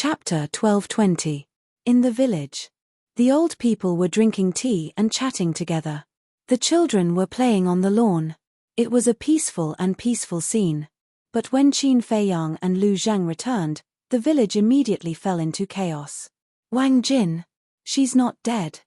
Chapter 12:20. In the village. The old people were drinking tea and chatting together. The children were playing on the lawn. It was a peaceful scene. But when Qin Feiyang and Lu Zheng returned, the village immediately fell into chaos. Wang Jin. She's not dead.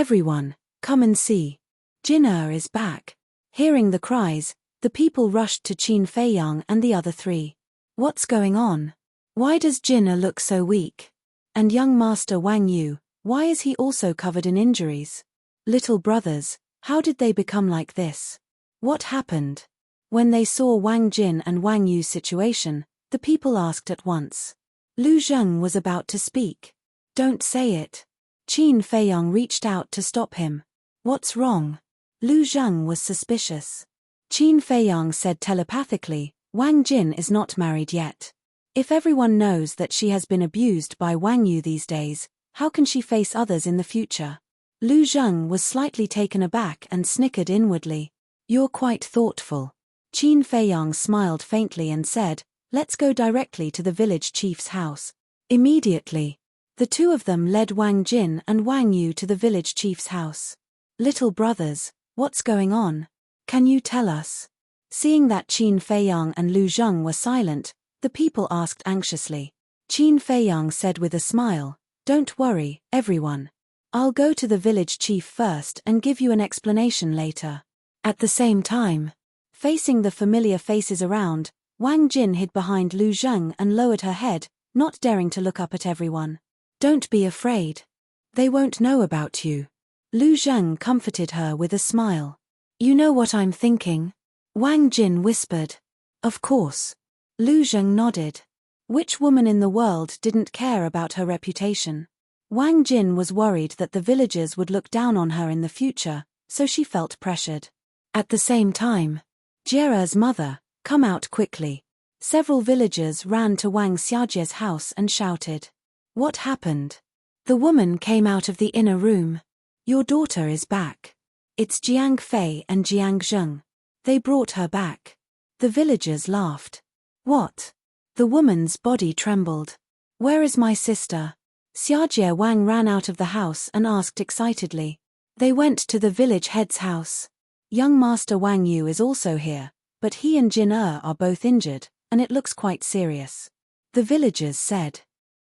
Everyone, come and see. Jin is back. Hearing the cries, the people rushed to Qin Feiyang and the other three. What's going on? Why does Jin look so weak? And young master Wang Yu, why is he also covered in injuries? Little brothers, how did they become like this? What happened? When they saw Wang Jin and Wang Yu's situation, the people asked at once. Lu Zheng was about to speak. Don't say it. Qin Feiyang reached out to stop him. What's wrong? Lu Zheng was suspicious. Qin Feiyang said telepathically, Wang Jin is not married yet. If everyone knows that she has been abused by Wang Yu these days, how can she face others in the future? Lu Zheng was slightly taken aback and snickered inwardly. You're quite thoughtful. Qin Feiyang smiled faintly and said, let's go directly to the village chief's house. Immediately, the two of them led Wang Jin and Wang Yu to the village chief's house. Little brothers, what's going on? Can you tell us? Seeing that Qin Feiyang and Lu Zheng were silent, the people asked anxiously. Qin Feiyang said with a smile, don't worry, everyone. I'll go to the village chief first and give you an explanation later. At the same time, facing the familiar faces around, Wang Jin hid behind Lu Zheng and lowered her head, not daring to look up at everyone. Don't be afraid. They won't know about you. Lu Zheng comforted her with a smile. You know what I'm thinking? Wang Jin whispered. Of course. Lu Zheng nodded. Which woman in the world didn't care about her reputation? Wang Jin was worried that the villagers would look down on her in the future, so she felt pressured. At the same time, Jie's mother, come out quickly. Several villagers ran to Wang Xiajie's house and shouted. What happened? The woman came out of the inner room. Your daughter is back. It's Jiang Fei and Jiang Zheng. They brought her back. The villagers laughed. What? The woman's body trembled. Where is my sister? Xiajie Wang ran out of the house and asked excitedly. They went to the village head's house. Young master Wang Yu is also here, but he and Jin are both injured, and it looks quite serious. The villagers said.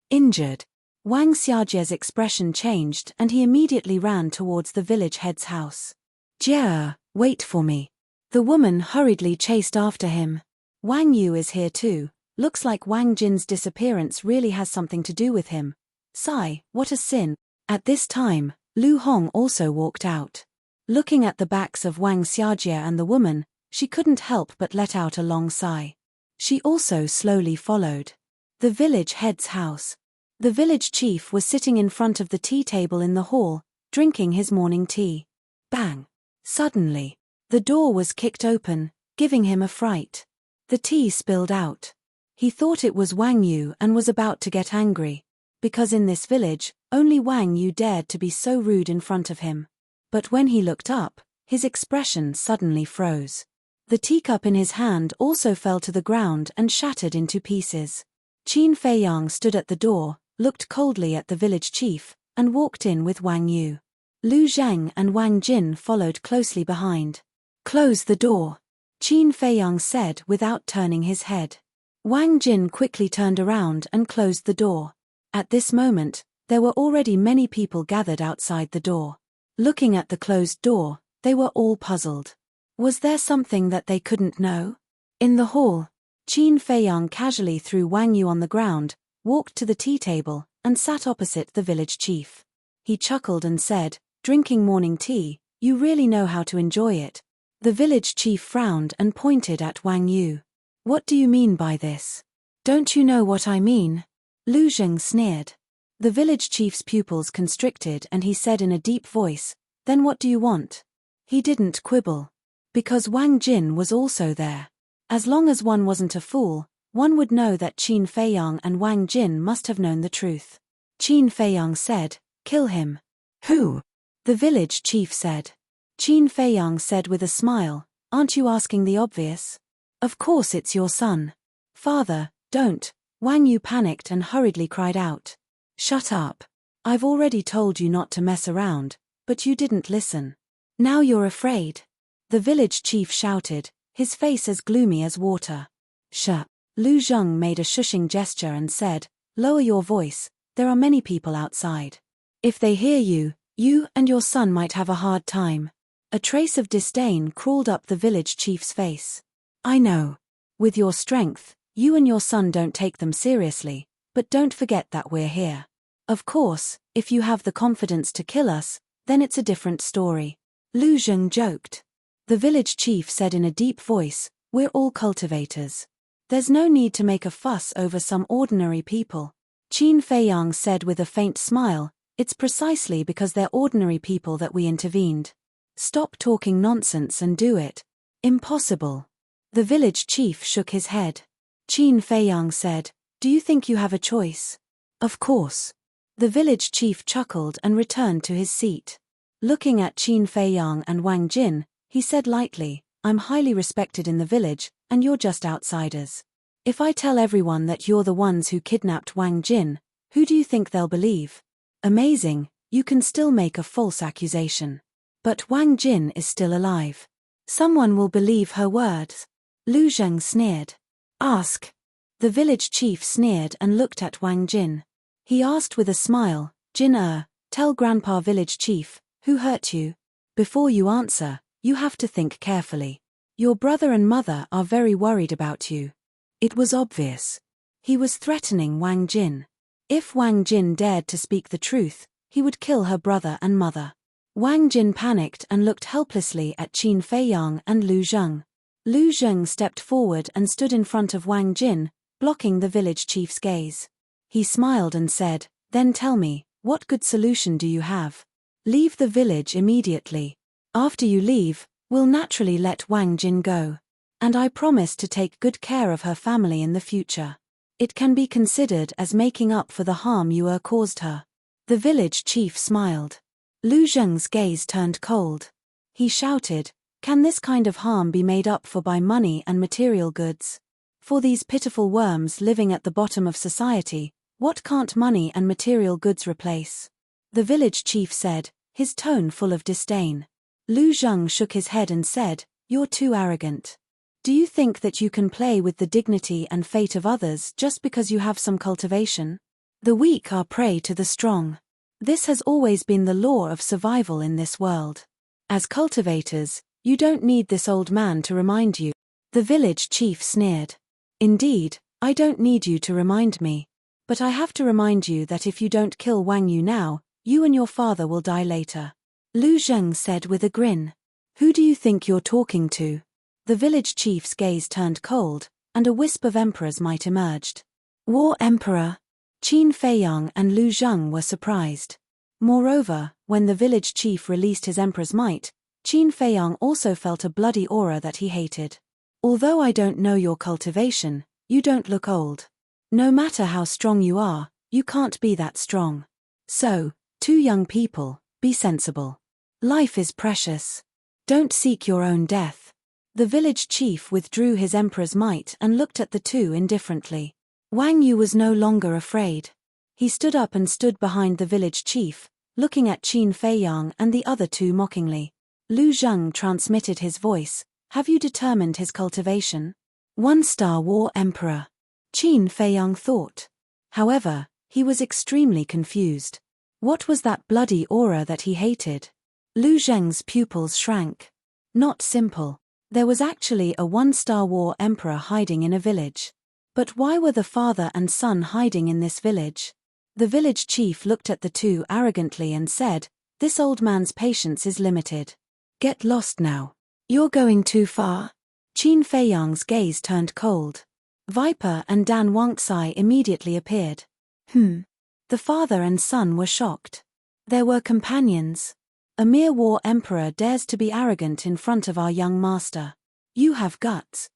Injured? Wang Xiajie's expression changed and he immediately ran towards the village head's house. Jie, wait for me. The woman hurriedly chased after him. Wang Yu is here too. Looks like Wang Jin's disappearance really has something to do with him. Sigh, what a sin. At this time, Lu Hong also walked out. Looking at the backs of Wang Xiajie and the woman, she couldn't help but let out a long sigh. She also slowly followed. The village head's house. The village chief was sitting in front of the tea table in the hall, drinking his morning tea. Bang! Suddenly, the door was kicked open, giving him a fright. The tea spilled out. He thought it was Wang Yu and was about to get angry. Because in this village, only Wang Yu dared to be so rude in front of him. But when he looked up, his expression suddenly froze. The teacup in his hand also fell to the ground and shattered into pieces. Qin Feiyang stood at the door, looked coldly at the village chief, and walked in with Wang Yu. Lu Zheng and Wang Jin followed closely behind. Close the door, Qin Feiyang said without turning his head. Wang Jin quickly turned around and closed the door. At this moment, there were already many people gathered outside the door. Looking at the closed door, they were all puzzled. Was there something that they couldn't know? In the hall, Qin Feiyang casually threw Wang Yu on the ground, walked to the tea table, and sat opposite the village chief. He chuckled and said, drinking morning tea, you really know how to enjoy it. The village chief frowned and pointed at Wang Yu. What do you mean by this? Don't you know what I mean? Lu Zheng sneered. The village chief's pupils constricted and he said in a deep voice, then what do you want? He didn't quibble. Because Wang Jin was also there. As long as one wasn't a fool, one would know that Qin Feiyang and Wang Jin must have known the truth. Qin Feiyang said, kill him. Who? The village chief said. Qin Feiyang said with a smile, aren't you asking the obvious? Of course it's your son. Father, don't. Wang Yu panicked and hurriedly cried out. Shut up. I've already told you not to mess around, but you didn't listen. Now you're afraid. The village chief shouted, his face as gloomy as water. Shh. Lu Zheng made a shushing gesture and said, lower your voice, there are many people outside. If they hear you, you and your son might have a hard time. A trace of disdain crawled up the village chief's face. I know. With your strength, you and your son don't take them seriously, but don't forget that we're here. Of course, if you have the confidence to kill us, then it's a different story. Lu Zheng joked. The village chief said in a deep voice, we're all cultivators. There's no need to make a fuss over some ordinary people. Qin Feiyang said with a faint smile, it's precisely because they're ordinary people that we intervened. Stop talking nonsense and do it. Impossible. The village chief shook his head. Qin Feiyang said, do you think you have a choice? Of course. The village chief chuckled and returned to his seat. Looking at Qin Feiyang and Wang Jin, he said lightly, I'm highly respected in the village, and you're just outsiders. If I tell everyone that you're the ones who kidnapped Wang Jin, who do you think they'll believe? Amazing, you can still make a false accusation. But Wang Jin is still alive. Someone will believe her words. Lu Zheng sneered. Ask. The village chief sneered and looked at Wang Jin. He asked with a smile, Jin tell Grandpa village chief, who hurt you? Before you answer, you have to think carefully. Your brother and mother are very worried about you. It was obvious. He was threatening Wang Jin. If Wang Jin dared to speak the truth, he would kill her brother and mother. Wang Jin panicked and looked helplessly at Qin Feiyang and Lu Zheng. Lu Zheng stepped forward and stood in front of Wang Jin, blocking the village chief's gaze. He smiled and said, then tell me, what good solution do you have? Leave the village immediately. After you leave, we'll naturally let Wang Jin go. And I promise to take good care of her family in the future. It can be considered as making up for the harm you caused her. The village chief smiled. Lu Zheng's gaze turned cold. He shouted, can this kind of harm be made up for by money and material goods? For these pitiful worms living at the bottom of society, what can't money and material goods replace? The village chief said, his tone full of disdain. Lu Zheng shook his head and said, you're too arrogant. Do you think that you can play with the dignity and fate of others just because you have some cultivation? The weak are prey to the strong. This has always been the law of survival in this world. As cultivators, you don't need this old man to remind you. The village chief sneered. Indeed, I don't need you to remind me. But I have to remind you that if you don't kill Wang Yu now, you and your father will die later. Lu Zheng said with a grin. Who do you think you're talking to? The village chief's gaze turned cold, and a wisp of emperor's might emerged. War Emperor. Qin Feiyang and Lu Zheng were surprised. Moreover, when the village chief released his emperor's might, Qin Feiyang also felt a bloody aura that he hated. Although I don't know your cultivation, you don't look old. No matter how strong you are, you can't be that strong. So, two young people, be sensible. Life is precious. Don't seek your own death. The village chief withdrew his emperor's might and looked at the two indifferently. Wang Yu was no longer afraid. He stood up and stood behind the village chief, looking at Qin Feiyang and the other two mockingly. Lu Zheng transmitted his voice, have you determined his cultivation? 1-star War Emperor. Qin Feiyang thought. However, he was extremely confused. What was that bloody aura that he hated? Lu Zheng's pupils shrank. Not simple. There was actually a 1-star War Emperor hiding in a village. But why were the father and son hiding in this village? The village chief looked at the two arrogantly and said, this old man's patience is limited. Get lost now. You're going too far. Qin Feiyang's gaze turned cold. Viper and Dan Wangcai immediately appeared. The father and son were shocked. There were companions. A mere war emperor dares to be arrogant in front of our young master. You have guts.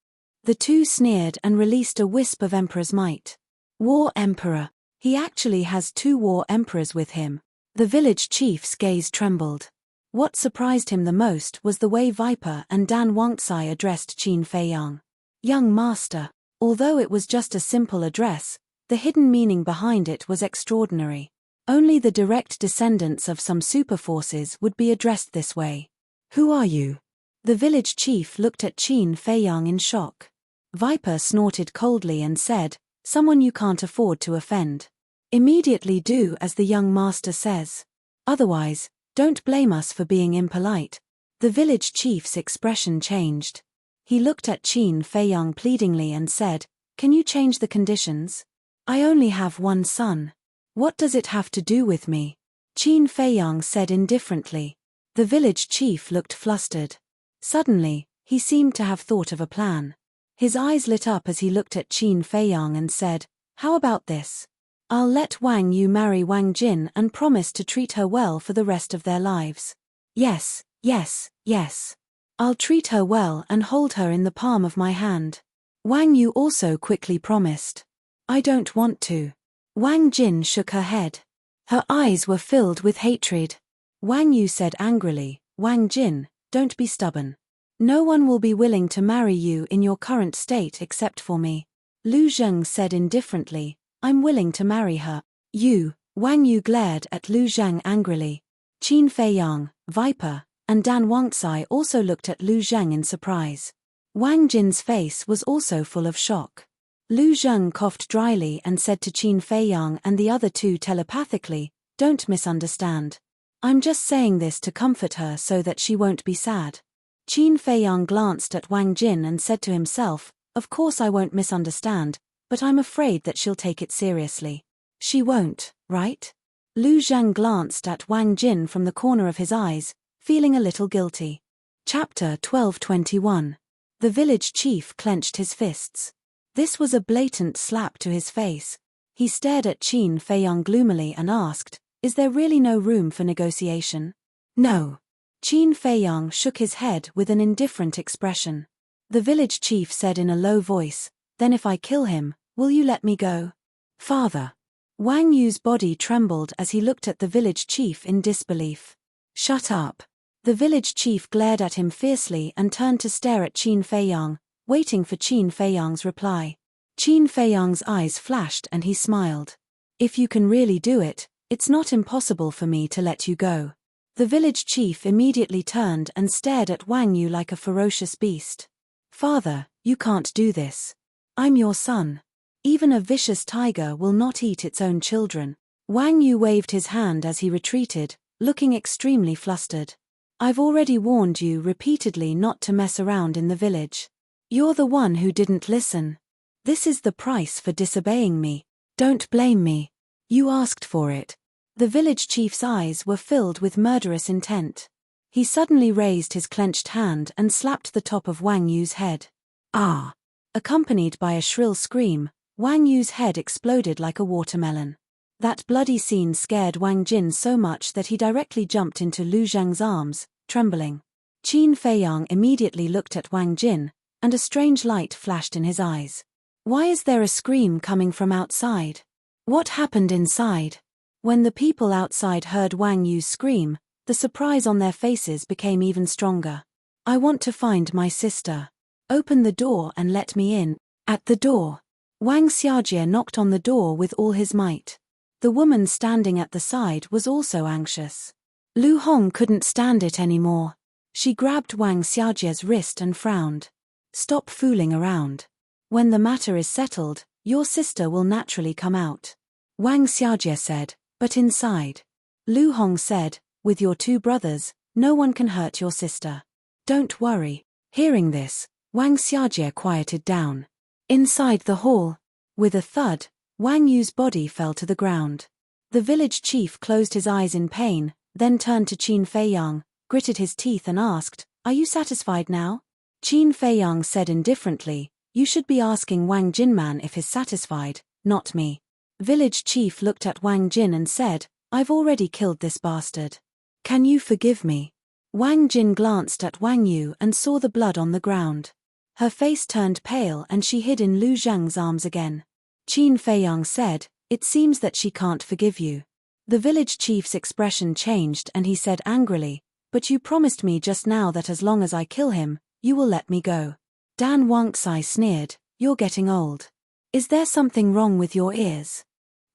The two sneered and released a wisp of emperor's might. War emperor. He actually has 2 war emperors with him. The village chief's gaze trembled. What surprised him the most was the way Viper and Dan Wangcai addressed Qin Feiyang. Young master. Although it was just a simple address, The hidden meaning behind it was extraordinary. Only the direct descendants of some superforces would be addressed this way. Who are you? The village chief looked at Qin Feiyang in shock. Viper snorted coldly and said, someone you can't afford to offend. Immediately do as the young master says. Otherwise, don't blame us for being impolite. The village chief's expression changed. He looked at Qin Feiyang pleadingly and said, can you change the conditions? I only have one son. What does it have to do with me? Qin Feiyang said indifferently. The village chief looked flustered. Suddenly, he seemed to have thought of a plan. His eyes lit up as he looked at Qin Feiyang and said, how about this? I'll let Wang Yu marry Wang Jin and promise to treat her well for the rest of their lives. Yes, yes, yes. I'll treat her well and hold her in the palm of my hand. Wang Yu also quickly promised. I don't want to. Wang Jin shook her head. Her eyes were filled with hatred. Wang Yu said angrily, Wang Jin, don't be stubborn. No one will be willing to marry you in your current state except for me. Lu Zheng said indifferently, I'm willing to marry her. You, Wang Yu glared at Lu Zheng angrily. Qin Feiyang, Viper, and Dan Wangcai also looked at Lu Zheng in surprise. Wang Jin's face was also full of shock. Lu Zheng coughed dryly and said to Qin Feiyang and the other two telepathically, don't misunderstand. I'm just saying this to comfort her so that she won't be sad. Qin Feiyang glanced at Wang Jin and said to himself, of course I won't misunderstand, but I'm afraid that she'll take it seriously. She won't, right? Lu Zheng glanced at Wang Jin from the corner of his eyes, feeling a little guilty. Chapter 12:21. The village chief clenched his fists. This was a blatant slap to his face. He stared at Qin Feiyang gloomily and asked, is there really no room for negotiation? No. Qin Feiyang shook his head with an indifferent expression. The village chief said in a low voice, then if I kill him, will you let me go? Father. Wang Yu's body trembled as he looked at the village chief in disbelief. Shut up. The village chief glared at him fiercely and turned to stare at Qin Feiyang, waiting for Qin Feiyang's reply. Qin Feiyang's eyes flashed and he smiled. If you can really do it, it's not impossible for me to let you go. The village chief immediately turned and stared at Wang Yu like a ferocious beast. Father, you can't do this. I'm your son. Even a vicious tiger will not eat its own children. Wang Yu waved his hand as he retreated, looking extremely flustered. I've already warned you repeatedly not to mess around in the village. You're the one who didn't listen. This is the price for disobeying me. Don't blame me. You asked for it. The village chief's eyes were filled with murderous intent. He suddenly raised his clenched hand and slapped the top of Wang Yu's head. Ah! Accompanied by a shrill scream, Wang Yu's head exploded like a watermelon. That bloody scene scared Wang Jin so much that he directly jumped into Lu Zheng's arms, trembling. Qin Feiyang immediately looked at Wang Jin, and a strange light flashed in his eyes. Why is there a scream coming from outside? What happened inside? When the people outside heard Wang Yu's scream, the surprise on their faces became even stronger. I want to find my sister. Open the door and let me in. At the door. Wang Xiajie knocked on the door with all his might. The woman standing at the side was also anxious. Lu Hong couldn't stand it anymore. She grabbed Wang Xiajie's wrist and frowned. Stop fooling around. When the matter is settled, your sister will naturally come out. Wang Xiajie said, but inside. Lu Hong said, with your two brothers, no one can hurt your sister. Don't worry. Hearing this, Wang Xiajie quieted down. Inside the hall. With a thud, Wang Yu's body fell to the ground. The village chief closed his eyes in pain, then turned to Qin Feiyang, gritted his teeth and asked, are you satisfied now? Qin Feiyang said indifferently, you should be asking Wang Jinman if he's satisfied, not me. Village chief looked at Wang Jin and said, I've already killed this bastard. Can you forgive me? Wang Jin glanced at Wang Yu and saw the blood on the ground. Her face turned pale and she hid in Lu Zheng's arms again. Qin Feiyang said, it seems that she can't forgive you. The village chief's expression changed and he said angrily, but you promised me just now that as long as I kill him, you will let me go. Dan Wangcai sneered, you're getting old. Is there something wrong with your ears?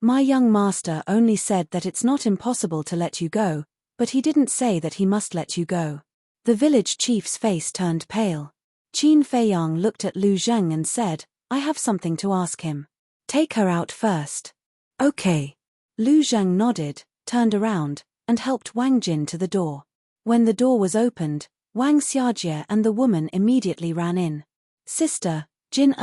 My young master only said that it's not impossible to let you go, but he didn't say that he must let you go. The village chief's face turned pale. Qin Feiyang looked at Lu Zheng and said, I have something to ask him. Take her out first. Okay. Lu Zheng nodded, turned around, and helped Wang Jin to the door. When the door was opened, Wang Xiajie and the woman immediately ran in. Sister, Jin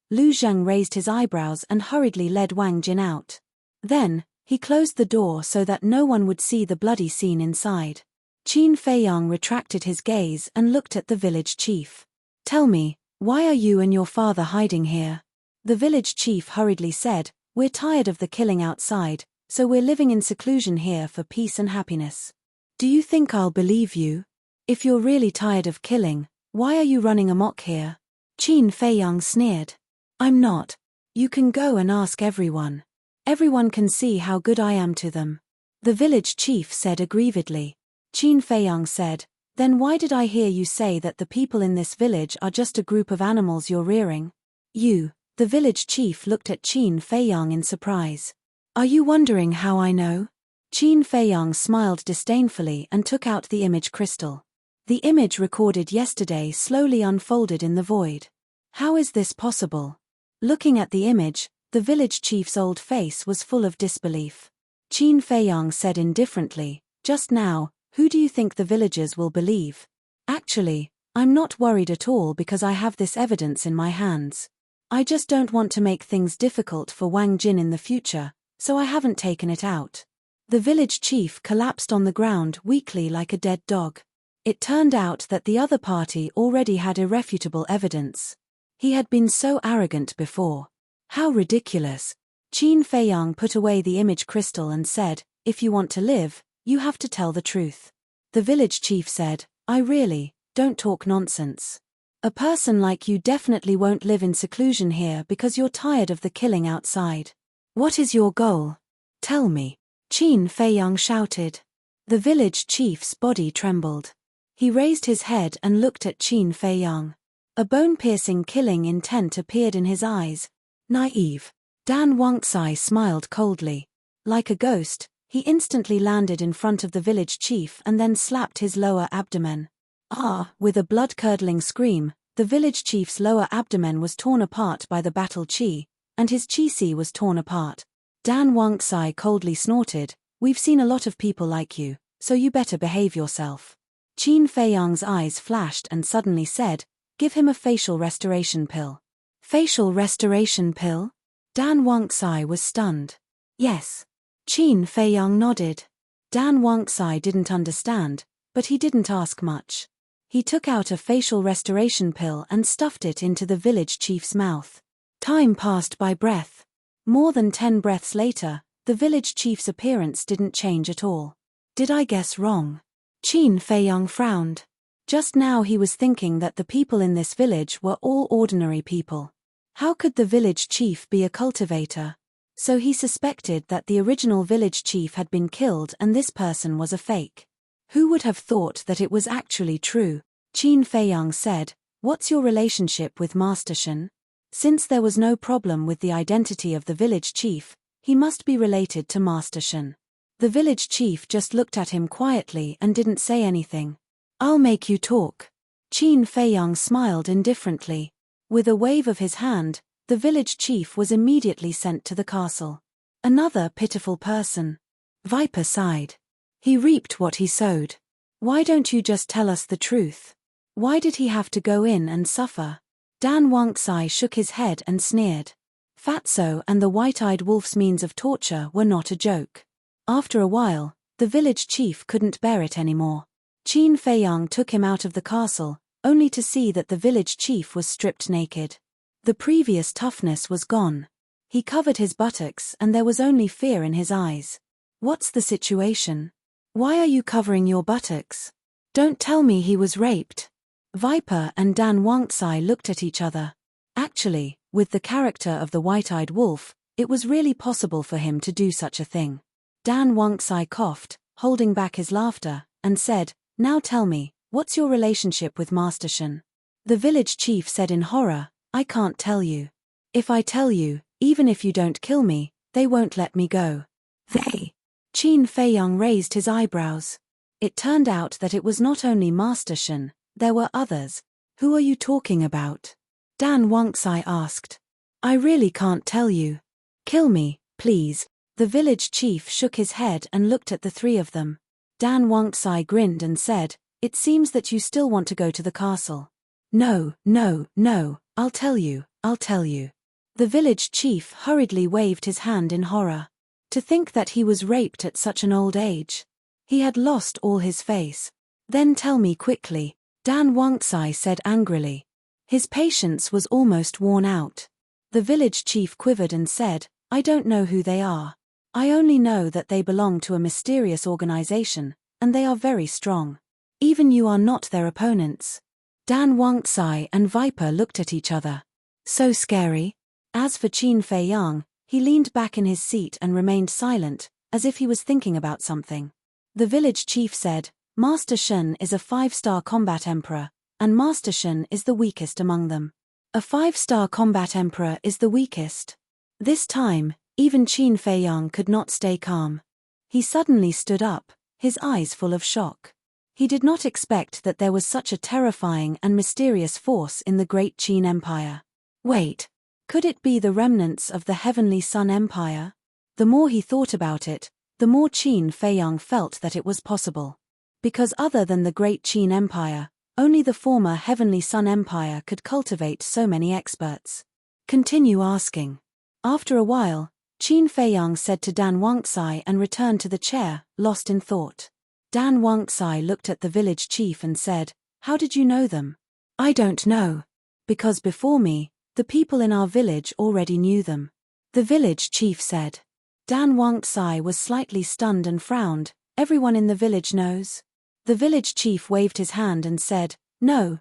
Lu Zheng raised his eyebrows and hurriedly led Wang Jin out. Then, he closed the door so that no one would see the bloody scene inside. Qin Feiyang retracted his gaze and looked at the village chief. Tell me, why are you and your father hiding here? The village chief hurriedly said, We're tired of the killing outside, so we're living in seclusion here for peace and happiness. Do you think I'll believe you? If you're really tired of killing, why are you running amok here? Qin Feiyang sneered. I'm not. You can go and ask everyone. Everyone can see how good I am to them. The village chief said aggrievedly. Qin Feiyang said, Then why did I hear you say that the people in this village are just a group of animals you're rearing? You, the village chief looked at Qin Feiyang in surprise. Are you wondering how I know? Qin Feiyang smiled disdainfully and took out the image crystal. The image recorded yesterday slowly unfolded in the void. How is this possible? Looking at the image, the village chief's old face was full of disbelief. Qin Feiyang said indifferently, Just now, who do you think the villagers will believe? Actually, I'm not worried at all because I have this evidence in my hands. I just don't want to make things difficult for Wang Jin in the future, so I haven't taken it out. The village chief collapsed on the ground weakly like a dead dog. It turned out that the other party already had irrefutable evidence. He had been so arrogant before. How ridiculous. Qin Feiyang put away the image crystal and said, If you want to live, you have to tell the truth. The village chief said, I really, don't talk nonsense. A person like you definitely won't live in seclusion here because you're tired of the killing outside. What is your goal? Tell me. Qin Feiyang shouted. The village chief's body trembled. He raised his head and looked at Qin Feiyang. A bone-piercing killing intent appeared in his eyes. Naive. Dan Wangxai smiled coldly. Like a ghost, he instantly landed in front of the village chief and then slapped his lower abdomen. With a blood-curdling scream, the village chief's lower abdomen was torn apart by the battle qi, and his qi was torn apart. Dan Wangxai coldly snorted, We've seen a lot of people like you, so you better behave yourself. Qin Feiyang's eyes flashed and suddenly said, Give him a facial restoration pill. Facial restoration pill? Dan Wangxai was stunned. Yes. Qin Feiyang nodded. Dan Wangxai didn't understand, but he didn't ask much. He took out a facial restoration pill and stuffed it into the village chief's mouth. Time passed by breath. More than 10 breaths later, the village chief's appearance didn't change at all. Did I guess wrong? Qin Feiyang frowned. Just now he was thinking that the people in this village were all ordinary people. How could the village chief be a cultivator? So he suspected that the original village chief had been killed and this person was a fake. Who would have thought that it was actually true? Qin Feiyang said, What's your relationship with Master Shen? Since there was no problem with the identity of the village chief, he must be related to Master Shen. The village chief just looked at him quietly and didn't say anything. I'll make you talk. Qin Feiyang smiled indifferently. With a wave of his hand, the village chief was immediately sent to the castle. Another pitiful person. Viper sighed. He reaped what he sowed. Why don't you just tell us the truth? Why did he have to go in and suffer? Dan Wangxai shook his head and sneered. Fatso and the white-eyed wolf's means of torture were not a joke. After a while, the village chief couldn't bear it anymore. Qin Feiyang took him out of the castle, only to see that the village chief was stripped naked. The previous toughness was gone. He covered his buttocks and there was only fear in his eyes. What's the situation? Why are you covering your buttocks? Don't tell me he was raped. Viper and Dan Wangxai looked at each other. Actually, with the character of the white-eyed wolf, it was really possible for him to do such a thing. Dan Wangxai coughed, holding back his laughter, and said, Now tell me, what's your relationship with Master Shen? The village chief said in horror, I can't tell you. If I tell you, Even if you don't kill me, they won't let me go. They? Qin Feiyang raised his eyebrows. It turned out that it was not only Master Shen, there were others. Who are you talking about? Dan Wangxai asked. I really can't tell you. Kill me, please. The village chief shook his head and looked at the three of them. Dan Wangxai grinned and said, It seems that you still want to go to the castle. No, I'll tell you. The village chief hurriedly waved his hand in horror. To think that he was raped at such an old age. He had lost all his face. Then tell me quickly, Dan Wangxai said angrily. His patience was almost worn out. The village chief quivered and said, I don't know who they are. I only know that they belong to a mysterious organization, and they are very strong. Even you are not their opponents. Dan Wangxai and Viper looked at each other. So scary. As for Qin Feiyang, he leaned back in his seat and remained silent, as if he was thinking about something. The village chief said, Master Shen is a 5-star combat emperor, and Master Shen is the weakest among them. A 5-star combat emperor is the weakest. This time, even Qin Feiyang could not stay calm. He suddenly stood up, his eyes full of shock. He did not expect that there was such a terrifying and mysterious force in the great Qin Empire. Wait, could it be the remnants of the Heavenly Sun Empire? The more he thought about it, the more Qin Feiyang felt that it was possible. Because other than the great Qin Empire, only the former Heavenly Sun Empire could cultivate so many experts. Continue asking. After a while, Qin Feiyang said to Dan Wangxai and returned to the chair, lost in thought. Dan Wangxai looked at the village chief and said, How did you know them? I don't know. Because before me, the people in our village already knew them. The village chief said. Dan Wangxai was slightly stunned and frowned. Everyone in the village knows? The village chief waved his hand and said, No,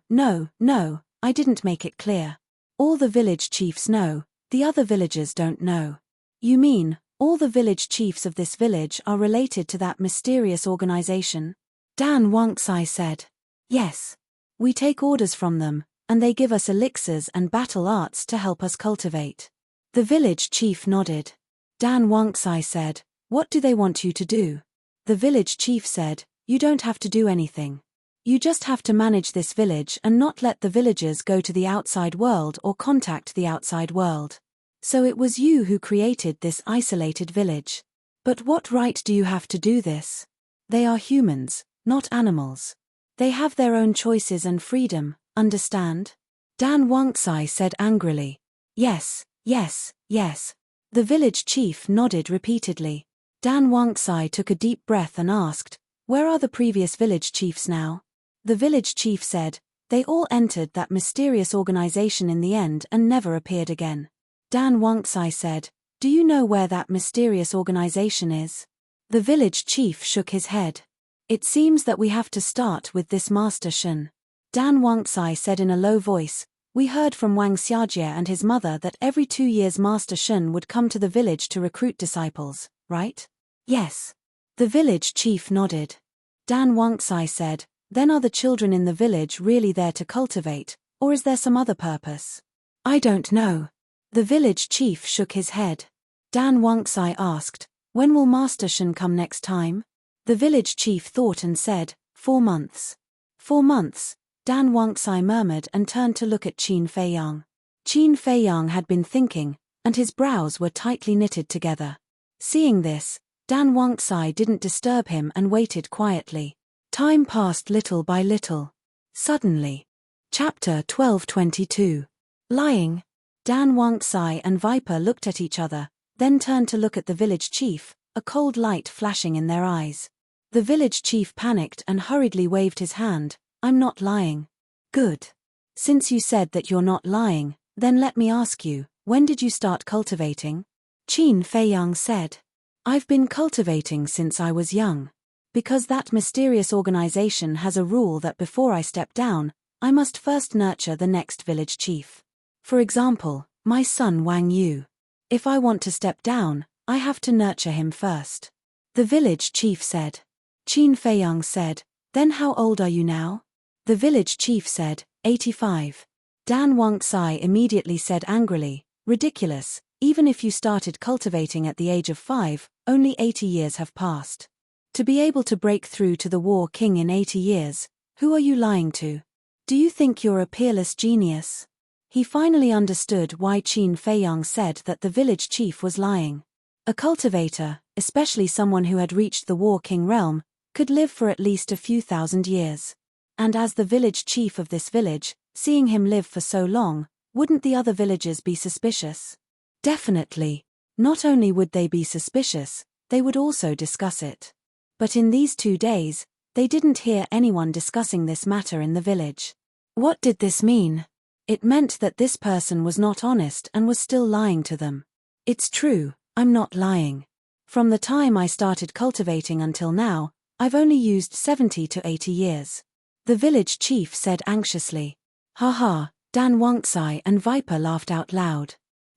I didn't make it clear. All the village chiefs know, the other villagers don't know. You mean, all the village chiefs of this village are related to that mysterious organization? Dan Wangxai said. Yes. We take orders from them, and they give us elixirs and battle arts to help us cultivate. The village chief nodded. Dan Wangxai said, What do they want you to do? The village chief said, You don't have to do anything. You just have to manage this village and not let the villagers go to the outside world or contact the outside world. So it was you who created this isolated village. But what right do you have to do this? They are humans, not animals. They have their own choices and freedom, understand? Dan Wangxai said angrily. Yes. The village chief nodded repeatedly. Dan Wangxai took a deep breath and asked, Where are the previous village chiefs now? The village chief said, They all entered that mysterious organization in the end and never appeared again. Dan Wangxai said, Do you know where that mysterious organization is? The village chief shook his head. It seems that we have to start with this Master Shen. Dan Wangxai said in a low voice, We heard from Wang Xiajie and his mother that every 2 years Master Shen would come to the village to recruit disciples, right? Yes. The village chief nodded. Dan Wangxai said, Then are the children in the village really there to cultivate, or is there some other purpose? I don't know. The village chief shook his head. Dan Wangxai asked, When will Master Shen come next time? The village chief thought and said, 4 months. 4 months, Dan Wangxai murmured and turned to look at Qin Feiyang. Qin Feiyang had been thinking, and his brows were tightly knitted together. Seeing this, Dan Wangxai didn't disturb him and waited quietly. Time passed little by little. Suddenly. Chapter 12:22. Lying. Dan Wangxai and Viper looked at each other, then turned to look at the village chief, a cold light flashing in their eyes. The village chief panicked and hurriedly waved his hand. I'm not lying. Good. Since you said that you're not lying, then let me ask you, when did you start cultivating? Qin Feiyang said. I've been cultivating since I was young. Because that mysterious organization has a rule that before I step down, I must first nurture the next village chief. For example, my son Wang Yu. If I want to step down, I have to nurture him first. The village chief said. Qin Feiyang said, Then how old are you now? The village chief said, 85. Dan Wangxai immediately said angrily, Ridiculous, Even if you started cultivating at the age of 5, only 80 years have passed. To be able to break through to the War King in 80 years, who are you lying to? Do you think you're a peerless genius? He finally understood why Qin Feiyang said that the village chief was lying. A cultivator, especially someone who had reached the War King realm, could live for at least a few thousand years. And as the village chief of this village, seeing him live for so long, wouldn't the other villagers be suspicious? Definitely. Not only would they be suspicious, they would also discuss it. But in these 2 days, they didn't hear anyone discussing this matter in the village. What did this mean? It meant that this person was not honest and was still lying to them. It's true, I'm not lying. From the time I started cultivating until now, I've only used 70 to 80 years. The village chief said anxiously. Haha, Dan Wangtsai and Viper laughed out loud.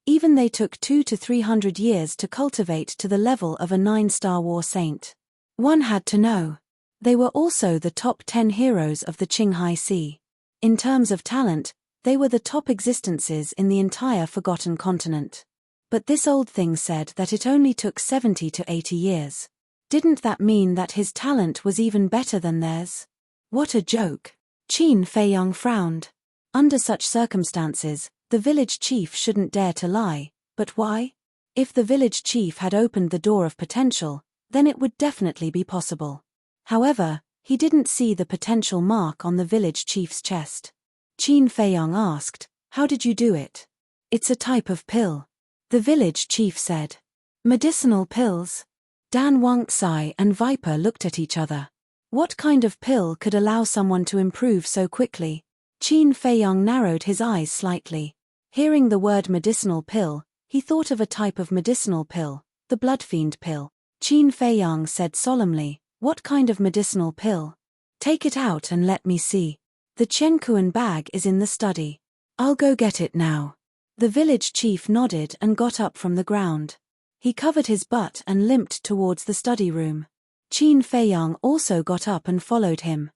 Even they took 200 to 300 years to cultivate to the level of a 9-star war saint. One had to know. They were also the top 10 heroes of the Qinghai Sea. In terms of talent, they were the top existences in the entire forgotten continent. But this old thing said that it only took 70 to 80 years. Didn't that mean that his talent was even better than theirs? What a joke. Qin Feiyang frowned. Under such circumstances, the village chief shouldn't dare to lie, but why? If the village chief had opened the door of potential, then it would definitely be possible. However, he didn't see the potential mark on the village chief's chest. Qin Feiyang asked, "How did you do it?" "It's a type of pill," the village chief said. "Medicinal pills?" Dan Wangtsai and Viper looked at each other. What kind of pill could allow someone to improve so quickly? Qin Feiyang narrowed his eyes slightly. Hearing the word medicinal pill, he thought of a type of medicinal pill, the bloodfiend pill. Qin Feiyang said solemnly, "What kind of medicinal pill?" "Take it out and let me see. The Chenkuan bag is in the study." "I'll go get it now." The village chief nodded and got up from the ground. He covered his butt and limped towards the study room. Qin Feiyang also got up and followed him.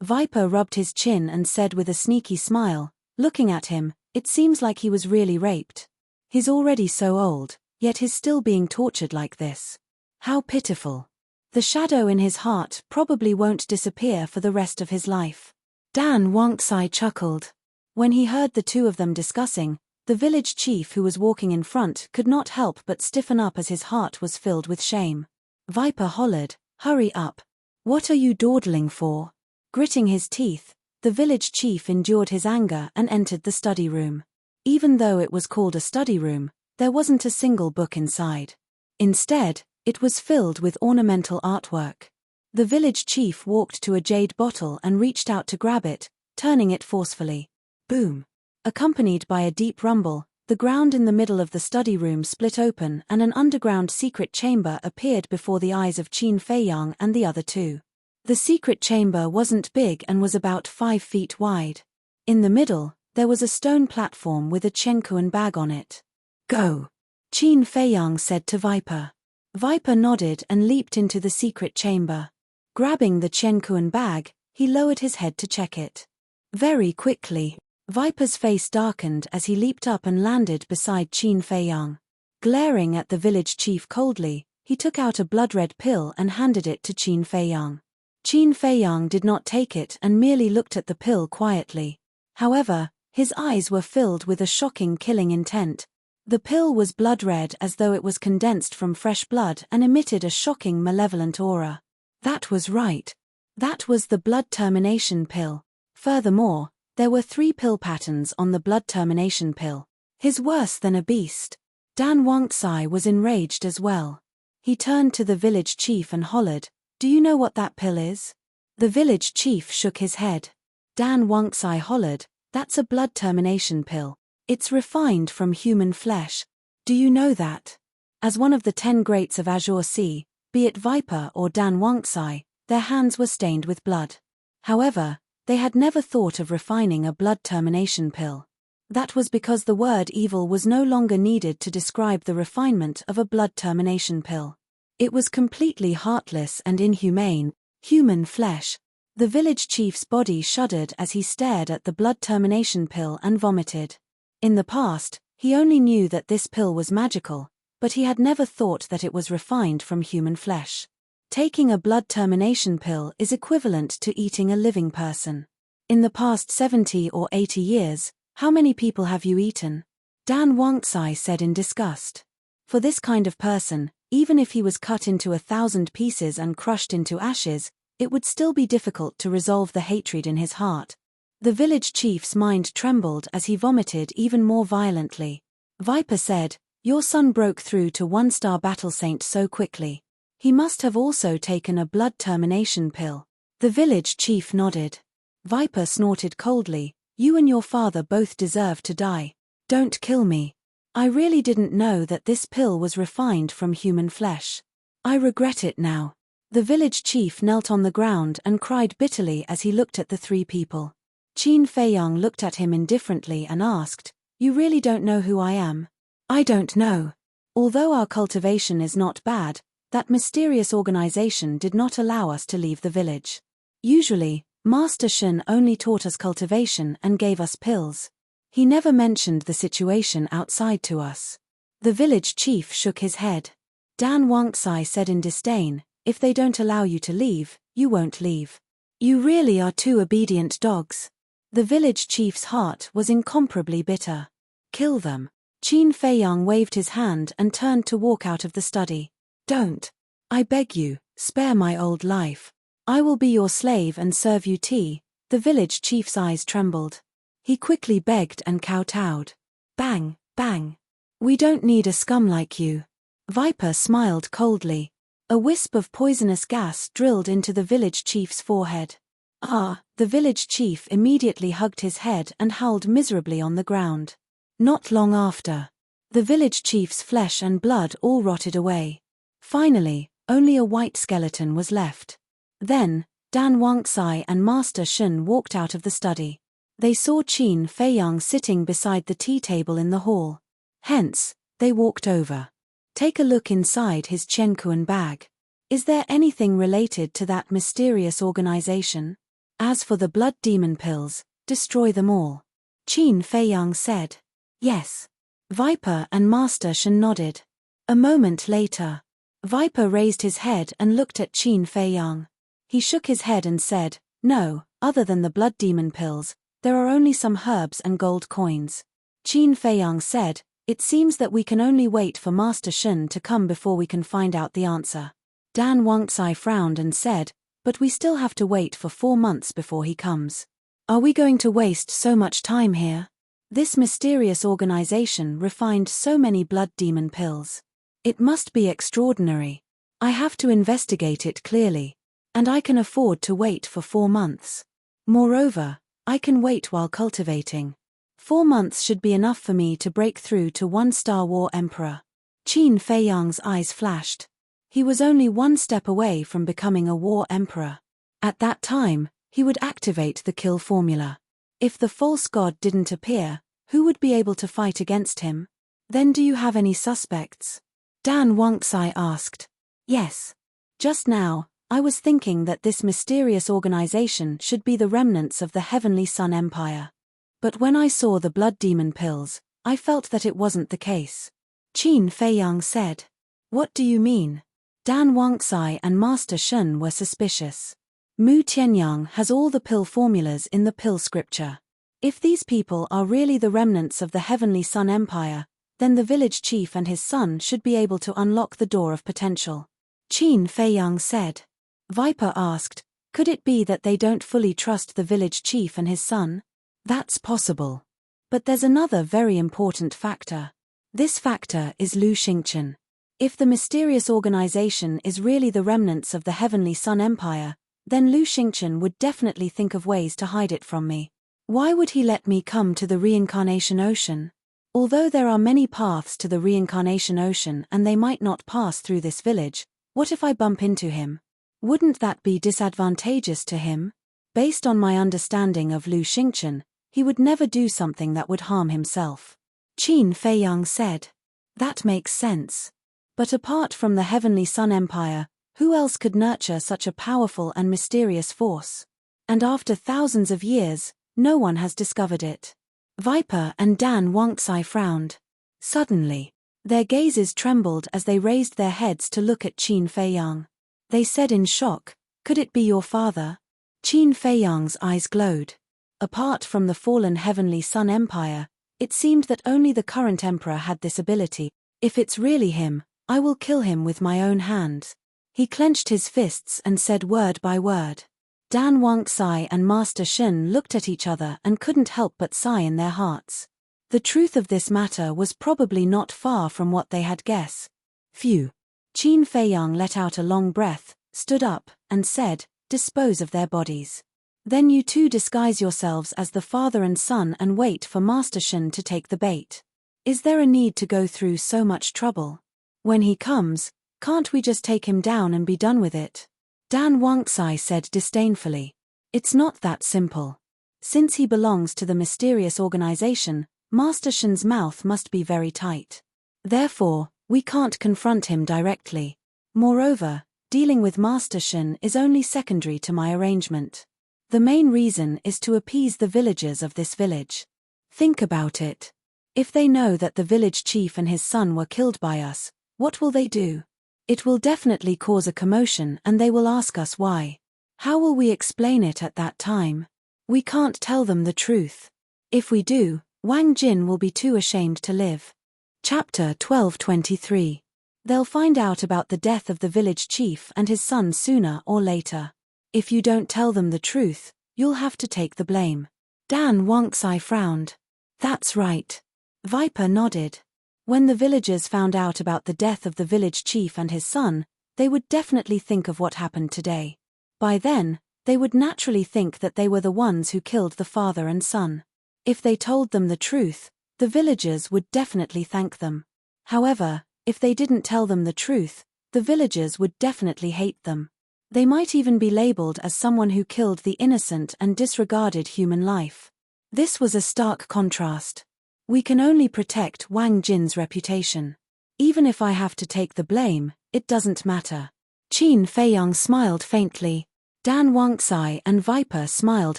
Viper rubbed his chin and said with a sneaky smile, looking at him, "It seems like he was really raped. He's already so old, yet he's still being tortured like this. How pitiful. The shadow in his heart probably won't disappear for the rest of his life." Dan Wangtsai chuckled. When he heard the two of them discussing, the village chief who was walking in front could not help but stiffen up as his heart was filled with shame. Viper hollered, "Hurry up. What are you dawdling for?" Gritting his teeth, the village chief endured his anger and entered the study room. Even though it was called a study room, there wasn't a single book inside. Instead, it was filled with ornamental artwork. The village chief walked to a jade bottle and reached out to grab it, turning it forcefully. Boom! Accompanied by a deep rumble, the ground in the middle of the study room split open and an underground secret chamber appeared before the eyes of Qin Feiyang and the other two. The secret chamber wasn't big and was about 5 feet wide. In the middle, there was a stone platform with a Chenkuan bag on it. "Go," Qin Feiyang said to Viper. Viper nodded and leaped into the secret chamber. Grabbing the Chenkuan bag, he lowered his head to check it. Very quickly, Viper's face darkened as he leaped up and landed beside Qin Feiyang. Glaring at the village chief coldly, he took out a blood-red pill and handed it to Qin Feiyang. Qin Feiyang did not take it and merely looked at the pill quietly. However, his eyes were filled with a shocking killing intent. The pill was blood-red as though it was condensed from fresh blood and emitted a shocking malevolent aura. That was right. That was the blood termination pill. Furthermore, there were 3 pill patterns on the blood termination pill. He's worse than a beast. Dan Wangtsai was enraged as well. He turned to the village chief and hollered, "Do you know what that pill is?" The village chief shook his head. Dan Wangtsai hollered, "That's a blood termination pill. It's refined from human flesh. Do you know that?" As one of the 10 greats of Azure Sea, be it Viper or Dan Wangtsai, their hands were stained with blood. However, they had never thought of refining a blood termination pill. That was because the word evil was no longer needed to describe the refinement of a blood termination pill. It was completely heartless and inhumane, human flesh. The village chief's body shuddered as he stared at the blood termination pill and vomited. In the past, He only knew that this pill was magical, but he had never thought that it was refined from human flesh. Taking a blood termination pill is equivalent to eating a living person. In the past 70 or 80 years, how many people have you eaten? Dan Wangtsai said in disgust. For this kind of person, even if he was cut into 1,000 pieces and crushed into ashes, it would still be difficult to resolve the hatred in his heart. The village chief's mind trembled as he vomited even more violently. Viper said, "Your son broke through to 1-star battle saint so quickly. He must have also taken a blood termination pill." The village chief nodded. Viper snorted coldly, "You and your father both deserve to die. Don't kill me. I really didn't know that this pill was refined from human flesh. I regret it now." The village chief knelt on the ground and cried bitterly as he looked at the three people. Qin Feiyang looked at him indifferently and asked, "You really don't know who I am?" "I don't know. Although our cultivation is not bad, that mysterious organization did not allow us to leave the village. Usually, Master Shen only taught us cultivation and gave us pills. He never mentioned the situation outside to us." The village chief shook his head. Dan Wangtsai said in disdain, "If they don't allow you to leave, you won't leave. You really are two obedient dogs." The village chief's heart was incomparably bitter. "Kill them." Qin Feiyang waved his hand and turned to walk out of the study. "Don't. I beg you, spare my old life. I will be your slave and serve you tea." The village chief's eyes trembled. He quickly begged and kowtowed. Bang, bang. "We don't need a scum like you." Viper smiled coldly. A wisp of poisonous gas drilled into the village chief's forehead. "Ah!" The village chief immediately hugged his head and howled miserably on the ground. Not long after, the village chief's flesh and blood all rotted away. Finally, only a white skeleton was left. Then, Dan Wangtsai and Master Shen walked out of the study. They saw Qin Feiyang sitting beside the tea table in the hall. Hence, they walked over. "Take a look inside his Chenkuan bag. Is there anything related to that mysterious organization? As for the blood demon pills, destroy them all." Qin Feiyang said. "Yes." Viper and Master Shen nodded. A moment later, Viper raised his head and looked at Qin Feiyang. He shook his head and said, "No, other than the blood demon pills, there are only some herbs and gold coins." Qin Feiyang said, "It seems that we can only wait for Master Shen to come before we can find out the answer." Dan Wangtsai frowned and said, "But we still have to wait for 4 months before he comes. Are we going to waste so much time here? This mysterious organization refined so many blood demon pills. It must be extraordinary. I have to investigate it clearly. And I can afford to wait for 4 months. Moreover, I can wait while cultivating. 4 months should be enough for me to break through to 1-star War Emperor." Qin Feiyang's eyes flashed. He was only 1 step away from becoming a War Emperor. At that time, he would activate the kill formula. If the false god didn't appear, who would be able to fight against him? "Then do you have any suspects?" Dan Wangtsai asked. "Yes. Just now, I was thinking that this mysterious organization should be the remnants of the Heavenly Sun Empire. But when I saw the blood demon pills, I felt that it wasn't the case." Qin Feiyang said. "What do you mean?" Dan Wangtsai and Master Shen were suspicious. Mu Tianyang has all the pill formulas in the pill scripture. If these people are really the remnants of the Heavenly Sun Empire, then the village chief and his son should be able to unlock the door of potential. Qin Feiyang said. Viper asked, "Could it be that they don't fully trust the village chief and his son?" "That's possible. But there's another very important factor. This factor is Lu Xingchen. If the mysterious organization is really the remnants of the Heavenly Sun Empire, then Lu Xingchen would definitely think of ways to hide it from me. Why would he let me come to the reincarnation ocean? Although there are many paths to the reincarnation ocean and they might not pass through this village, what if I bump into him? Wouldn't that be disadvantageous to him? Based on my understanding of Lu Xingchen, he would never do something that would harm himself." Qin Feiyang said. "That makes sense. But apart from the Heavenly Sun Empire, who else could nurture such a powerful and mysterious force? And after thousands of years, no one has discovered it." Viper and Dan Wangtsai frowned. Suddenly, their gazes trembled as they raised their heads to look at Qin Feiyang. They said in shock, "Could it be your father?" Qin Feiyang's eyes glowed. Apart from the fallen heavenly Sun Empire, it seemed that only the current emperor had this ability. "If it's really him, I will kill him with my own hands." He clenched his fists and said word by word. Dan Wangxi and Master Shen looked at each other and couldn't help but sigh in their hearts. The truth of this matter was probably not far from what they had guessed. Phew. Qin Feiyang let out a long breath, stood up, and said, "Dispose of their bodies. Then you two disguise yourselves as the father and son and wait for Master Shen to take the bait. Is there a need to go through so much trouble? When he comes, can't we just take him down and be done with it?" Dan Wangxi said disdainfully. "It's not that simple. Since he belongs to the mysterious organization, Master Shen's mouth must be very tight. Therefore, we can't confront him directly. Moreover, dealing with Master Shen is only secondary to my arrangement. The main reason is to appease the villagers of this village. Think about it. If they know that the village chief and his son were killed by us, what will they do? It will definitely cause a commotion and they will ask us why. How will we explain it at that time? We can't tell them the truth. If we do, Wang Jin will be too ashamed to live." Chapter 12:23. They'll find out about the death of the village chief and his son sooner or later. If you don't tell them the truth, you'll have to take the blame. Dan Wangxi frowned. "That's right." Viper nodded. When the villagers found out about the death of the village chief and his son, they would definitely think of what happened today. By then, they would naturally think that they were the ones who killed the father and son. If they told them the truth, the villagers would definitely thank them. However, if they didn't tell them the truth, the villagers would definitely hate them. They might even be labeled as someone who killed the innocent and disregarded human life. This was a stark contrast. We can only protect Wang Jin's reputation. Even if I have to take the blame, it doesn't matter. Qin Feiyang smiled faintly. Dan Wangxi and Viper smiled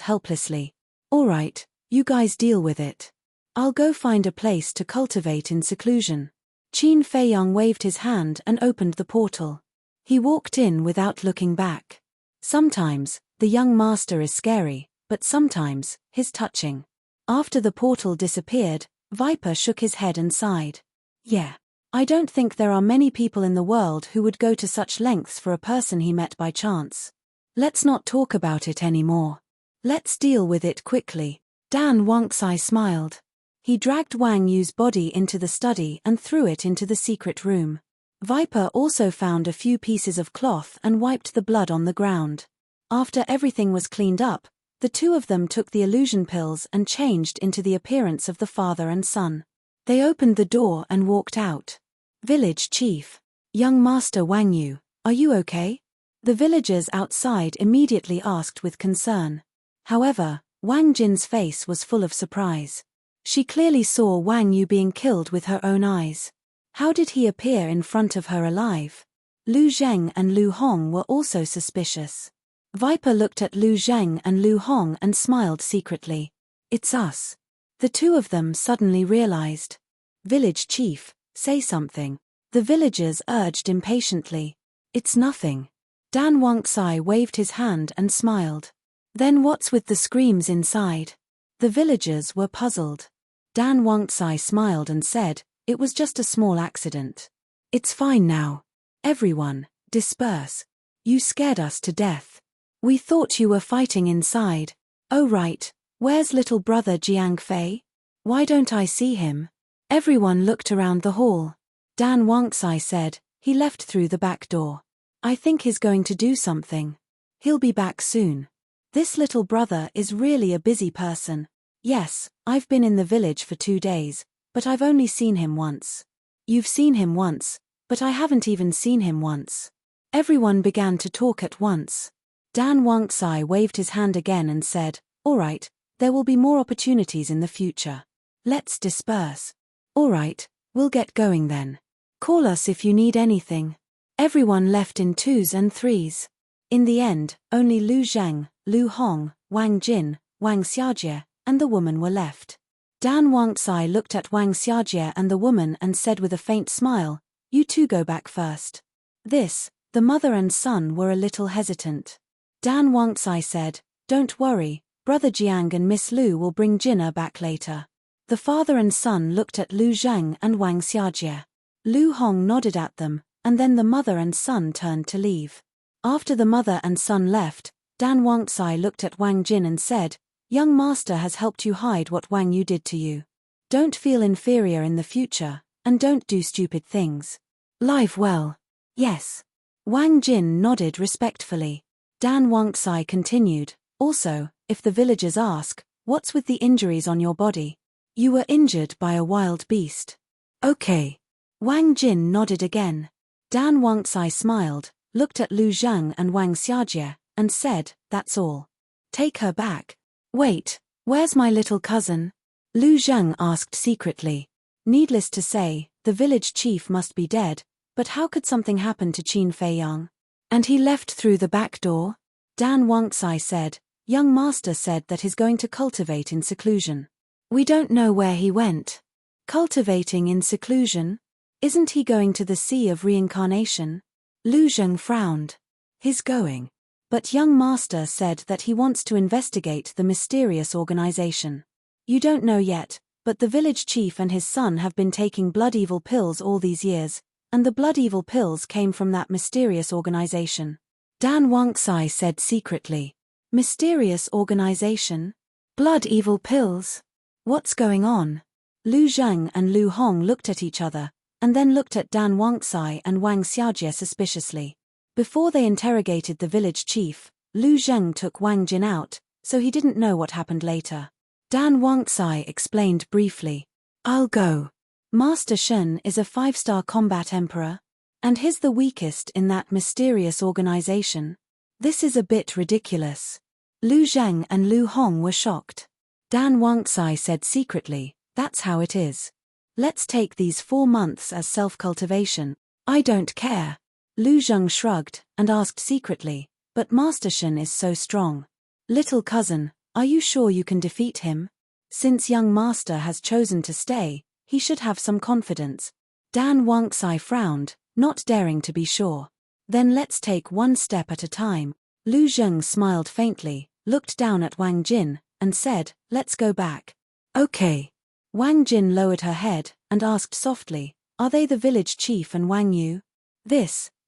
helplessly. "All right, you guys deal with it. I'll go find a place to cultivate in seclusion." Qin Feiyang waved his hand and opened the portal. He walked in without looking back. Sometimes, the young master is scary, but sometimes, he's touching. After the portal disappeared, Viper shook his head and sighed. "Yeah. I don't think there are many people in the world who would go to such lengths for a person he met by chance. Let's not talk about it anymore. Let's deal with it quickly." Dan Wangxi smiled. He dragged Wang Yu's body into the study and threw it into the secret room. Viper also found a few pieces of cloth and wiped the blood on the ground. After everything was cleaned up, the two of them took the illusion pills and changed into the appearance of the father and son. They opened the door and walked out. "Village Chief. Young Master Wang Yu, are you okay?" The villagers outside immediately asked with concern. However, Wang Jin's face was full of surprise. She clearly saw Wang Yu being killed with her own eyes. How did he appear in front of her alive? Lu Zheng and Lu Hong were also suspicious. Viper looked at Lu Zheng and Lu Hong and smiled secretly. "It's us." The two of them suddenly realized. "Village Chief, say something." The villagers urged impatiently. "It's nothing." Dan Wangxi waved his hand and smiled. "Then what's with the screams inside?" The villagers were puzzled. Dan Wangxi smiled and said, "It was just a small accident. It's fine now. Everyone, disperse. You scared us to death. We thought you were fighting inside. Oh right, where's little brother Jiang Fei? Why don't I see him?" Everyone looked around the hall. Dan Wangxi said, "He left through the back door. I think he's going to do something. He'll be back soon. This little brother is really a busy person. Yes, I've been in the village for 2 days, but I've only seen him once." "You've seen him once, but I haven't even seen him once." Everyone began to talk at once. Dan Wangxi waved his hand again and said, "All right, there will be more opportunities in the future. Let's disperse." "All right, we'll get going then. Call us if you need anything." Everyone left in 2s and 3s. In the end, only Lu Zheng, Lu Hong, Wang Jin, Wang Xiajie, and the woman were left. Dan Wangxai looked at Wang Xiajie and the woman and said with a faint smile, "You two go back first." The mother and son were a little hesitant. Dan Wangxai said, "Don't worry, Brother Jiang and Miss Lu will bring Jinna back later." The father and son looked at Lu Zhang and Wang Xiajie. Lu Hong nodded at them, and then the mother and son turned to leave. After the mother and son left, Dan Wangxai looked at Wang Jin and said, "Young master has helped you hide what Wang Yu did to you. Don't feel inferior in the future, and don't do stupid things. Live well." "Yes." Wang Jin nodded respectfully. Dan Wangxai continued, "Also, if the villagers ask, what's with the injuries on your body? You were injured by a wild beast." "Okay." Wang Jin nodded again. Dan Wangxai smiled, looked at Lu Zhang and Wang Xiajie, and said, "That's all. Take her back." "Wait, where's my little cousin?" Lu Zhang asked secretly. Needless to say, the village chief must be dead, but how could something happen to Qin Feiyang? "And he left through the back door?" Dan Wangxai said, "Young master said that he's going to cultivate in seclusion. We don't know where he went." "Cultivating in seclusion? Isn't he going to the Sea of Reincarnation?" Lu Zhang frowned. "He's going. But young master said that he wants to investigate the mysterious organization. You don't know yet, but the village chief and his son have been taking blood evil pills all these years, and the blood evil pills came from that mysterious organization." Dan Wangxai said secretly. "Mysterious organization? Blood evil pills? What's going on?" Lu Zhang and Lu Hong looked at each other, and then looked at Dan Wangxai and Wang Xiajie suspiciously. Before they interrogated the village chief, Lu Zheng took Wang Jin out, so he didn't know what happened later. Dan Wangxai explained briefly. "I'll go. Master Shen is a 5-star combat emperor, and he's the weakest in that mysterious organization. This is a bit ridiculous." Lu Zheng and Lu Hong were shocked. Dan Wangxai said secretly, "That's how it is. Let's take these 4 months as self-cultivation." "I don't care." Lu Zheng shrugged, and asked secretly, "But Master Shen is so strong. Little cousin, are you sure you can defeat him? Since young master has chosen to stay, he should have some confidence." Dan Wangxai frowned, not daring to be sure. "Then let's take one step at a time." Lu Zheng smiled faintly, looked down at Wang Jin, and said, "Let's go back." "Okay." Wang Jin lowered her head, and asked softly, "Are they the village chief and Wang Yu?"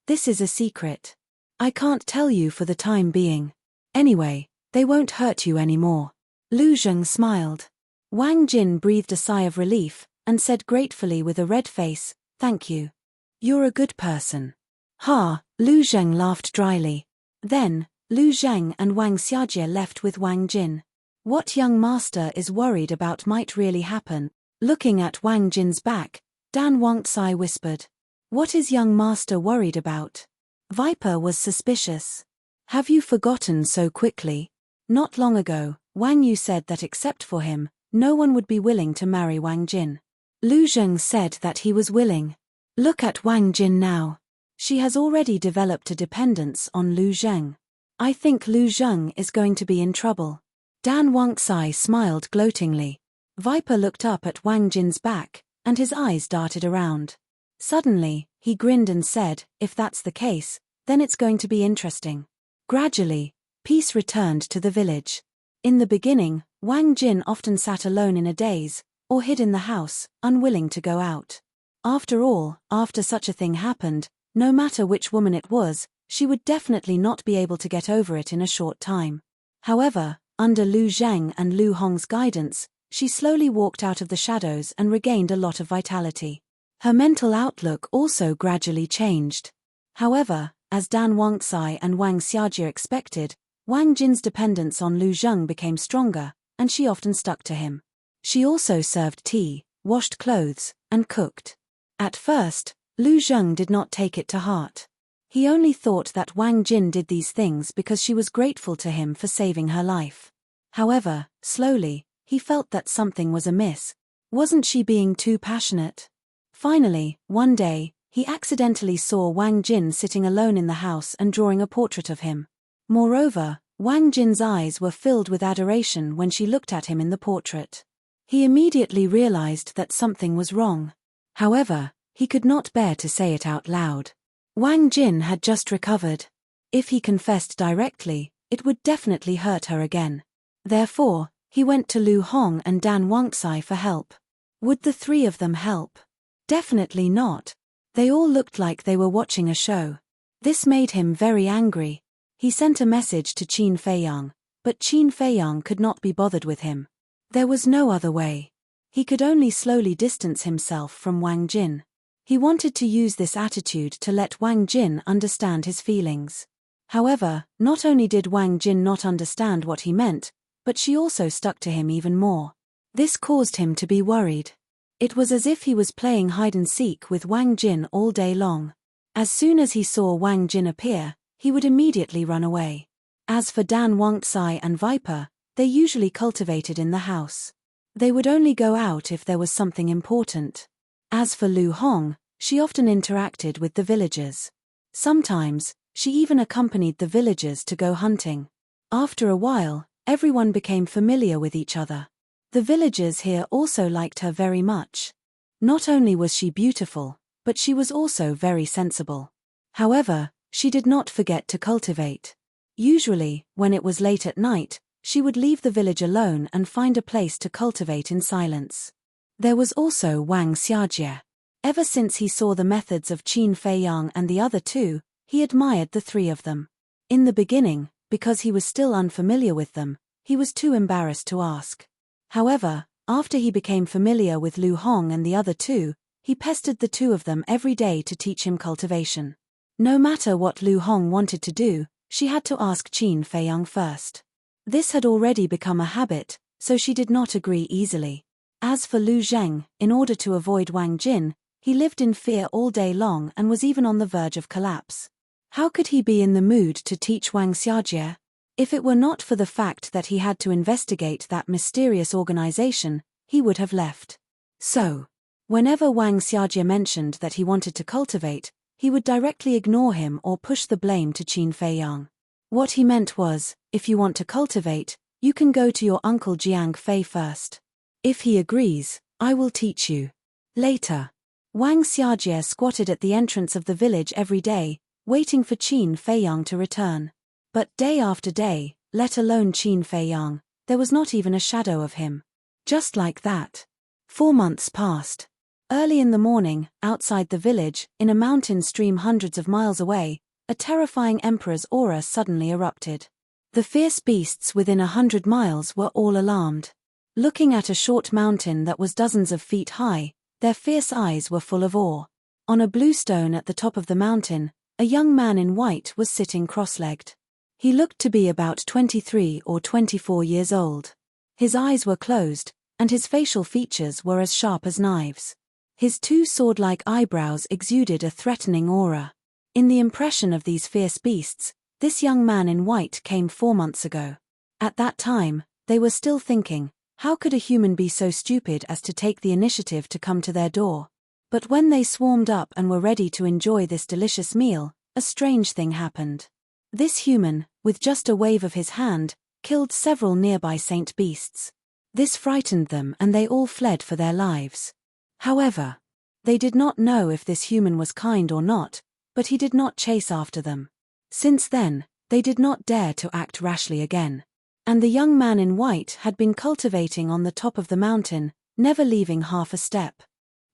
This is a secret. I can't tell you for the time being. Anyway, they won't hurt you anymore." Lu Zheng smiled. Wang Jin breathed a sigh of relief, and said gratefully with a red face, "Thank you. You're a good person." "Ha!" Lu Zheng laughed dryly. Then, Lu Zhang and Wang Xiajie left with Wang Jin. What young master is worried about might really happen. Looking at Wang Jin's back, Dan Wangxai whispered, "What is young master worried about?" Viper was suspicious. "Have you forgotten so quickly? Not long ago, Wang Yu said that except for him, no one would be willing to marry Wang Jin. Lu Zheng said that he was willing. Look at Wang Jin now. She has already developed a dependence on Lu Zheng. I think Lu Zheng is going to be in trouble." Dan Wangxai smiled gloatingly. Viper looked up at Wang Jin's back, and his eyes darted around. Suddenly, he grinned and said, "If that's the case, then it's going to be interesting." Gradually, peace returned to the village. In the beginning, Wang Jin often sat alone in a daze, or hid in the house, unwilling to go out. After all, after such a thing happened, no matter which woman it was, she would definitely not be able to get over it in a short time. However, under Lu Zhang and Lu Hong's guidance, she slowly walked out of the shadows and regained a lot of vitality. Her mental outlook also gradually changed. However, as Dan Wangxai and Wang Xiajie expected, Wang Jin's dependence on Lu Zheng became stronger, and she often stuck to him. She also served tea, washed clothes, and cooked. At first, Lu Zheng did not take it to heart. He only thought that Wang Jin did these things because she was grateful to him for saving her life. However, slowly, he felt that something was amiss. Wasn't she being too passionate? Finally, one day, he accidentally saw Wang Jin sitting alone in the house and drawing a portrait of him. Moreover, Wang Jin's eyes were filled with adoration when she looked at him in the portrait. He immediately realized that something was wrong. However, he could not bear to say it out loud. Wang Jin had just recovered. If he confessed directly, it would definitely hurt her again. Therefore, he went to Lu Hong and Dan Wangxi for help. Would the three of them help? Definitely not. They all looked like they were watching a show. This made him very angry. He sent a message to Qin Feiyang, but Qin Feiyang could not be bothered with him. There was no other way. He could only slowly distance himself from Wang Jin. He wanted to use this attitude to let Wang Jin understand his feelings. However, not only did Wang Jin not understand what he meant, but she also stuck to him even more. This caused him to be worried. It was as if he was playing hide-and-seek with Wang Jin all day long. As soon as he saw Wang Jin appear, he would immediately run away. As for Dan Wangxi and Viper, they usually cultivated in the house. They would only go out if there was something important. As for Lu Hong, she often interacted with the villagers. Sometimes, she even accompanied the villagers to go hunting. After a while, everyone became familiar with each other. The villagers here also liked her very much. Not only was she beautiful, but she was also very sensible. However, she did not forget to cultivate. Usually, when it was late at night, she would leave the village alone and find a place to cultivate in silence. There was also Wang Xiajie. Ever since he saw the methods of Qin Feiyang and the other two, he admired the three of them. In the beginning, because he was still unfamiliar with them, he was too embarrassed to ask. However, after he became familiar with Lu Hong and the other two, he pestered the two of them every day to teach him cultivation. No matter what Lu Hong wanted to do, she had to ask Qin Feiyang first. This had already become a habit, so she did not agree easily. As for Lu Zheng, in order to avoid Wang Jin, he lived in fear all day long and was even on the verge of collapse. How could he be in the mood to teach Wang Xiajie? If it were not for the fact that he had to investigate that mysterious organization, he would have left. So, whenever Wang Xiajie mentioned that he wanted to cultivate, he would directly ignore him or push the blame to Qin Feiyang. What he meant was, if you want to cultivate, you can go to your uncle Jiang Fei first. If he agrees, I will teach you. Later, Wang Xiajie squatted at the entrance of the village every day, waiting for Qin Feiyang to return. But day after day, let alone Qin Feiyang, there was not even a shadow of him. Just like that. 4 months passed. Early in the morning, outside the village, in a mountain stream hundreds of miles away, a terrifying emperor's aura suddenly erupted. The fierce beasts within 100 miles were all alarmed. Looking at a short mountain that was dozens of feet high, their fierce eyes were full of awe. On a blue stone at the top of the mountain, a young man in white was sitting cross-legged. He looked to be about 23 or 24 years old. His eyes were closed, and his facial features were as sharp as knives. His 2 sword-like eyebrows exuded a threatening aura. In the impression of these fierce beasts, this young man in white came 4 months ago. At that time, they were still thinking, how could a human be so stupid as to take the initiative to come to their door? But when they swarmed up and were ready to enjoy this delicious meal, a strange thing happened. This human, with just a wave of his hand, killed several nearby saint beasts. This frightened them and they all fled for their lives. However, they did not know if this human was kind or not, but he did not chase after them. Since then, they did not dare to act rashly again. And the young man in white had been cultivating on the top of the mountain, never leaving half a step.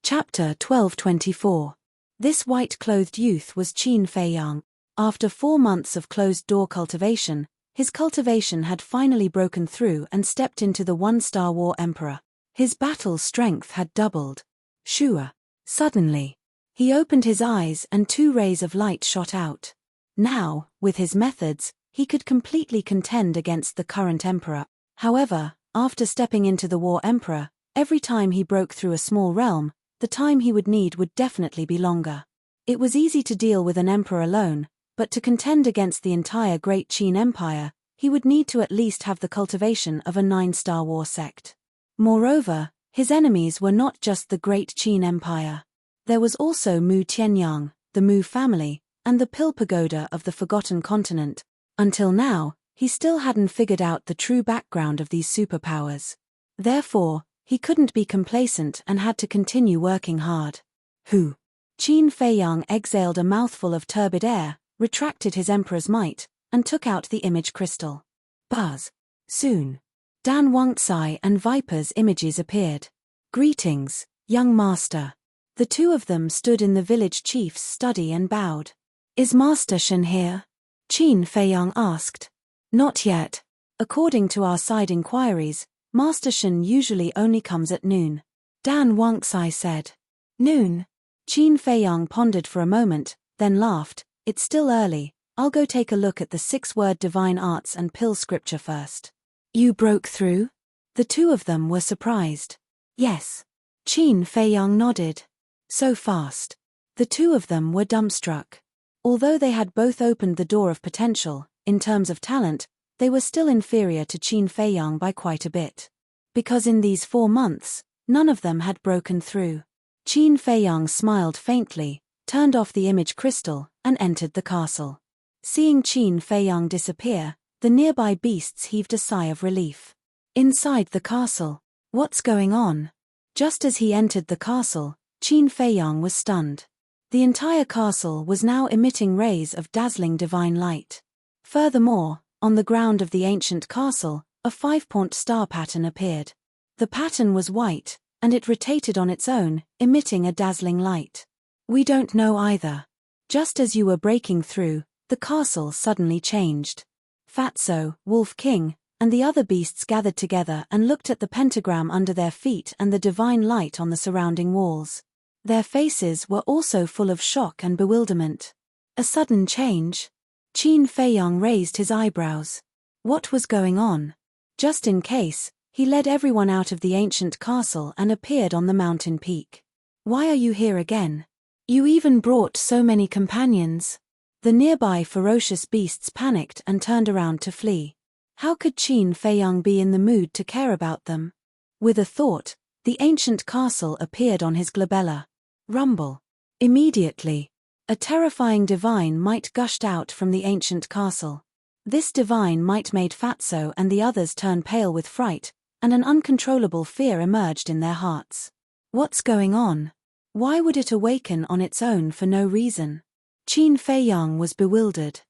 Chapter 1224. This white-clothed youth was Qin Feiyang. After 4 months of closed-door cultivation, his cultivation had finally broken through and stepped into the 1-star war emperor. His battle strength had doubled. Shua. Suddenly, he opened his eyes and 2 rays of light shot out. Now, with his methods, he could completely contend against the current emperor. However, after stepping into the war emperor, every time he broke through a small realm, the time he would need would definitely be longer. It was easy to deal with an emperor alone, but to contend against the entire Great Qin Empire, he would need to at least have the cultivation of a 9-star war sect. Moreover, his enemies were not just the Great Qin Empire. There was also Mu Tianyang, the Mu family, and the Pill Pagoda of the Forgotten Continent. Until now, he still hadn't figured out the true background of these superpowers. Therefore, He couldn't be complacent and had to continue working hard. Who? Qin Feiyang exhaled a mouthful of turbid air, retracted his emperor's might, and took out the image crystal. Buzz. Soon. Dan Wangtsai and Viper's images appeared. Greetings, young master. The two of them stood in the village chief's study and bowed. Is Master Shen here? Qin Feiyang asked. Not yet. According to our side inquiries, Master Shen usually only comes at noon. Dan Wangtsai said. Noon? Qin Feiyang pondered for a moment, then laughed. It's still early, I'll go take a look at the 6-word divine arts and pill scripture first. You broke through? The two of them were surprised. Yes. Qin Feiyang nodded. So fast. The two of them were dumbstruck. Although they had both opened the door of potential, in terms of talent, they were still inferior to Qin Feiyang by quite a bit. Because in these 4 months, none of them had broken through. Qin Feiyang smiled faintly, turned off the image crystal, and entered the castle. Seeing Qin Feiyang disappear, the nearby beasts heaved a sigh of relief. Inside the castle, what's going on? Just as he entered the castle, Qin Feiyang was stunned. The entire castle was now emitting rays of dazzling divine light. Furthermore, on the ground of the ancient castle, a 5-point star pattern appeared. The pattern was white, and it rotated on its own, emitting a dazzling light. We don't know either. Just as you were breaking through, the castle suddenly changed. Fatso, Wolf King, and the other beasts gathered together and looked at the pentagram under their feet and the divine light on the surrounding walls. Their faces were also full of shock and bewilderment. A sudden change? Qin Feiyang raised his eyebrows. What was going on? Just in case, he led everyone out of the ancient castle and appeared on the mountain peak. Why are you here again? You even brought so many companions. The nearby ferocious beasts panicked and turned around to flee. How could Qin Feiyang be in the mood to care about them? With a thought, the ancient castle appeared on his glabella. Rumble. Immediately, a terrifying divine might gushed out from the ancient castle. This divine might made Fatso and the others turn pale with fright, and an uncontrollable fear emerged in their hearts. What's going on? Why would it awaken on its own for no reason? Qin Feiyang was bewildered.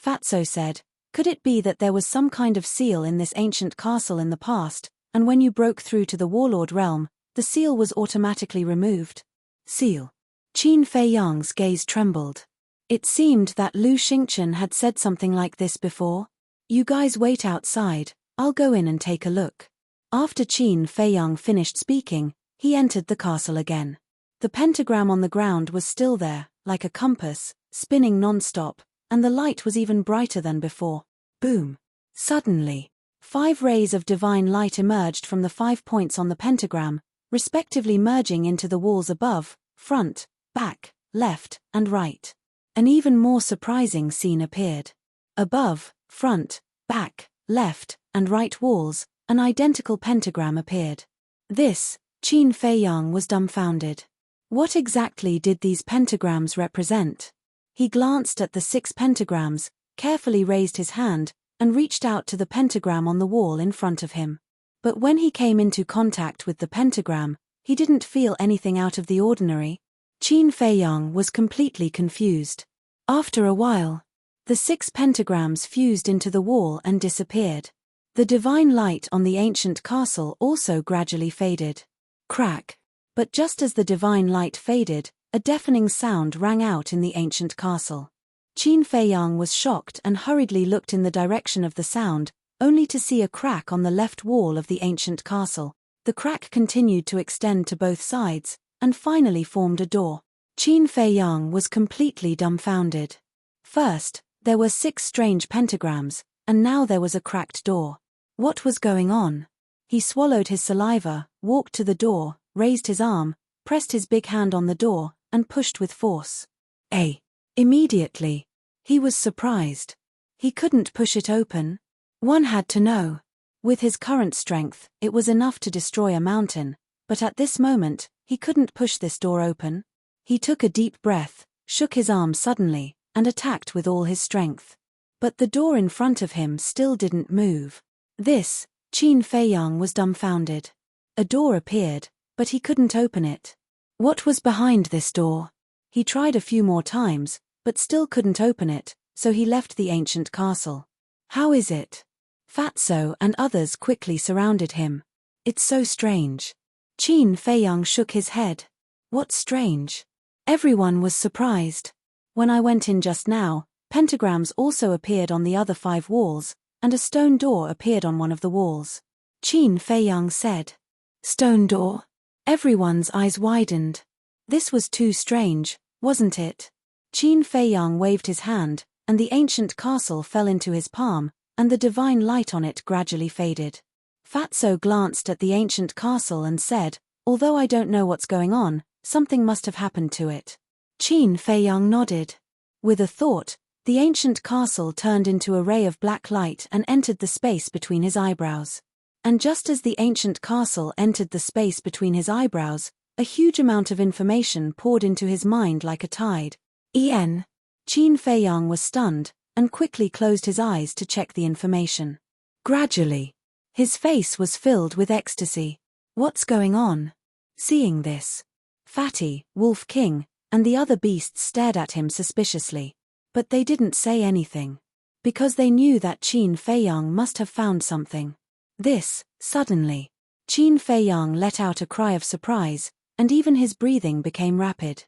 Fatso said, could it be that there was some kind of seal in this ancient castle in the past, and when you broke through to the warlord realm, the seal was automatically removed? Seal. Qin Feiyang's gaze trembled. It seemed that Lu Xingchen had said something like this before. You guys wait outside, I'll go in and take a look. After Qin Feiyang finished speaking, he entered the castle again. The pentagram on the ground was still there, like a compass, spinning non-stop, and the light was even brighter than before. Boom. Suddenly, 5 rays of divine light emerged from the 5 points on the pentagram, respectively merging into the walls above, front, back, left, and right. An even more surprising scene appeared. Above, front, back, left, and right walls, an identical pentagram appeared. This, Qin Feiyang was dumbfounded. What exactly did these pentagrams represent? He glanced at the 6 pentagrams, carefully raised his hand, and reached out to the pentagram on the wall in front of him. But when he came into contact with the pentagram, he didn't feel anything out of the ordinary. Qin Feiyang was completely confused. After a while, the 6 pentagrams fused into the wall and disappeared. The divine light on the ancient castle also gradually faded. Crack. But just as the divine light faded, a deafening sound rang out in the ancient castle. Qin Feiyang was shocked and hurriedly looked in the direction of the sound, only to see a crack on the left wall of the ancient castle. The crack continued to extend to both sides, and finally formed a door. Qin Feiyang was completely dumbfounded. First, there were 6 strange pentagrams, and now there was a cracked door. What was going on? He swallowed his saliva, walked to the door, raised his arm, pressed his big hand on the door, and pushed with force. Immediately, he was surprised. He couldn't push it open. One had to know. With his current strength, it was enough to destroy a mountain, but at this moment, he couldn't push this door open. He took a deep breath, shook his arm suddenly, and attacked with all his strength. But the door in front of him still didn't move. This, Qin Feiyang was dumbfounded. A door appeared, but he couldn't open it. What was behind this door? He tried a few more times, but still couldn't open it, so he left the ancient castle. How is it? Fatso and others quickly surrounded him. It's so strange. Qin Feiyang shook his head. What's strange? Everyone was surprised. When I went in just now, pentagrams also appeared on the other 5 walls, and a stone door appeared on one of the walls. Qin Feiyang said. Stone door? Everyone's eyes widened. This was too strange, wasn't it? Qin Feiyang waved his hand, and the ancient castle fell into his palm, and the divine light on it gradually faded. Fatso glanced at the ancient castle and said, although I don't know what's going on, something must have happened to it. Qin Feiyang nodded. With a thought, the ancient castle turned into a ray of black light and entered the space between his eyebrows. And just as the ancient castle entered the space between his eyebrows, a huge amount of information poured into his mind like a tide. Qin Feiyang was stunned, and quickly closed his eyes to check the information. Gradually, his face was filled with ecstasy. What's going on? Seeing this, Fatty, Wolf King, and the other beasts stared at him suspiciously. But they didn't say anything. Because they knew that Qin Feiyang must have found something. Suddenly, Qin Feiyang let out a cry of surprise, and even his breathing became rapid.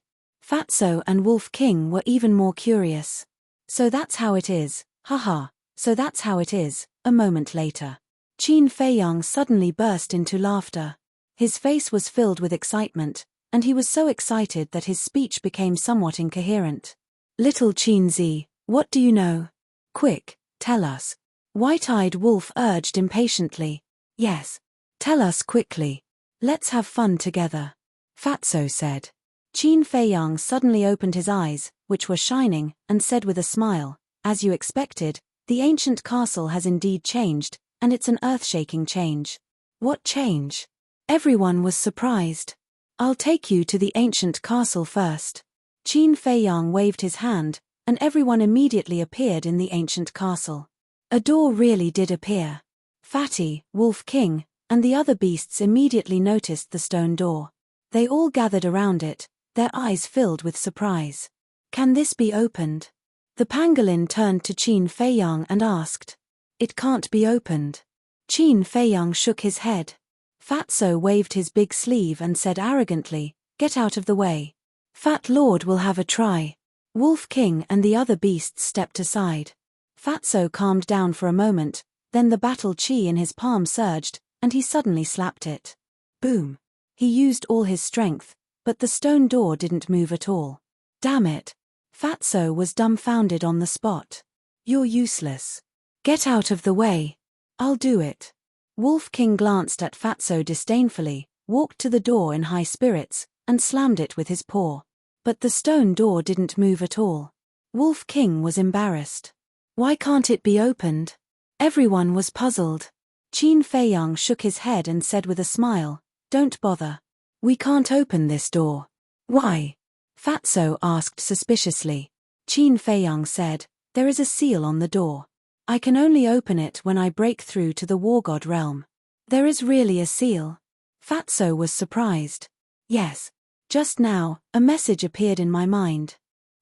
Fatso and Wolf King were even more curious. So that's how it is, haha, so that's how it is. A moment later, Qin Feiyang suddenly burst into laughter. His face was filled with excitement, and he was so excited that his speech became somewhat incoherent. Little Qinzi, what do you know? Quick, tell us. White-eyed Wolf urged impatiently. Yes. Tell us quickly. Let's have fun together. Fatso said. Qin Feiyang suddenly opened his eyes, which were shining, and said with a smile, as you expected, the ancient castle has indeed changed, and it's an earth-shaking change. What change? Everyone was surprised. I'll take you to the ancient castle first. Qin Feiyang waved his hand, and everyone immediately appeared in the ancient castle. A door really did appear. Fatty, Wolf King, and the other beasts immediately noticed the stone door. They all gathered around it, their eyes filled with surprise. Can this be opened? The pangolin turned to Qin Feiyang and asked. It can't be opened. Qin Feiyang shook his head. Fatso waved his big sleeve and said arrogantly, get out of the way. Fat Lord will have a try. Wolf King and the other beasts stepped aside. Fatso calmed down for a moment, then the battle chi in his palm surged, and he suddenly slapped it. Boom. He used all his strength, but the stone door didn't move at all. Damn it. Fatso was dumbfounded on the spot. You're useless. Get out of the way. I'll do it. Wolf King glanced at Fatso disdainfully, walked to the door in high spirits, and slammed it with his paw. But the stone door didn't move at all. Wolf King was embarrassed. Why can't it be opened? Everyone was puzzled. Qin Feiyang shook his head and said with a smile, don't bother. We can't open this door. Why? Fatso asked suspiciously. Qin Feiyang said, there is a seal on the door. I can only open it when I break through to the war god realm. There is really a seal? Fatso was surprised. Yes. Just now, a message appeared in my mind.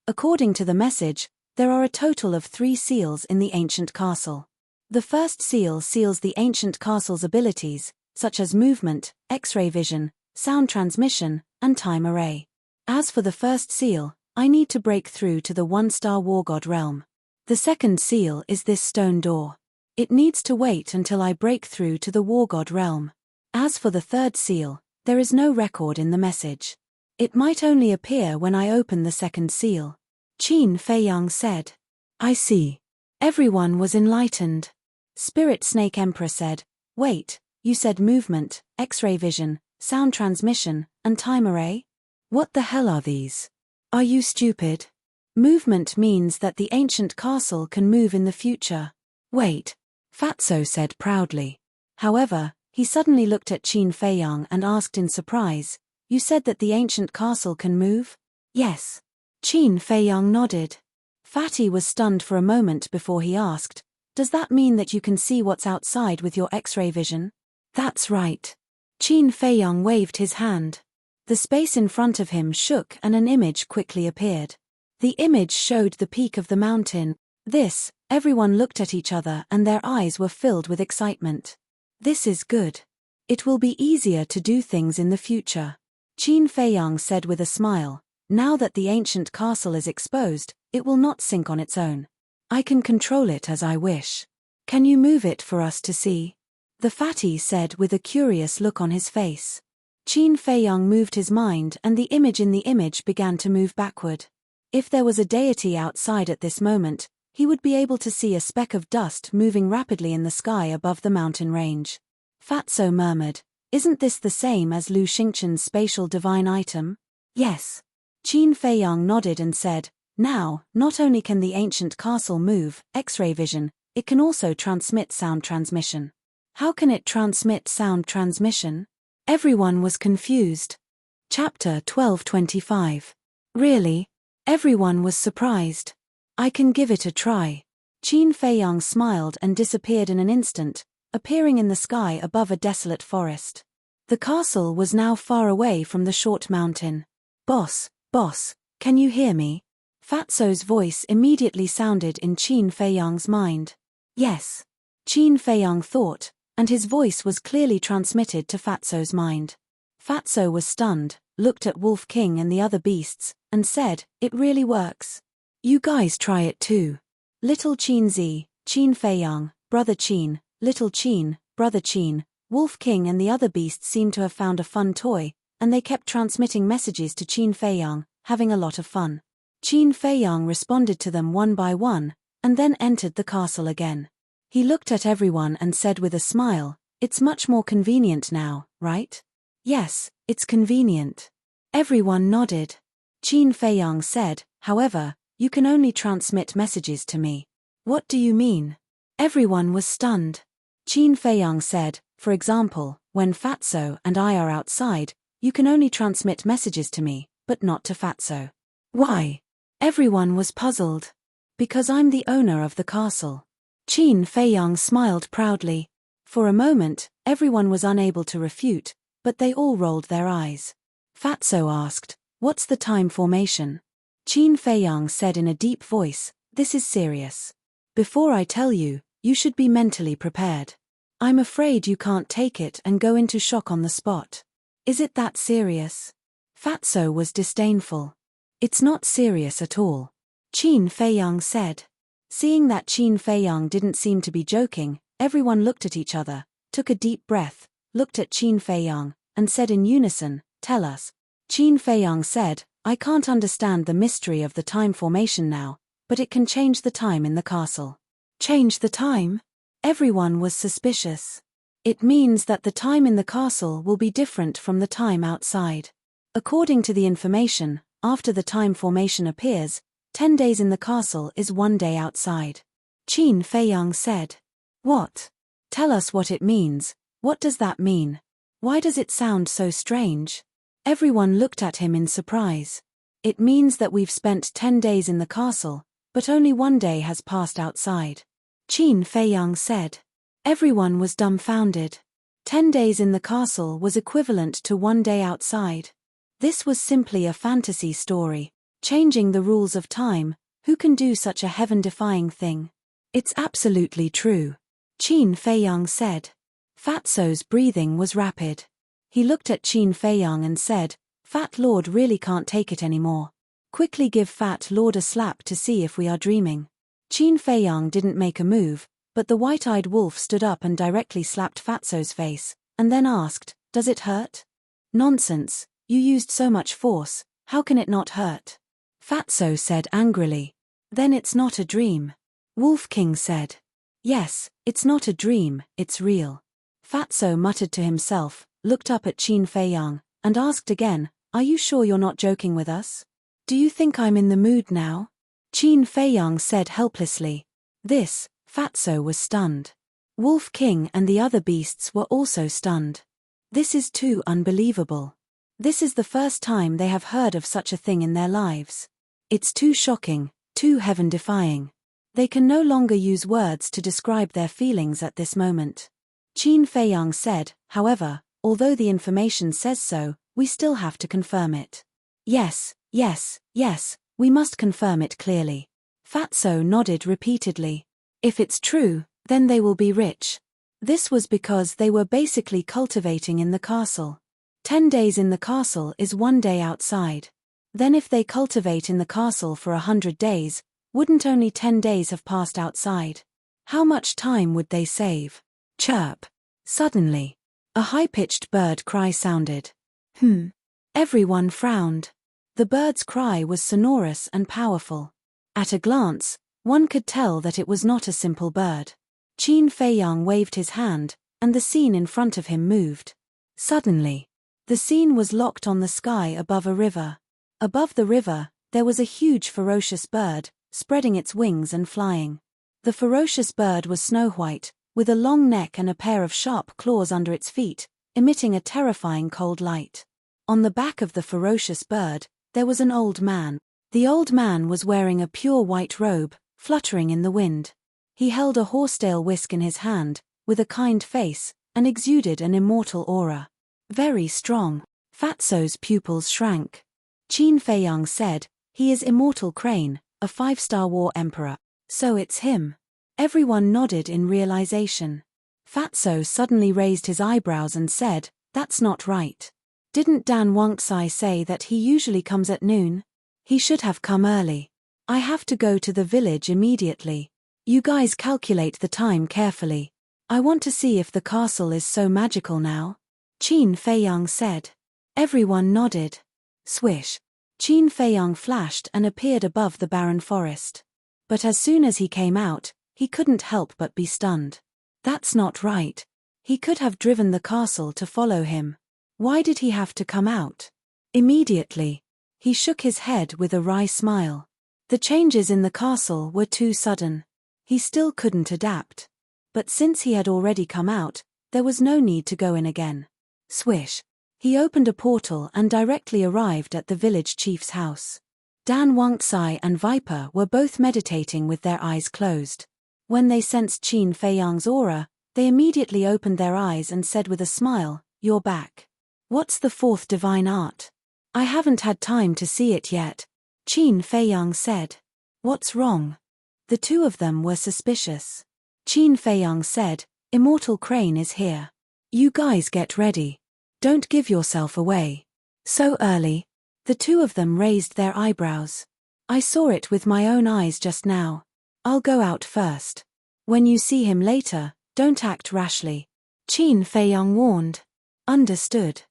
According to the message, there are a total of 3 seals in the ancient castle. The first seal seals the ancient castle's abilities, such as movement, X-ray vision, sound transmission, and time array. As for the first seal, I need to break through to the 1-star war god realm. The second seal is this stone door. It needs to wait until I break through to the war god realm. As for the third seal, there is no record in the message. It might only appear when I open the second seal. Qin Feiyang said. I see. Everyone was enlightened. Spirit Snake Emperor said, wait, you said movement, X-ray vision, sound transmission, and time array? What the hell are these? Are you stupid? Movement means that the ancient castle can move in the future. Wait. Fatso said proudly. However, he suddenly looked at Qin Feiyang and asked in surprise, you said that the ancient castle can move? Yes. Qin Feiyang nodded. Fatty was stunned for a moment before he asked, does that mean that you can see what's outside with your X-ray vision? That's right. Qin Feiyang waved his hand. The space in front of him shook and an image quickly appeared. The image showed the peak of the mountain. Everyone looked at each other and their eyes were filled with excitement. This is good. It will be easier to do things in the future. Qin Feiyang said with a smile, now that the ancient castle is exposed, it will not sink on its own. I can control it as I wish. Can you move it for us to see? The fatty said with a curious look on his face. Qin Feiyang moved his mind and the image in the image began to move backward. If there was a deity outside at this moment, he would be able to see a speck of dust moving rapidly in the sky above the mountain range. Fatso murmured, isn't this the same as Lu Xingchen's spatial divine item? Yes. Qin Feiyang nodded and said, now, not only can the ancient castle move, X-ray vision, it can also transmit sound transmission. How can it transmit sound transmission? Everyone was confused. Chapter 1225. Really? Everyone was surprised. I can give it a try. Qin Feiyang smiled and disappeared in an instant, appearing in the sky above a desolate forest. The castle was now far away from the short mountain. Boss, can you hear me? Fatso's voice immediately sounded in Qin Feiyang's mind. Yes. Qin Feiyang thought, and his voice was clearly transmitted to Fatso's mind. Fatso was stunned, looked at Wolf King and the other beasts, and said, it really works. You guys try it too. Little Qin Zi, Qin Feiyang, Brother Qin, Little Qin, Brother Qin, Wolf King and the other beasts seemed to have found a fun toy, and they kept transmitting messages to Qin Feiyang, having a lot of fun. Qin Feiyang responded to them one by one, and then entered the castle again. He looked at everyone and said with a smile, it's much more convenient now, right? Yes, it's convenient. Everyone nodded. Qin Feiyang said, however, you can only transmit messages to me. What do you mean? Everyone was stunned. Qin Feiyang said, for example, when Fatso and I are outside, you can only transmit messages to me, but not to Fatso. Why? Everyone was puzzled. Because I'm the owner of the castle. Qin Feiyang smiled proudly. For a moment, everyone was unable to refute, but they all rolled their eyes. Fatso asked, what's the time formation? Qin Feiyang said in a deep voice, this is serious. Before I tell you, you should be mentally prepared. I'm afraid you can't take it and go into shock on the spot. Is it that serious? Fatso was disdainful. It's not serious at all. Qin Feiyang said. Seeing that Qin Feiyang didn't seem to be joking, everyone looked at each other, took a deep breath, looked at Qin Feiyang, and said in unison, tell us. Qin Feiyang said, I can't understand the mystery of the time formation now, but it can change the time in the castle. Change the time? Everyone was suspicious. It means that the time in the castle will be different from the time outside. According to the information, after the time formation appears, 10 days in the castle is 1 day outside. Qin Feiyang said. What? Tell us what it means. What does that mean? Why does it sound so strange? Everyone looked at him in surprise. It means that we've spent 10 days in the castle, but only 1 day has passed outside. Qin Feiyang said. Everyone was dumbfounded. 10 days in the castle was equivalent to 1 day outside. This was simply a fantasy story, changing the rules of time. Who can do such a heaven-defying thing? It's absolutely true. Qin Feiyang said. Fatso's breathing was rapid. He looked at Qin Feiyang and said, Fat Lord really can't take it anymore. Quickly give Fat Lord a slap to see if we are dreaming. Qin Feiyang didn't make a move, but the white-eyed wolf stood up and directly slapped Fatso's face, and then asked, does it hurt? Nonsense, you used so much force, how can it not hurt? Fatso said angrily. Then it's not a dream. Wolf King said. Yes, it's not a dream, it's real. Fatso muttered to himself, looked up at Qin Feiyang, and asked again, are you sure you're not joking with us? Do you think I'm in the mood now? Qin Feiyang said helplessly. Fatso was stunned. Wolf King and the other beasts were also stunned. This is too unbelievable. This is the first time they have heard of such a thing in their lives. It's too shocking, too heaven-defying. They can no longer use words to describe their feelings at this moment. Qin Feiyang said, however, Although the information says so, we still have to confirm it. Yes, yes, yes, we must confirm it clearly. Fatso nodded repeatedly. If it's true, then they will be rich. This was because they were basically cultivating in the castle. 10 days in the castle is 1 day outside. Then if they cultivate in the castle for 100 days, wouldn't only 10 days have passed outside? How much time would they save? Chirp. Suddenly, a high-pitched bird cry sounded. Everyone frowned. The bird's cry was sonorous and powerful. At a glance, one could tell that it was not a simple bird. Qin Feiyang waved his hand, and the scene in front of him moved. Suddenly, the scene was locked on the sky above a river. Above the river, there was a huge ferocious bird, spreading its wings and flying. The ferocious bird was snow-white, with a long neck and a pair of sharp claws under its feet, emitting a terrifying cold light. On the back of the ferocious bird, there was an old man. The old man was wearing a pure white robe, fluttering in the wind. He held a horsetail whisk in his hand, with a kind face, and exuded an immortal aura. Very strong. Fatso's pupils shrank. Qin Feiyang said, "He is Immortal Crane, a 5-star war emperor. So it's him." Everyone nodded in realization. Fatso suddenly raised his eyebrows and said, "That's not right. Didn't Dan Wangxai say that he usually comes at noon? He should have come early. I have to go to the village immediately. You guys calculate the time carefully. I want to see if the castle is so magical now." Qin Feiyang said. Everyone nodded. Swish. Qin Feiyang flashed and appeared above the barren forest. But as soon as he came out, he couldn't help but be stunned. That's not right. He could have driven the castle to follow him. Why did he have to come out? Immediately, he shook his head with a wry smile. The changes in the castle were too sudden. He still couldn't adapt. But since he had already come out, there was no need to go in again. Swish. He opened a portal and directly arrived at the village chief's house. Dan Wangxai and Viper were both meditating with their eyes closed. When they sensed Qin Feiyang's aura, they immediately opened their eyes and said with a smile, "You're back. What's the 4th divine art?" "I haven't had time to see it yet," Qin Feiyang said. "What's wrong?" The two of them were suspicious. Qin Feiyang said, "Immortal Crane is here. You guys get ready. Don't give yourself away." "So early?" The two of them raised their eyebrows. "I saw it with my own eyes just now. I'll go out first. When you see him later, don't act rashly," Qin Feiyang warned. "Understood."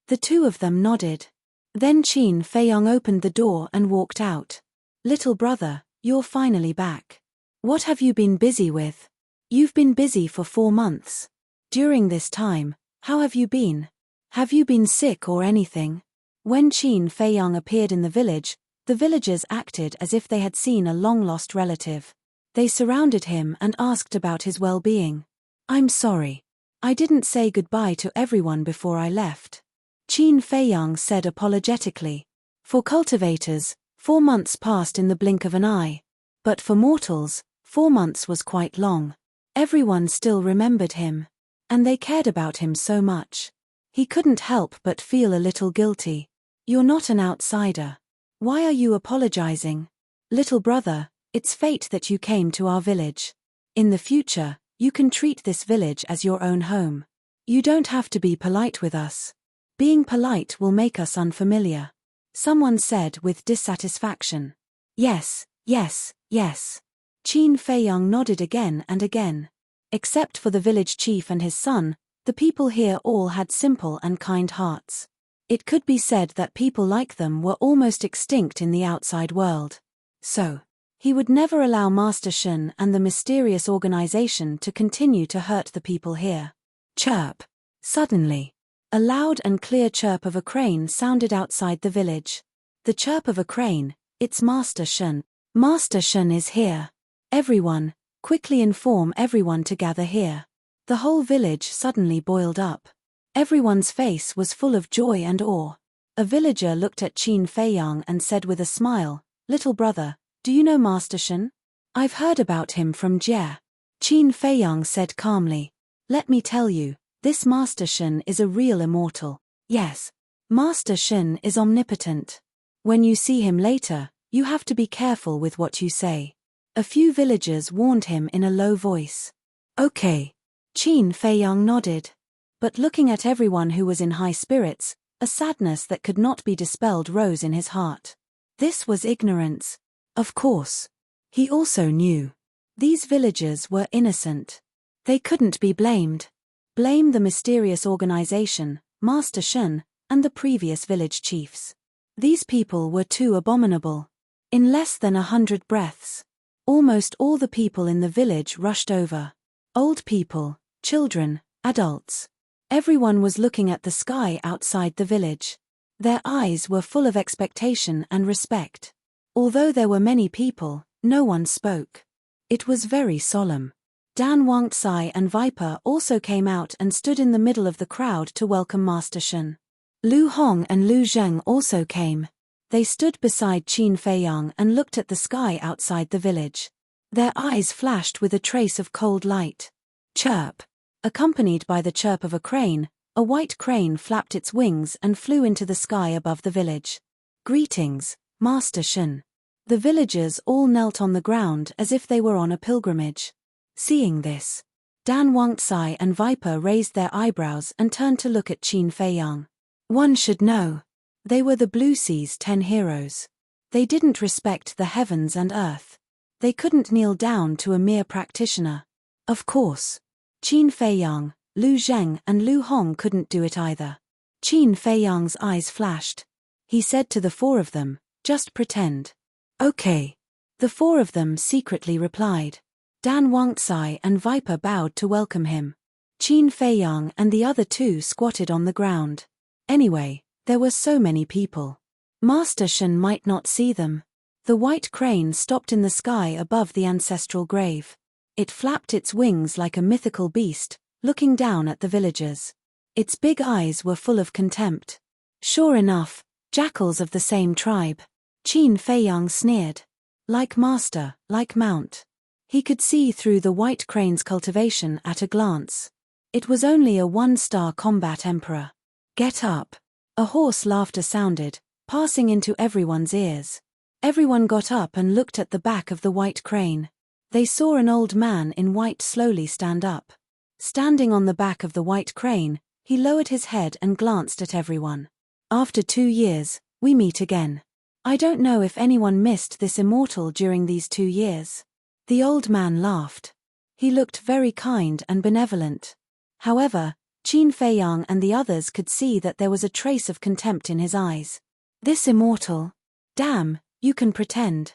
The two of them nodded. Then Qin Feiyang opened the door and walked out. "Little brother, you're finally back. What have you been busy with? You've been busy for 4 months. During this time, how have you been? Have you been sick or anything?" When Qin Feiyang appeared in the village, the villagers acted as if they had seen a long-lost relative. They surrounded him and asked about his well-being. "I'm sorry. I didn't say goodbye to everyone before I left," Qin Feiyang said apologetically. For cultivators, 4 months passed in the blink of an eye. But for mortals, 4 months was quite long. Everyone still remembered him. And they cared about him so much. He couldn't help but feel a little guilty. "You're not an outsider. Why are you apologizing? Little brother, it's fate that you came to our village. In the future, you can treat this village as your own home. You don't have to be polite with us. Being polite will make us unfamiliar," someone said with dissatisfaction. "Yes, yes, yes." Qin Feiyang nodded again and again. Except for the village chief and his son, the people here all had simple and kind hearts. It could be said that people like them were almost extinct in the outside world. So, he would never allow Master Shen and the mysterious organization to continue to hurt the people here. Chirp. Suddenly, a loud and clear chirp of a crane sounded outside the village. The chirp of a crane, it's Master Shen. "Master Shen is here. Everyone, quickly inform everyone to gather here." The whole village suddenly boiled up. Everyone's face was full of joy and awe. A villager looked at Qin Feiyang and said with a smile, "Little brother, do you know Master Shen?" "I've heard about him from Jie." Qin Feiyang said calmly. "Let me tell you, This Master Shen is a real immortal. Yes. Master Shen is omnipotent. When you see him later, you have to be careful with what you say. A few villagers warned him in a low voice. Okay. Qin Feiyang nodded. But looking at everyone who was in high spirits, a sadness that could not be dispelled rose in his heart. This was ignorance. Of course. He also knew. These villagers were innocent. They couldn't be blamed. Blame the mysterious organization, Master Shen, and the previous village chiefs. These people were too abominable. In less than 100 breaths, almost all the people in the village rushed over. Old people, children, adults. Everyone was looking at the sky outside the village. Their eyes were full of expectation and respect. Although there were many people, no one spoke. It was very solemn. Dan Wangtsai and Viper also came out and stood in the middle of the crowd to welcome Master Shen. Lu Hong and Lu Zheng also came. They stood beside Qin Feiyang and looked at the sky outside the village. Their eyes flashed with a trace of cold light. Chirp. Accompanied by the chirp of a crane, a white crane flapped its wings and flew into the sky above the village. Greetings, Master Shen. The villagers all knelt on the ground as if they were on a pilgrimage. Seeing this, Dan Wangtsai and Viper raised their eyebrows and turned to look at Qin Feiyang. One should know. They were the Blue Sea's 10 heroes. They didn't respect the heavens and earth. They couldn't kneel down to a mere practitioner. Of course. Qin Feiyang, Lu Zheng and Lu Hong couldn't do it either. Qin Feiyang's eyes flashed. He said to the four of them, just pretend. Okay. The four of them secretly replied. Dan Wangtsai and Viper bowed to welcome him. Qin Feiyang and the other two squatted on the ground. Anyway, there were so many people. Master Shen might not see them. The white crane stopped in the sky above the ancestral grave. It flapped its wings like a mythical beast, looking down at the villagers. Its big eyes were full of contempt. Sure enough, jackals of the same tribe. Qin Feiyang sneered. Like master, like mount. He could see through the white crane's cultivation at a glance. It was only a one-star combat emperor. Get up. A hoarse laughter sounded, passing into everyone's ears. Everyone got up and looked at the back of the white crane. They saw an old man in white slowly stand up. Standing on the back of the white crane, he lowered his head and glanced at everyone. After 2 years, we meet again. I don't know if anyone missed this immortal during these 2 years. The old man laughed. He looked very kind and benevolent. However, Qin Feiyang and the others could see that there was a trace of contempt in his eyes. This immortal? Damn, you can pretend.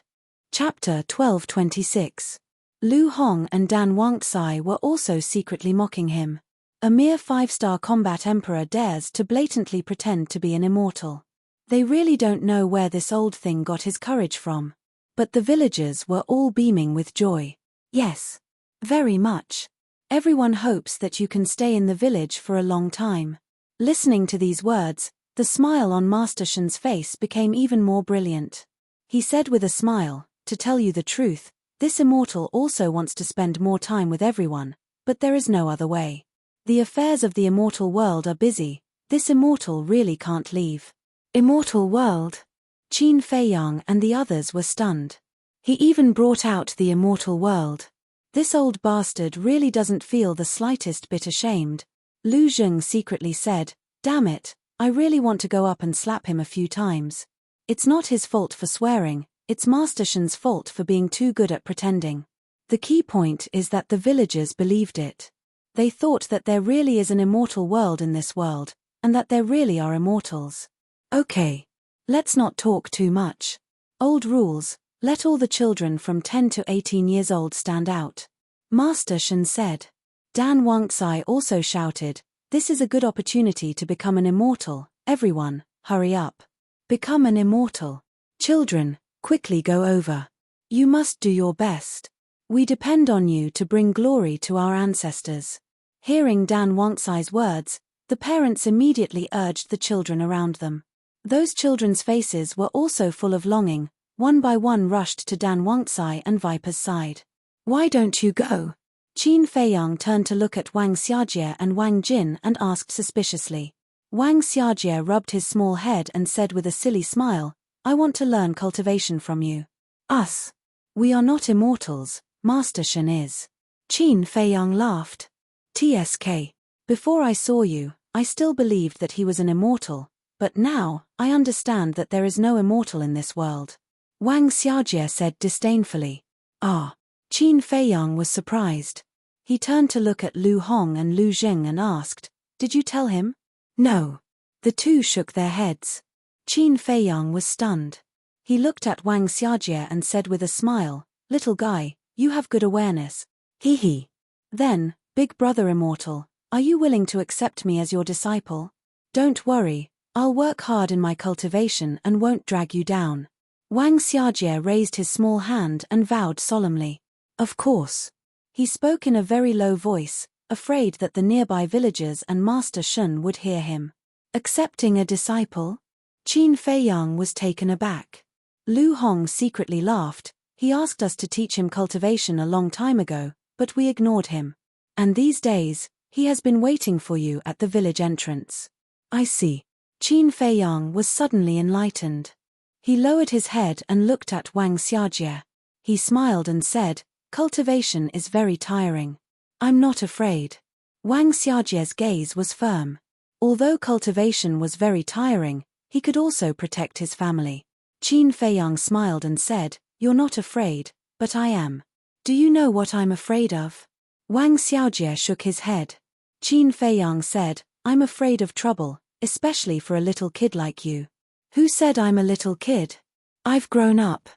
Chapter 1226. Lu Hong and Dan Wangtsai were also secretly mocking him. A mere 5-star combat emperor dares to blatantly pretend to be an immortal. They really don't know where this old thing got his courage from. But the villagers were all beaming with joy. Yes. Very much. Everyone hopes that you can stay in the village for a long time. Listening to these words, the smile on Master Shen's face became even more brilliant. He said with a smile, to tell you the truth, this immortal also wants to spend more time with everyone, but there is no other way. The affairs of the immortal world are busy, this immortal really can't leave. Immortal world? Qin Feiyang and the others were stunned. He even brought out the immortal world. This old bastard really doesn't feel the slightest bit ashamed. Lu Zheng secretly said, damn it, I really want to go up and slap him a few times. It's not his fault for swearing, it's Master Shen's fault for being too good at pretending. The key point is that the villagers believed it. They thought that there really is an immortal world in this world, and that there really are immortals. Okay. Let's not talk too much. Old rules, let all the children from 10 to 18 years old stand out. Master Shen said. Dan Wangtsai also shouted, this is a good opportunity to become an immortal, everyone, hurry up. Become an immortal. Children, quickly go over. You must do your best. We depend on you to bring glory to our ancestors. Hearing Dan Wangtsai's words, the parents immediately urged the children around them. Those children's faces were also full of longing, one by one rushed to Dan Wangtsai and Viper's side. Why don't you go? Qin Feiyang turned to look at Wang Xiajie and Wang Jin and asked suspiciously. Wang Xiajie rubbed his small head and said with a silly smile, I want to learn cultivation from you. Us? We are not immortals, Master Shen is. Qin Feiyang laughed. TSK. Before I saw you, I still believed that he was an immortal, but now, I understand that there is no immortal in this world. Wang Xiajie said disdainfully. Ah. Qin Feiyang was surprised. He turned to look at Lu Hong and Lu Jing and asked, Did you tell him? No. The two shook their heads. Qin Feiyang was stunned. He looked at Wang Xiajie and said with a smile, Little guy, you have good awareness. Hee hee. Then, Big Brother Immortal, are you willing to accept me as your disciple? Don't worry, I'll work hard in my cultivation and won't drag you down. Wang Xiajie raised his small hand and vowed solemnly. Of course. He spoke in a very low voice, afraid that the nearby villagers and Master Shun would hear him. Accepting a disciple? Qin Feiyang was taken aback. Lu Hong secretly laughed. He asked us to teach him cultivation a long time ago, but we ignored him. And these days, he has been waiting for you at the village entrance. I see. Qin Feiyang was suddenly enlightened. He lowered his head and looked at Wang Xiajie. He smiled and said, Cultivation is very tiring. I'm not afraid. Wang Xiajie's gaze was firm. Although cultivation was very tiring, he could also protect his family. Qin Feiyang smiled and said, You're not afraid, but I am. Do you know what I'm afraid of? Wang Xiajie shook his head. Qin Feiyang said, I'm afraid of trouble, especially for a little kid like you. Who said I'm a little kid? I've grown up.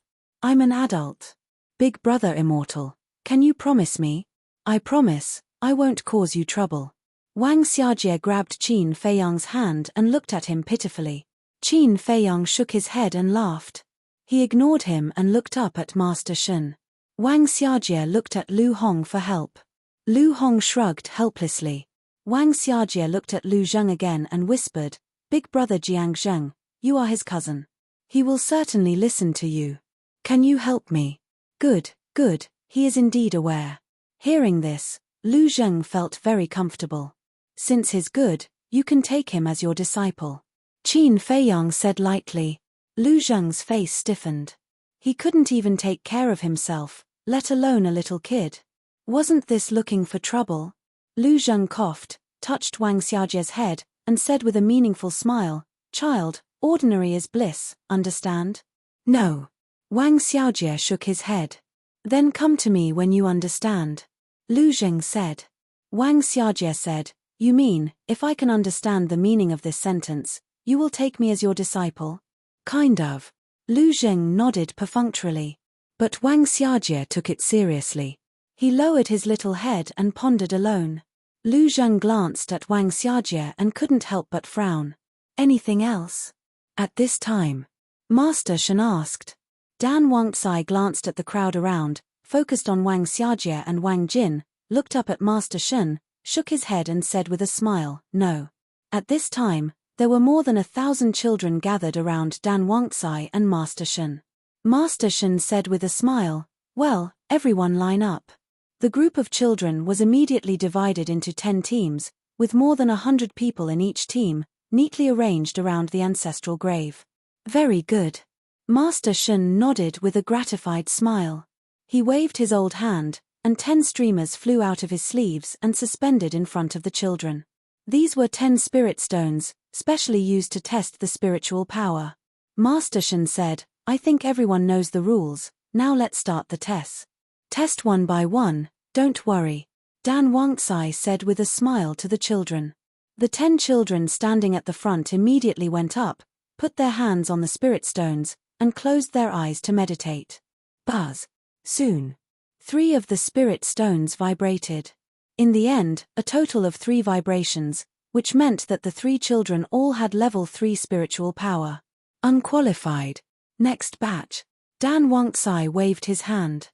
I'm an adult. Big Brother Immortal, can you promise me? I promise, I won't cause you trouble. Wang Xiajie grabbed Qin Feiyang's hand and looked at him pitifully. Qin Feiyang shook his head and laughed. He ignored him and looked up at Master Shun. Wang Xiajie looked at Lu Hong for help. Lu Hong shrugged helplessly. Wang Xiajie looked at Lu Zheng again and whispered, Big Brother Jiang Zheng, you are his cousin. He will certainly listen to you. Can you help me? Good, good, he is indeed aware. Hearing this, Lu Zheng felt very comfortable. Since he's good, you can take him as your disciple. Qin Feiyang said lightly. Lu Zheng's face stiffened. He couldn't even take care of himself, let alone a little kid. Wasn't this looking for trouble? Lu Zheng coughed, touched Wang Xiajie's head, and said with a meaningful smile, Child, ordinary is bliss, understand? No. Wang Xiajie shook his head. Then come to me when you understand. Lu Zheng said. Wang Xiajie said, You mean, if I can understand the meaning of this sentence, you will take me as your disciple? Kind of. Lu Zheng nodded perfunctorily. But Wang Xiajie took it seriously. He lowered his little head and pondered alone. Lu Zheng glanced at Wang Xiajie and couldn't help but frown. Anything else? At this time, Master Shen asked. Dan Wangcai glanced at the crowd around, focused on Wang Xiajie and Wang Jin, looked up at Master Shen, shook his head and said with a smile, No. At this time, there were more than 1,000 children gathered around Dan Wangcai and Master Shen. Master Shen said with a smile, Well, everyone line up. The group of children was immediately divided into 10 teams, with more than 100 people in each team, neatly arranged around the ancestral grave. Very good. Master Shen nodded with a gratified smile. He waved his old hand, and 10 streamers flew out of his sleeves and suspended in front of the children. These were 10 spirit stones, specially used to test the spiritual power. Master Shen said, I think everyone knows the rules, now let's start the tests. Test one by one, don't worry. Dan Wangcai said with a smile to the children. The 10 children standing at the front immediately went up, put their hands on the spirit stones, and closed their eyes to meditate. Buzz. Soon. 3 of the spirit stones vibrated. In the end, a total of 3 vibrations, which meant that the 3 children all had level 3 spiritual power. Unqualified. Next batch. Dan Wangcai waved his hand.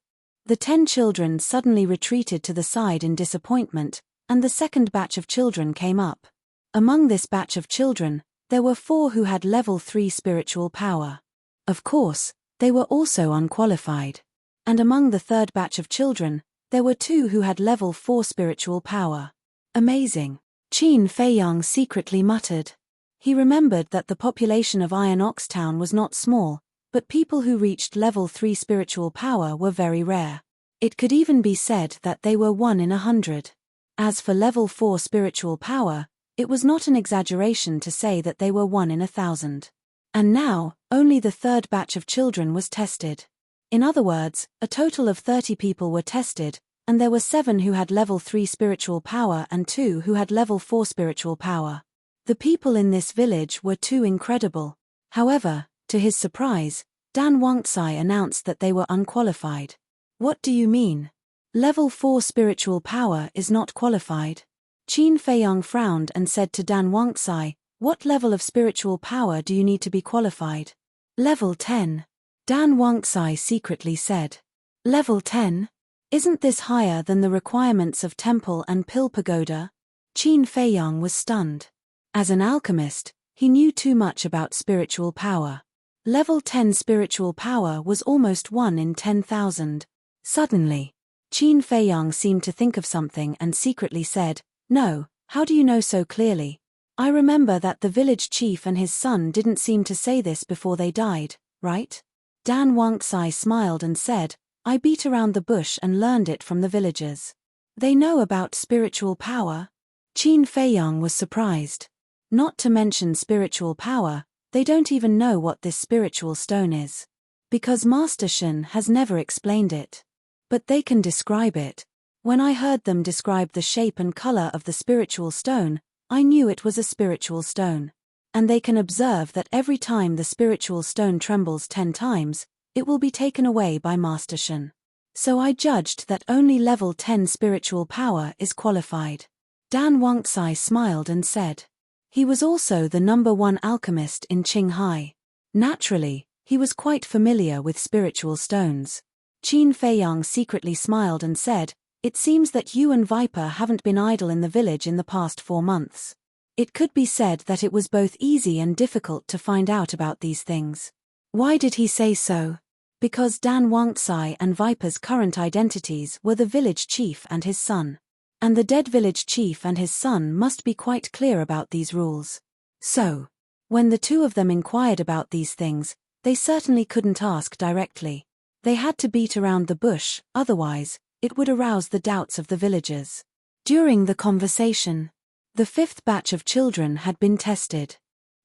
The 10 children suddenly retreated to the side in disappointment, and the second batch of children came up. Among this batch of children, there were 4 who had level 3 spiritual power. Of course, they were also unqualified. And among the third batch of children, There were 2 who had level 4 spiritual power. Amazing. Qin Feiyang secretly muttered. He remembered that the population of Iron Ox Town was not small, but people who reached level 3 spiritual power were very rare. It could even be said that they were 1 in 100. As for level 4 spiritual power, it was not an exaggeration to say that they were 1 in 1,000. And now, only the 3rd batch of children was tested. In other words, a total of 30 people were tested, and there were 7 who had level 3 spiritual power and 2 who had level 4 spiritual power. The people in this village were too incredible. However, to his surprise, Dan Wangcai announced that they were unqualified. What do you mean? Level 4 spiritual power is not qualified. Qin Feiyang frowned and said to Dan Wangcai, what level of spiritual power do you need to be qualified? Level 10. Dan Wangcai secretly said. Level 10? Isn't this higher than the requirements of temple and pill pagoda? Qin Feiyang was stunned. As an alchemist, he knew too much about spiritual power. Level 10 spiritual power was almost 1 in 10,000. Suddenly, Qin Feiyang seemed to think of something and secretly said, no, how do you know so clearly? I remember that the village chief and his son didn't seem to say this before they died, right? Dan Wangcai smiled and said, I beat around the bush and learned it from the villagers. They know about spiritual power? Qin Feiyang was surprised. Not to mention spiritual power, they don't even know what this spiritual stone is. Because Master Shen has never explained it. But they can describe it. When I heard them describe the shape and color of the spiritual stone, I knew it was a spiritual stone. And they can observe that every time the spiritual stone trembles 10 times, it will be taken away by Master Shen. So I judged that only level 10 spiritual power is qualified. Dan Wangcai smiled and said. He was also the #1 alchemist in Qinghai. Naturally, he was quite familiar with spiritual stones. Qin Feiyang secretly smiled and said, it seems that you and Viper haven't been idle in the village in the past 4 months. It could be said that it was both easy and difficult to find out about these things. Why did he say so? Because Dan Wangcai and Viper's current identities were the village chief and his son. And the dead village chief and his son must be quite clear about these rules. So, when the 2 of them inquired about these things, they certainly couldn't ask directly. They had to beat around the bush, otherwise, it would arouse the doubts of the villagers. During the conversation, the 5th batch of children had been tested.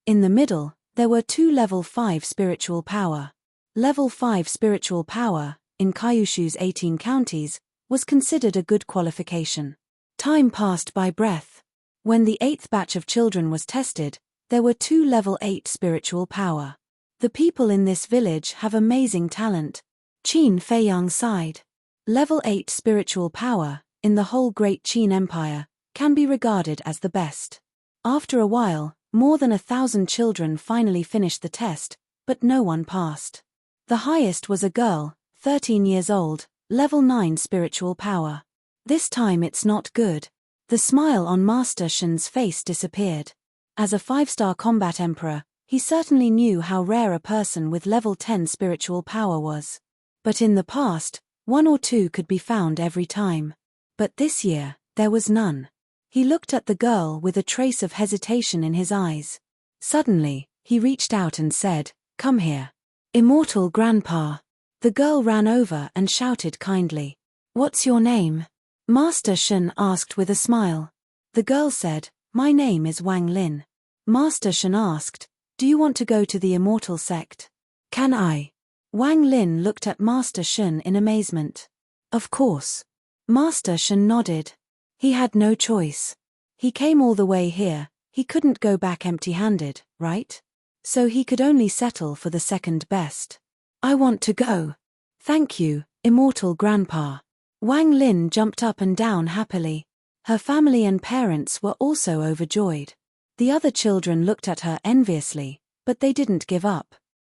In the middle, there were 2 level 5 spiritual power. Level 5 spiritual power, in Kyushu's 18 counties, was considered a good qualification. Time passed by breath. When the 8th batch of children was tested, there were 2 level 8 spiritual power. The people in this village have amazing talent. Qin Feiyang sighed. Level 8 spiritual power, in the whole Great Qin Empire, can be regarded as the best. After a while, more than 1,000 children finally finished the test, but no one passed. The highest was a girl, 13 years old, level 9 spiritual power. This time it's not good. The smile on Master Shen's face disappeared. As a 5-star combat emperor, he certainly knew how rare a person with level 10 spiritual power was. But in the past, 1 or 2 could be found every time. But this year, there was none. He looked at the girl with a trace of hesitation in his eyes. Suddenly, he reached out and said, "Come here. Immortal Grandpa." The girl ran over and shouted kindly, "What's your name?" Master Shen asked with a smile. The girl said, "My name is Wang Lin." Master Shen asked, "Do you want to go to the Immortal Sect?" "Can I?" Wang Lin looked at Master Shen in amazement. "Of course." Master Shen nodded. He had no choice. He came all the way here, he couldn't go back empty-handed, right? So he could only settle for the second best. "I want to go." "Thank you, Immortal Grandpa." Wang Lin jumped up and down happily. Her family and parents were also overjoyed. The other children looked at her enviously, but they didn't give up.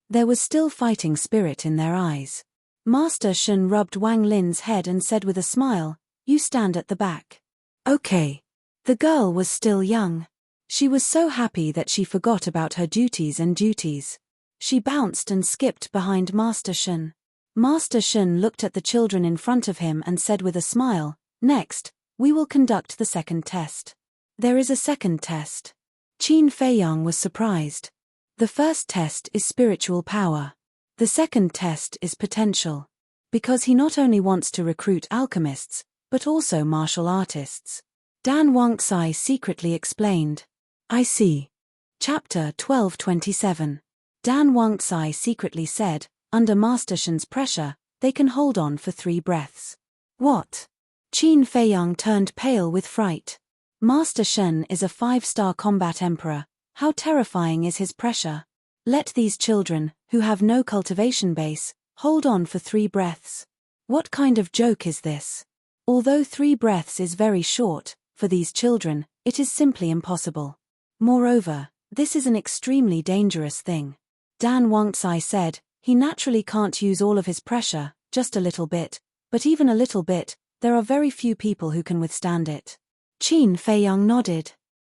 There was still fighting spirit in their eyes. Master Shen rubbed Wang Lin's head and said with a smile, "You stand at the back." "Okay." The girl was still young. She was so happy that she forgot about her duties. She bounced and skipped behind Master Shen. Master Shen looked at the children in front of him and said with a smile, "Next, we will conduct the second test." "There is a second test." Qin Feiyang was surprised. "The first test is spiritual power. The second test is potential." Because he not only wants to recruit alchemists, but also martial artists. Dan Wangxai secretly explained. "I see." Chapter 1227. Dan Wangxai secretly said, "Under Master Shen's pressure, they can hold on for 3 breaths." "What?" Qin Feiyang turned pale with fright. Master Shen is a 5-star combat emperor. How terrifying is his pressure? Let these children, who have no cultivation base, hold on for 3 breaths. What kind of joke is this? Although 3 breaths is very short, for these children, it is simply impossible. Moreover, this is an extremely dangerous thing. Dan Wangxai said, he naturally can't use all of his pressure, just a little bit, but even a little bit, there are very few people who can withstand it. Qin Feiyang nodded.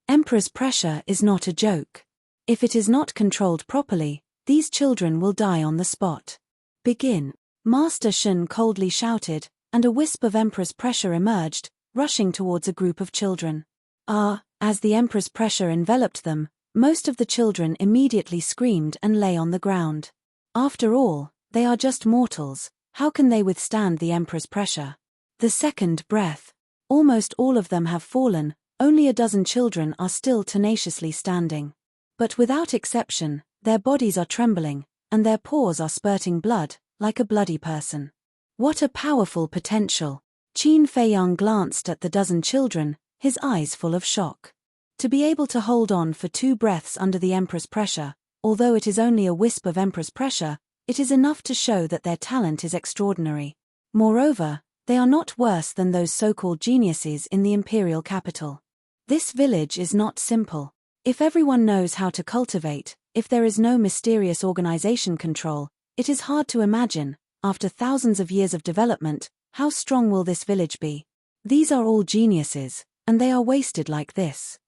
Emperor's pressure is not a joke. If it is not controlled properly, these children will die on the spot. "Begin." Master Shen coldly shouted, and a wisp of Emperor's pressure emerged, rushing towards a group of children. As the Emperor's pressure enveloped them, most of the children immediately screamed and lay on the ground. After all, they are just mortals, how can they withstand the Emperor's pressure? The second breath. Almost all of them have fallen, only a dozen children are still tenaciously standing. But without exception, their bodies are trembling, and their pores are spurting blood, like a bloody person. What a powerful potential! Qin Feiyang glanced at the dozen children, his eyes full of shock. To be able to hold on for 2 breaths under the Emperor's pressure, although it is only a wisp of Emperor's pressure, it is enough to show that their talent is extraordinary. Moreover, they are not worse than those so-called geniuses in the imperial capital. This village is not simple. If everyone knows how to cultivate, if there is no mysterious organization control, it is hard to imagine, after thousands of years of development, how strong will this village be? These are all geniuses, and they are wasted like this.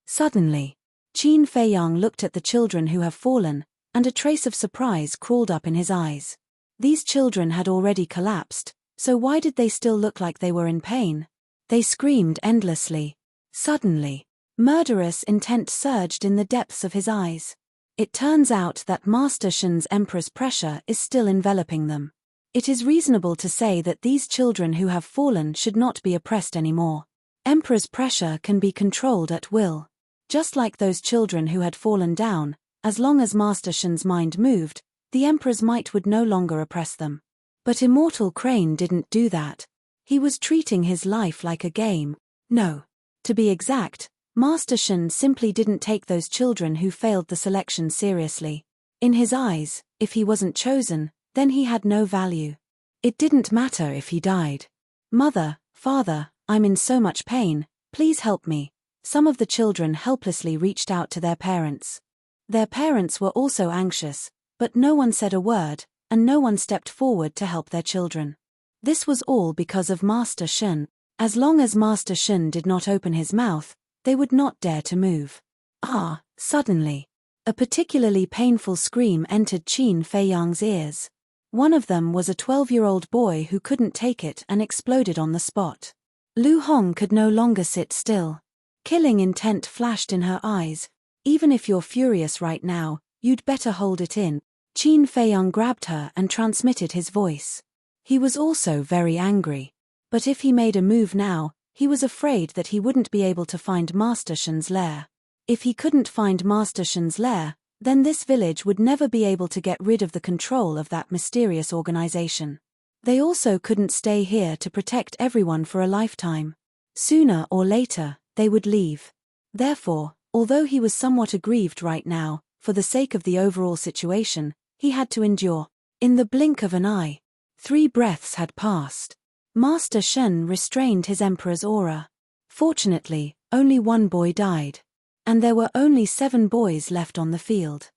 Suddenly, Qin Feiyang looked at the children who have fallen, and a trace of surprise crawled up in his eyes. These children had already collapsed, so why did they still look like they were in pain? They screamed endlessly. Suddenly, murderous intent surged in the depths of his eyes. It turns out that Master Shen's Emperor's pressure is still enveloping them. It is reasonable to say that these children who have fallen should not be oppressed anymore. Emperor's pressure can be controlled at will. Just like those children who had fallen down, as long as Master Shen's mind moved, the Emperor's might would no longer oppress them. But Immortal Crane didn't do that. He was treating his life like a game. No. To be exact, Master Shen simply didn't take those children who failed the selection seriously. In his eyes, if he wasn't chosen, then he had no value. It didn't matter if he died. "Mother, father, I'm in so much pain, please help me." Some of the children helplessly reached out to their parents. Their parents were also anxious, but no one said a word, and no one stepped forward to help their children. This was all because of Master Shen. As long as Master Shen did not open his mouth, they would not dare to move. Suddenly, a particularly painful scream entered Qin Feiyang's ears. One of them was a 12-year-old boy who couldn't take it and exploded on the spot. Lu Hong could no longer sit still. Killing intent flashed in her eyes. "Even if you're furious right now, you'd better hold it in." Qin Feiyang grabbed her and transmitted his voice. He was also very angry. But if he made a move now, he was afraid that he wouldn't be able to find Master Shen's lair. If he couldn't find Master Shen's lair, then this village would never be able to get rid of the control of that mysterious organization. They also couldn't stay here to protect everyone for a lifetime. Sooner or later, they would leave. Therefore, although he was somewhat aggrieved right now, for the sake of the overall situation, he had to endure. In the blink of an eye, 3 breaths had passed. Master Shen restrained his Emperor's aura. Fortunately, only 1 boy died. And there were only 7 boys left on the field.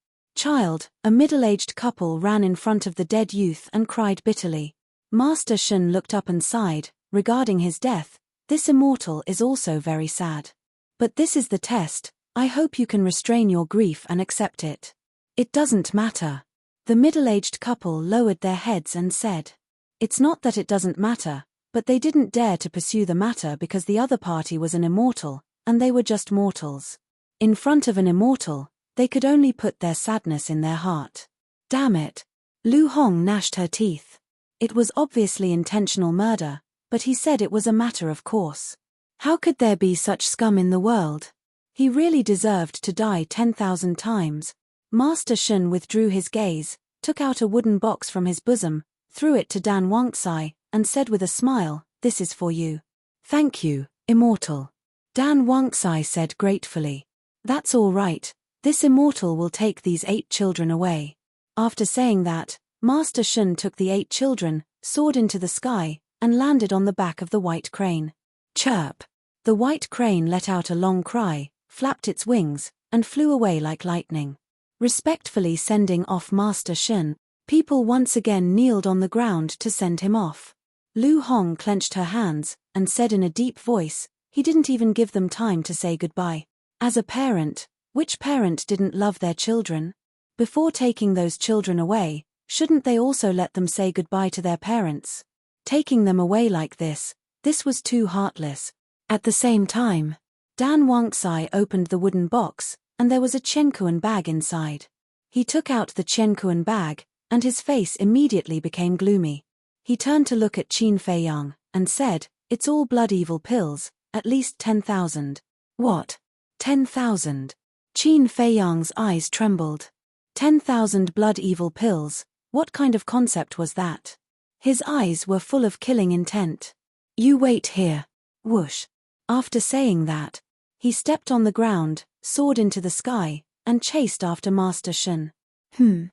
A middle-aged couple ran in front of the dead youth and cried bitterly. Master Shen looked up and sighed, regarding his death. This immortal is also very sad. But this is the test, I hope you can restrain your grief and accept it. It doesn't matter. The middle-aged couple lowered their heads and said, "It's not that it doesn't matter," but they didn't dare to pursue the matter because the other party was an immortal, and they were just mortals. In front of an immortal, they could only put their sadness in their heart. Damn it. Lu Hong gnashed her teeth. It was obviously intentional murder, but he said it was a matter of course. How could there be such scum in the world? He really deserved to die 10,000 times. Master Shun withdrew his gaze, took out a wooden box from his bosom, threw it to Dan Wangxai, and said with a smile, "This is for you." "Thank you, immortal." Dan Wangxai said gratefully. "That's all right, this immortal will take these 8 children away." After saying that, Master Shun took the 8 children, soared into the sky, and landed on the back of the white crane. Chirp! The white crane let out a long cry, flapped its wings, and flew away like lightning. Respectfully sending off Master Shun, people once again kneeled on the ground to send him off. Lu Hong clenched her hands, and said in a deep voice, he didn't even give them time to say goodbye. As a parent, which parent didn't love their children? Before taking those children away, shouldn't they also let them say goodbye to their parents? Taking them away like this was too heartless. At the same time, Dan Wangxai opened the wooden box, and there was a Qiankuan bag inside. He took out the Qiankuan bag, and his face immediately became gloomy. He turned to look at Qin Feiyang, and said, "It's all blood evil pills, at least 10,000. "What? 10,000? Qin Feiyang's eyes trembled. 10,000 blood evil pills, what kind of concept was that? His eyes were full of killing intent. "You wait here." Whoosh. After saying that, he stepped on the ground, soared into the sky, and chased after Master Shun. The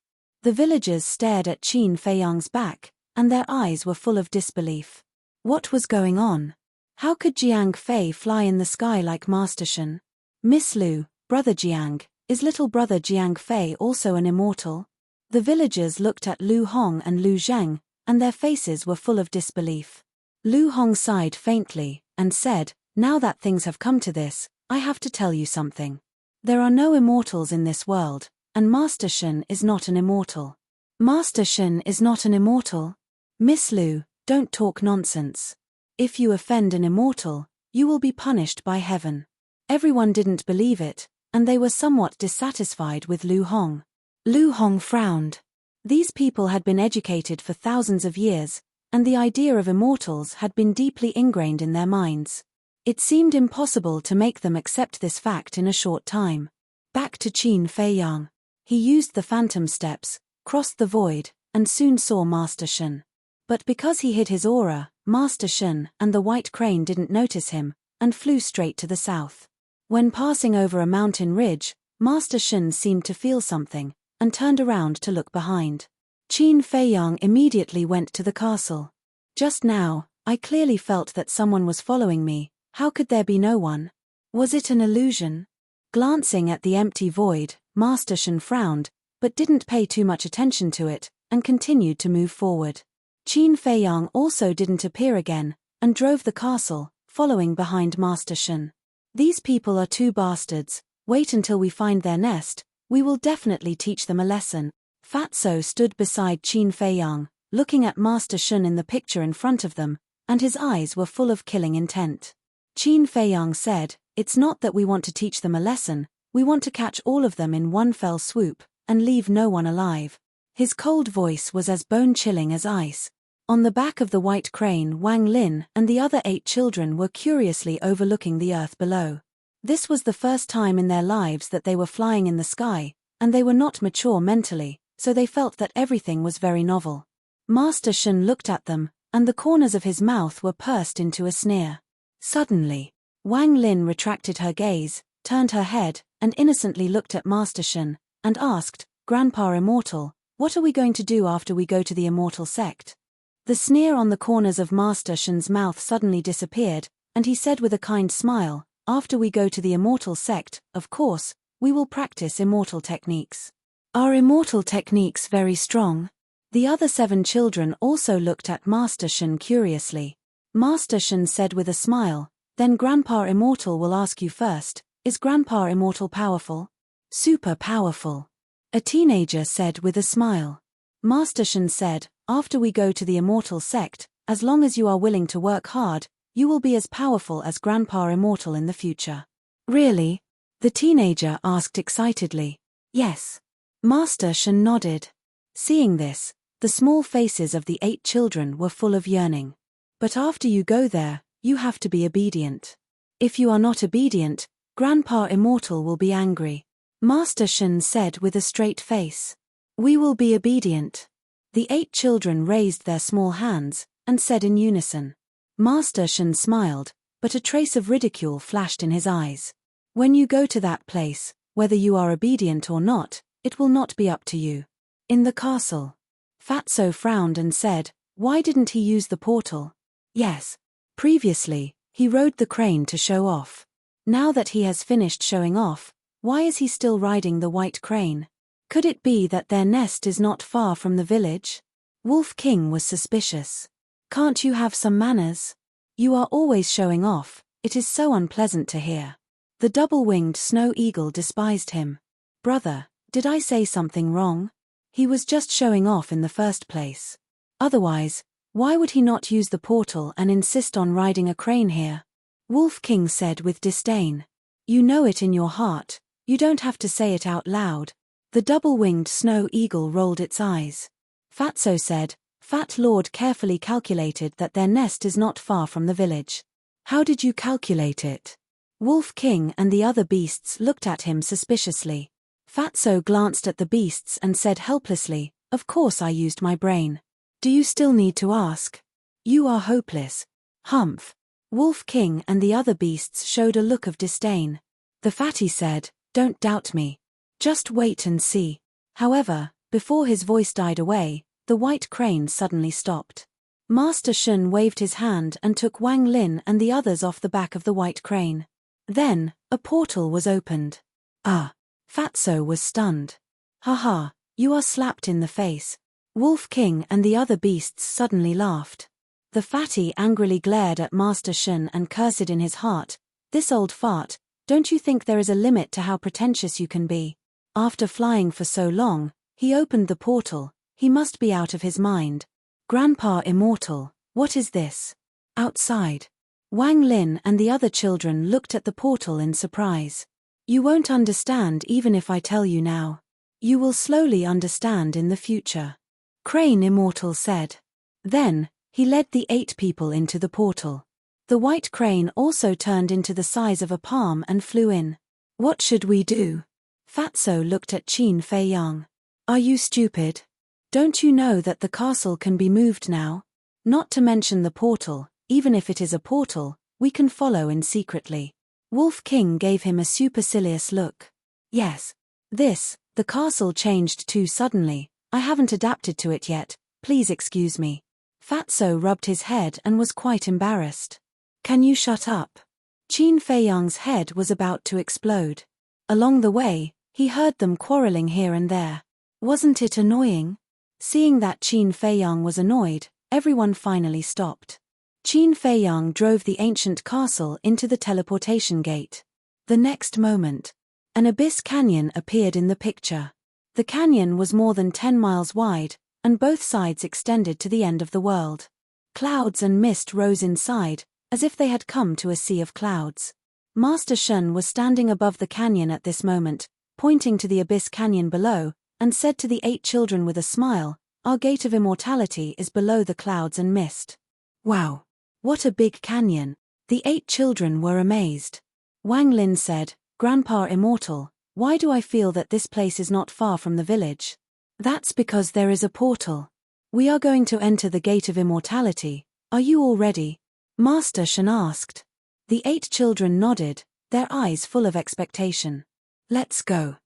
villagers stared at Qin Feiyang's back, and their eyes were full of disbelief. What was going on? How could Jiang Fei fly in the sky like Master Shun? "Miss Lu, brother Jiang, is little brother Jiang Fei also an immortal?" The villagers looked at Lu Hong and Lu Zheng, and their faces were full of disbelief. Lu Hong sighed faintly, and said, "Now that things have come to this, I have to tell you something. There are no immortals in this world, and Master Shun is not an immortal." "Master Shun is not an immortal?" "Miss Lu, don't talk nonsense. If you offend an immortal, you will be punished by heaven." Everyone didn't believe it, and they were somewhat dissatisfied with Lu Hong. Lu Hong frowned. These people had been educated for thousands of years, and the idea of immortals had been deeply ingrained in their minds. It seemed impossible to make them accept this fact in a short time. Back to Qin Feiyang. He used the phantom steps, crossed the void, and soon saw Master Shun. But because he hid his aura, Master Shun and the white crane didn't notice him, and flew straight to the south. When passing over a mountain ridge, Master Shun seemed to feel something, and turned around to look behind. Qin Feiyang immediately went to the castle. "Just now, I clearly felt that someone was following me. How could there be no one? Was it an illusion?" Glancing at the empty void, Master Shun frowned, but didn't pay too much attention to it, and continued to move forward. Qin Feiyang also didn't appear again, and drove the castle, following behind Master Shun. "These people are 2 bastards, wait until we find their nest, we will definitely teach them a lesson." Fatso stood beside Qin Feiyang, looking at Master Shun in the picture in front of them, and his eyes were full of killing intent. Qin Feiyang said, "It's not that we want to teach them a lesson, we want to catch all of them in one fell swoop, and leave no one alive." His cold voice was as bone-chilling as ice. On the back of the white crane, Wang Lin and the other 8 children were curiously overlooking the earth below. This was the first time in their lives that they were flying in the sky, and they were not mature mentally, so they felt that everything was very novel. Master Shun looked at them, and the corners of his mouth were pursed into a sneer. Suddenly, Wang Lin retracted her gaze, turned her head, and innocently looked at Master Shun, and asked, "Grandpa Immortal, what are we going to do after we go to the Immortal sect?" The sneer on the corners of Master Shun's mouth suddenly disappeared, and he said with a kind smile, "After we go to the Immortal sect, of course, we will practice immortal techniques." "Are immortal techniques very strong?" The other 7 children also looked at Master Shun curiously. Master Shun said with a smile, "Then Grandpa Immortal will ask you first, is Grandpa Immortal powerful?" "Super powerful." A teenager said with a smile. Master Shen said, after we go to the immortal sect, as long as you are willing to work hard, you will be as powerful as Grandpa Immortal in the future. Really? The teenager asked excitedly. Yes. Master Shen nodded. Seeing this, the small faces of the 8 children were full of yearning. But after you go there, you have to be obedient. If you are not obedient, Grandpa Immortal will be angry. Master Shen said with a straight face. We will be obedient. The 8 children raised their small hands, and said in unison. Master Shen smiled, but a trace of ridicule flashed in his eyes. When you go to that place, whether you are obedient or not, it will not be up to you. In the castle. Fatso frowned and said, why didn't he use the portal? Yes. Previously, he rode the crane to show off. Now that he has finished showing off, why is he still riding the white crane? Could it be that their nest is not far from the village? Wolf King was suspicious. Can't you have some manners? You are always showing off, it is so unpleasant to hear. The double-winged snow eagle despised him. Brother, did I say something wrong? He was just showing off in the first place. Otherwise, why would he not use the portal and insist on riding a crane here? Wolf King said with disdain. You know it in your heart, you don't have to say it out loud. The double-winged snow eagle rolled its eyes. Fatso said, Fat Lord carefully calculated that their nest is not far from the village. How did you calculate it? Wolf King and the other beasts looked at him suspiciously. Fatso glanced at the beasts and said helplessly, of course I used my brain. Do you still need to ask? You are hopeless. Humph. Wolf King and the other beasts showed a look of disdain. The fatty said, don't doubt me. Just wait and see. However, before his voice died away, the white crane suddenly stopped. Master Shen waved his hand and took Wang Lin and the others off the back of the white crane. Then, a portal was opened. Ah! Fatso was stunned. Haha, you are slapped in the face. Wolf King and the other beasts suddenly laughed. The fatty angrily glared at Master Shen and cursed in his heart, this old fart, don't you think there is a limit to how pretentious you can be? After flying for so long, he opened the portal, he must be out of his mind. Grandpa Immortal, what is this? Outside. Wang Lin and the other children looked at the portal in surprise. You won't understand even if I tell you now. You will slowly understand in the future. Crane Immortal said. Then, he led the 8 people into the portal. The white crane also turned into the size of a palm and flew in. What should we do? Fatso looked at Qin Fei Yang. Are you stupid? Don't you know that the castle can be moved now? Not to mention the portal, even if it is a portal, we can follow in secretly. Wolf King gave him a supercilious look. Yes. The castle changed too suddenly, I haven't adapted to it yet, please excuse me. Fatso rubbed his head and was quite embarrassed. Can you shut up? Qin Fei Yang's head was about to explode. Along the way, he heard them quarreling here and there. Wasn't it annoying? Seeing that Qin Fei Yang was annoyed, everyone finally stopped. Qin Fei Yang drove the ancient castle into the teleportation gate. The next moment, an abyss canyon appeared in the picture. The canyon was more than 10 miles wide, and both sides extended to the end of the world. Clouds and mist rose inside, as if they had come to a sea of clouds. Master Shen was standing above the canyon at this moment, pointing to the abyss canyon below, and said to the 8 children with a smile, our gate of immortality is below the clouds and mist. Wow! What a big canyon! The 8 children were amazed. Wang Lin said, Grandpa Immortal, why do I feel that this place is not far from the village? That's because there is a portal. We are going to enter the gate of immortality. Are you all ready? Master Shen asked. The 8 children nodded, their eyes full of expectation. Let's go.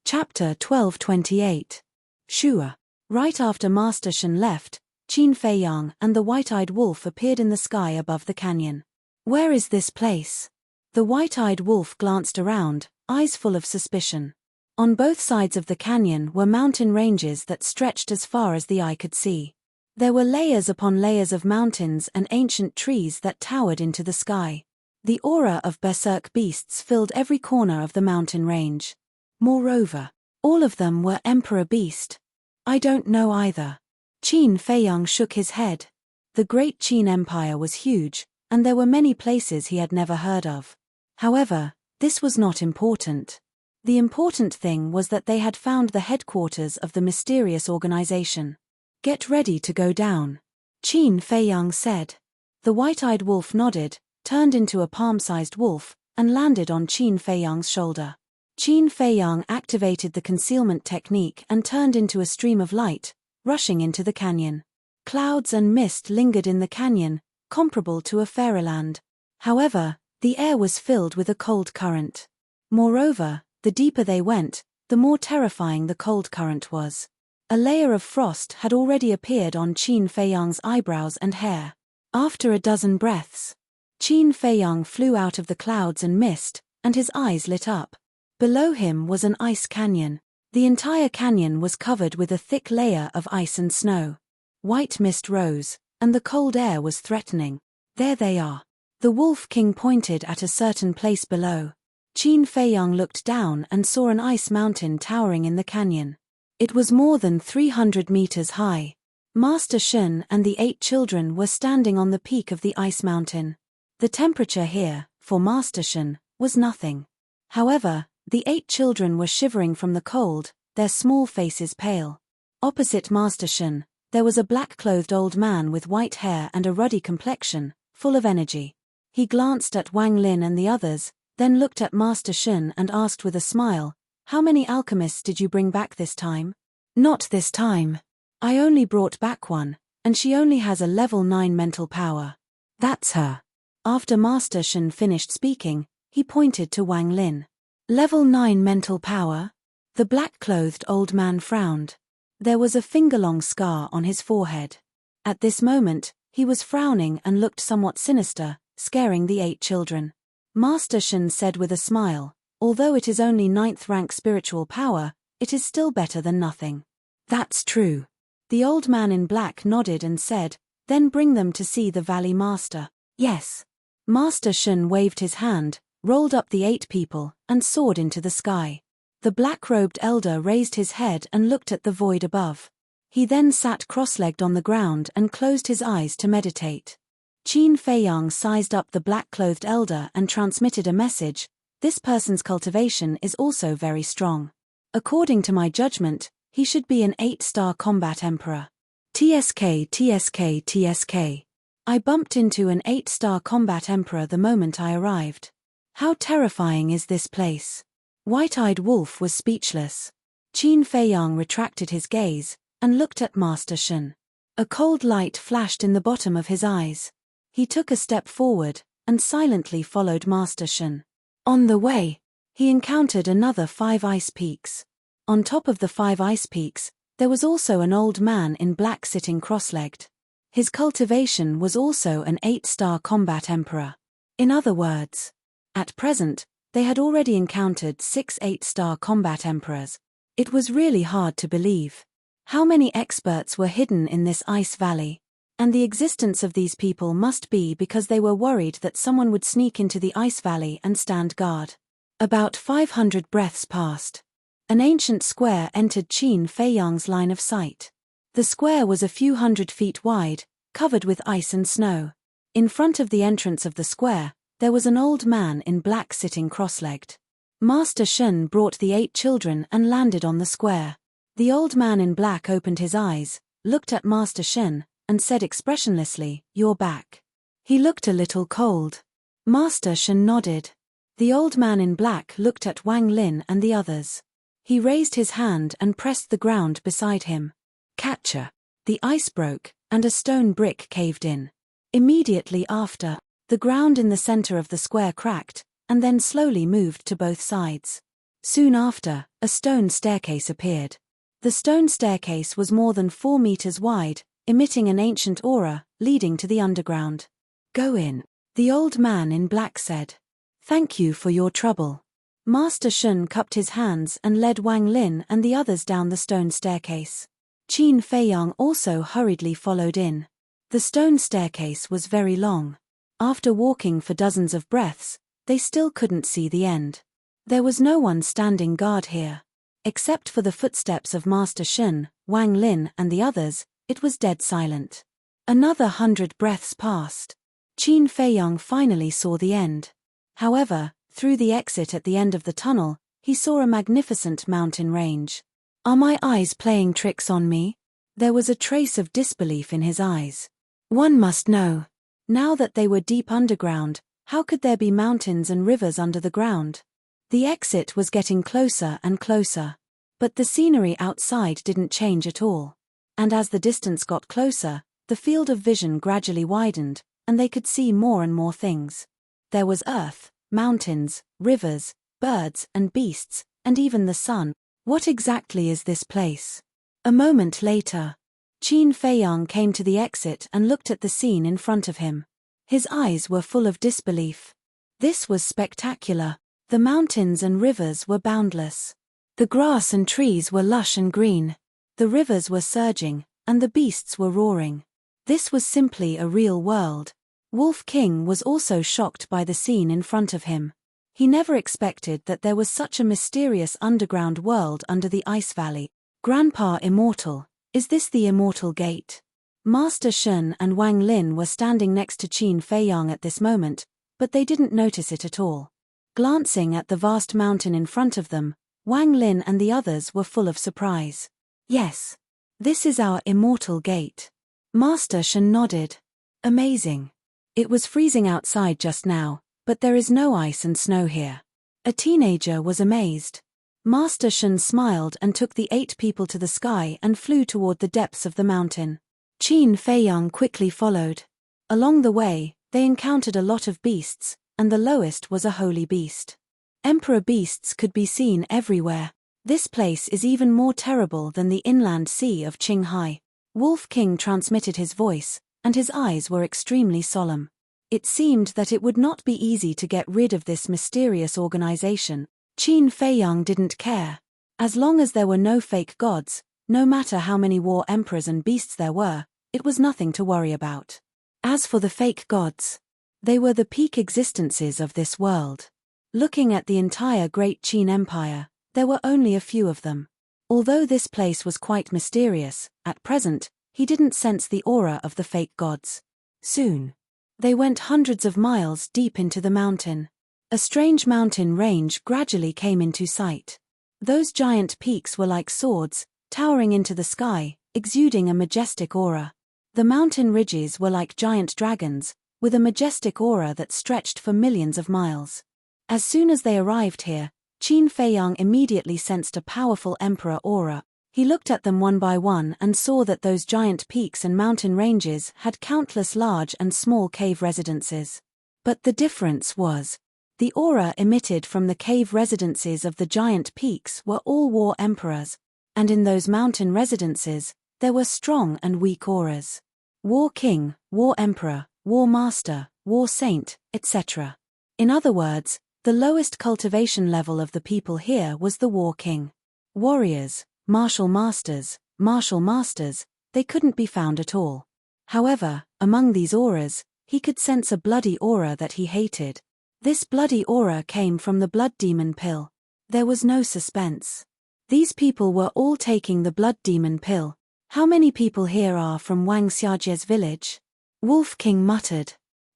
Chapter 12:28. Shua. Right after Master Shen left, Qin Fei Yang and the white-eyed wolf appeared in the sky above the canyon. Where is this place? The white-eyed wolf glanced around, eyes full of suspicion. On both sides of the canyon were mountain ranges that stretched as far as the eye could see. There were layers upon layers of mountains and ancient trees that towered into the sky. The aura of berserk beasts filled every corner of the mountain range. Moreover, All of them were Emperor Beast. I don't know either. Qin Feiyang shook his head. The great Qin Empire was huge, and there were many places he had never heard of. However, this was not important. The important thing was that they had found the headquarters of the mysterious organization. Get ready to go down, Qin Feiyang said. The white-eyed wolf nodded, turned into a palm-sized wolf, and landed on Qin Feiyang's shoulder. Qin Feiyang activated the concealment technique and turned into a stream of light, rushing into the canyon. Clouds and mist lingered in the canyon, comparable to a fairyland. However, the air was filled with a cold current. Moreover, the deeper they went, the more terrifying the cold current was. A layer of frost had already appeared on Qin Feiyang's eyebrows and hair. After a dozen breaths, Qin Feiyang flew out of the clouds and mist, and his eyes lit up. Below him was an ice canyon. The entire canyon was covered with a thick layer of ice and snow. White mist rose, and the cold air was threatening. There they are. The Wolf King pointed at a certain place below. Qin Feiyang looked down and saw an ice mountain towering in the canyon. It was more than 300 meters high. Master Shen and the 8 children were standing on the peak of the ice mountain. The temperature here, for Master Shen, was nothing. However, the 8 children were shivering from the cold, their small faces pale. Opposite Master Shen, there was a black-clothed old man with white hair and a ruddy complexion, full of energy. He glanced at Wang Lin and the others, then looked at Master Shen and asked with a smile, "How many alchemists did you bring back this time?" "Not this time. I only brought back one, and she only has a level 9 mental power. That's her." After Master Shen finished speaking, he pointed to Wang Lin. "Level 9 mental power?" The black-clothed old man frowned. There was a finger-long scar on his forehead. At this moment, he was frowning and looked somewhat sinister, scaring the 8 children. Master Shen said with a smile, "Although it is only 9th rank spiritual power, it is still better than nothing." "That's true." The old man in black nodded and said, "Then bring them to see the Valley Master." "Yes." Master Shen waved his hand, rolled up the 8 people, and soared into the sky. The black-robed elder raised his head and looked at the void above. He then sat cross-legged on the ground and closed his eyes to meditate. Qin Feiyang sized up the black-clothed elder and transmitted a message, "This person's cultivation is also very strong. According to my judgment, he should be an 8-star combat emperor." TSK, TSK, TSK. I bumped into an 8-star combat emperor the moment I arrived. How terrifying is this place? White-eyed Wolf was speechless. Qin Feiyang retracted his gaze, and looked at Master Shen. A cold light flashed in the bottom of his eyes. He took a step forward, and silently followed Master Shen. On the way, he encountered another 5 ice peaks. On top of the 5 ice peaks, there was also an old man in black sitting cross-legged. His cultivation was also an 8-star combat emperor. In other words, at present, they had already encountered 6 8-star combat emperors. It was really hard to believe. How many experts were hidden in this ice valley? And the existence of these people must be because they were worried that someone would sneak into the ice valley and stand guard. About 500 breaths passed. An ancient square entered Qin Feiyang's line of sight. The square was a few hundred feet wide, covered with ice and snow. In front of the entrance of the square, there was an old man in black sitting cross-legged. Master Shen brought the 8 children and landed on the square. The old man in black opened his eyes, looked at Master Shen, and said expressionlessly, "You're back." He looked a little cold. Master Shen nodded. The old man in black looked at Wang Lin and the others. He raised his hand and pressed the ground beside him. Catcher. The ice broke, and a stone brick caved in. Immediately after, the ground in the center of the square cracked, and then slowly moved to both sides. Soon after, a stone staircase appeared. The stone staircase was more than 4 meters wide, emitting an ancient aura, leading to the underground. "Go in," the old man in black said. "Thank you for your trouble." Master Shen cupped his hands and led Wang Lin and the others down the stone staircase. Qin Feiyang also hurriedly followed in. The stone staircase was very long. After walking for dozens of breaths, they still couldn't see the end. There was no one standing guard here. Except for the footsteps of Master Shen, Wang Lin and the others, it was dead silent. Another 100 breaths passed. Qin Feiyang finally saw the end. However, through the exit at the end of the tunnel, he saw a magnificent mountain range. Are my eyes playing tricks on me? There was a trace of disbelief in his eyes. One must know. Now that they were deep underground, how could there be mountains and rivers under the ground? The exit was getting closer and closer. But the scenery outside didn't change at all. And as the distance got closer, the field of vision gradually widened, and they could see more and more things. There was earth, mountains, rivers, birds and beasts, and even the sun. What exactly is this place? A moment later, Qin Feiyang came to the exit and looked at the scene in front of him. His eyes were full of disbelief. This was spectacular. The mountains and rivers were boundless. The grass and trees were lush and green. The rivers were surging, and the beasts were roaring. This was simply a real world. Wolf King was also shocked by the scene in front of him. He never expected that there was such a mysterious underground world under the ice valley. Grandpa Immortal, is this the Immortal Gate? Master Shen and Wang Lin were standing next to Qin Feiyang at this moment, but they didn't notice it at all. Glancing at the vast mountain in front of them, Wang Lin and the others were full of surprise. Yes. This is our Immortal Gate. Master Shen nodded. Amazing. It was freezing outside just now, but there is no ice and snow here. A teenager was amazed. Master Shen smiled and took the 8 people to the sky and flew toward the depths of the mountain. Qin Feiyang quickly followed. Along the way, they encountered a lot of beasts, and the lowest was a holy beast. Emperor beasts could be seen everywhere. This place is even more terrible than the inland sea of Qinghai. Wolf King transmitted his voice, and his eyes were extremely solemn. It seemed that it would not be easy to get rid of this mysterious organization. Qin Feiyang didn't care. As long as there were no fake gods, no matter how many war emperors and beasts there were, it was nothing to worry about. As for the fake gods, they were the peak existences of this world. Looking at the entire Great Qin Empire, there were only a few of them. Although this place was quite mysterious, at present, he didn't sense the aura of the fake gods. Soon, they went hundreds of miles deep into the mountain. A strange mountain range gradually came into sight. Those giant peaks were like swords, towering into the sky, exuding a majestic aura. The mountain ridges were like giant dragons, with a majestic aura that stretched for millions of miles. As soon as they arrived here, Qin Feiyang immediately sensed a powerful emperor aura. He looked at them one by one and saw that those giant peaks and mountain ranges had countless large and small cave residences. But the difference was, the aura emitted from the cave residences of the giant peaks were all war emperors, and in those mountain residences, there were strong and weak auras. War king, war emperor, war master, war saint, etc. In other words, the lowest cultivation level of the people here was the war king. Warriors, martial masters, they couldn't be found at all. However, among these auras, he could sense a bloody aura that he hated. This bloody aura came from the blood demon pill. There was no suspense. These people were all taking the blood demon pill. How many people here are from Wang Xiajie's village? Wolf King muttered.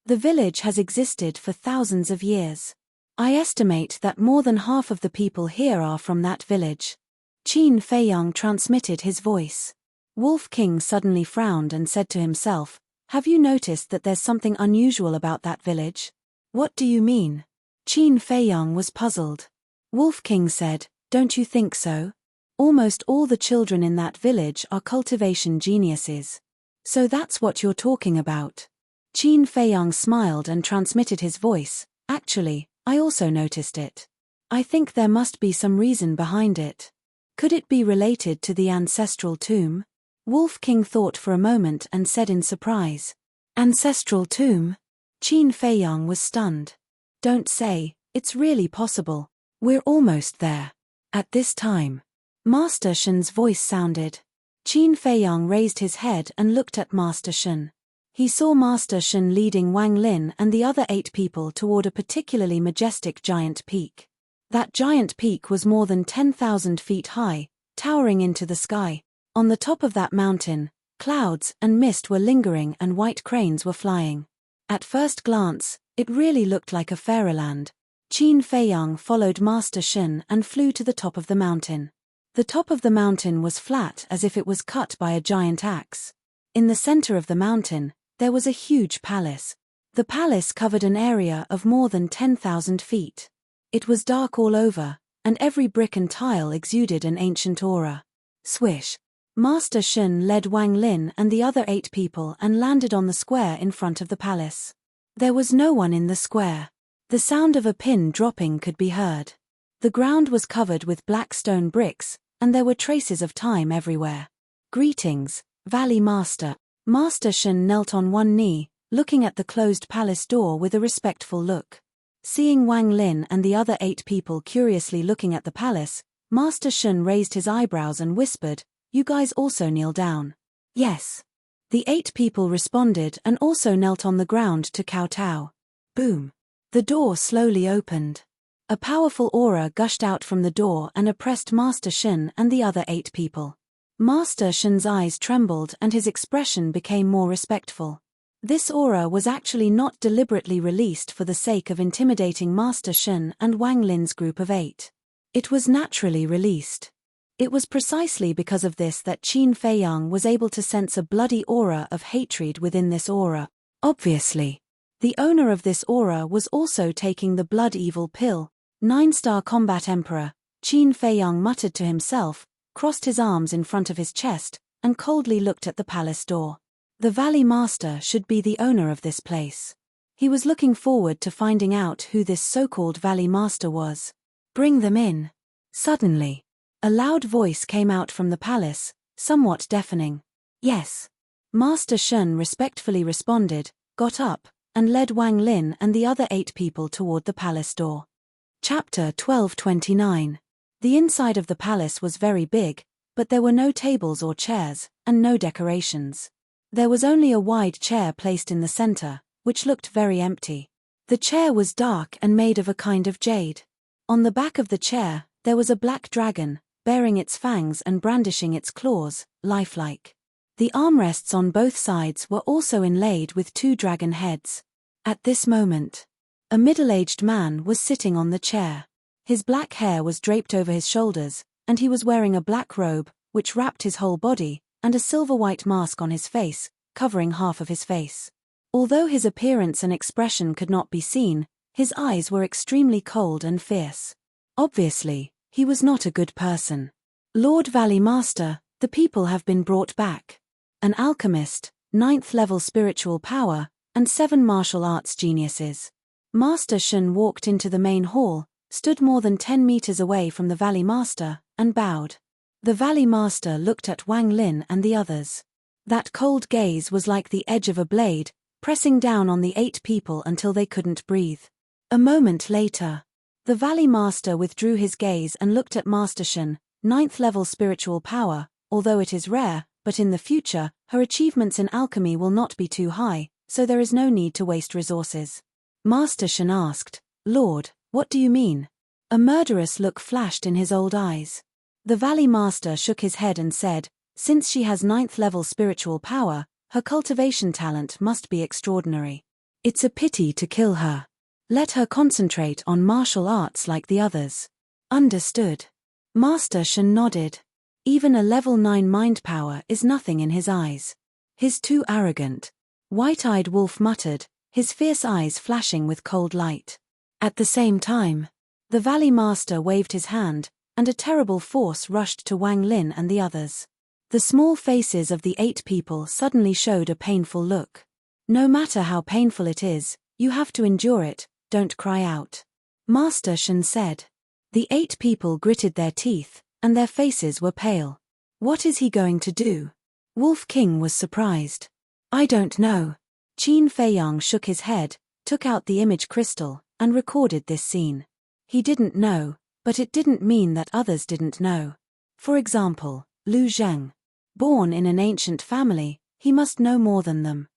The village has existed for thousands of years. I estimate that more than half of the people here are from that village. Qin Feiyang transmitted his voice. Wolf King suddenly frowned and said to himself, "Have you noticed that there's something unusual about that village?" "What do you mean?" Qin Feiyang was puzzled. Wolf King said, "Don't you think so? Almost all the children in that village are cultivation geniuses. So that's what you're talking about." Qin Feiyang smiled and transmitted his voice. "Actually, I also noticed it. I think there must be some reason behind it. Could it be related to the ancestral tomb?" Wolf King thought for a moment and said in surprise, "Ancestral tomb?" Qin Feiyang was stunned. "Don't say, it's really possible. We're almost there." At this time, Master Shen's voice sounded. Qin Feiyang raised his head and looked at Master Shen. He saw Master Shen leading Wang Lin and the other 8 people toward a particularly majestic giant peak. That giant peak was more than 10,000 feet high, towering into the sky. On the top of that mountain, clouds and mist were lingering and white cranes were flying. At first glance, it really looked like a fairyland. Qin Feiyang followed Master Shen and flew to the top of the mountain. The top of the mountain was flat as if it was cut by a giant axe. In the center of the mountain, there was a huge palace. The palace covered an area of more than 10,000 feet. It was dark all over, and every brick and tile exuded an ancient aura. Swish! Master Shen led Wang Lin and the other 8 people and landed on the square in front of the palace. There was no one in the square. The sound of a pin dropping could be heard. The ground was covered with black stone bricks, and there were traces of time everywhere. Greetings, Valley Master. Master Shen knelt on one knee, looking at the closed palace door with a respectful look. Seeing Wang Lin and the other 8 people curiously looking at the palace, Master Shen raised his eyebrows and whispered, "You guys also kneel down." "Yes." The 8 people responded and also knelt on the ground to kowtow. Boom. The door slowly opened. A powerful aura gushed out from the door and oppressed Master Shen and the other 8 people. Master Shen's eyes trembled and his expression became more respectful. This aura was actually not deliberately released for the sake of intimidating Master Shen and Wang Lin's group of 8. It was naturally released. It was precisely because of this that Qin Feiyang was able to sense a bloody aura of hatred within this aura. Obviously, the owner of this aura was also taking the blood evil pill. 9-star combat emperor, Qin Feiyang muttered to himself, crossed his arms in front of his chest, and coldly looked at the palace door. The Valley Master should be the owner of this place. He was looking forward to finding out who this so-called Valley Master was. "Bring them in." Suddenly, a loud voice came out from the palace, somewhat deafening. "Yes." Master Shen respectfully responded, got up, and led Wang Lin and the other 8 people toward the palace door. Chapter 1229. The inside of the palace was very big, but there were no tables or chairs, and no decorations. There was only a wide chair placed in the center, which looked very empty. The chair was dark and made of a kind of jade. On the back of the chair, there was a black dragon, baring its fangs and brandishing its claws, lifelike. The armrests on both sides were also inlaid with 2 dragon heads. At this moment, a middle-aged man was sitting on the chair. His black hair was draped over his shoulders, and he was wearing a black robe, which wrapped his whole body, and a silver-white mask on his face, covering half of his face. Although his appearance and expression could not be seen, his eyes were extremely cold and fierce. Obviously, he was not a good person. "Lord Valley Master, the people have been brought back. An alchemist, 9th level spiritual power, and 7 martial arts geniuses." Master Shen walked into the main hall, stood more than 10 meters away from the Valley Master, and bowed. The Valley Master looked at Wang Lin and the others. That cold gaze was like the edge of a blade, pressing down on the 8 people until they couldn't breathe. A moment later, the Valley Master withdrew his gaze and looked at Master Shen, 9th level spiritual power. Although it is rare, but in the future, her achievements in alchemy will not be too high, so there is no need to waste resources. Master Shen asked, "Lord, what do you mean?" A murderous look flashed in his old eyes. The Valley Master shook his head and said, "Since she has 9th level spiritual power, her cultivation talent must be extraordinary. It's a pity to kill her. Let her concentrate on martial arts like the others." "Understood." Master Shen nodded. Even a level 9 mind power is nothing in his eyes. "He's too arrogant." White-eyed Wolf muttered, his fierce eyes flashing with cold light. At the same time, the Valley Master waved his hand, and a terrible force rushed to Wang Lin and the others. The small faces of the 8 people suddenly showed a painful look. "No matter how painful it is, you have to endure it, don't cry out," Master Shen said. The 8 people gritted their teeth, and their faces were pale. "What is he going to do?" Wolf King was surprised. "I don't know." Qin Feiyang shook his head, took out the image crystal, and recorded this scene. He didn't know, but it didn't mean that others didn't know. For example, Lu Zheng. Born in an ancient family, he must know more than them.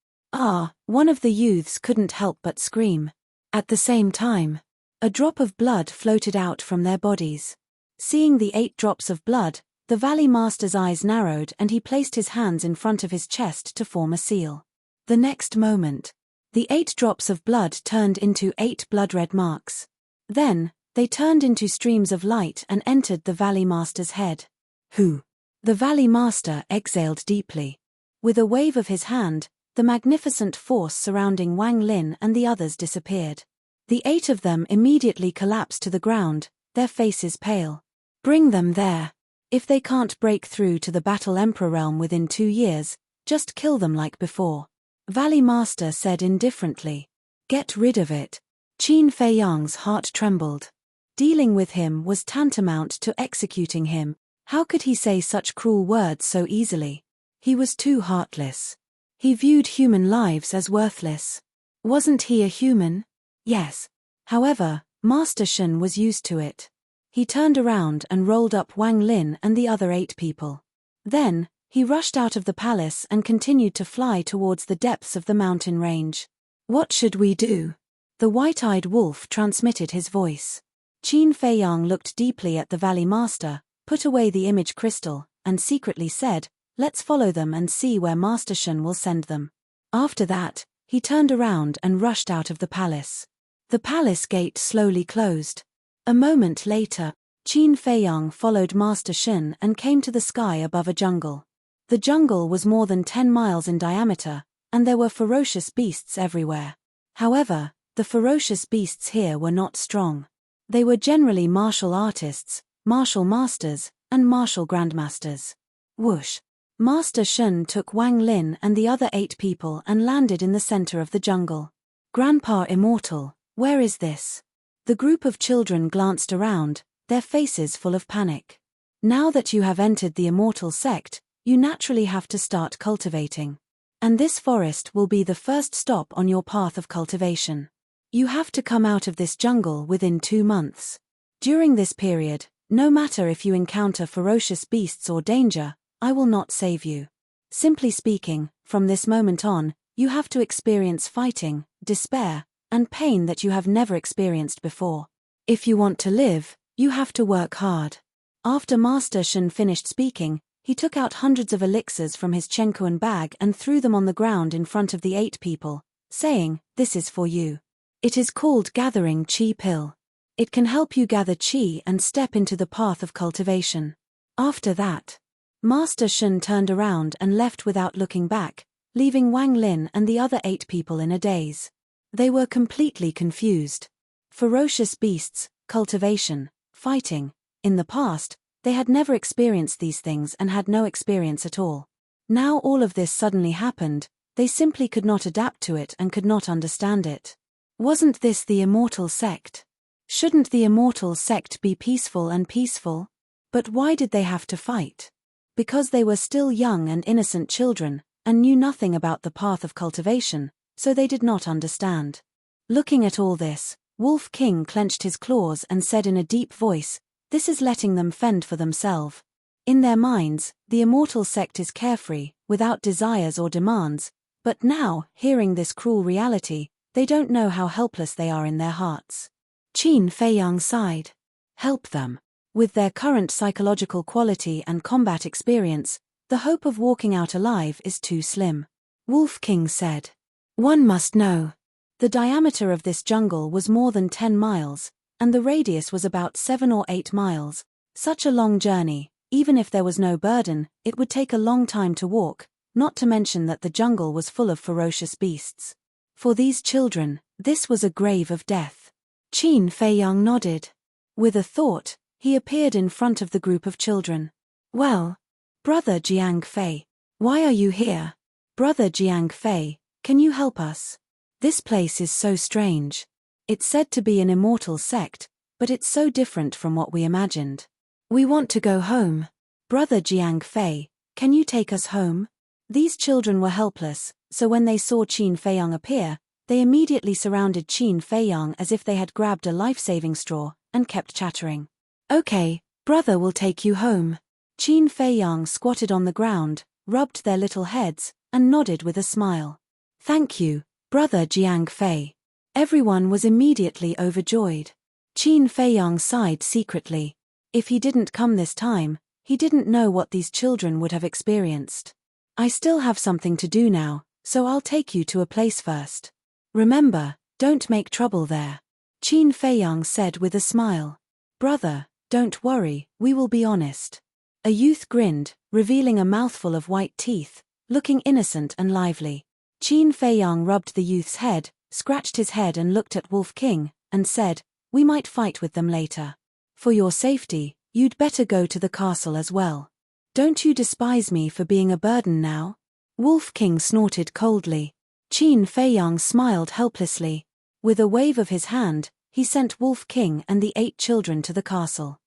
One of the youths couldn't help but scream. At the same time, A drop of blood floated out from their bodies. Seeing the 8 drops of blood, the Valley Master's eyes narrowed and he placed his hands in front of his chest to form a seal. The next moment, the 8 drops of blood turned into 8 blood-red marks. Then, they turned into streams of light and entered the Valley Master's head. Who? The Valley Master exhaled deeply. With a wave of his hand, the magnificent force surrounding Wang Lin and the others disappeared. The 8 of them immediately collapsed to the ground, their faces pale. Bring them there. If they can't break through to the Battle Emperor realm within 2 years, just kill them like before. Valley Master said indifferently. Get rid of it. Qin Feiyang's heart trembled. Dealing with him was tantamount to executing him. How could he say such cruel words so easily? He was too heartless. He viewed human lives as worthless. Wasn't he a human? Yes. However, Master Shen was used to it. He turned around and rolled up Wang Lin and the other 8 people. Then, he rushed out of the palace and continued to fly towards the depths of the mountain range. What should we do? The white-eyed wolf transmitted his voice. Qin Feiyang looked deeply at the Valley Master, put away the image crystal, and secretly said, let's follow them and see where Master Shen will send them. After that, he turned around and rushed out of the palace. The palace gate slowly closed. A moment later, Qin Feiyang followed Master Shen and came to the sky above a jungle. The jungle was more than 10 miles in diameter, and there were ferocious beasts everywhere. However, the ferocious beasts here were not strong. They were generally martial artists, martial masters, and martial grandmasters. Whoosh! Master Shen took Wang Lin and the other 8 people and landed in the center of the jungle. Grandpa Immortal, where is this? The group of children glanced around, their faces full of panic. Now that you have entered the Immortal sect, you naturally have to start cultivating. And this forest will be the first stop on your path of cultivation. You have to come out of this jungle within 2 months. During this period, no matter if you encounter ferocious beasts or danger, I will not save you. Simply speaking, from this moment on, you have to experience fighting, despair, and pain that you have never experienced before. If you want to live, you have to work hard. After Master Shen finished speaking, he took out hundreds of elixirs from his Chenkuan bag and threw them on the ground in front of the 8 people, saying, this is for you. It is called Gathering Qi Pill. It can help you gather qi and step into the path of cultivation. After that, Master Shen turned around and left without looking back, leaving Wang Lin and the other 8 people in a daze. They were completely confused. Ferocious beasts, cultivation, fighting. In the past, they had never experienced these things and had no experience at all. Now all of this suddenly happened, they simply could not adapt to it and could not understand it. Wasn't this the Immortal sect? Shouldn't the Immortal sect be peaceful and peaceful? But why did they have to fight? Because they were still young and innocent children, and knew nothing about the path of cultivation, so they did not understand. Looking at all this, Wolf King clenched his claws and said in a deep voice, this is letting them fend for themselves. In their minds, the Immortal sect is carefree, without desires or demands, but now, hearing this cruel reality, they don't know how helpless they are in their hearts. Qin Feiyang sighed. Help them. With their current psychological quality and combat experience, the hope of walking out alive is too slim. Wolf King said. One must know. The diameter of this jungle was more than 10 miles, and the radius was about 7 or 8 miles. Such a long journey, even if there was no burden, it would take a long time to walk, not to mention that the jungle was full of ferocious beasts. For these children, this was a grave of death. Qin Feiyang nodded. With a thought, he appeared in front of the group of children. Well, Brother Jiang Fei, why are you here? Brother Jiang Fei, can you help us? This place is so strange. It's said to be an Immortal sect, but it's so different from what we imagined. We want to go home. Brother Jiang Fei, can you take us home? These children were helpless, so when they saw Qin Feiyang appear, they immediately surrounded Qin Feiyang as if they had grabbed a life-saving straw, and kept chattering. Okay, brother will take you home. Qin Feiyang squatted on the ground, rubbed their little heads, and nodded with a smile. Thank you, Brother Jiang Fei. Everyone was immediately overjoyed. Qin Feiyang sighed secretly. If he didn't come this time, he didn't know what these children would have experienced. I still have something to do now, so I'll take you to a place first. Remember, don't make trouble there. Qin Feiyang said with a smile. Brother, don't worry, we will be honest. A youth grinned, revealing a mouthful of white teeth, looking innocent and lively. Qin Feiyang rubbed the youth's head, scratched his head and looked at Wolf King, and said, we might fight with them later. For your safety, you'd better go to the castle as well. Don't you despise me for being a burden now? Wolf King snorted coldly. Qin Feiyang smiled helplessly. With a wave of his hand, he sent Wolf King and the 8 children to the castle.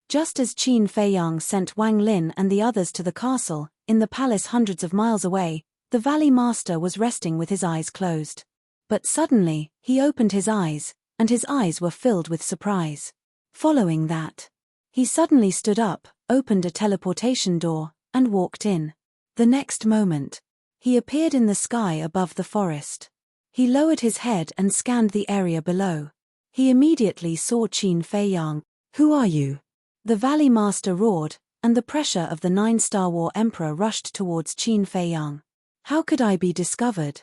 Just as Qin Feiyang sent Wang Lin and the others to the castle, in the palace hundreds of miles away, the Valley Master was resting with his eyes closed. But suddenly, he opened his eyes, and his eyes were filled with surprise. Following that, he suddenly stood up, opened a teleportation door, and walked in. The next moment, he appeared in the sky above the forest. He lowered his head and scanned the area below. He immediately saw Qin Feiyang. Who are you? The Valley Master roared, and the pressure of the 9-star War Emperor rushed towards Qin Feiyang. How could I be discovered?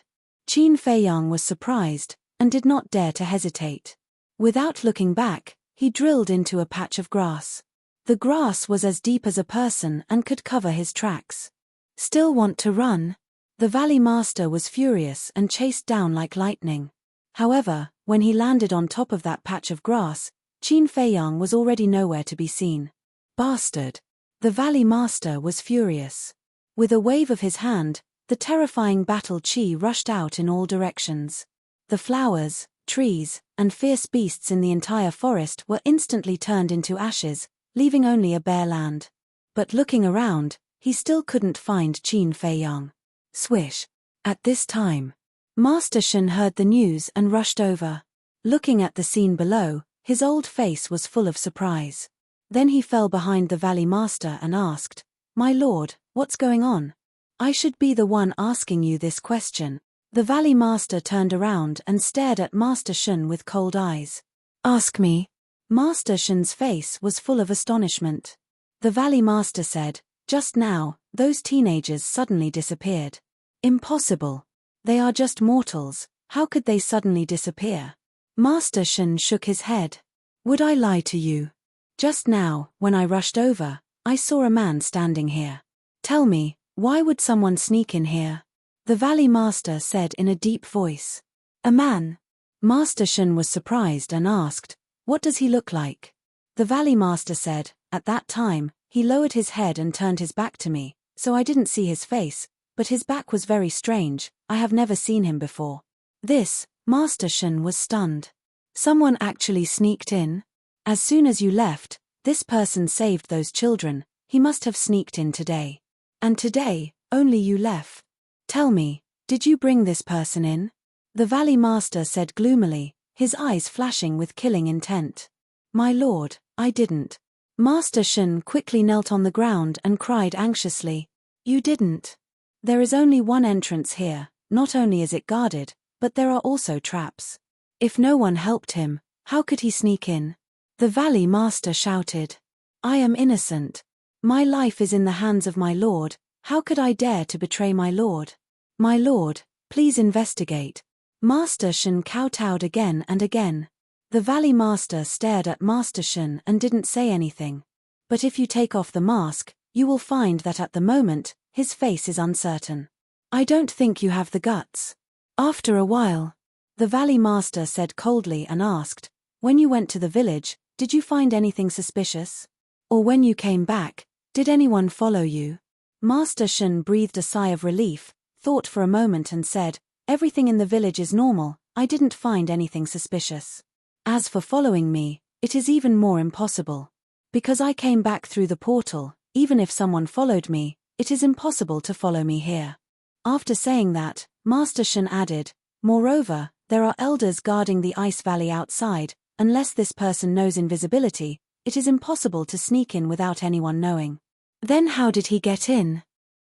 Qin Feiyang was surprised, and did not dare to hesitate. Without looking back, he drilled into a patch of grass. The grass was as deep as a person and could cover his tracks. Still want to run? The Valley Master was furious and chased down like lightning. However, when he landed on top of that patch of grass, Qin Feiyang was already nowhere to be seen. Bastard! The Valley Master was furious. With a wave of his hand, the terrifying battle chi rushed out in all directions. The flowers, trees, and fierce beasts in the entire forest were instantly turned into ashes, leaving only a bare land. But looking around, he still couldn't find Qin Feiyang. Swish! At this time, Master Shen heard the news and rushed over. Looking at the scene below, his old face was full of surprise. Then he fell behind the Valley Master and asked, My lord, what's going on? I should be the one asking you this question. The Valley Master turned around and stared at Master Shen with cold eyes. Ask me. Master Shen's face was full of astonishment. The Valley Master said, Just now, those teenagers suddenly disappeared. Impossible. They are just mortals, how could they suddenly disappear? Master Shen shook his head. Would I lie to you? Just now, when I rushed over, I saw a man standing here. Tell me, why would someone sneak in here? The Valley Master said in a deep voice. A man. Master Shen was surprised and asked, What does he look like? The Valley Master said, At that time, he lowered his head and turned his back to me, so I didn't see his face, but his back was very strange, I have never seen him before. This, Master Shen was stunned. Someone actually sneaked in? As soon as you left, this person saved those children, he must have sneaked in today. And today, only you left. Tell me, did you bring this person in? The Valley Master said gloomily, his eyes flashing with killing intent. My lord, I didn't. Master Shen quickly knelt on the ground and cried anxiously. You didn't. There is only one entrance here, not only is it guarded, but there are also traps. If no one helped him, how could he sneak in? The Valley Master shouted. I am innocent. My life is in the hands of my lord, how could I dare to betray my lord? My lord, please investigate. Master Shen kowtowed again and again. The Valley Master stared at Master Shen and didn't say anything. But if you take off the mask, you will find that at the moment, his face is uncertain. I don't think you have the guts. After a while, the Valley Master said coldly and asked, When you went to the village, did you find anything suspicious? Or when you came back, did anyone follow you? Master Shen breathed a sigh of relief, thought for a moment and said, Everything in the village is normal, I didn't find anything suspicious. As for following me, it is even more impossible. Because I came back through the portal, even if someone followed me, it is impossible to follow me here. After saying that, Master Shen added, Moreover, there are elders guarding the ice valley outside, unless this person knows invisibility, it is impossible to sneak in without anyone knowing. Then how did he get in?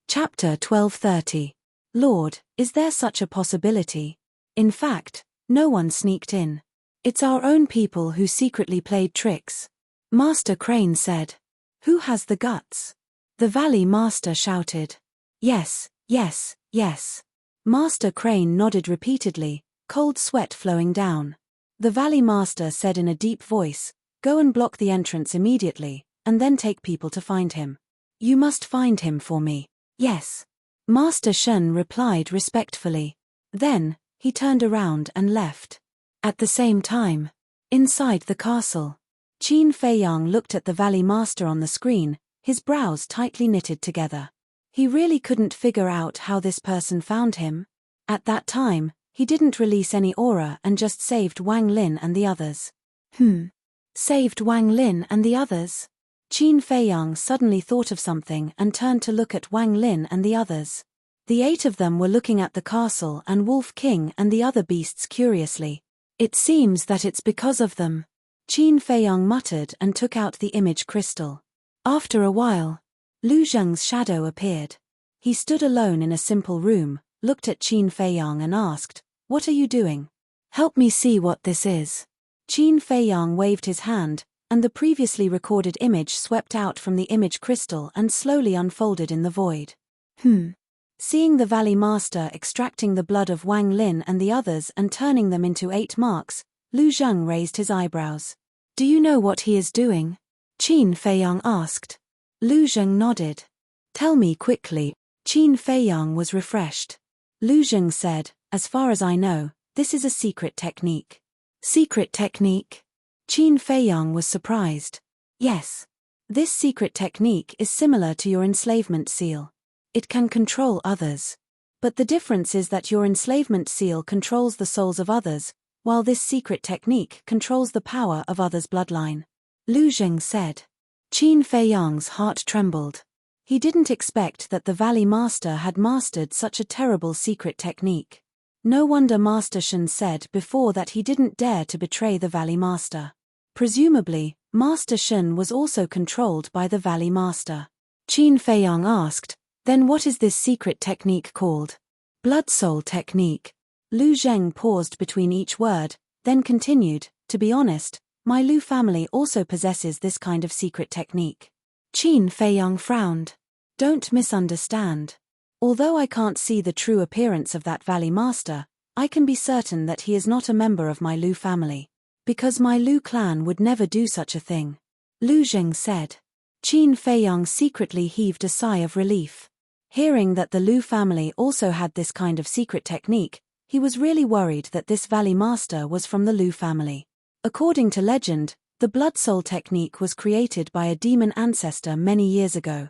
Chapter 1230. Lord, is there such a possibility? In fact, no one sneaked in. It's our own people who secretly played tricks. Master Crane said. Who has the guts? The Valley Master shouted. Yes, yes, yes. Master Crane nodded repeatedly, cold sweat flowing down. The Valley Master said in a deep voice, Go and block the entrance immediately, and then take people to find him. You must find him for me. Yes. Master Shen replied respectfully. Then, he turned around and left. At the same time, inside the castle, Qin Feiyang looked at the Valley Master on the screen, his brows tightly knitted together. He really couldn't figure out how this person found him. At that time, he didn't release any aura and just saved Wang Lin and the others. Saved Wang Lin and the others? Qin Feiyang suddenly thought of something and turned to look at Wang Lin and the others. The 8 of them were looking at the castle and Wolf King and the other beasts curiously. It seems that it's because of them. Qin Feiyang muttered and took out the image crystal. After a while, Lu Zheng's shadow appeared. He stood alone in a simple room, looked at Qin Feiyang and asked, What are you doing? Help me see what this is. Qin Feiyang waved his hand, and the previously recorded image swept out from the image crystal and slowly unfolded in the void. Seeing the Valley Master extracting the blood of Wang Lin and the others and turning them into 8 marks, Lu Zheng raised his eyebrows. Do you know what he is doing? Qin Feiyang asked. Lu Zheng nodded. Tell me quickly. Qin Feiyang was refreshed. Lu Zheng said, As far as I know, this is a secret technique. Secret technique? Qin Feiyang was surprised. Yes. This secret technique is similar to your enslavement seal. It can control others. But the difference is that your enslavement seal controls the souls of others, while this secret technique controls the power of others' bloodline. Lu Zheng said. Qin Feiyang's heart trembled. He didn't expect that the Valley Master had mastered such a terrible secret technique. No wonder Master Shen said before that he didn't dare to betray the Valley Master. Presumably, Master Shen was also controlled by the Valley Master. Qin Feiyang asked, Then what is this secret technique called? Blood Soul Technique. Lu Zheng paused between each word, then continued, To be honest, my Lu family also possesses this kind of secret technique. Qin Feiyang frowned. Don't misunderstand. Although I can't see the true appearance of that Valley Master, I can be certain that he is not a member of my Lu family. Because my Lu clan would never do such a thing. Lu Zheng said. Qin Feiyang secretly heaved a sigh of relief. Hearing that the Lu family also had this kind of secret technique, he was really worried that this Valley Master was from the Lu family. According to legend, the Blood Soul technique was created by a demon ancestor many years ago.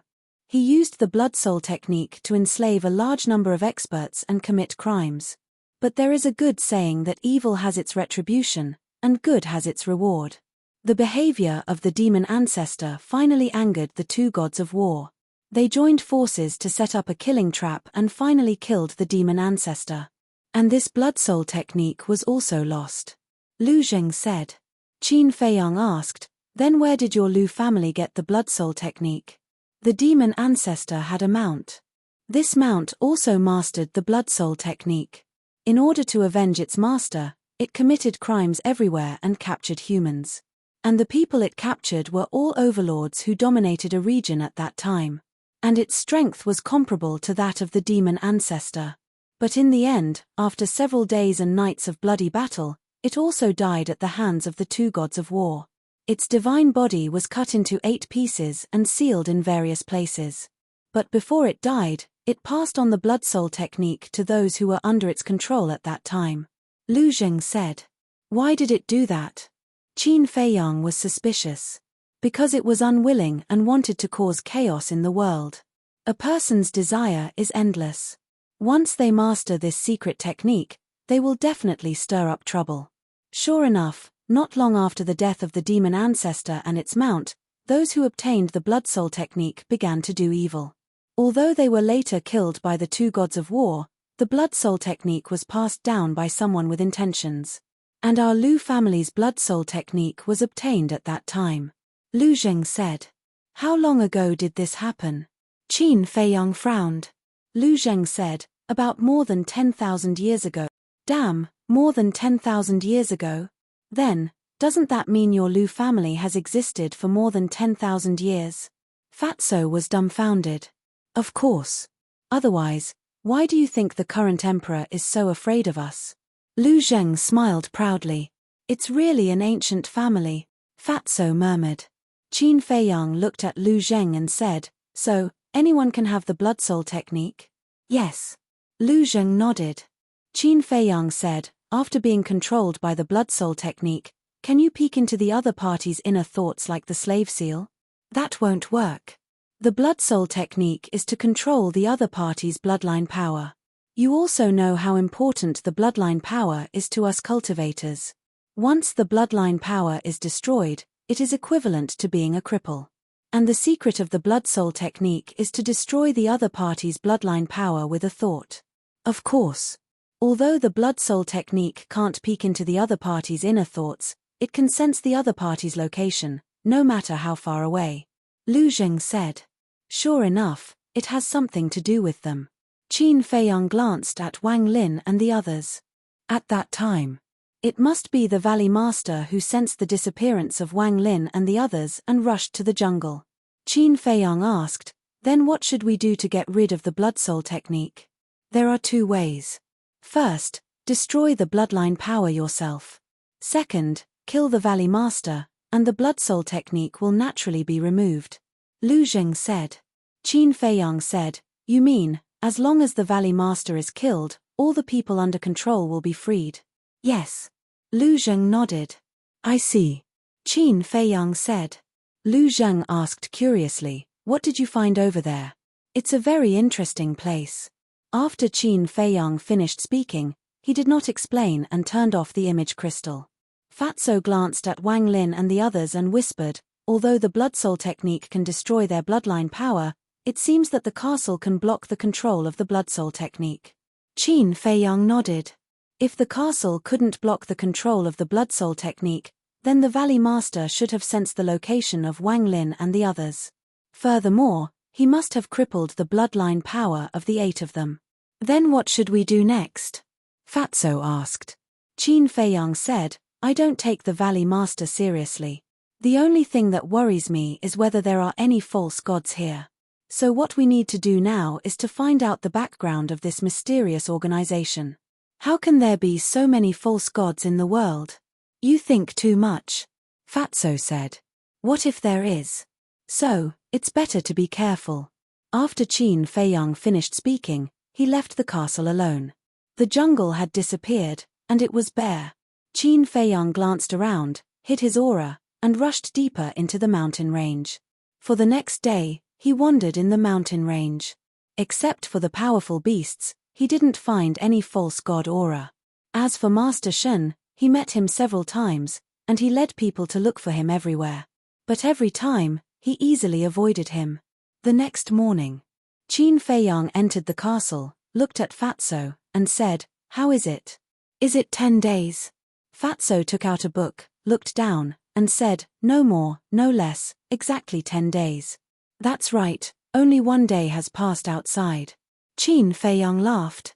He used the Blood Soul technique to enslave a large number of experts and commit crimes. But there is a good saying that evil has its retribution, and good has its reward. The behavior of the demon ancestor finally angered the 2 gods of war. They joined forces to set up a killing trap and finally killed the demon ancestor. And this Blood Soul technique was also lost. Lu Zheng said. Qin Feiyang asked, Then where did your Lu family get the Blood Soul technique? The demon ancestor had a mount. This mount also mastered the Blood Soul technique. In order to avenge its master, it committed crimes everywhere and captured humans. And the people it captured were all overlords who dominated a region at that time. And its strength was comparable to that of the demon ancestor. But in the end, after several days and nights of bloody battle, it also died at the hands of the 2 gods of war. Its divine body was cut into 8 pieces and sealed in various places. But before it died, it passed on the Blood Soul technique to those who were under its control at that time. Lu Zheng said. Why did it do that? Qin Feiyang was suspicious. Because it was unwilling and wanted to cause chaos in the world. A person's desire is endless. Once they master this secret technique, they will definitely stir up trouble. Sure enough, not long after the death of the demon ancestor and its mount, those who obtained the Blood Soul technique began to do evil. Although they were later killed by the 2 gods of war, the Blood Soul technique was passed down by someone with intentions. And our Lu family's Blood Soul technique was obtained at that time. Lu Zheng said. How long ago did this happen? Qin Feiyang frowned. Lu Zheng said, About more than 10,000 years ago. Damn, more than 10,000 years ago? Then, doesn't that mean your Lu family has existed for more than 10,000 years? Fatso was dumbfounded. Of course. Otherwise, why do you think the current emperor is so afraid of us? Lu Zheng smiled proudly. It's really an ancient family, Fatso murmured. Qin Feiyang looked at Lu Zheng and said, so, anyone can have the blood soul technique? Yes. Lu Zheng nodded. Qin Feiyang said, after being controlled by the blood soul technique, can you peek into the other party's inner thoughts like the slave seal? That won't work. The blood soul technique is to control the other party's bloodline power. You also know how important the bloodline power is to us cultivators. Once the bloodline power is destroyed, it is equivalent to being a cripple. And the secret of the blood soul technique is to destroy the other party's bloodline power with a thought. Of course. Although the blood soul technique can't peek into the other party's inner thoughts, it can sense the other party's location, no matter how far away. Lu Zheng said. Sure enough, it has something to do with them. Qin Feiyang glanced at Wang Lin and the others. At that time, it must be the Valley Master who sensed the disappearance of Wang Lin and the others and rushed to the jungle. Qin Feiyang asked, then what should we do to get rid of the blood soul technique? There are two ways. First, destroy the bloodline power yourself. Second, kill the Valley Master, and the blood soul technique will naturally be removed. Lu Zheng said. Qin Feiyang said, you mean, as long as the Valley Master is killed, all the people under control will be freed? Yes. Lu Zheng nodded. I see. Qin Feiyang said. Lu Zheng asked curiously, what did you find over there? It's a very interesting place. After Qin Feiyang finished speaking, he did not explain and turned off the image crystal. Fatso glanced at Wang Lin and the others and whispered, although the blood soul technique can destroy their bloodline power, it seems that the castle can block the control of the blood soul technique. Qin Feiyang nodded. If the castle couldn't block the control of the blood soul technique, then the Valley Master should have sensed the location of Wang Lin and the others. Furthermore, he must have crippled the bloodline power of the 8 of them. Then what should we do next? Fatso asked. Qin Feiyang said, I don't take the Valley Master seriously. The only thing that worries me is whether there are any false gods here. So what we need to do now is to find out the background of this mysterious organization. How can there be so many false gods in the world? You think too much. Fatso said. What if there is? So, it's better to be careful. After Qin Feiyang finished speaking, he left the castle alone. The jungle had disappeared, and it was bare. Qin Feiyang glanced around, hid his aura, and rushed deeper into the mountain range. For the next day, he wandered in the mountain range. Except for the powerful beasts, he didn't find any false god aura. As for Master Shen, he met him several times, and he led people to look for him everywhere. But every time, he easily avoided him. The next morning, Qin Feiyang entered the castle, looked at Fatso, and said, how is it? Is it 10 days? Fatso took out a book, looked down, and said, no more, no less, exactly 10 days. That's right, only 1 day has passed outside. Qin Feiyang laughed.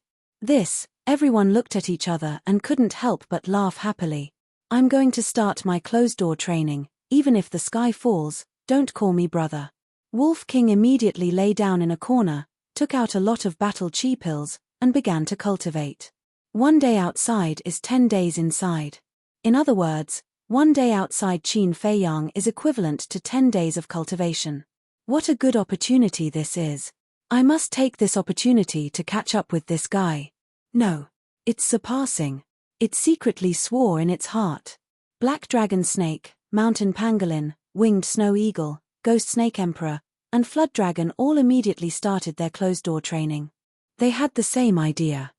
Everyone looked at each other and couldn't help but laugh happily. I'm going to start my closed-door training, even if the sky falls, don't call me brother. Wolf King immediately lay down in a corner, took out a lot of battle chi pills, and began to cultivate. 1 day outside is 10 days inside. In other words, 1 day outside Qin Feiyang is equivalent to 10 days of cultivation. What a good opportunity this is. I must take this opportunity to catch up with this guy. No. It's surpassing. It secretly swore in its heart. Black Dragon Snake, Mountain Pangolin, Winged Snow Eagle, Ghost Snake Emperor, and Flood Dragon all immediately started their closed-door training. They had the same idea.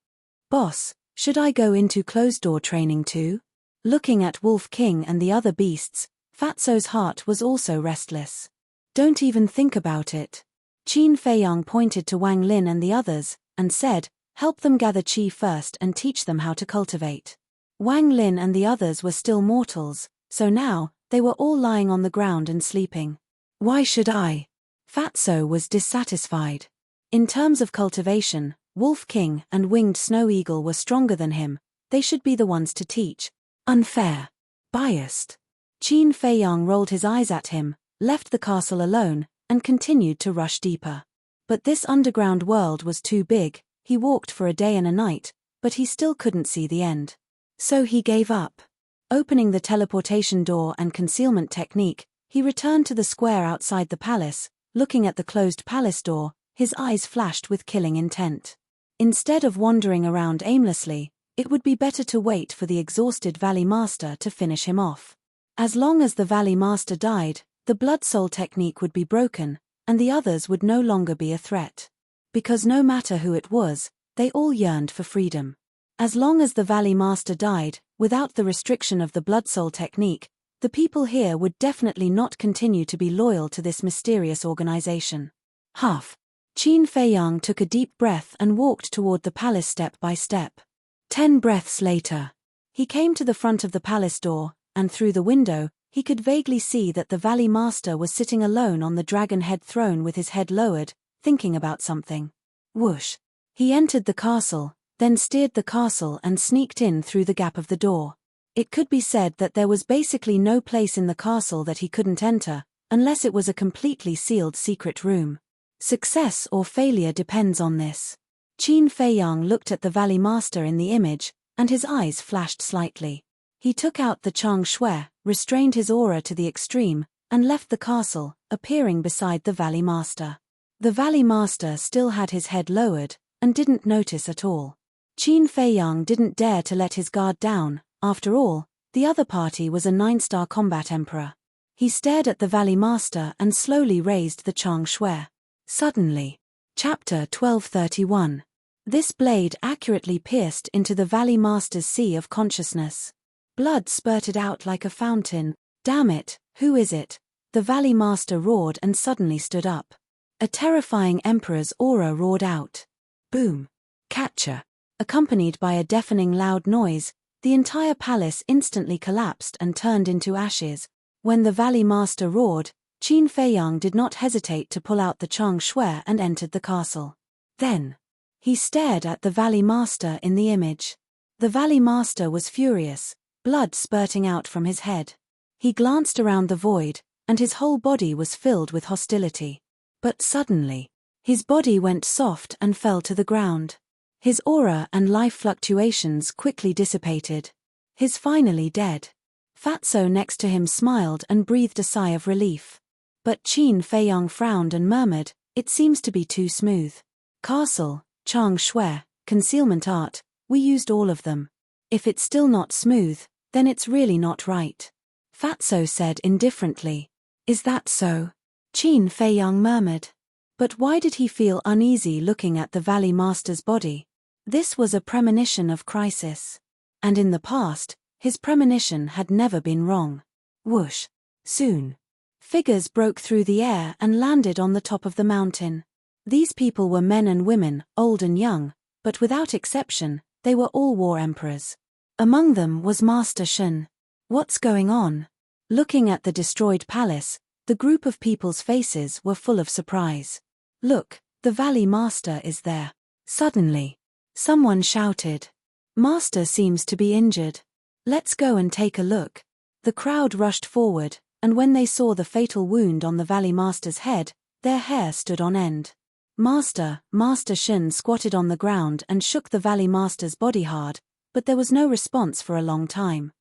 Boss, should I go into closed-door training too? Looking at Wolf King and the other beasts, Fatso's heart was also restless. Don't even think about it. Qin Feiyang pointed to Wang Lin and the others, and said, help them gather chi first and teach them how to cultivate. Wang Lin and the others were still mortals, so now, they were all lying on the ground and sleeping. Why should I? Fatso was dissatisfied. In terms of cultivation, Wolf King and Winged Snow Eagle were stronger than him, they should be the ones to teach. Unfair. Biased. Qin Feiyang rolled his eyes at him, left the castle alone, and continued to rush deeper. But this underground world was too big. He walked for a day and a night, but he still couldn't see the end. So he gave up. Opening the teleportation door and concealment technique, he returned to the square outside the palace. Looking at the closed palace door, his eyes flashed with killing intent. Instead of wandering around aimlessly, it would be better to wait for the exhausted Valley Master to finish him off. As long as the Valley Master died, the Blood Soul technique would be broken, and the others would no longer be a threat. Because no matter who it was, they all yearned for freedom. As long as the Valley Master died, without the restriction of the Blood Soul technique, the people here would definitely not continue to be loyal to this mysterious organization. Qin Feiyang took a deep breath and walked toward the palace step by step. 10 breaths later, he came to the front of the palace door, and through the window, he could vaguely see that the Valley Master was sitting alone on the dragon-head throne with his head lowered, thinking about something. Whoosh! He entered the castle, then steered the castle and sneaked in through the gap of the door. It could be said that there was basically no place in the castle that he couldn't enter, unless it was a completely sealed secret room. Success or failure depends on this. Qin Feiyang looked at the Valley Master in the image, and his eyes flashed slightly. He took out the Chang Shui, restrained his aura to the extreme, and left the castle, appearing beside the Valley Master. The Valley Master still had his head lowered, and didn't notice at all. Qin Feiyang didn't dare to let his guard down. After all, the other party was a 9-star combat emperor. He stared at the Valley Master and slowly raised the Chang Shui. Suddenly. Chapter 1231. This blade accurately pierced into the Valley Master's sea of consciousness. Blood spurted out like a fountain. Damn it, who is it? The Valley Master roared and suddenly stood up. A terrifying emperor's aura roared out. Boom. Catcher. Accompanied by a deafening loud noise, the entire palace instantly collapsed and turned into ashes. When the Valley Master roared, Qin Feiyang did not hesitate to pull out the Chang Shui and entered the castle. Then, he stared at the Valley Master in the image. The Valley Master was furious, blood spurting out from his head. He glanced around the void, and his whole body was filled with hostility. But suddenly, his body went soft and fell to the ground. His aura and life fluctuations quickly dissipated. He's finally dead. Fatso next to him smiled and breathed a sigh of relief. But Qin Feiyang frowned and murmured, "It seems to be too smooth. Castle, Chang Shui, concealment art, we used all of them. If it's still not smooth, then it's really not right." Fatso said indifferently. "Is that so?" Qin Feiyang murmured. But why did he feel uneasy looking at the Valley Master's body? This was a premonition of crisis. And in the past, his premonition had never been wrong. Whoosh. Soon. Figures broke through the air and landed on the top of the mountain. These people were men and women, old and young, but without exception, they were all war emperors. Among them was Master Shen. What's going on? Looking at the destroyed palace, the group of people's faces were full of surprise. Look, the Valley Master is there. Suddenly, someone shouted. Master seems to be injured. Let's go and take a look. The crowd rushed forward, and when they saw the fatal wound on the Valley Master's head, their hair stood on end. Master Shen squatted on the ground and shook the Valley Master's body hard, but there was no response for a long time.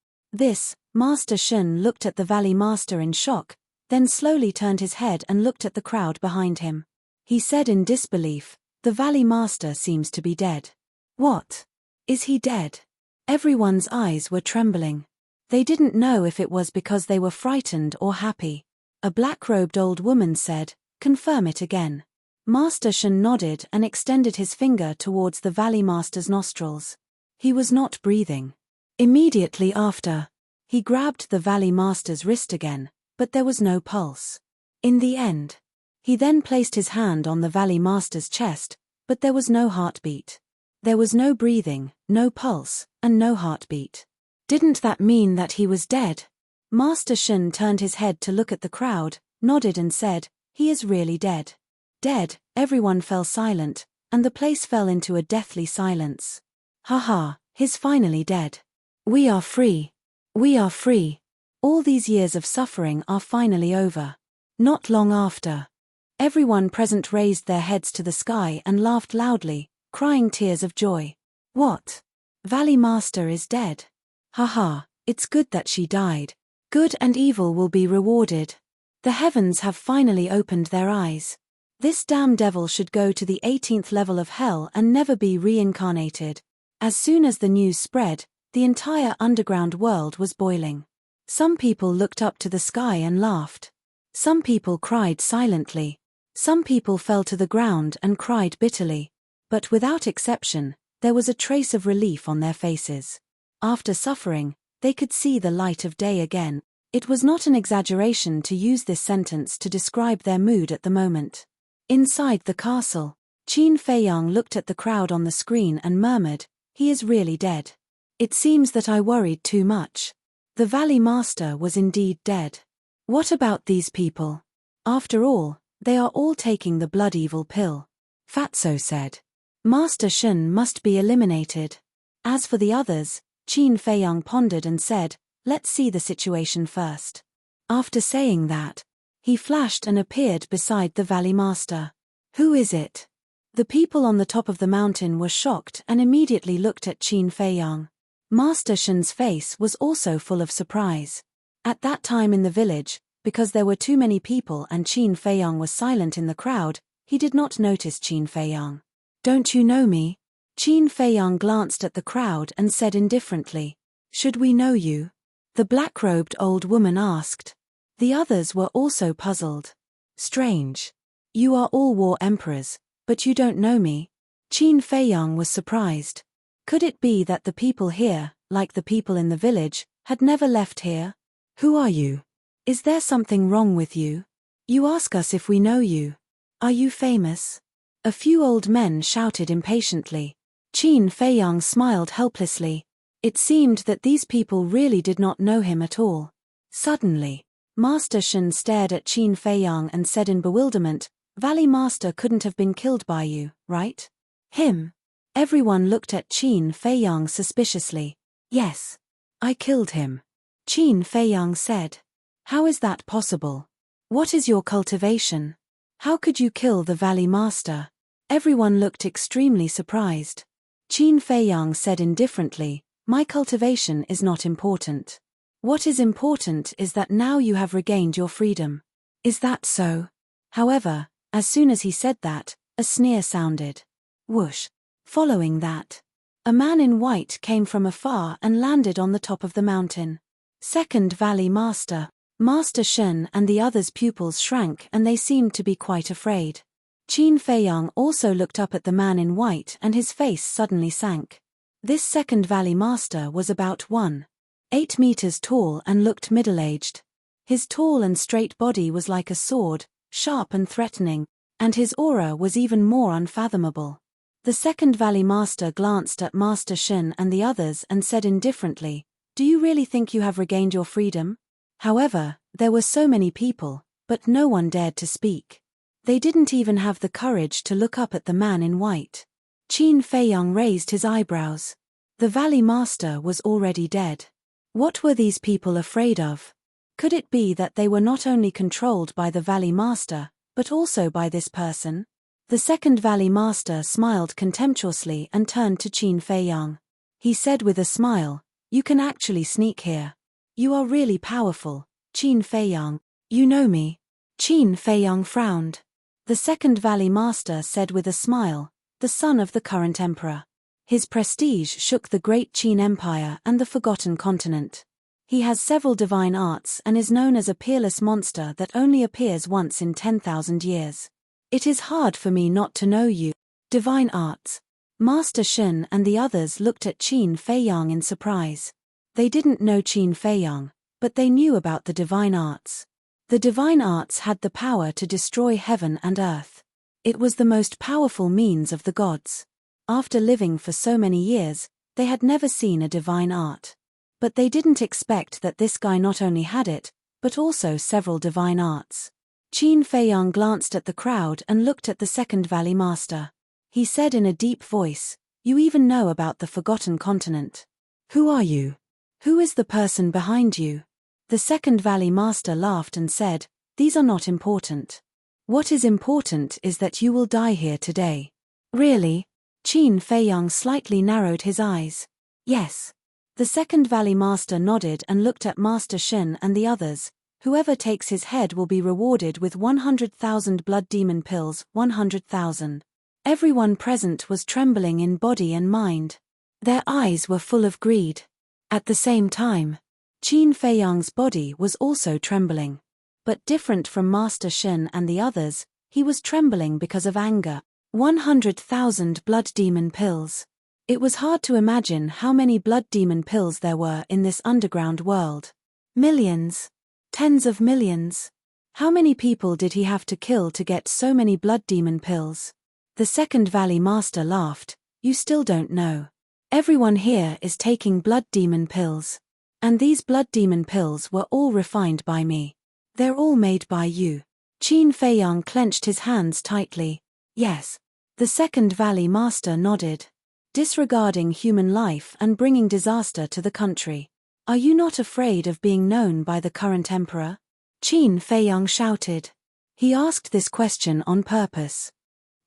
Master Shen looked at the Valley Master in shock, then slowly turned his head and looked at the crowd behind him. He said in disbelief, "The Valley Master seems to be dead." What? Is he dead? Everyone's eyes were trembling. They didn't know if it was because they were frightened or happy. A black-robed old woman said, "Confirm it again." Master Shen nodded and extended his finger towards the Valley Master's nostrils. He was not breathing. Immediately after, he grabbed the Valley Master's wrist again, but there was no pulse. In the end, he then placed his hand on the Valley Master's chest, but there was no heartbeat. There was no breathing, no pulse, and no heartbeat. Didn't that mean that he was dead? Master Shen turned his head to look at the crowd, nodded and said, "He is really dead." Dead, everyone fell silent, and the place fell into a deathly silence. "Haha, he's finally dead. We are free. We are free." All these years of suffering are finally over. Not long after. Everyone present raised their heads to the sky and laughed loudly, crying tears of joy. What? Valley Master is dead. Haha, it's good that she died. Good and evil will be rewarded. The heavens have finally opened their eyes. This damn devil should go to the 18th level of hell and never be reincarnated. As soon as the news spread, the entire underground world was boiling. Some people looked up to the sky and laughed. Some people cried silently. Some people fell to the ground and cried bitterly. But without exception, there was a trace of relief on their faces. After suffering, they could see the light of day again. It was not an exaggeration to use this sentence to describe their mood at the moment. Inside the castle, Qin Feiyang looked at the crowd on the screen and murmured, "He is really dead. It seems that I worried too much." The Valley Master was indeed dead. What about these people? After all, they are all taking the blood evil pill. Fatso said. Master Shen must be eliminated. As for the others, Qin Feiyang pondered and said, "Let's see the situation first." After saying that, he flashed and appeared beside the Valley Master. Who is it? The people on the top of the mountain were shocked and immediately looked at Qin Feiyang. Master Shen's face was also full of surprise. At that time in the village, because there were too many people and Qin Feiyang was silent in the crowd, he did not notice Qin Feiyang. "Don't you know me?" Qin Feiyang glanced at the crowd and said indifferently. "Should we know you?" The black-robed old woman asked. The others were also puzzled. "Strange. You are all war emperors, but you don't know me." Qin Feiyang was surprised. Could it be that the people here, like the people in the village, had never left here? "Who are you? Is there something wrong with you? You ask us if we know you. Are you famous?" A few old men shouted impatiently. Qin Feiyang smiled helplessly. It seemed that these people really did not know him at all. Suddenly, Master Shen stared at Qin Feiyang and said in bewilderment, "Valley Master couldn't have been killed by you, right?" "Him?" Everyone looked at Qin Feiyang suspiciously. "Yes. I killed him," Qin Feiyang said. "How is that possible? What is your cultivation? How could you kill the Valley Master?" Everyone looked extremely surprised. Qin Feiyang said indifferently, "My cultivation is not important. What is important is that now you have regained your freedom." "Is that so?" However, as soon as he said that, a sneer sounded. Whoosh. Following that, a man in white came from afar and landed on the top of the mountain. Second Valley Master. Master Shen and the others' pupils shrank and they seemed to be quite afraid. Qin Feiyang also looked up at the man in white and his face suddenly sank. This second Valley Master was about 1.8 meters tall and looked middle-aged. His tall and straight body was like a sword, sharp and threatening, and his aura was even more unfathomable. The second Valley Master glanced at Master Shen and the others and said indifferently, "Do you really think you have regained your freedom?" However, there were so many people, but no one dared to speak. They didn't even have the courage to look up at the man in white. Qin Feiyang raised his eyebrows. The Valley Master was already dead. What were these people afraid of? Could it be that they were not only controlled by the Valley Master, but also by this person? The second Valley Master smiled contemptuously and turned to Qin Feiyang. He said with a smile, "You can actually sneak here. You are really powerful, Qin Feiyang. You know me." Qin Feiyang frowned. The second Valley Master said with a smile, "The son of the current emperor." His prestige shook the great Qin Empire and the Forgotten Continent. He has several divine arts and is known as a peerless monster that only appears once in 10,000 years. "It is hard for me not to know you." Divine arts. Master Shen and the others looked at Qin Feiyang in surprise. They didn't know Qin Feiyang, but they knew about the divine arts. The divine arts had the power to destroy heaven and earth. It was the most powerful means of the gods. After living for so many years, they had never seen a divine art. But they didn't expect that this guy not only had it, but also several divine arts. Qin Feiyang glanced at the crowd and looked at the second Valley Master. He said in a deep voice, "You even know about the Forgotten Continent. Who are you? Who is the person behind you?" The second Valley Master laughed and said, "These are not important. What is important is that you will die here today." "Really?" Qin Feiyang slightly narrowed his eyes. "Yes." The second Valley Master nodded and looked at Master Shen and the others. "Whoever takes his head will be rewarded with 100,000 blood demon pills, 100,000. Everyone present was trembling in body and mind. Their eyes were full of greed. At the same time, Qin Feiyang's body was also trembling. But different from Master Shen and the others, he was trembling because of anger. 100,000 blood demon pills. It was hard to imagine how many blood demon pills there were in this underground world. Millions. Tens of millions. How many people did he have to kill to get so many blood demon pills? The second Valley Master laughed. "You still don't know. Everyone here is taking blood demon pills. And these blood demon pills were all refined by me. They're all made by you." Qin Feiyang clenched his hands tightly. "Yes." The second Valley Master nodded. "Disregarding human life and bringing disaster to the country. Are you not afraid of being known by the current emperor?" Qin Feiyang shouted. He asked this question on purpose.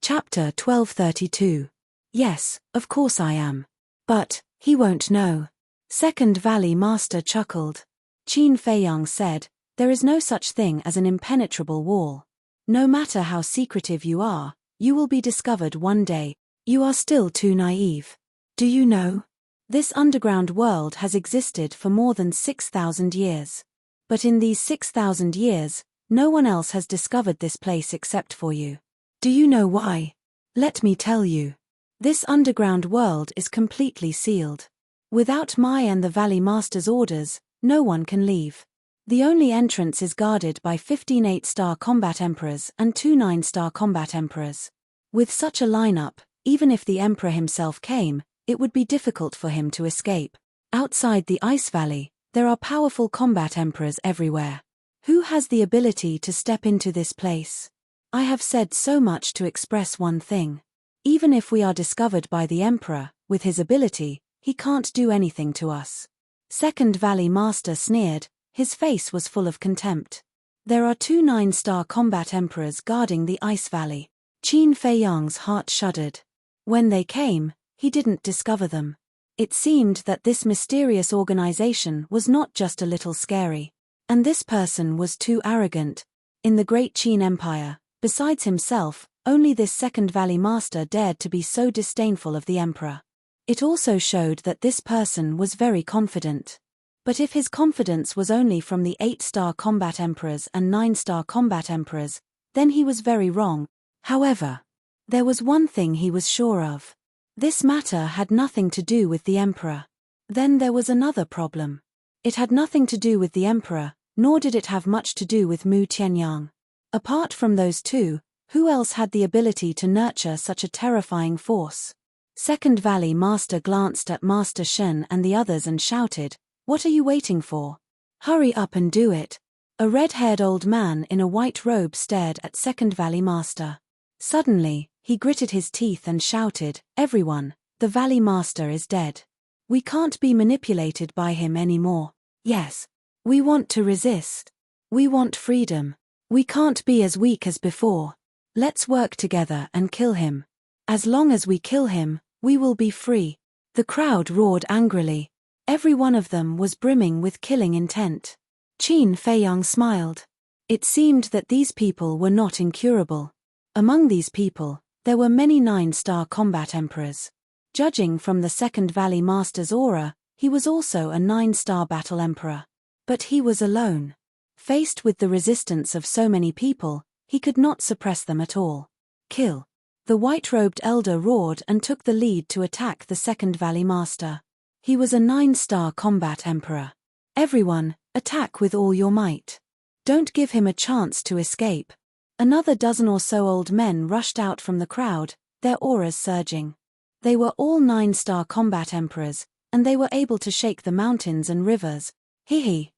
Chapter 1232. "Yes, of course I am. But he won't know." Second Valley Master chuckled. Qin Feiyang said, "There is no such thing as an impenetrable wall. No matter how secretive you are, you will be discovered one day. You are still too naive. Do you know? This underground world has existed for more than 6,000 years. But in these 6,000 years, no one else has discovered this place except for you. Do you know why? Let me tell you. This underground world is completely sealed. Without my and the Valley Master's orders, no one can leave. The only entrance is guarded by 15 8-star combat emperors and 2 9-star combat emperors. With such a lineup, even if the emperor himself came, it would be difficult for him to escape. Outside the Ice Valley, there are powerful combat emperors everywhere. Who has the ability to step into this place? I have said so much to express one thing. Even if we are discovered by the emperor, with his ability, he can't do anything to us." Second Valley Master sneered. His face was full of contempt. "There are 2 9-star combat emperors guarding the Ice Valley." Qin Feiyang's heart shuddered. When they came, he didn't discover them. It seemed that this mysterious organization was not just a little scary. And this person was too arrogant. In the Great Qin Empire, besides himself, only this Second Valley Master dared to be so disdainful of the emperor. It also showed that this person was very confident. But if his confidence was only from the 8-star combat emperors and 9-star combat emperors, then he was very wrong. However, there was one thing he was sure of. This matter had nothing to do with the emperor. Then there was another problem. It had nothing to do with the emperor, nor did it have much to do with Mu Tianyang. Apart from those two, who else had the ability to nurture such a terrifying force? Second Valley Master glanced at Master Shen and the others and shouted, "What are you waiting for? Hurry up and do it." A red-haired old man in a white robe stared at Second Valley Master. Suddenly, he gritted his teeth and shouted, "Everyone, the Valley Master is dead. We can't be manipulated by him anymore. Yes. We want to resist. We want freedom. We can't be as weak as before. Let's work together and kill him. As long as we kill him, we will be free." The crowd roared angrily. Every one of them was brimming with killing intent. Qin Feiyang smiled. It seemed that these people were not incurable. Among these people, there were many 9-star combat emperors. Judging from the Second Valley Master's aura, he was also a 9-star battle emperor. But he was alone. Faced with the resistance of so many people, he could not suppress them at all. "Kill." The white-robed elder roared and took the lead to attack the Second Valley Master. He was a 9-star combat emperor. "Everyone, attack with all your might. Don't give him a chance to escape." Another dozen or so old men rushed out from the crowd, their auras surging. They were all 9-star combat emperors, and they were able to shake the mountains and rivers.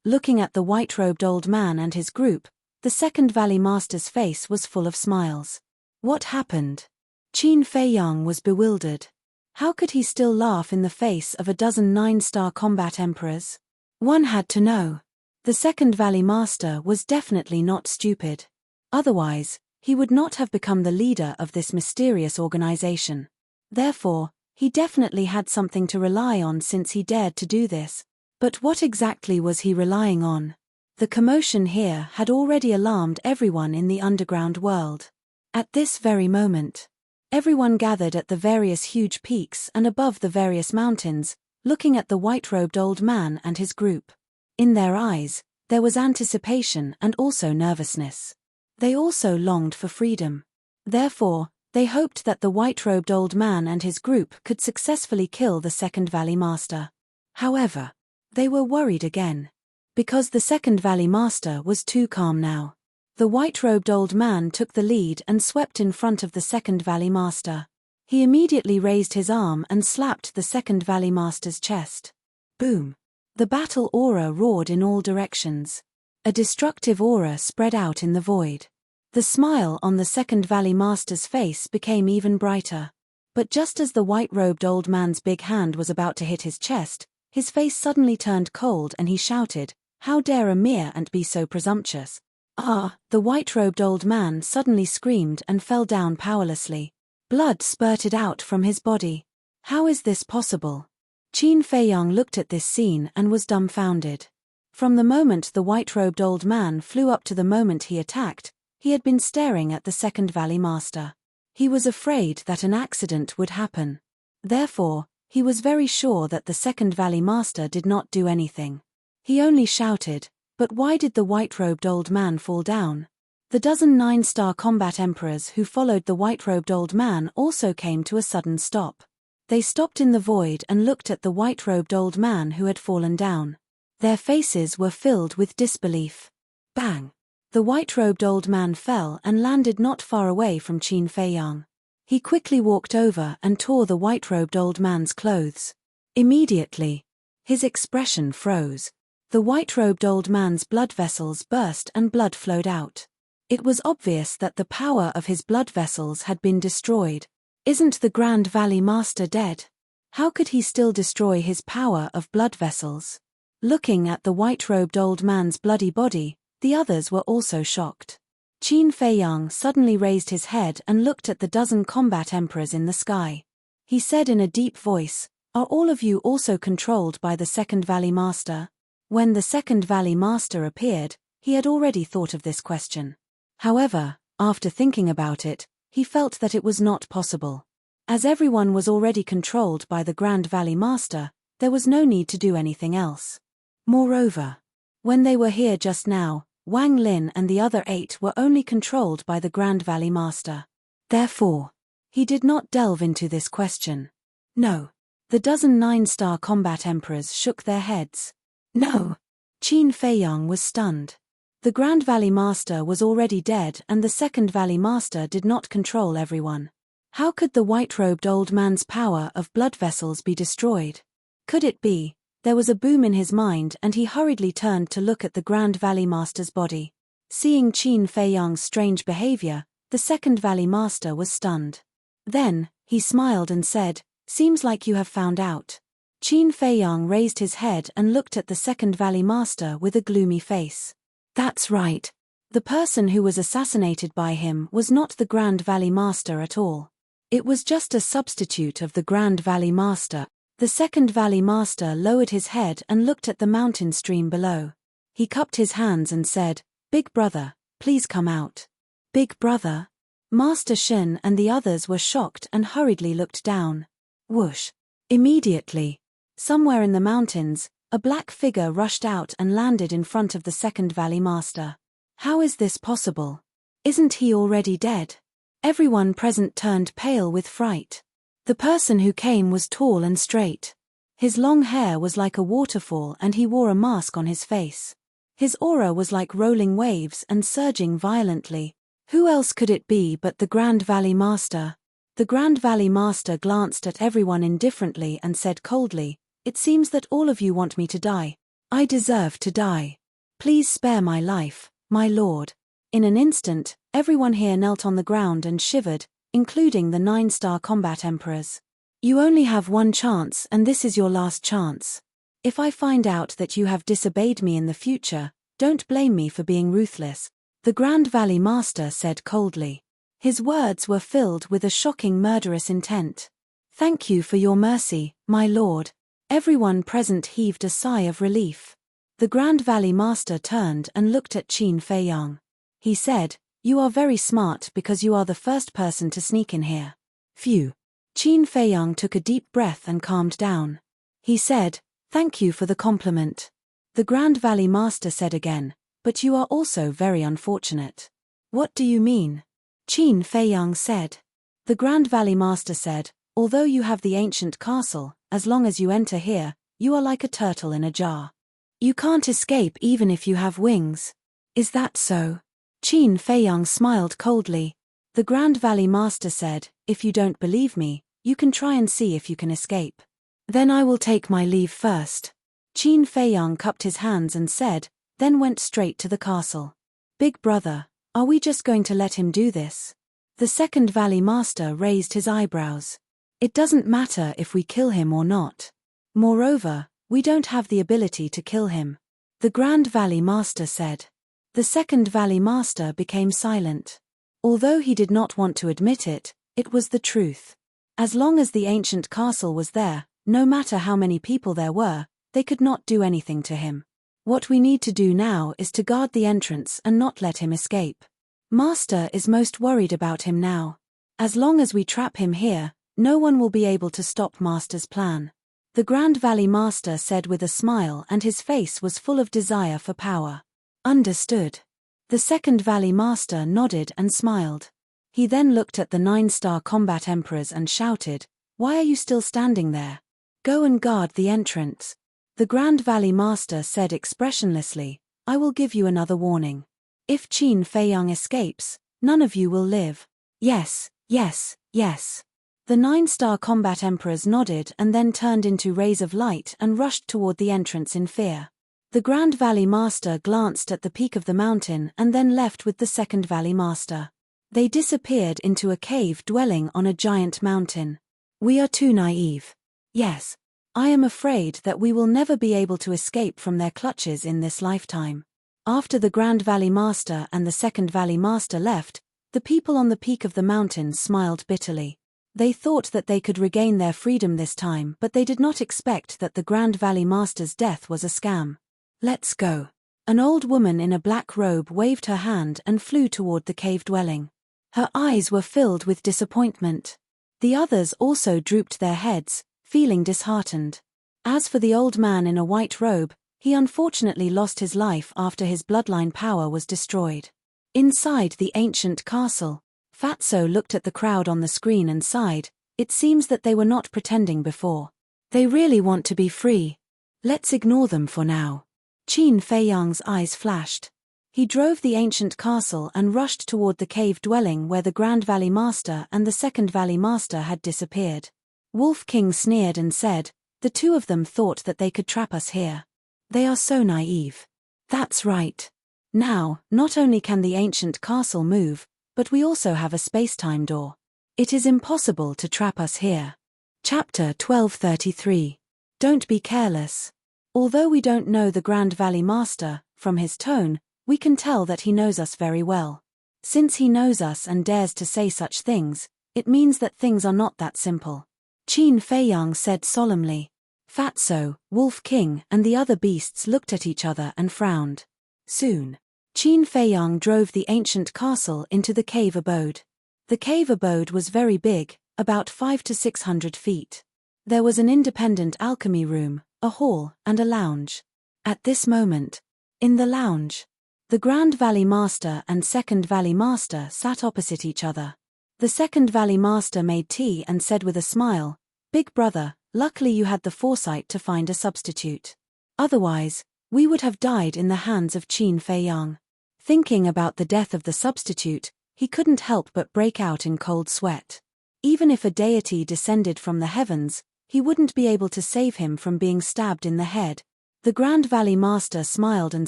Looking at the white-robed old man and his group, the Second Valley Master's face was full of smiles. What happened? Qin Feiyang was bewildered. How could he still laugh in the face of a dozen 9-star combat emperors? One had to know. The second Valley Master was definitely not stupid. Otherwise, he would not have become the leader of this mysterious organization. Therefore, he definitely had something to rely on since he dared to do this. But what exactly was he relying on? The commotion here had already alarmed everyone in the underground world. At this very moment, everyone gathered at the various huge peaks and above the various mountains, looking at the white-robed old man and his group. In their eyes, there was anticipation and also nervousness. They also longed for freedom. Therefore, they hoped that the white-robed old man and his group could successfully kill the second Valley Master. However, they were worried again. Because the second Valley Master was too calm now. The white-robed old man took the lead and swept in front of the second Valley Master. He immediately raised his arm and slapped the second Valley Master's chest. Boom! The battle aura roared in all directions. A destructive aura spread out in the void. The smile on the second Valley Master's face became even brighter. But just as the white-robed old man's big hand was about to hit his chest, his face suddenly turned cold and he shouted, "How dare a mere ant be so presumptuous?" "Ah!" The white-robed old man suddenly screamed and fell down powerlessly. Blood spurted out from his body. How is this possible? Qin Feiyang looked at this scene and was dumbfounded. From the moment the white-robed old man flew up to the moment he attacked, he had been staring at the second Valley Master. He was afraid that an accident would happen. Therefore, he was very sure that the second Valley Master did not do anything. He only shouted, "But why did the white-robed old man fall down?" The dozen 9-star combat emperors who followed the white-robed old man also came to a sudden stop. They stopped in the void and looked at the white-robed old man who had fallen down. Their faces were filled with disbelief. Bang! The white-robed old man fell and landed not far away from Qin Feiyang. He quickly walked over and tore the white-robed old man's clothes. Immediately, his expression froze. The white-robed old man's blood vessels burst and blood flowed out. It was obvious that the power of his blood vessels had been destroyed. Isn't the Grand Valley Master dead? How could he still destroy his power of blood vessels? Looking at the white-robed old man's bloody body, the others were also shocked. Qin Feiyang suddenly raised his head and looked at the dozen combat emperors in the sky. He said in a deep voice, "Are all of you also controlled by the second Valley Master?" When the second Valley Master appeared, he had already thought of this question. However, after thinking about it, he felt that it was not possible. As everyone was already controlled by the Grand Valley Master, there was no need to do anything else. Moreover, when they were here just now, Wang Lin and the other 8 were only controlled by the Grand Valley Master. Therefore, he did not delve into this question. No. The dozen 9-star combat emperors shook their heads. No. Qin Feiyang was stunned. The Grand Valley Master was already dead and the second Valley Master did not control everyone. How could the white-robed old man's power of blood vessels be destroyed? Could it be? There was a boom in his mind and he hurriedly turned to look at the Grand Valley Master's body. Seeing Qin Feiyang's strange behavior, the second Valley Master was stunned. Then, he smiled and said, "Seems like you have found out." Qin Feiyang raised his head and looked at the second Valley Master with a gloomy face. That's right. The person who was assassinated by him was not the Grand Valley Master at all. It was just a substitute of the Grand Valley Master. The second Valley Master lowered his head and looked at the mountain stream below. He cupped his hands and said, "Big brother, please come out." Big brother? Master Shin and the others were shocked and hurriedly looked down. Whoosh! Immediately, somewhere in the mountains, a black figure rushed out and landed in front of the second Valley Master. How is this possible? Isn't he already dead? Everyone present turned pale with fright. The person who came was tall and straight. His long hair was like a waterfall and he wore a mask on his face. His aura was like rolling waves and surging violently. Who else could it be but the Grand Valley Master? The Grand Valley Master glanced at everyone indifferently and said coldly, "It seems that all of you want me to die. I deserve to die. Please spare my life, my lord." In an instant, everyone here knelt on the ground and shivered, including the 9-star combat emperors. "You only have one chance and this is your last chance. If I find out that you have disobeyed me in the future, Don't blame me for being ruthless, the Grand Valley Master said coldly. His words were filled with a shocking murderous intent. Thank you for your mercy, my lord. Everyone present heaved a sigh of relief. The Grand Valley Master turned and looked at Qin Feiyang. He said, "You are very smart because you are the first person to sneak in here." Phew. Qin Feiyang took a deep breath and calmed down. He said, "Thank you for the compliment." The Grand Valley Master said again, "But you are also very unfortunate." "What do you mean?" Qin Feiyang said. The Grand Valley Master said, "Although you have the ancient castle, as long as you enter here, you are like a turtle in a jar. You can't escape even if you have wings." "Is that so?" Qin Feiyang smiled coldly. The Grand Valley Master said, "If you don't believe me, you can try and see if you can escape." "Then I will take my leave first." Qin Feiyang cupped his hands and said, then went straight to the castle. "Big brother, are we just going to let him do this?" The Second Valley Master raised his eyebrows. "It doesn't matter if we kill him or not. Moreover, we don't have the ability to kill him," the Grand Valley Master said. The Second Valley Master became silent. Although he did not want to admit it, it was the truth. As long as the ancient castle was there, no matter how many people there were, they could not do anything to him. What we need to do now is to guard the entrance and not let him escape. Master is most worried about him now. As long as we trap him here, no one will be able to stop Master's plan. The Grand Valley Master said with a smile, and his face was full of desire for power. Understood. The Second Valley Master nodded and smiled. He then looked at the 9-star combat emperors and shouted, "Why are you still standing there? Go and guard the entrance." The Grand Valley Master said expressionlessly, "I will give you another warning. If Qin Feiyang escapes, none of you will live." "Yes, yes, yes." The 9-star combat emperors nodded and then turned into rays of light and rushed toward the entrance in fear. The Grand Valley Master glanced at the peak of the mountain and then left with the Second Valley Master. They disappeared into a cave dwelling on a giant mountain. "We are too naive. Yes. I am afraid that we will never be able to escape from their clutches in this lifetime." After the Grand Valley Master and the Second Valley Master left, the people on the peak of the mountain smiled bitterly. They thought that they could regain their freedom this time, but they did not expect that the Grand Valley Master's death was a scam. "Let's go." An old woman in a black robe waved her hand and flew toward the cave dwelling. Her eyes were filled with disappointment. The others also drooped their heads, feeling disheartened. As for the old man in a white robe, he unfortunately lost his life after his bloodline power was destroyed. Inside the ancient castle, Fatso looked at the crowd on the screen and sighed. It seems that they were not pretending before. They really want to be free. Let's ignore them for now. Qin Feiyang's eyes flashed. He drove the ancient castle and rushed toward the cave dwelling where the Grand Valley Master and the Second Valley Master had disappeared. Wolf King sneered and said, "The two of them thought that they could trap us here. They are so naive." "That's right. Now, not only can the ancient castle move, but we also have a space-time door. It is impossible to trap us here." Chapter 1233. Don't be careless. Although we don't know the Grand Valley Master, from his tone, we can tell that he knows us very well. Since he knows us and dares to say such things, it means that things are not that simple. Qin Feiyang said solemnly. Fatso, Wolf King, and the other beasts looked at each other and frowned. Soon, Qin Feiyang drove the ancient castle into the cave abode. The cave abode was very big, about 500 to 600 feet. There was an independent alchemy room, a hall, and a lounge. At this moment, in the lounge, the Grand Valley Master and Second Valley Master sat opposite each other. The Second Valley Master made tea and said with a smile, "Big brother, luckily you had the foresight to find a substitute. Otherwise, we would have died in the hands of Qin Feiyang." Thinking about the death of the substitute, he couldn't help but break out in cold sweat. Even if a deity descended from the heavens, he wouldn't be able to save him from being stabbed in the head. The Grand Valley Master smiled and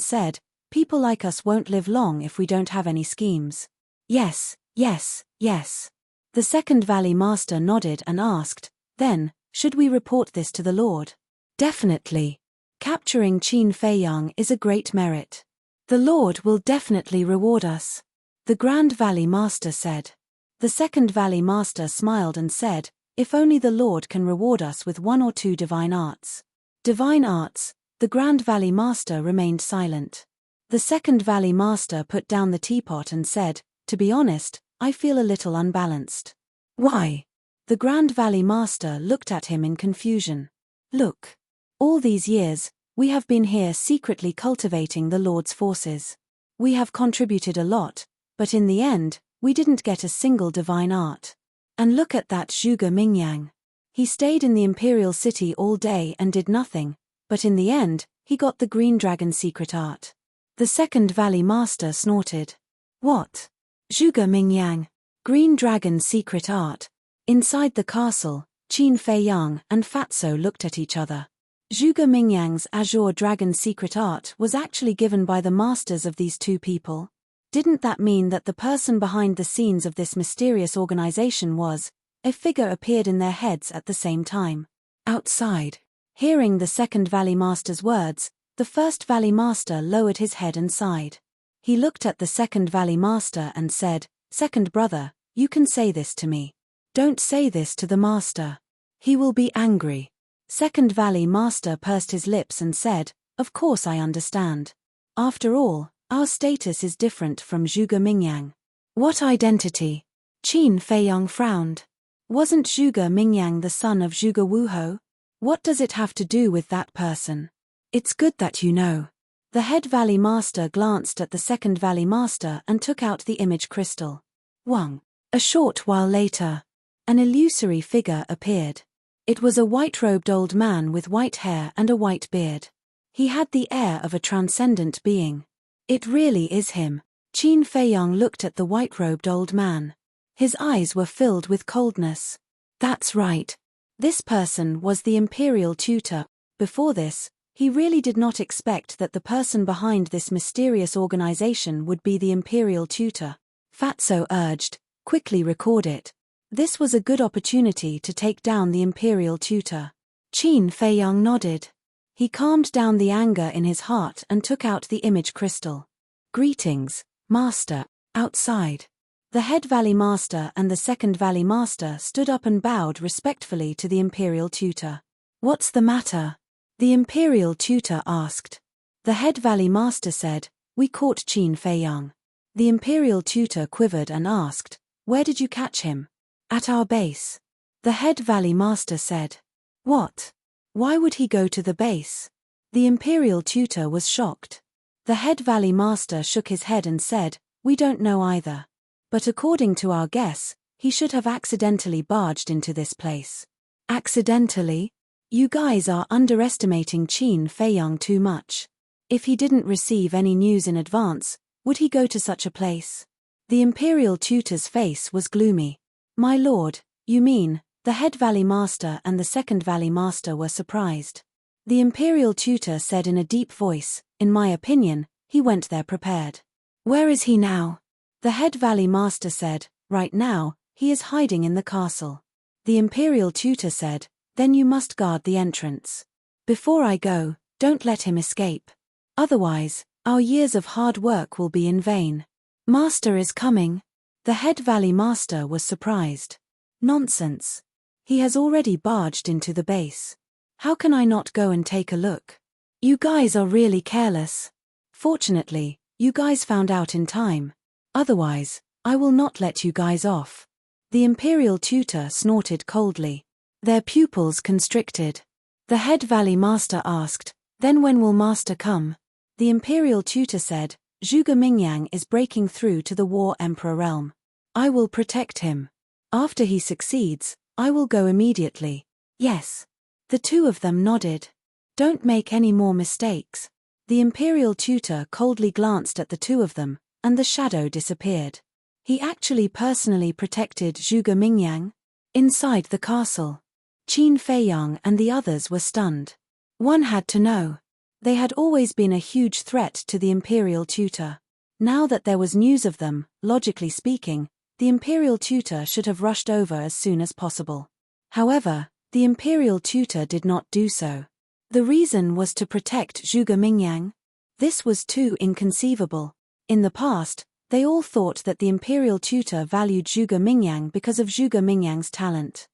said, "People like us won't live long if we don't have any schemes." "Yes, yes, yes." The Second Valley Master nodded and asked, "Then, should we report this to the Lord?" "Definitely. Capturing Qin Feiyang is a great merit." The Lord will definitely reward us, the Grand Valley Master said. The Second Valley Master smiled and said, if only the Lord can reward us with 1 or 2 divine arts. Divine arts? The Grand Valley Master remained silent. The Second Valley Master put down the teapot and said, to be honest, I feel a little unbalanced. Why? The Grand Valley Master looked at him in confusion. Look. All these years, we have been here secretly cultivating the Lord's forces. We have contributed a lot, but in the end, we didn't get a single divine art. And look at that Zhuge Mingyang. He stayed in the Imperial City all day and did nothing, but in the end, he got the Green Dragon secret art. The Second Valley Master snorted. What? Zhuge Mingyang? Green Dragon secret art? Inside the castle, Qin Feiyang and Fatso looked at each other. Zhuge Mingyang's Azure Dragon secret art was actually given by the masters of these two people. Didn't that mean that the person behind the scenes of this mysterious organization was, a figure appeared in their heads at the same time? Outside, hearing the Second Valley Master's words, the First Valley Master lowered his head and sighed. He looked at the Second Valley Master and said, Second brother, you can say this to me. Don't say this to the Master. He will be angry. Second Valley Master pursed his lips and said, of course I understand. After all, our status is different from Zhuge Mingyang. What identity? Qin Feiyang frowned. Wasn't Zhuge Mingyang the son of Zhuge Wuhou? What does it have to do with that person? It's good that you know. The Head Valley Master glanced at the Second Valley Master and took out the image crystal. Wang. A short while later, an illusory figure appeared. It was a white-robed old man with white hair and a white beard. He had the air of a transcendent being. It really is him. Qin Feiyang looked at the white-robed old man. His eyes were filled with coldness. That's right. This person was the Imperial Tutor. Before this, he really did not expect that the person behind this mysterious organization would be the Imperial Tutor. Fatso urged, quickly record it. This was a good opportunity to take down the Imperial Tutor. Qin Feiyang nodded. He calmed down the anger in his heart and took out the image crystal. Greetings, Master. Outside, the Head Valley Master and the Second Valley Master stood up and bowed respectfully to the Imperial Tutor. What's the matter? The Imperial Tutor asked. The Head Valley Master said, we caught Qin Feiyang. The Imperial Tutor quivered and asked, where did you catch him? At our base. The Head Valley Master said. What? Why would he go to the base? The Imperial Tutor was shocked. The Head Valley Master shook his head and said, we don't know either. But according to our guess, he should have accidentally barged into this place. Accidentally? You guys are underestimating Qin Feiyang too much. If he didn't receive any news in advance, would he go to such a place? The Imperial Tutor's face was gloomy. My lord, you mean, the Head Valley Master and the Second Valley Master were surprised. The Imperial Tutor said in a deep voice, in my opinion, he went there prepared. Where is he now? The Head Valley Master said, right now, he is hiding in the castle. The Imperial Tutor said, then you must guard the entrance. Before I go, don't let him escape. Otherwise, our years of hard work will be in vain. Master is coming. The Head Valley Master was surprised. Nonsense. He has already barged into the base. How can I not go and take a look? You guys are really careless. Fortunately, you guys found out in time. Otherwise, I will not let you guys off. The Imperial Tutor snorted coldly. Their pupils constricted. The Head Valley Master asked, then when will Master come? The Imperial Tutor said, Zhuge Mingyang is breaking through to the War Emperor realm. I will protect him. After he succeeds, I will go immediately. Yes. The two of them nodded. Don't make any more mistakes. The Imperial Tutor coldly glanced at the two of them, and the shadow disappeared. He actually personally protected Zhuge Mingyang. Inside the castle, Qin Feiyang and the others were stunned. One had to know. They had always been a huge threat to the Imperial Tutor. Now that there was news of them, logically speaking, the Imperial Tutor should have rushed over as soon as possible. However, the Imperial Tutor did not do so. The reason was to protect Zhuge Mingyang. This was too inconceivable. In the past, they all thought that the imperial tutor valued Zhuge Mingyang because of Zhuge Mingyang's talent.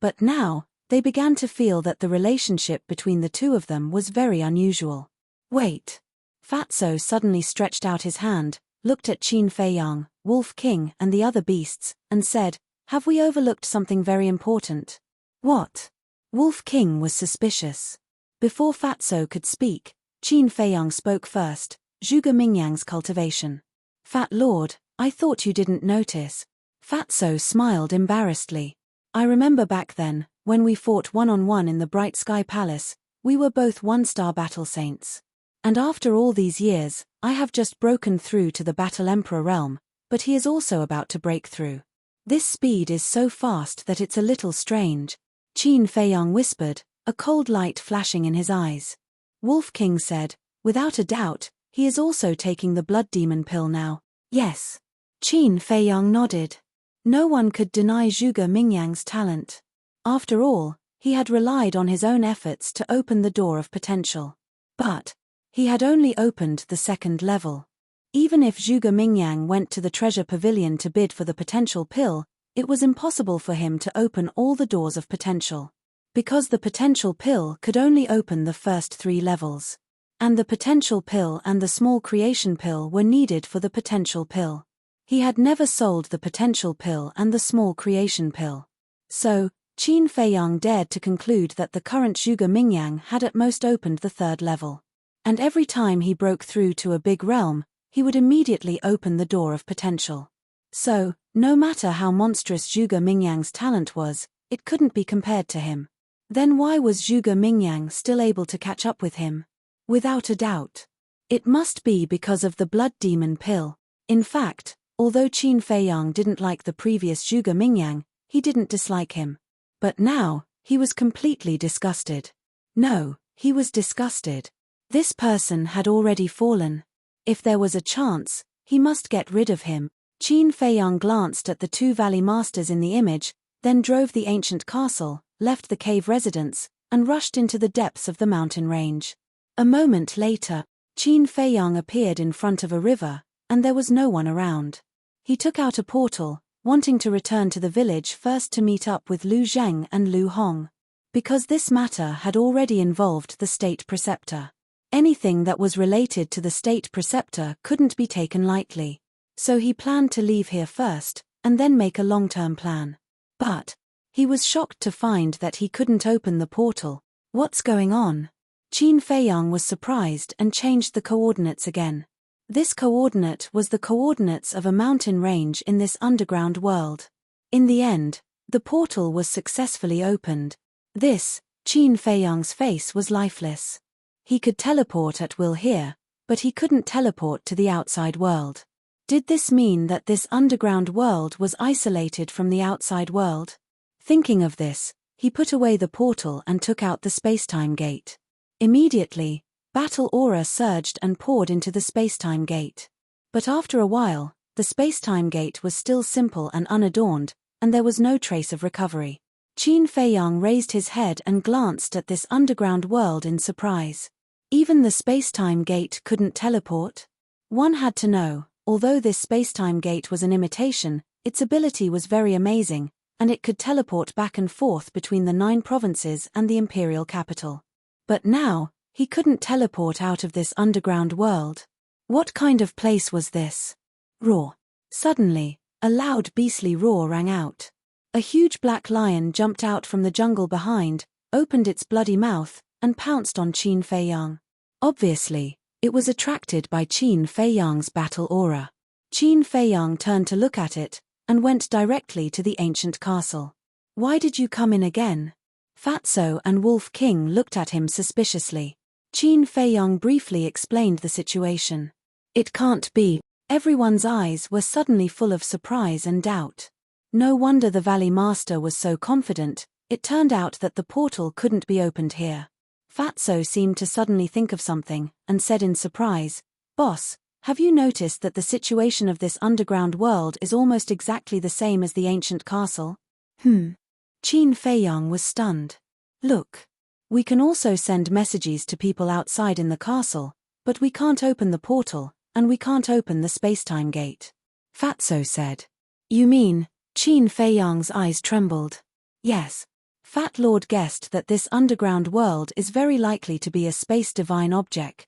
But now, they began to feel that the relationship between the two of them was very unusual. Wait. Fatso suddenly stretched out his hand, looked at Qin Feiyang, Wolf King and the other beasts, and said, "Have we overlooked something very important?" "What?" Wolf King was suspicious. Before Fatso could speak, Qin Feiyang spoke first. "Zhuge Mingyang's cultivation." "Fat Lord, I thought you didn't notice." Fatso smiled embarrassedly. "I remember back then, when we fought one-on-one in the Bright Sky Palace, we were both one-star battle saints. And after all these years, I have just broken through to the Battle Emperor realm, but he is also about to break through. This speed is so fast that it's a little strange," Qin Feiyang whispered, a cold light flashing in his eyes. Wolf King said, "Without a doubt, he is also taking the blood demon pill now." "Yes." Qin Feiyang nodded. No one could deny Zhuge Mingyang's talent. After all, he had relied on his own efforts to open the door of potential. But he had only opened the second level. Even if Zhuge Mingyang went to the treasure pavilion to bid for the potential pill, it was impossible for him to open all the doors of potential. Because the potential pill could only open the first 3 levels. And the potential pill and the small creation pill were needed for the potential pill. He had never sold the potential pill and the small creation pill. So, Qin Feiyang dared to conclude that the current Zhuge Mingyang had at most opened the 3rd level. And every time he broke through to a big realm, he would immediately open the door of potential. So, no matter how monstrous Zhuge Mingyang's talent was, it couldn't be compared to him. Then why was Zhuge Mingyang still able to catch up with him? Without a doubt. It must be because of the blood demon pill. In fact, although Qin Feiyang didn't like the previous Zhuge Mingyang, he didn't dislike him. But now, he was completely disgusted. No, he was disgusted. This person had already fallen. If there was a chance, he must get rid of him. Qin Feiyang glanced at the 2 valley masters in the image, then drove the ancient castle, left the cave residence, and rushed into the depths of the mountain range. A moment later, Qin Feiyang appeared in front of a river, and there was no one around. He took out a portal, wanting to return to the village first to meet up with Lu Zheng and Lu Hong. Because this matter had already involved the state preceptor. Anything that was related to the state preceptor couldn't be taken lightly. So he planned to leave here first, and then make a long-term plan. But he was shocked to find that he couldn't open the portal. What's going on? Qin Feiyang was surprised and changed the coordinates again. This coordinate was the coordinates of a mountain range in this underground world. In the end, the portal was successfully opened. Qin Feiyang's face was lifeless. He could teleport at will here, but he couldn't teleport to the outside world. Did this mean that this underground world was isolated from the outside world? Thinking of this, he put away the portal and took out the spacetime gate. Immediately, battle aura surged and poured into the spacetime gate. But after a while, the spacetime gate was still simple and unadorned, and there was no trace of recovery. Qin Feiyang raised his head and glanced at this underground world in surprise. Even the spacetime gate couldn't teleport? One had to know, although this spacetime gate was an imitation, its ability was very amazing, and it could teleport back and forth between the 9 provinces and the imperial capital. But now, he couldn't teleport out of this underground world. What kind of place was this? Roar. Suddenly, a loud beastly roar rang out. A huge black lion jumped out from the jungle behind, opened its bloody mouth, and pounced on Qin Feiyang. Obviously, it was attracted by Qin Feiyang's battle aura. Qin Feiyang turned to look at it, and went directly to the ancient castle. "Why did you come in again?" Fatso and Wolf King looked at him suspiciously. Qin Feiyang briefly explained the situation. It can't be. Everyone's eyes were suddenly full of surprise and doubt. No wonder the Valley Master was so confident. It turned out that the portal couldn't be opened here. Fatso seemed to suddenly think of something, and said in surprise, "Boss, have you noticed that the situation of this underground world is almost exactly the same as the ancient castle?" Qin Feiyang was stunned. "Look. We can also send messages to people outside in the castle, But we can't open the portal, and we can't open the spacetime gate. Fatso said. You mean? Qin Feiyang's eyes trembled. Yes. Fat Lord guessed that this underground world is very likely to be a space divine object.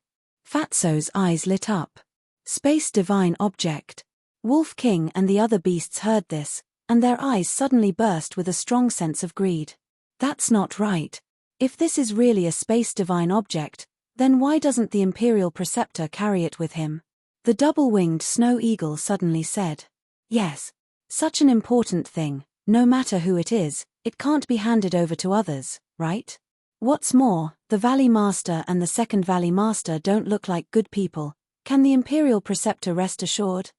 Fatso's eyes lit up. Space divine object. Wolf King and the other beasts heard this, and their eyes suddenly burst with a strong sense of greed. That's not right. If this is really a space divine object, then why doesn't the Imperial Preceptor carry it with him? The double-winged snow eagle suddenly said. Yes. Such an important thing, no matter who it is, it can't be handed over to others, right? What's more, the Valley Master and the Second Valley Master don't look like good people. Can the Imperial Preceptor rest assured?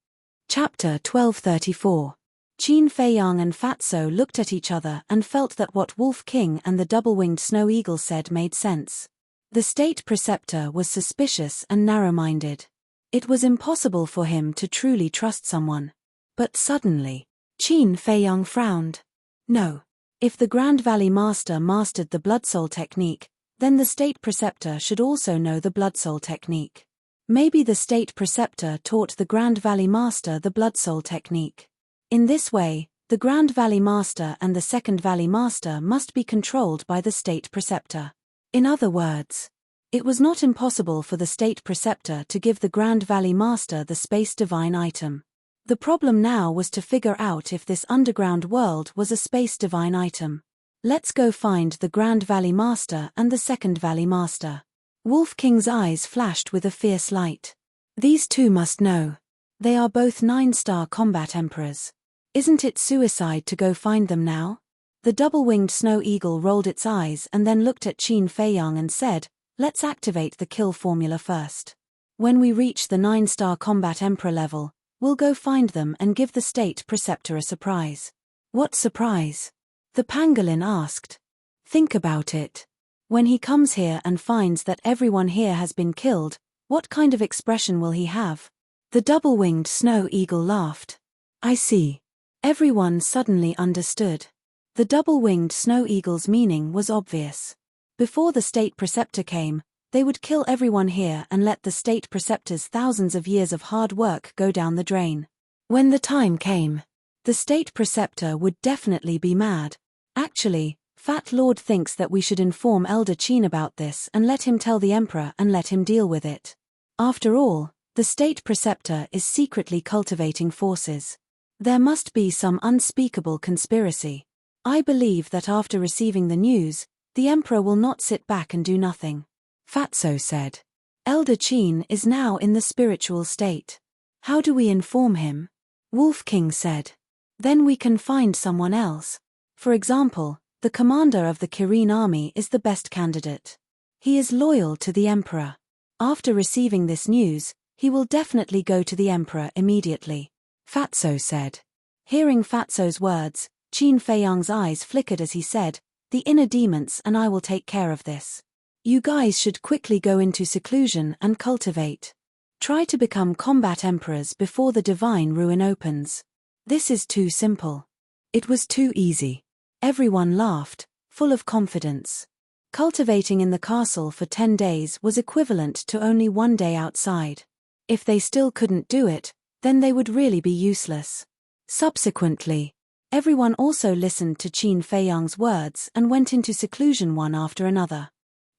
Chapter 1234. Qin Feiyang and Fatso looked at each other and felt that what Wolf King and the double-winged snow eagle said made sense. The State Preceptor was suspicious and narrow-minded. It was impossible for him to truly trust someone. But suddenly, Qin Feiyang frowned. No. If the Grand Valley Master mastered the Blood Soul technique, then the State Preceptor should also know the Blood Soul technique. Maybe the State Preceptor taught the Grand Valley Master the Blood Soul technique. In this way, the Grand Valley Master and the Second Valley Master must be controlled by the State Preceptor. In other words, it was not impossible for the State Preceptor to give the Grand Valley Master the Space Divine item. The problem now was to figure out if this underground world was a Space Divine item. Let's go find the Grand Valley Master and the Second Valley Master. Wolf King's eyes flashed with a fierce light. These two must know. They are both 9-star combat emperors. Isn't it suicide to go find them now? The double-winged snow eagle rolled its eyes and then looked at Qin Feiyang and said, let's activate the kill formula first. When we reach the 9-star combat emperor level, we'll go find them and give the State Preceptor a surprise. What surprise? The pangolin asked. Think about it. When he comes here and finds that everyone here has been killed, what kind of expression will he have? The double-winged snow eagle laughed. I see. Everyone suddenly understood. The double-winged snow eagle's meaning was obvious. Before the State Preceptor came, they would kill everyone here and let the State Preceptor's thousands of years of hard work go down the drain. When the time came, the State Preceptor would definitely be mad. Actually, Fat Lord thinks that we should inform Elder Qin about this and let him tell the Emperor and let him deal with it. After all, the State Preceptor is secretly cultivating forces. There must be some unspeakable conspiracy. I believe that after receiving the news, the Emperor will not sit back and do nothing. Fatso said. Elder Qin is now in the spiritual state. How do we inform him? Wolf King said. Then we can find someone else. For example, the commander of the Kirin army is the best candidate. He is loyal to the Emperor. After receiving this news, he will definitely go to the Emperor immediately. Fatso said. Hearing Fatso's words, Qin Feiyang's eyes flickered as he said, the inner demons and I will take care of this. You guys should quickly go into seclusion and cultivate. Try to become combat emperors before the divine ruin opens. This is too simple. It was too easy. Everyone laughed, full of confidence. Cultivating in the castle for 10 days was equivalent to only 1 day outside. If they still couldn't do it, then they would really be useless. Subsequently, everyone also listened to Qin Feiyang's words and went into seclusion one after another.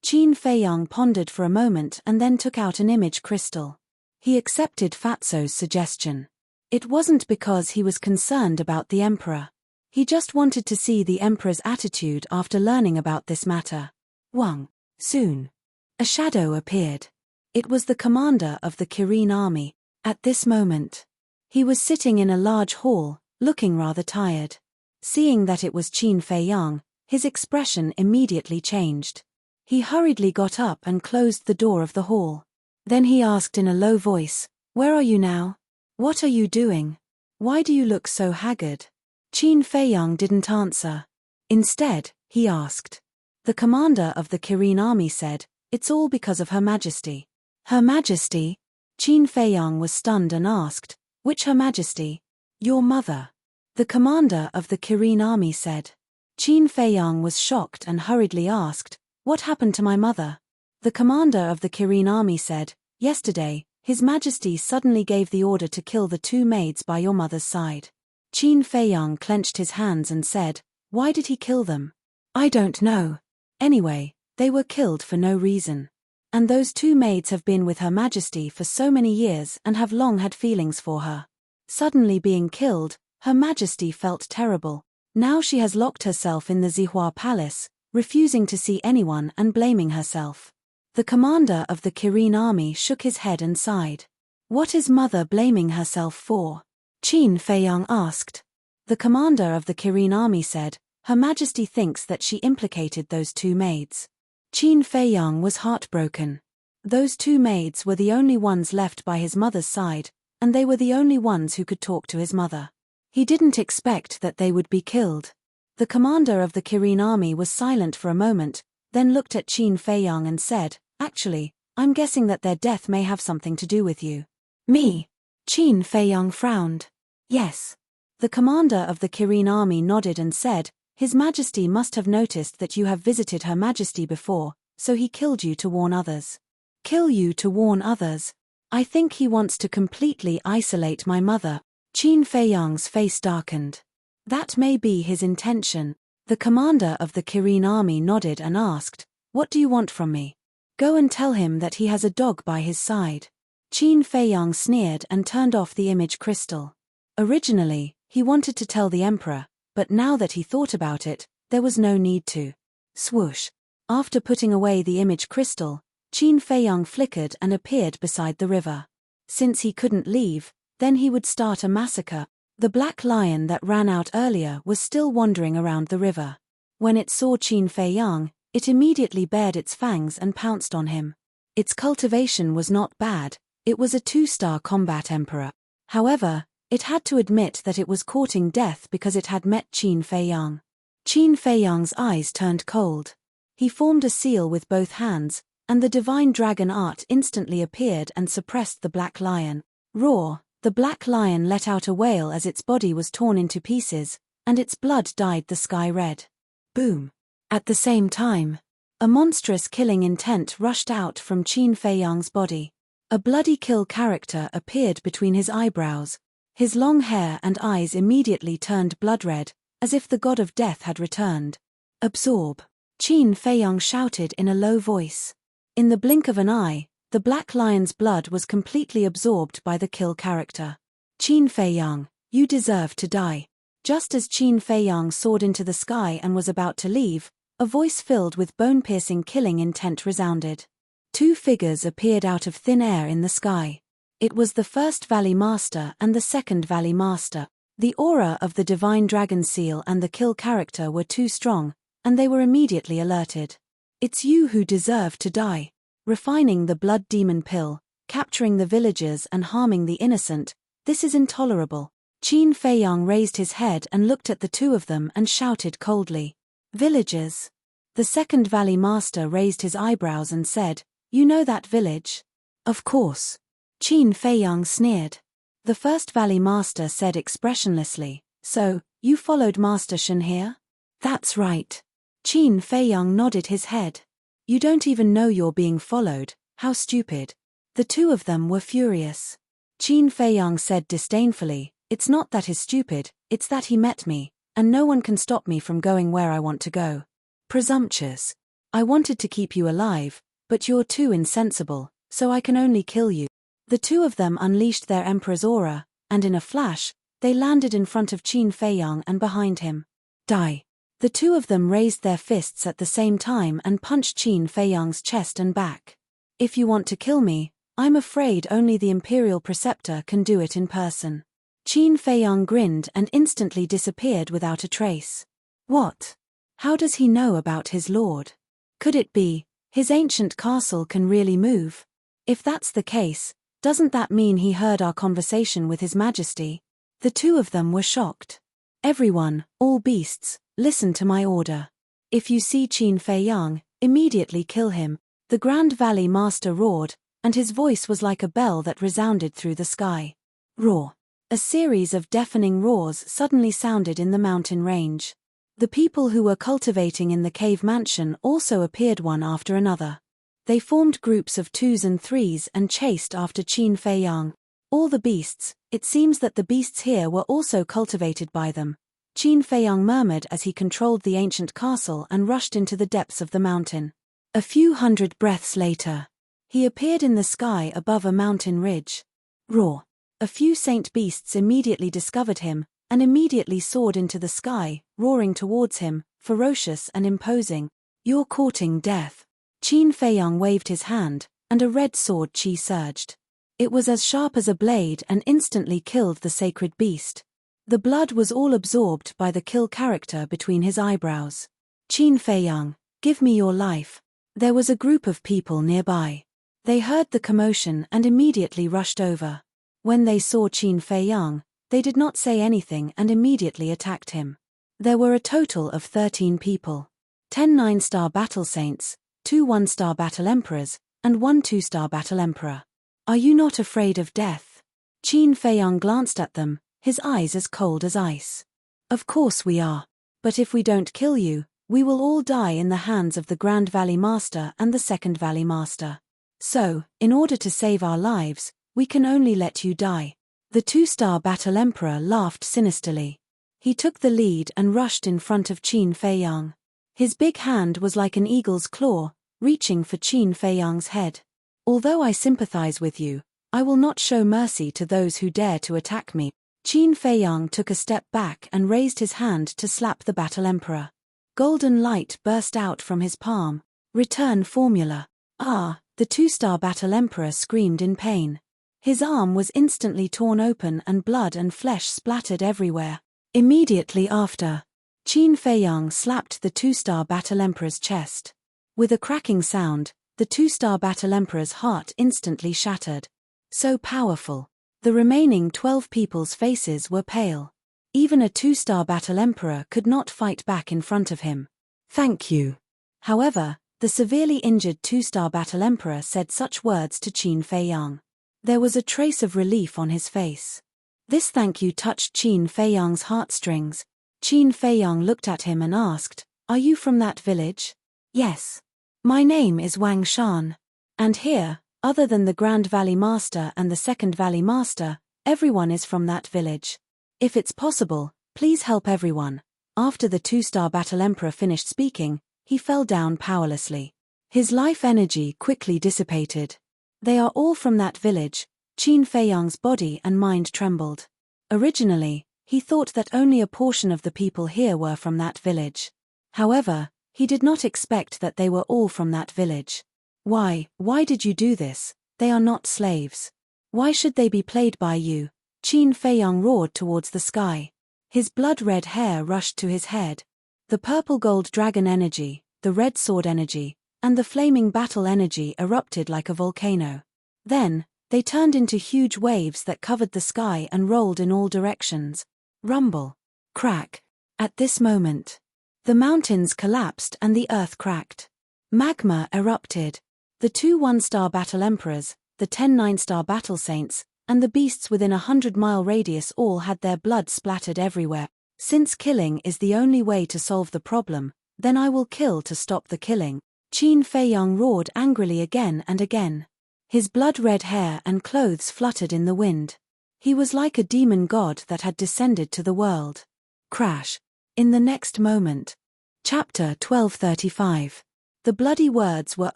Qin Feiyang pondered for a moment and then took out an image crystal. He accepted Fatso's suggestion. It wasn't because he was concerned about the Emperor. He just wanted to see the Emperor's attitude after learning about this matter. Wang. Soon. A shadow appeared. It was the commander of the Kirin army. At this moment, he was sitting in a large hall, looking rather tired. Seeing that it was Qin Feiyang, his expression immediately changed. He hurriedly got up and closed the door of the hall. Then he asked in a low voice, "Where are you now? What are you doing? Why do you look so haggard?" Qin Feiyang didn't answer. Instead, he asked. The commander of the Kirin army said, "It's all because of Her Majesty." Her Majesty? Qin Feiyang was stunned and asked, "Which Her Majesty?" "Your mother." The commander of the Kirin army said. Qin Feiyang was shocked and hurriedly asked, "What happened to my mother?" The commander of the Kirin army said, Yesterday, His Majesty suddenly gave the order to kill the 2 maids by your mother's side. Qin Feiyang clenched his hands and said, "Why did he kill them?" "I don't know. Anyway, they were killed for no reason. And those 2 maids have been with Her Majesty for so many years and have long had feelings for her. Suddenly being killed, Her Majesty felt terrible. Now she has locked herself in the Zihua Palace, refusing to see anyone and blaming herself." The commander of the Kirin army shook his head and sighed. "What is mother blaming herself for?" Qin Feiyang asked. The commander of the Kirin army said, "Her Majesty thinks that she implicated those 2 maids." Qin Feiyang was heartbroken. Those 2 maids were the only ones left by his mother's side, and they were the only ones who could talk to his mother. He didn't expect that they would be killed. The commander of the Kirin army was silent for a moment, then looked at Qin Feiyang and said, "Actually, I'm guessing that their death may have something to do with you." "Me?" Qin Feiyang frowned. "Yes." The commander of the Kirin army nodded and said, "His Majesty must have noticed that you have visited Her Majesty before, so he killed you to warn others." "Kill you to warn others? I think he wants to completely isolate my mother." Qin Feiyang's face darkened. "That may be his intention." The commander of the Kirin army nodded and asked, "What do you want from me?" "Go and tell him that he has a dog by his side." Qin Feiyang sneered and turned off the image crystal. Originally, he wanted to tell the emperor, but now that he thought about it, there was no need to. Swoosh. After putting away the image crystal, Qin Feiyang flickered and appeared beside the river. Since he couldn't leave, then he would start a massacre. The black lion that ran out earlier was still wandering around the river. When it saw Qin Feiyang, it immediately bared its fangs and pounced on him. Its cultivation was not bad, it was a 2-star combat emperor. However, it had to admit that it was courting death because it had met Qin Feiyang. Qin Feiyang's eyes turned cold. He formed a seal with both hands, and the divine dragon art instantly appeared and suppressed the black lion. Roar! The black lion let out a wail as its body was torn into pieces, and its blood dyed the sky red. Boom! At the same time, a monstrous killing intent rushed out from Qin Feiyang's body. A bloody kill character appeared between his eyebrows. His long hair and eyes immediately turned blood-red, as if the god of death had returned. "Absorb!" Qin Feiyang shouted in a low voice. In the blink of an eye, the black lion's blood was completely absorbed by the kill character. "Qin Feiyang, you deserve to die." Just as Qin Feiyang soared into the sky and was about to leave, a voice filled with bone-piercing killing intent resounded. 2 figures appeared out of thin air in the sky. It was the first Valley Master and the second Valley Master. The aura of the Divine Dragon Seal and the kill character were too strong, and they were immediately alerted. "It's you who deserve to die." Refining the blood demon pill, capturing the villagers and harming the innocent, this is intolerable. Qin Feiyang raised his head and looked at the 2 of them and shouted coldly, "Villagers?" The second Valley Master raised his eyebrows and said, "You know that village?" "Of course." Qin Feiyang sneered. The first Valley Master said expressionlessly, "So, you followed Master Shen here?" "That's right." Qin Feiyang nodded his head. "You don't even know you're being followed, how stupid." The 2 of them were furious. Qin Feiyang said disdainfully, "It's not that he's stupid, it's that he met me, and no one can stop me from going where I want to go." "Presumptuous. I wanted to keep you alive, but you're too insensible, so I can only kill you." The 2 of them unleashed their emperor's aura, and in a flash, they landed in front of Qin Feiyang and behind him. "Die." The 2 of them raised their fists at the same time and punched Qin Feiyang's chest and back. "If you want to kill me, I'm afraid only the Imperial Preceptor can do it in person." Qin Feiyang grinned and instantly disappeared without a trace. What? How does he know about his lord? Could it be, his ancient castle can really move? If that's the case, doesn't that mean he heard our conversation with His Majesty? The 2 of them were shocked. "Everyone, all beasts, listen to my order. If you see Qin Feiyang, immediately kill him." The Grand Valley Master roared, and his voice was like a bell that resounded through the sky. Roar! A series of deafening roars suddenly sounded in the mountain range. The people who were cultivating in the cave mansion also appeared one after another. They formed groups of 2s and 3s and chased after Qin Fei Yang. All the beasts, it seems that the beasts here were also cultivated by them. Qin Fei Yang murmured as he controlled the ancient castle and rushed into the depths of the mountain. A few hundred breaths later, he appeared in the sky above a mountain ridge. Roar! A few saint beasts immediately discovered him, and immediately soared into the sky, roaring towards him, ferocious and imposing. "You're courting death." Qin Fei Yang waved his hand, and a red sword chi surged. It was as sharp as a blade and instantly killed the sacred beast. The blood was all absorbed by the kill character between his eyebrows. "Qin Fei Yang, give me your life." There was a group of people nearby. They heard the commotion and immediately rushed over. When they saw Qin Fei Yang, they did not say anything and immediately attacked him. There were a total of 13 people. 10 9-star battle saints, 2 1-star battle emperors, and 1 2-star battle emperor. "Are you not afraid of death?" Qin Fei Yang glanced at them, his eyes as cold as ice. "Of course we are. But if we don't kill you, we will all die in the hands of the Grand Valley Master and the Second Valley Master. So, in order to save our lives, we can only let you die." The 2-star battle emperor laughed sinisterly. He took the lead and rushed in front of Qin Fei Yang. His big hand was like an eagle's claw, reaching for Qin Fei Yang's head. "Although I sympathize with you, I will not show mercy to those who dare to attack me." Qin Fei Yang took a step back and raised his hand to slap the battle emperor. Golden light burst out from his palm. Return formula. "Ah!" The 2-star battle emperor screamed in pain. His arm was instantly torn open and blood and flesh splattered everywhere. Immediately after, Qin Fei Yang slapped the 2-star battle emperor's chest. With a cracking sound, the 2-star battle emperor's heart instantly shattered. So powerful. The remaining 12 people's faces were pale. Even a 2-star battle emperor could not fight back in front of him. "Thank you." However, the severely injured 2-star battle emperor said such words to Qin Fei Yang. There was a trace of relief on his face. This thank you touched Qin Fei Yang's heartstrings. Qin Fei Yang looked at him and asked, "Are you from that village?" "Yes. My name is Wang Shan. And here, other than the Grand Valley Master and the Second Valley Master, everyone is from that village. If it's possible, please help everyone." After the 2-star battle emperor finished speaking, he fell down powerlessly. His life energy quickly dissipated. "They are all from that village." Qin Fei Yang's body and mind trembled. Originally, he thought that only a portion of the people here were from that village. However, he did not expect that they were all from that village. Why did you do this? They are not slaves. Why should they be played by you?" Qin Fei Yang roared towards the sky. His blood-red hair rushed to his head. The purple-gold dragon energy, the red sword energy, and the flaming battle energy erupted like a volcano. Then, they turned into huge waves that covered the sky and rolled in all directions. Rumble. Crack. At this moment, the mountains collapsed and the earth cracked. Magma erupted. The 2 1-star battle emperors, the 10 9-star battle saints, and the beasts within a 100-mile radius all had their blood splattered everywhere. "Since killing is the only way to solve the problem, then I will kill to stop the killing." Qin Fei Yang roared angrily again and again. His blood-red hair and clothes fluttered in the wind. He was like a demon god that had descended to the world. Crash. In the next moment. Chapter 1235. The bloody words were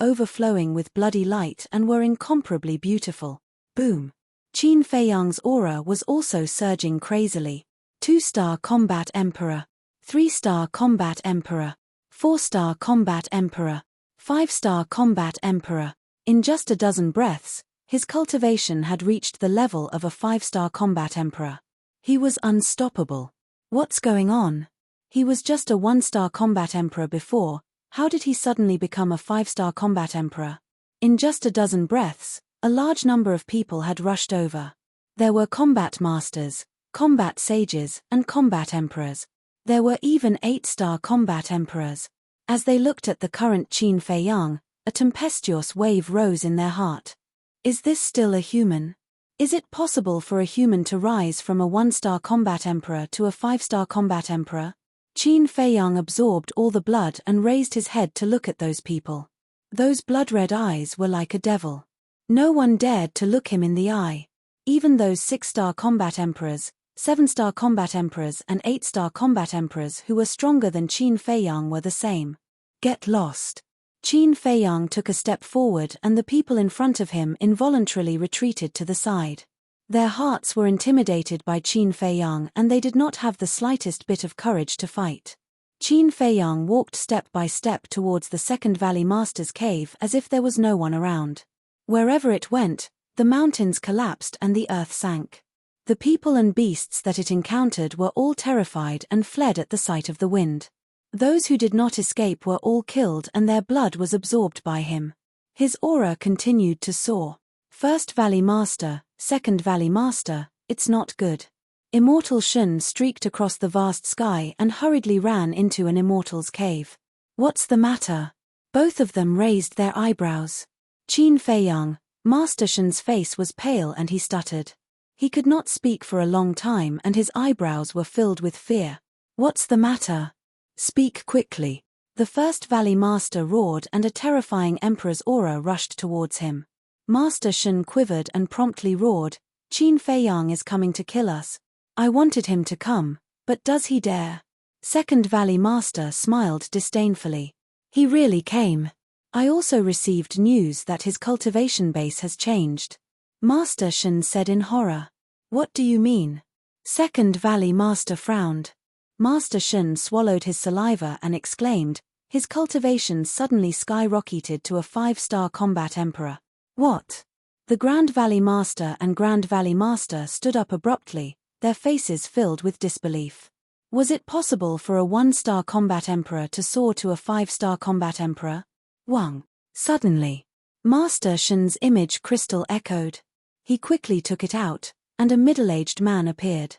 overflowing with bloody light and were incomparably beautiful. Boom. Qin Fei Yang's aura was also surging crazily. 2-star combat emperor. 3-star combat emperor. 4-star combat emperor. 5-star combat emperor. In just a dozen breaths, his cultivation had reached the level of a 5-star combat emperor. He was unstoppable. What's going on? He was just a 1-star combat emperor before. How did he suddenly become a 5-star combat emperor? In just a dozen breaths, a large number of people had rushed over. There were combat masters, combat sages, and combat emperors. There were even 8-star combat emperors. As they looked at the current Qin Fei Yang, a tempestuous wave rose in their heart. Is this still a human? Is it possible for a human to rise from a 1-star combat emperor to a 5-star combat emperor? Qin Fei Yang absorbed all the blood and raised his head to look at those people. Those blood-red eyes were like a devil. No one dared to look him in the eye. Even those 6-star combat emperors, 7-star combat emperors and 8-star combat emperors who were stronger than Qin Feiyang were the same. Get lost. Qin Feiyang took a step forward and the people in front of him involuntarily retreated to the side. Their hearts were intimidated by Qin Feiyang and they did not have the slightest bit of courage to fight. Qin Feiyang walked step by step towards the second Valley Master's cave as if there was no one around. Wherever it went, the mountains collapsed and the earth sank. The people and beasts that it encountered were all terrified and fled at the sight of the wind. Those who did not escape were all killed and their blood was absorbed by him. His aura continued to soar. First Valley Master, Second Valley Master, it's not good. Immortal Shun streaked across the vast sky and hurriedly ran into an immortal's cave. What's the matter? Both of them raised their eyebrows. Qin Feiyang, Master Shun's face was pale and he stuttered. He could not speak for a long time and his eyebrows were filled with fear. What's the matter? Speak quickly. The First Valley Master roared and a terrifying Emperor's aura rushed towards him. Master Shun quivered and promptly roared, Qin Feiyang is coming to kill us. I wanted him to come, but does he dare? Second Valley Master smiled disdainfully. He really came. I also received news that his cultivation base has changed. Master Shun said in horror. What do you mean? Second Valley Master frowned. Master Shun swallowed his saliva and exclaimed, his cultivation suddenly skyrocketed to a 5-star combat emperor. What? The Grand Valley Master and Grand Valley Master stood up abruptly, their faces filled with disbelief. Was it possible for a 1-star combat emperor to soar to a 5-star combat emperor? Wang. Suddenly, Master Shun's image crystal echoed. He quickly took it out, and a middle-aged man appeared.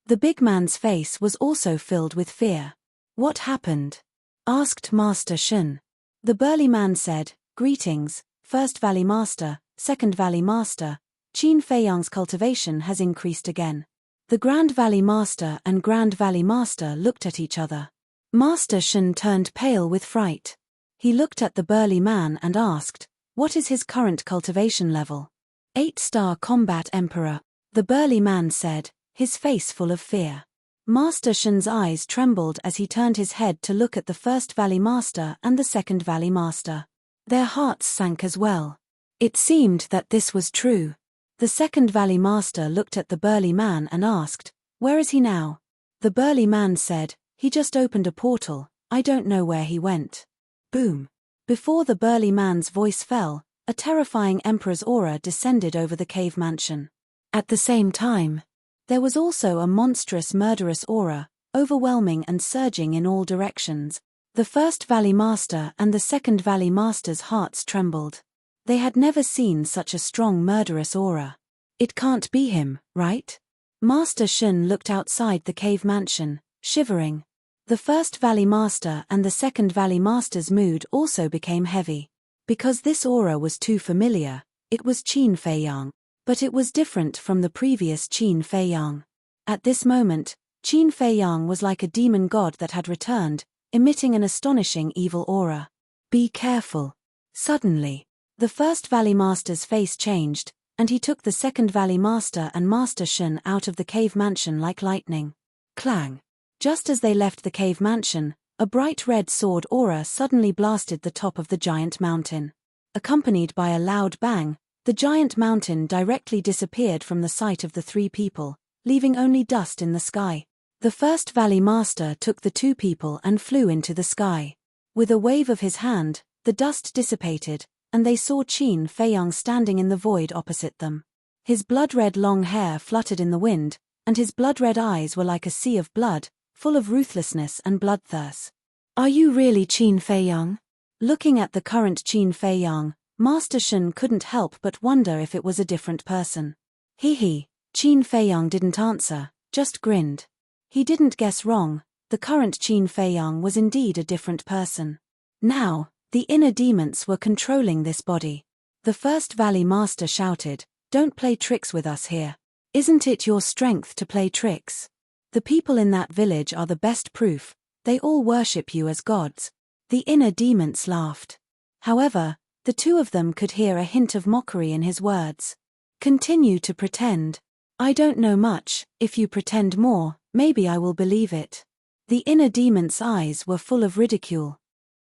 The big man's face was also filled with fear. What happened? Asked Master Shun. The burly man said, Greetings, First Valley Master, Second Valley Master. Qin Feiyang's cultivation has increased again. The Grand Valley Master and Grand Valley Master looked at each other. Master Shun turned pale with fright. He looked at the burly man and asked, what is his current cultivation level? 8-star combat emperor. The burly man said, his face full of fear. Master Shun's eyes trembled as he turned his head to look at the First Valley Master and the Second Valley Master. Their hearts sank as well. It seemed that this was true. The Second Valley Master looked at the burly man and asked, where is he now? The burly man said, he just opened a portal, I don't know where he went. Boom. Before the burly man's voice fell, a terrifying Emperor's aura descended over the cave mansion. At the same time, there was also a monstrous murderous aura, overwhelming and surging in all directions. The First Valley Master and the Second Valley Master's hearts trembled. They had never seen such a strong murderous aura. It can't be him, right? Master Shun looked outside the cave mansion, shivering. The First Valley Master and the Second Valley Master's mood also became heavy. Because this aura was too familiar, it was Qin Feiyang. But it was different from the previous Qin Feiyang. At this moment, Qin Feiyang was like a demon god that had returned, emitting an astonishing evil aura. Be careful. Suddenly, the First Valley Master's face changed, and he took the Second Valley Master and Master Shun out of the cave mansion like lightning. Clang. Just as they left the cave mansion, a bright red sword aura suddenly blasted the top of the giant mountain. Accompanied by a loud bang, the giant mountain directly disappeared from the sight of the three people, leaving only dust in the sky. The First Valley Master took the two people and flew into the sky. With a wave of his hand, the dust dissipated, and they saw Qin Feiyang standing in the void opposite them. His blood-red long hair fluttered in the wind, and his blood-red eyes were like a sea of blood, full of ruthlessness and bloodthirst. Are you really Qin Feiyang? Looking at the current Qin Feiyang, Master Shun couldn't help but wonder if it was a different person. Qin Feiyang didn't answer, just grinned. He didn't guess wrong, the current Qin Feiyang was indeed a different person. Now, the inner demons were controlling this body. The First Valley Master shouted, don't play tricks with us here. Isn't it your strength to play tricks? The people in that village are the best proof, they all worship you as gods. The inner demons laughed. However, The two of them could hear a hint of mockery in his words. Continue to pretend. I don't know much, if you pretend more, maybe I will believe it. The inner demon's eyes were full of ridicule.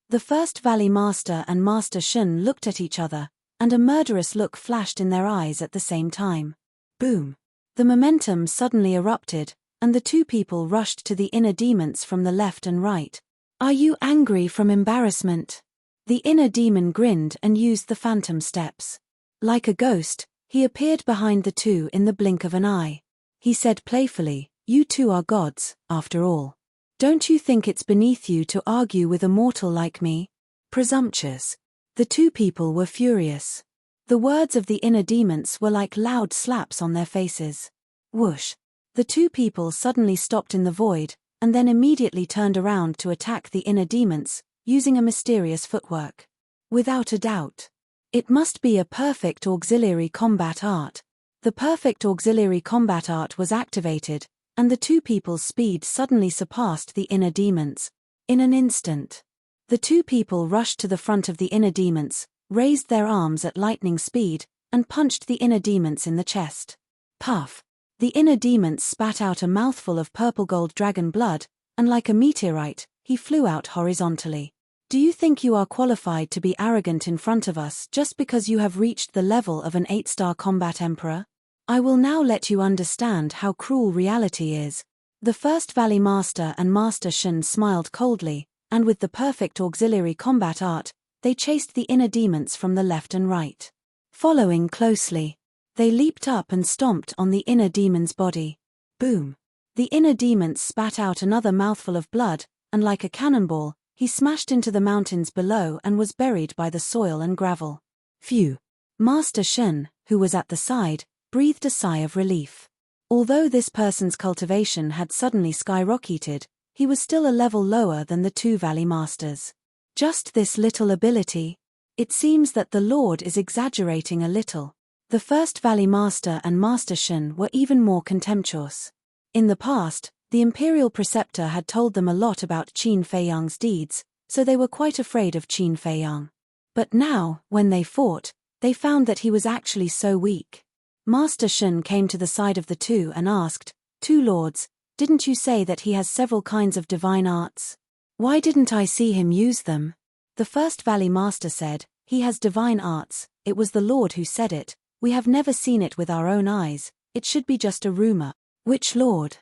The first Valley Master and Master Shun looked at each other, and a murderous look flashed in their eyes at the same time. Boom! The momentum suddenly erupted, and the two people rushed to the inner demons from the left and right. Are you angry from embarrassment? The inner demon grinned and used the phantom steps. Like a ghost, he appeared behind the two in the blink of an eye. He said playfully, "You two are gods, after all. Don't you think it's beneath you to argue with a mortal like me? Presumptuous." The two people were furious. The words of the inner demons were like loud slaps on their faces. Whoosh! The two people suddenly stopped in the void, and then immediately turned around to attack the inner demons, using a mysterious footwork. Without a doubt. It must be a perfect auxiliary combat art. The perfect auxiliary combat art was activated, and the two people's speed suddenly surpassed the inner demons. In an instant, the two people rushed to the front of the inner demons, raised their arms at lightning speed, and punched the inner demons in the chest. Puff! The inner demons spat out a mouthful of purple gold dragon blood, and like a meteorite, he flew out horizontally. Do you think you are qualified to be arrogant in front of us just because you have reached the level of an 8-star combat emperor? I will now let you understand how cruel reality is. The first Valley Master and Master Shun smiled coldly, and with the perfect auxiliary combat art, they chased the inner demons from the left and right. Following closely, they leaped up and stomped on the inner demon's body. Boom! The inner demon spat out another mouthful of blood, and like a cannonball, he smashed into the mountains below and was buried by the soil and gravel. Phew! Master Shun, who was at the side, breathed a sigh of relief. Although this person's cultivation had suddenly skyrocketed, he was still a level lower than the two Valley Masters. Just this little ability? It seems that the Lord is exaggerating a little. The first Valley Master and Master Shun were even more contemptuous. In the past, the Imperial Preceptor had told them a lot about Qin Feiyang's deeds, so they were quite afraid of Qin Feiyang. But now, when they fought, they found that he was actually so weak. Master Shun came to the side of the two and asked, "Two lords, didn't you say that he has several kinds of divine arts? Why didn't I see him use them?" The first Valley Master said, "He has divine arts, it was the Lord who said it, we have never seen it with our own eyes, it should be just a rumor." Which Lord?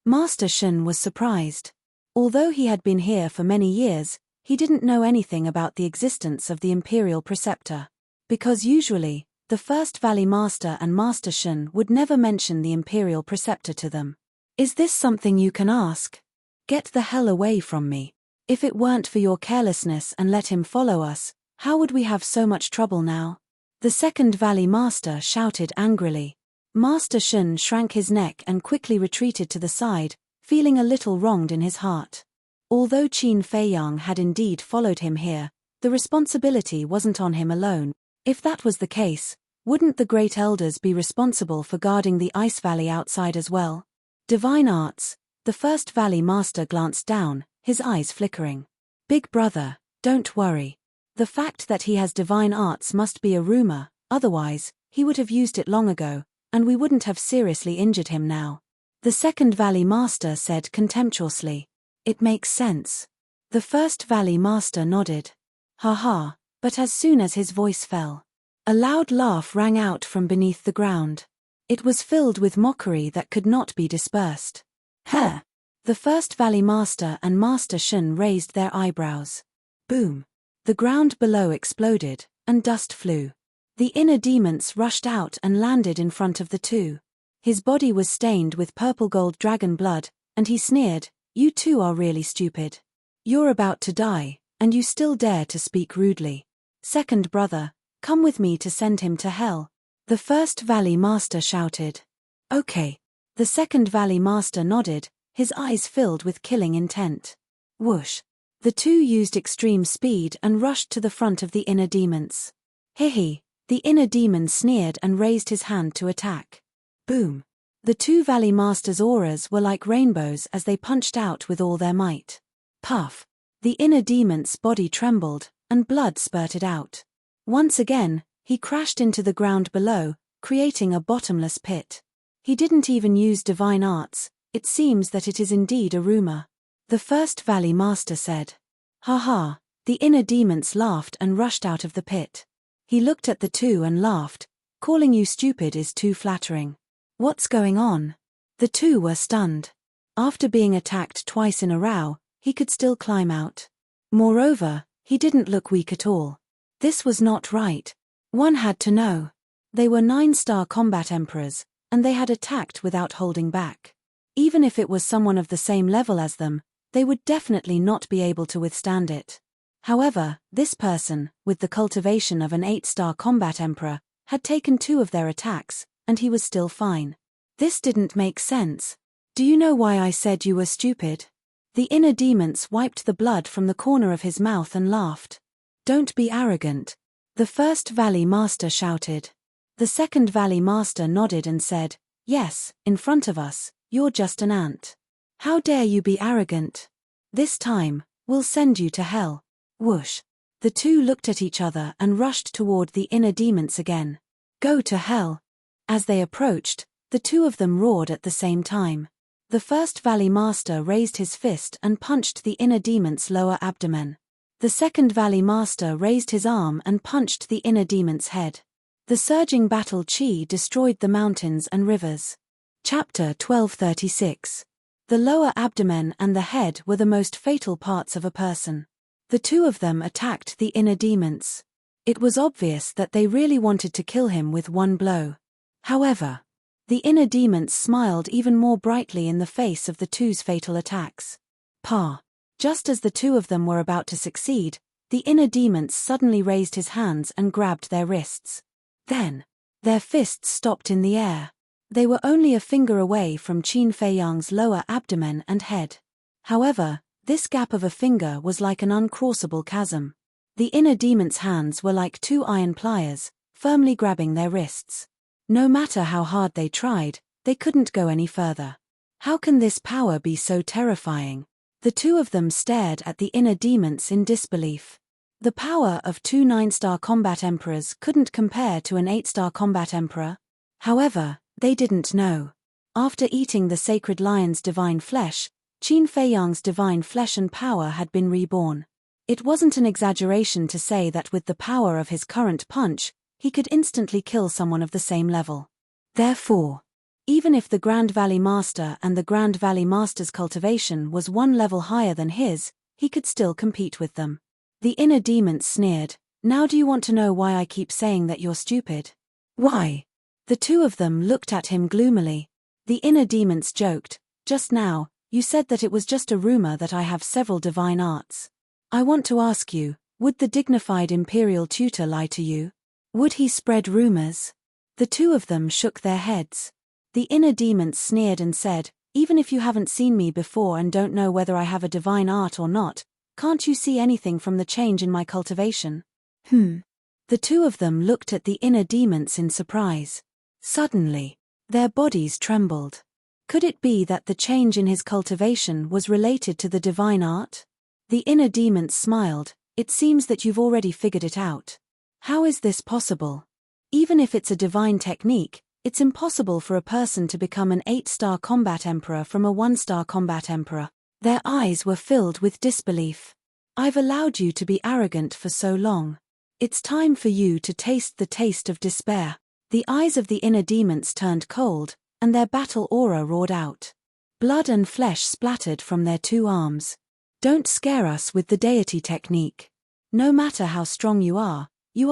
Master Shun was surprised. Although he had been here for many years, he didn't know anything about the existence of the Imperial Preceptor. Because usually, the first Valley Master and Master Shun would never mention the Imperial Preceptor to them. "Is this something you can ask? Get the hell away from me. If it weren't for your carelessness and let him follow us, how would we have so much trouble now?" The second Valley Master shouted angrily. Master Shun shrank his neck and quickly retreated to the side, feeling a little wronged in his heart. Although Qin Feiyang had indeed followed him here, the responsibility wasn't on him alone. If that was the case, wouldn't the Great Elders be responsible for guarding the Ice Valley outside as well? Divine arts. The first Valley Master glanced down, his eyes flickering. "Big brother, don't worry. The fact that he has divine arts must be a rumor, otherwise, he would have used it long ago, and we wouldn't have seriously injured him now." The second Valley Master said contemptuously. "It makes sense." The first Valley Master nodded. "Ha, but as soon as his voice fell, a loud laugh rang out from beneath the ground. It was filled with mockery that could not be dispersed. "Heh!" The first Valley Master and Master Shun raised their eyebrows. Boom! The ground below exploded, and dust flew. The inner demons rushed out and landed in front of the two. His body was stained with purple gold dragon blood, and he sneered, "You two are really stupid. You're about to die, and you still dare to speak rudely. Second brother, come with me to send him to hell." The first Valley Master shouted. "Okay." The second Valley Master nodded, his eyes filled with killing intent. Whoosh! The two used extreme speed and rushed to the front of the inner demons. "Hee." The inner demon sneered and raised his hand to attack. Boom! The two Valley Masters' auras were like rainbows as they punched out with all their might. Puff! The inner demon's body trembled, and blood spurted out. Once again, he crashed into the ground below, creating a bottomless pit. He didn't even use divine arts. It seems that it is indeed a rumor. The first Valley Master said. Ha ha, the inner demons laughed and rushed out of the pit. He looked at the two and laughed. Calling you stupid is too flattering. What's going on? The two were stunned. After being attacked twice in a row, he could still climb out. Moreover, he didn't look weak at all. This was not right. One had to know. They were 9-star combat emperors, and they had attacked without holding back. Even if it was someone of the same level as them, they would definitely not be able to withstand it. However, this person, with the cultivation of an 8-star combat emperor, had taken 2 of their attacks, and he was still fine. This didn't make sense. Do you know why I said you were stupid? The inner demons wiped the blood from the corner of his mouth and laughed. Don't be arrogant. The first Valley Master shouted. The second Valley Master nodded and said, yes, in front of us, you're just an ant. How dare you be arrogant? This time, we'll send you to hell. Whoosh. The two looked at each other and rushed toward the inner demons again. Go to hell. As they approached, the two of them roared at the same time. The first Valley Master raised his fist and punched the inner demon's lower abdomen. The second Valley Master raised his arm and punched the inner demon's head. The surging battle chi destroyed the mountains and rivers. Chapter 1236. The lower abdomen and the head were the most fatal parts of a person. The two of them attacked the inner demons. It was obvious that they really wanted to kill him with one blow. However, the inner demons smiled even more brightly in the face of the two's fatal attacks. Just as the two of them were about to succeed, the inner demons suddenly raised his hands and grabbed their wrists. Then, their fists stopped in the air. They were only a finger away from Qin Feiyang's lower abdomen and head. However, this gap of a finger was like an uncrossable chasm. The inner demon's hands were like 2 iron pliers, firmly grabbing their wrists. No matter how hard they tried, they couldn't go any further. How can this power be so terrifying? The two of them stared at the inner demons in disbelief. The power of 2 9-star combat emperors couldn't compare to an 8-star combat emperor. However, they didn't know. After eating the sacred lion's divine flesh, Qin Feiyang's divine flesh and power had been reborn. It wasn't an exaggeration to say that with the power of his current punch, he could instantly kill someone of the same level. Therefore, even if the Grand Valley Master and the Grand Valley Master's cultivation was 1 level higher than his, he could still compete with them. The inner demons sneered, now do you want to know why I keep saying that you're stupid? Why? The two of them looked at him gloomily. The inner demons joked, just now, you said that it was just a rumor that I have several divine arts. I want to ask you, would the dignified imperial tutor lie to you? Would he spread rumors? The two of them shook their heads. The inner demons sneered and said, even if you haven't seen me before and don't know whether I have a divine art or not, can't you see anything from the change in my cultivation? The two of them looked at the inner demons in surprise. Suddenly, their bodies trembled. Could it be that the change in his cultivation was related to the divine art? The inner demons smiled, it seems that you've already figured it out. How is this possible? Even if it's a divine technique, it's impossible for a person to become an 8-star combat emperor from a 1-star combat emperor. Their eyes were filled with disbelief. I've allowed you to be arrogant for so long. It's time for you to taste the taste of despair. The eyes of the inner demons turned cold, and their battle aura roared out. Blood and flesh splattered from their 2 arms. Don't scare us with the deity technique. No matter how strong you are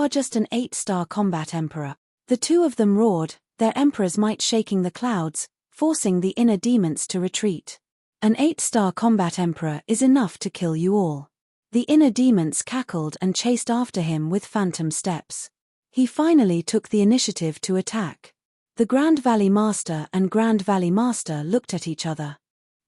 just an 8-star combat emperor. The two of them roared, their emperor's might shaking the clouds, forcing the inner demons to retreat. An 8-star combat emperor is enough to kill you all. The inner demons cackled and chased after him with phantom steps. He finally took the initiative to attack. The Grand Valley Master and Grand Valley Master looked at each other.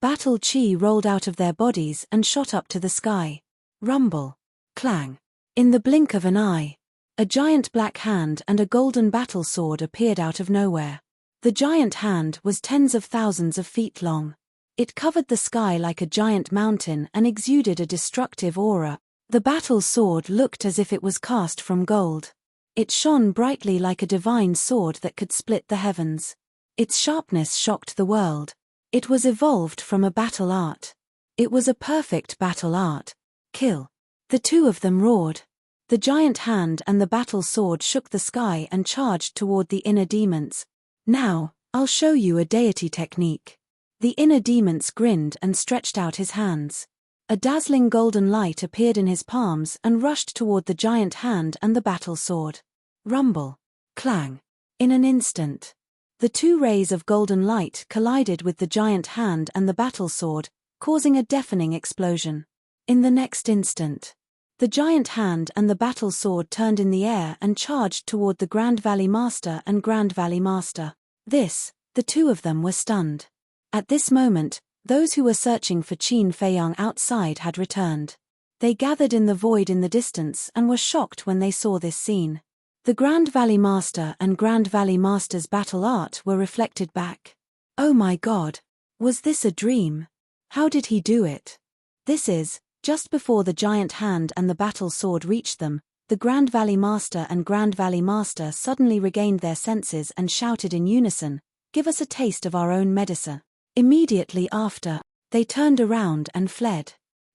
Battle chi rolled out of their bodies and shot up to the sky. Rumble. Clang. In the blink of an eye, a giant black hand and a golden battle sword appeared out of nowhere. The giant hand was tens of thousands of feet long. It covered the sky like a giant mountain and exuded a destructive aura. The battle sword looked as if it was cast from gold. It shone brightly like a divine sword that could split the heavens. Its sharpness shocked the world. It was evolved from a battle art. It was a perfect battle art. Kill. The two of them roared. The giant hand and the battle sword shook the sky and charged toward the inner demons. Now, I'll show you a deity technique. The inner demons grinned and stretched out his hands. A dazzling golden light appeared in his palms and rushed toward the giant hand and the battle sword. Rumble. Clang. In an instant, the two rays of golden light collided with the giant hand and the battle sword, causing a deafening explosion. In the next instant, the giant hand and the battle sword turned in the air and charged toward the Grand Valley Master and Grand Valley Master. The two of them were stunned. At this moment, those who were searching for Qin Feiyang outside had returned. They gathered in the void in the distance and were shocked when they saw this scene. The Grand Valley Master and Grand Valley Master's battle art were reflected back. Oh my God! Was this a dream? How did he do it? Just before the giant hand and the battle sword reached them, the Grand Valley Master and Grand Valley Master suddenly regained their senses and shouted in unison, "Give us a taste of our own medicine." Immediately after, they turned around and fled.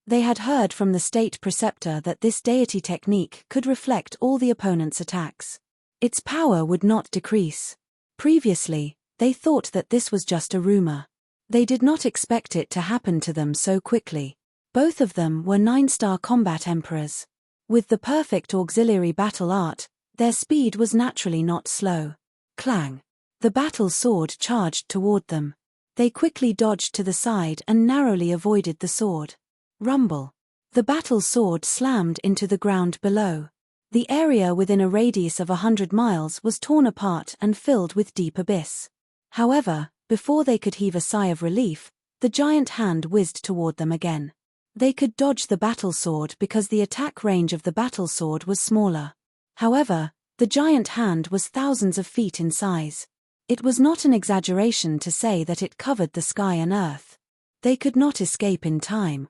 They had heard from the state preceptor that this deity technique could reflect all the opponent's attacks. Its power would not decrease. Previously, they thought that this was just a rumor. They did not expect it to happen to them so quickly. Both of them were 9-star combat emperors. With the perfect auxiliary battle art, their speed was naturally not slow. Clang. The battle sword charged toward them. They quickly dodged to the side and narrowly avoided the sword. Rumble. The battle sword slammed into the ground below. The area within a radius of 100 miles was torn apart and filled with deep abyss. However, before they could heave a sigh of relief, the giant hand whizzed toward them again. They could dodge the battle sword because the attack range of the battle sword was smaller. However, the giant hand was thousands of feet in size. It was not an exaggeration to say that it covered the sky and earth. They could not escape in time.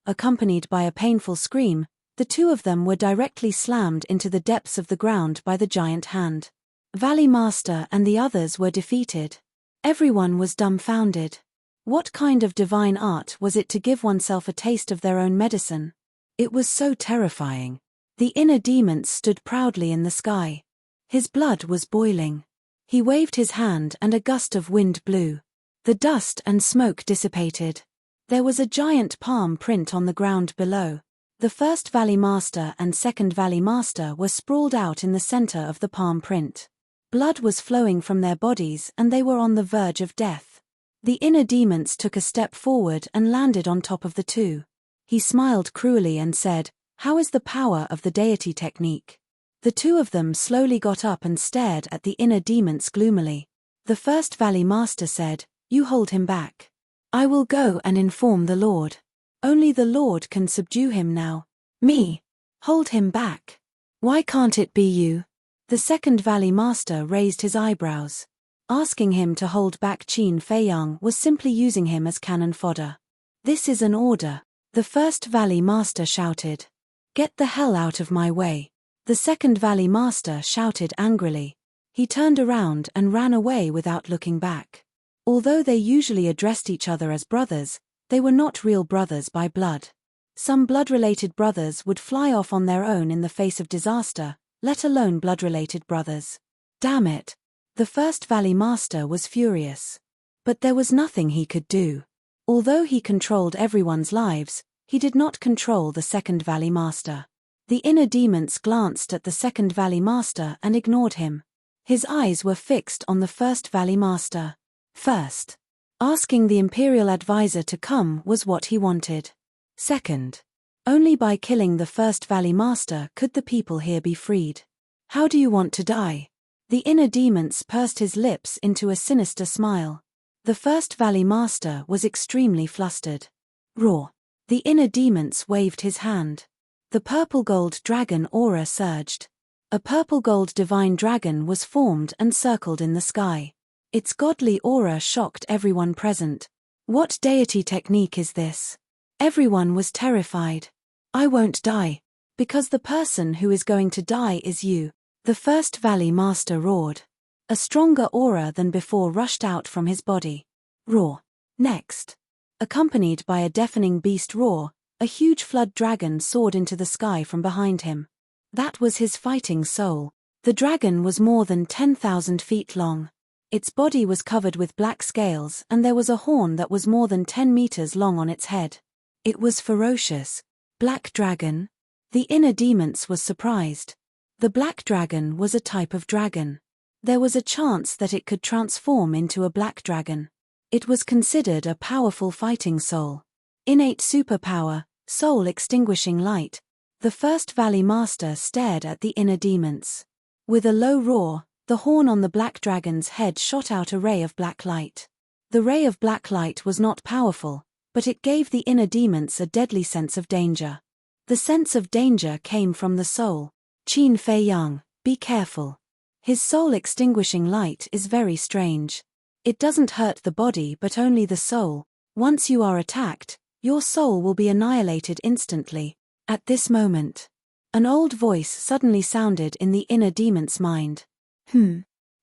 Accompanied by a painful scream, the two of them were directly slammed into the depths of the ground by the giant hand. Valley Master and the others were defeated. Everyone was dumbfounded. What kind of divine art was it to give oneself a taste of their own medicine? It was so terrifying. The inner demon stood proudly in the sky. His blood was boiling. He waved his hand and a gust of wind blew. The dust and smoke dissipated. There was a giant palm print on the ground below. The first Valley Master and second Valley Master were sprawled out in the center of the palm print. Blood was flowing from their bodies and they were on the verge of death. The inner demons took a step forward and landed on top of the two. He smiled cruelly and said, "How is the power of the deity technique?" The two of them slowly got up and stared at the inner demons gloomily. The first Valley Master said, "You hold him back. I will go and inform the Lord. Only the Lord can subdue him now." "Me? Hold him back? Why can't it be you?" The second Valley Master raised his eyebrows. Asking him to hold back Qin Feiyang was simply using him as cannon fodder. "This is an order," the first Valley Master shouted. "Get the hell out of my way." The second Valley Master shouted angrily. He turned around and ran away without looking back. Although they usually addressed each other as brothers, they were not real brothers by blood. Some blood-related brothers would fly off on their own in the face of disaster, let alone blood-related brothers. Damn it! The first Valley Master was furious. But there was nothing he could do. Although he controlled everyone's lives, he did not control the second Valley Master. The inner demons glanced at the second Valley Master and ignored him. His eyes were fixed on the first Valley Master. First, asking the Imperial Advisor to come was what he wanted. Second, only by killing the first Valley Master could the people here be freed. "How do you want to die?" The inner demons pursed his lips into a sinister smile. The first Valley Master was extremely flustered. Roar. The inner demons waved his hand. The purple-gold dragon aura surged. A purple-gold divine dragon was formed and circled in the sky. Its godly aura shocked everyone present. What deity technique is this? Everyone was terrified. I won't die. Because the person who is going to die is you. The first Valley Master roared. A stronger aura than before rushed out from his body. Roar. Next. Accompanied by a deafening beast roar, a huge flood dragon soared into the sky from behind him. That was his fighting soul. The dragon was more than 10,000 feet long. Its body was covered with black scales and there was a horn that was more than 10 meters long on its head. It was ferocious. Black dragon? The inner demons was surprised. The black dragon was a type of dragon. There was a chance that it could transform into a black dragon. It was considered a powerful fighting soul. Innate superpower, soul extinguishing light. The first Valley Master stared at the inner demons. With a low roar, the horn on the black dragon's head shot out a ray of black light. The ray of black light was not powerful, but it gave the inner demons a deadly sense of danger. The sense of danger came from the soul. Qin Fei Yang, be careful. His soul extinguishing light is very strange. It doesn't hurt the body but only the soul. Once you are attacked, your soul will be annihilated instantly. At this moment, an old voice suddenly sounded in the inner demon's mind.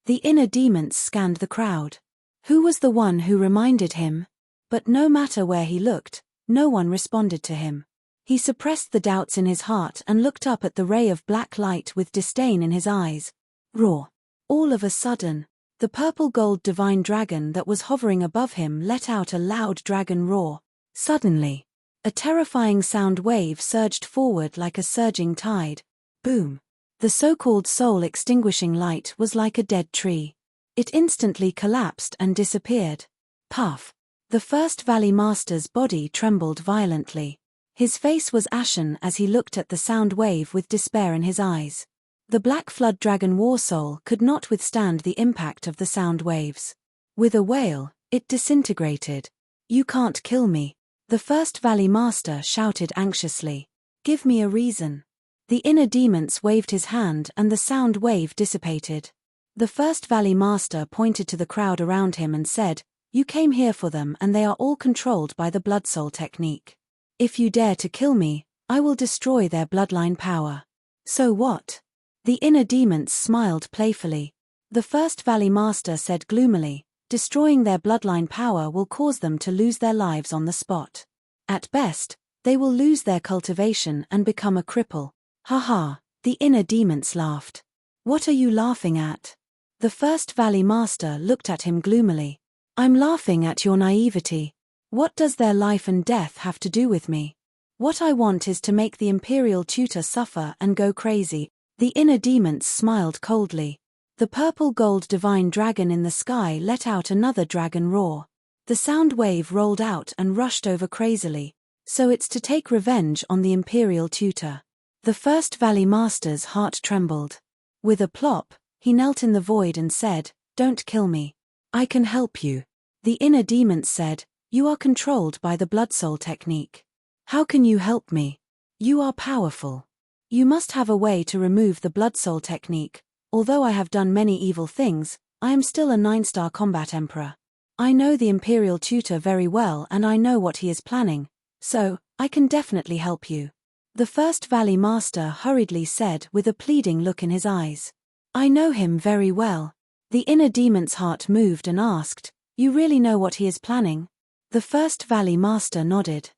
The inner demons scanned the crowd. Who was the one who reminded him? But no matter where he looked, no one responded to him. He suppressed the doubts in his heart and looked up at the ray of black light with disdain in his eyes. Roar. All of a sudden, the purple gold divine dragon that was hovering above him let out a loud dragon roar. Suddenly, a terrifying sound wave surged forward like a surging tide. Boom. The so-called soul extinguishing light was like a dead tree. It instantly collapsed and disappeared. Puff. The first Valley Master's body trembled violently. His face was ashen as he looked at the sound wave with despair in his eyes. The Black Flood Dragon War Soul could not withstand the impact of the sound waves. With a wail, it disintegrated. You can't kill me. The first Valley Master shouted anxiously. Give me a reason. The inner demons waved his hand and the sound wave dissipated. The first Valley Master pointed to the crowd around him and said, You came here for them and they are all controlled by the Blood Soul technique. If you dare to kill me, I will destroy their bloodline power. So what? The inner demons smiled playfully. The first Valley Master said gloomily, Destroying their bloodline power will cause them to lose their lives on the spot. At best, they will lose their cultivation and become a cripple. Haha, the inner demons laughed. What are you laughing at? The first Valley Master looked at him gloomily. I'm laughing at your naivety. What does their life and death have to do with me? What I want is to make the Imperial Tutor suffer and go crazy. The inner demons smiled coldly. The purple gold divine dragon in the sky let out another dragon roar. The sound wave rolled out and rushed over crazily. So it's to take revenge on the Imperial Tutor. The first Valley Master's heart trembled. With a plop, he knelt in the void and said, Don't kill me. I can help you. The inner demons said, You are controlled by the Blood Soul technique. How can you help me? You are powerful. You must have a way to remove the Blood Soul technique. Although I have done many evil things, I am still a 9-star combat emperor. I know the Imperial Tutor very well and I know what he is planning, so, I can definitely help you. The first Valley Master hurriedly said with a pleading look in his eyes. I know him very well. The inner demon's heart moved and asked, You really know what he is planning? The first Valley Master nodded.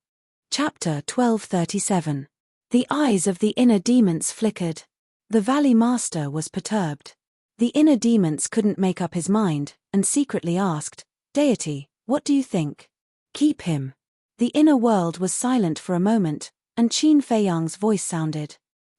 Chapter 1237. The eyes of the inner demons flickered. The Valley Master was perturbed. The inner demons couldn't make up his mind, and secretly asked, Deity, what do you think? Keep him. The inner world was silent for a moment, and Qin Fei Yang's voice sounded.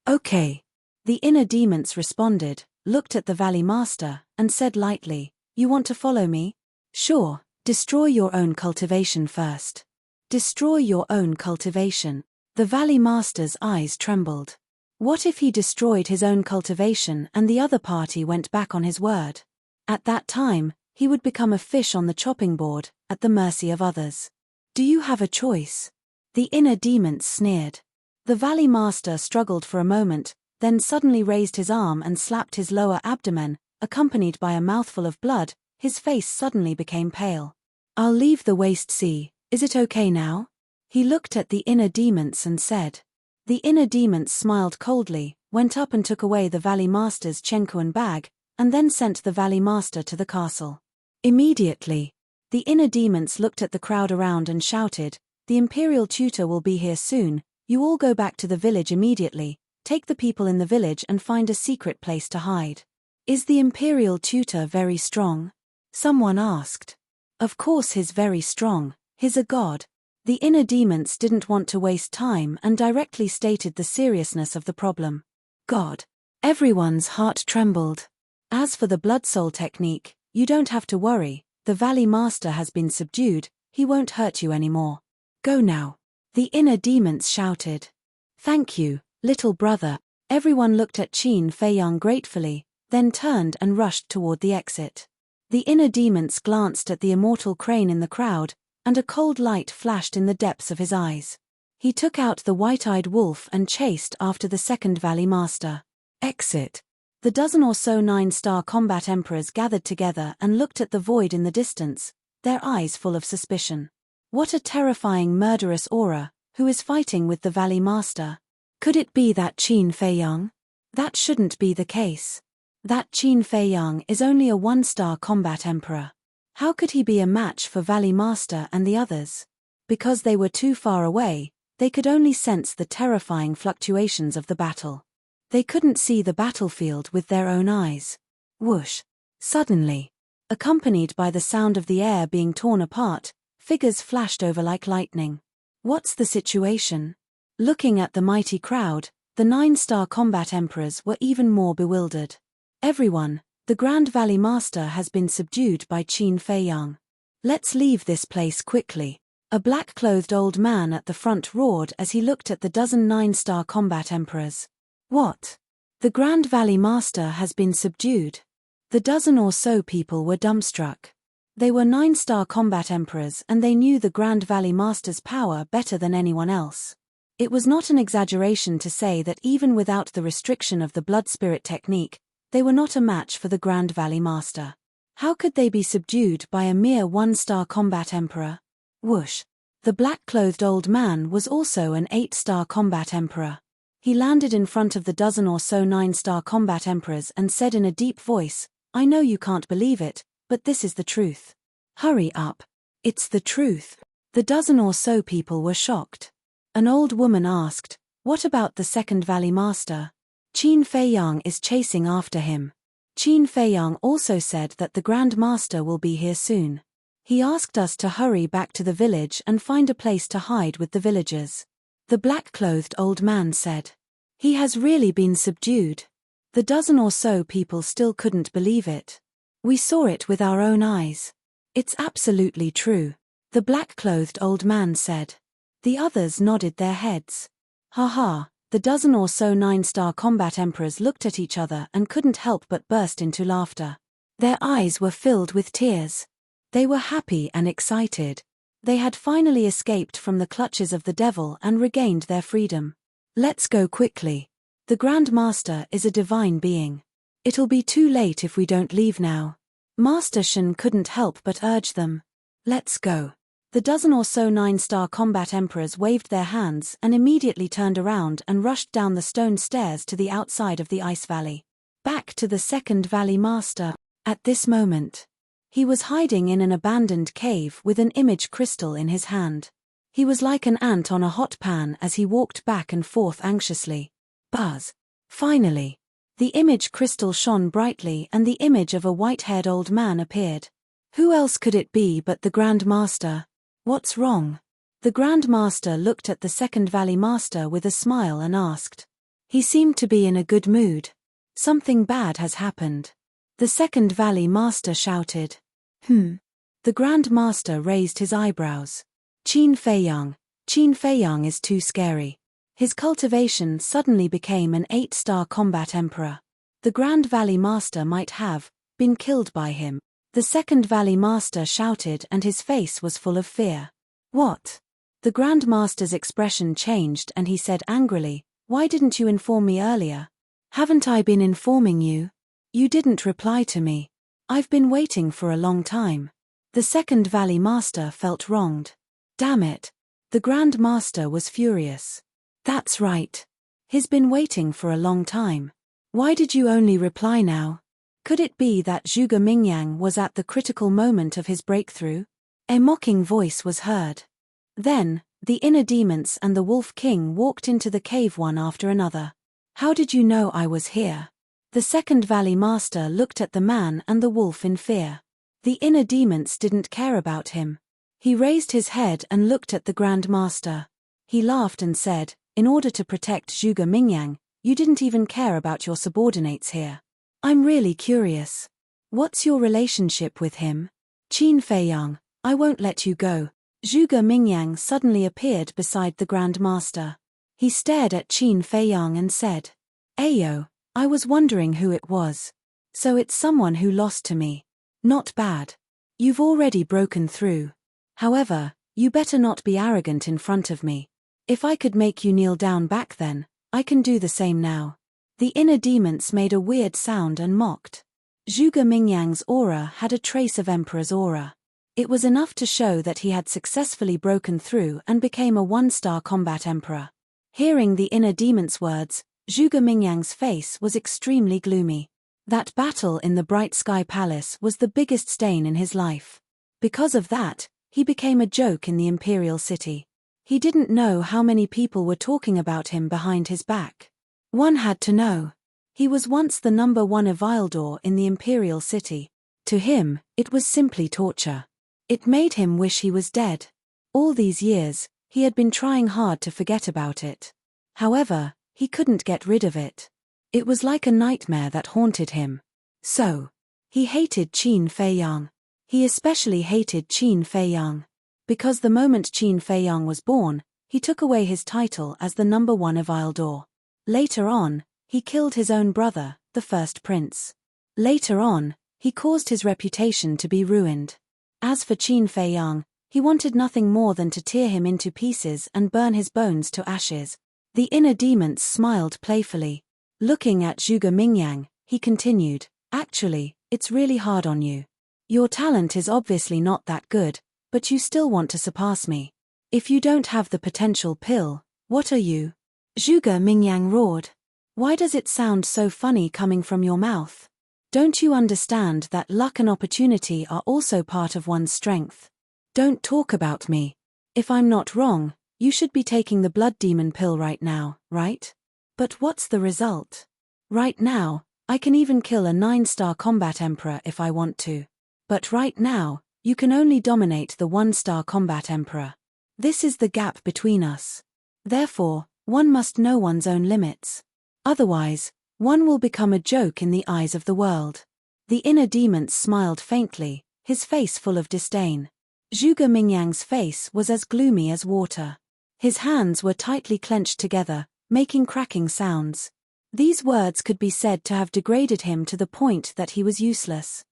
Okay. The inner demons responded, looked at the Valley Master, and said lightly, You want to follow me? Sure, destroy your own cultivation first. Destroy your own cultivation. The Valley Master's eyes trembled. What if he destroyed his own cultivation and the other party went back on his word? At that time, he would become a fish on the chopping board, at the mercy of others. Do you have a choice? The inner demons sneered. The Valley Master struggled for a moment, then suddenly raised his arm and slapped his lower abdomen, accompanied by a mouthful of blood. His face suddenly became pale. I'll leave the waste sea, is it okay now? He looked at the inner demons and said. The inner demons smiled coldly, went up and took away the Valley Master's tranquil bag, and then sent the Valley Master to the castle. Immediately, the inner demons looked at the crowd around and shouted, "The Imperial Tutor will be here soon, you all go back to the village immediately, take the people in the village and find a secret place to hide." "Is the Imperial Tutor very strong?" someone asked. "Of course he's very strong, he's a god." The inner demons didn't want to waste time and directly stated the seriousness of the problem. "God." Everyone's heart trembled. "As for the blood soul technique, you don't have to worry, the Valley Master has been subdued, he won't hurt you anymore. Go now." The inner demons shouted. "Thank you, little brother." Everyone looked at Qin Feiyang gratefully, then turned and rushed toward the exit. The inner demons glanced at the immortal crane in the crowd, and a cold light flashed in the depths of his eyes. He took out the white-eyed wolf and chased after the second Valley Master. Exit. The dozen or so 9-star combat emperors gathered together and looked at the void in the distance, their eyes full of suspicion. What a terrifying murderous aura, who is fighting with the Valley Master? Could it be that Qin Feiyang? That shouldn't be the case. That Qin Feiyang is only a 1-star combat emperor. How could he be a match for Valley Master and the others? Because they were too far away, they could only sense the terrifying fluctuations of the battle. They couldn't see the battlefield with their own eyes. Whoosh! Suddenly, accompanied by the sound of the air being torn apart, figures flashed over like lightning. What's the situation? Looking at the mighty crowd, the 9-star combat emperors were even more bewildered. Everyone, the Grand Valley Master has been subdued by Qin Feiyang. Let's leave this place quickly. A black-clothed old man at the front roared as he looked at the dozen 9-star combat emperors. What? The Grand Valley Master has been subdued? The dozen or so people were dumbstruck. They were 9-star combat emperors and they knew the Grand Valley Master's power better than anyone else. It was not an exaggeration to say that even without the restriction of the blood spirit technique, they were not a match for the Grand Valley Master. How could they be subdued by a mere 1-star combat emperor? Whoosh! The black-clothed old man was also an 8-star combat emperor. He landed in front of the dozen or so 9-star combat emperors and said in a deep voice, "I know you can't believe it, but this is the truth. Hurry up. It's the truth." The dozen or so people were shocked. An old woman asked, "What about the second Valley Master?" Qin Feiyang is chasing after him. Qin Feiyang also said that the Grand Master will be here soon. He asked us to hurry back to the village and find a place to hide with the villagers. The black-clothed old man said. He has really been subdued. The dozen or so people still couldn't believe it. We saw it with our own eyes. It's absolutely true. The black-clothed old man said. The others nodded their heads. Ha ha, the dozen or so 9-star combat emperors looked at each other and couldn't help but burst into laughter. Their eyes were filled with tears. They were happy and excited. They had finally escaped from the clutches of the devil and regained their freedom. Let's go quickly. The Grand Master is a divine being. It'll be too late if we don't leave now. Master Shen couldn't help but urge them. Let's go. The dozen or so 9-star combat emperors waved their hands and immediately turned around and rushed down the stone stairs to the outside of the Ice Valley. Back to the second Valley Master. At this moment, he was hiding in an abandoned cave with an image crystal in his hand. He was like an ant on a hot pan as he walked back and forth anxiously. Buzz. Finally, the image crystal shone brightly and the image of a white-haired old man appeared. Who else could it be but the Grand Master? What's wrong? The Grand Master looked at the second Valley Master with a smile and asked. He seemed to be in a good mood. Something bad has happened. The second Valley Master shouted. The Grand Master raised his eyebrows. Qin Feiyang is too scary. His cultivation suddenly became an 8-star combat emperor. The Grand Valley Master might have been killed by him. The second Valley Master shouted and his face was full of fear. What? The Grand Master's expression changed and he said angrily, "Why didn't you inform me earlier? Haven't I been informing you? You didn't reply to me. I've been waiting for a long time." The second Valley Master felt wronged. Damn it. The Grand Master was furious. That's right. He's been waiting for a long time. Why did you only reply now? Could it be that Zhuge Mingyang was at the critical moment of his breakthrough? A mocking voice was heard. Then, the inner demons and the Wolf King walked into the cave one after another. How did you know I was here? The second Valley Master looked at the man and the wolf in fear. The inner demons didn't care about him. He raised his head and looked at the Grand Master. He laughed and said, "In order to protect Zhuge Mingyang, you didn't even care about your subordinates here. I'm really curious. What's your relationship with him?" "Qin Feiyang, I won't let you go." Zhuge Mingyang suddenly appeared beside the Grand Master. He stared at Qin Feiyang and said, "Ayo, I was wondering who it was. So it's someone who lost to me. Not bad. You've already broken through. However, you better not be arrogant in front of me. If I could make you kneel down back then, I can do the same now." The inner demons made a weird sound and mocked. Zhuge Mingyang's aura had a trace of Emperor's aura. It was enough to show that he had successfully broken through and became a one-star combat emperor. Hearing the inner demon's words, Zhuge Mingyang's face was extremely gloomy. That battle in the Bright Sky Palace was the biggest stain in his life. Because of that, he became a joke in the imperial city. He didn't know how many people were talking about him behind his back. One had to know. He was once the #1 Evildor in the imperial city. To him, it was simply torture. It made him wish he was dead. All these years, he had been trying hard to forget about it. However, he couldn't get rid of it. It was like a nightmare that haunted him. So, he hated Qin Feiyang. He especially hated Qin Feiyang. Because the moment Qin Feiyang was born, he took away his title as the #1 Evildor. Later on, he killed his own brother, the first prince. Later on, he caused his reputation to be ruined. As for Qin Feiyang, he wanted nothing more than to tear him into pieces and burn his bones to ashes. The inner demons smiled playfully. Looking at Zhuge Mingyang, he continued, "Actually, it's really hard on you. Your talent is obviously not that good, but you still want to surpass me. If you don't have the potential pill, what are you?" Zhuge Mingyang roared. "Why does it sound so funny coming from your mouth? Don't you understand that luck and opportunity are also part of one's strength? Don't talk about me. If I'm not wrong, you should be taking the blood demon pill right now, right? But what's the result? Right now, I can even kill a 9-star combat emperor if I want to. But right now, you can only dominate the 1-star combat emperor. This is the gap between us. Therefore, one must know one's own limits. Otherwise, one will become a joke in the eyes of the world." The inner demon smiled faintly, his face full of disdain. Zhuge Mingyang's face was as gloomy as water. His hands were tightly clenched together, making cracking sounds. These words could be said to have degraded him to the point that he was useless.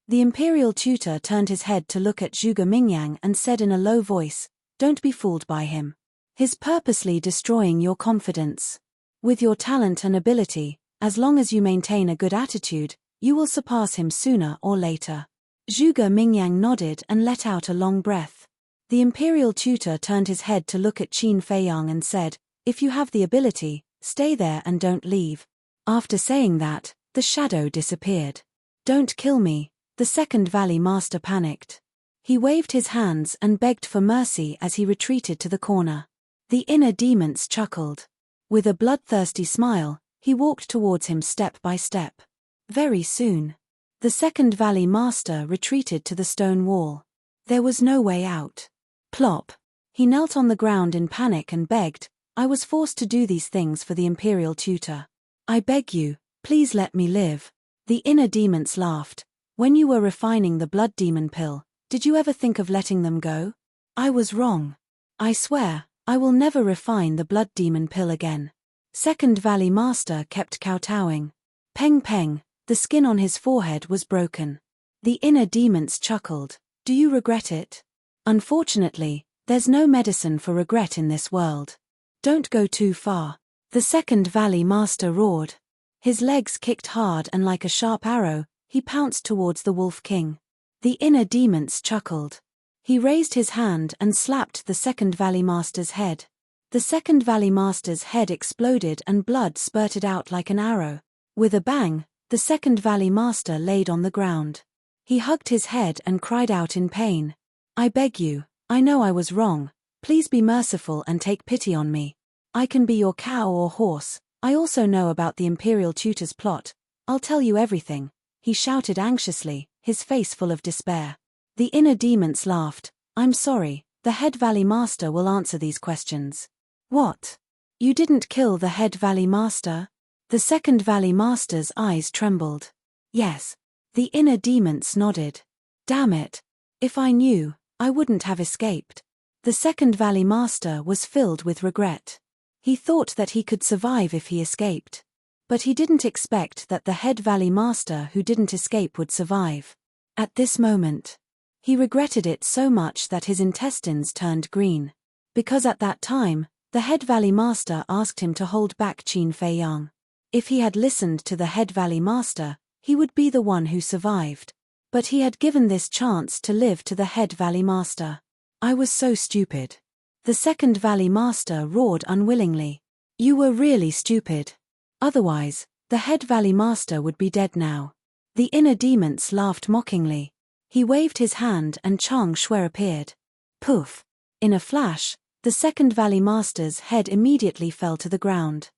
The imperial tutor turned his head to look at Zhuge Mingyang and said in a low voice, "Don't be fooled by him. He's purposely destroying your confidence. With your talent and ability, as long as you maintain a good attitude, you will surpass him sooner or later." Zhuge Mingyang nodded and let out a long breath. The imperial tutor turned his head to look at Qin Feiyang and said, "If you have the ability, stay there and don't leave." After saying that, the shadow disappeared. "Don't kill me," the second Valley Master panicked. He waved his hands and begged for mercy as he retreated to the corner. The inner demons chuckled. With a bloodthirsty smile, he walked towards him step by step. Very soon, the second Valley Master retreated to the stone wall. There was no way out. Plop. He knelt on the ground in panic and begged, "I was forced to do these things for the imperial tutor. I beg you, please let me live." The inner demons laughed. "When you were refining the blood demon pill, did you ever think of letting them go?" "I was wrong. I swear, I will never refine the blood demon pill again." Second Valley Master kept kowtowing. Peng peng, the skin on his forehead was broken. The inner demons chuckled. "Do you regret it?" "Unfortunately, there's no medicine for regret in this world." "Don't go too far." The second Valley Master roared. His legs kicked hard and like a sharp arrow, he pounced towards the Wolf King. The inner demons chuckled. He raised his hand and slapped the second Valley Master's head. The second Valley Master's head exploded and blood spurted out like an arrow. With a bang, the second Valley Master laid on the ground. He hugged his head and cried out in pain. I beg you, I know I was wrong, please be merciful and take pity on me. I can be your cow or horse, I also know about the Imperial Tutor's plot, I'll tell you everything, he shouted anxiously, his face full of despair. The inner demons laughed. I'm sorry, the head Valley Master will answer these questions. What? You didn't kill the head Valley Master? The second Valley Master's eyes trembled. Yes. The inner demons nodded. Damn it. If I knew, I wouldn't have escaped. The second Valley Master was filled with regret. He thought that he could survive if he escaped. But he didn't expect that the head Valley Master who didn't escape would survive. At this moment, he regretted it so much that his intestines turned green. Because at that time, the head Valley Master asked him to hold back Qin Fei Yang. If he had listened to the head Valley Master, he would be the one who survived. But he had given this chance to live to the head Valley Master. I was so stupid. The second Valley Master roared unwillingly. You were really stupid. Otherwise, the head Valley Master would be dead now. The inner demons laughed mockingly. He waved his hand and Chang Shui appeared. Poof! In a flash, the second Valley Master's head immediately fell to the ground.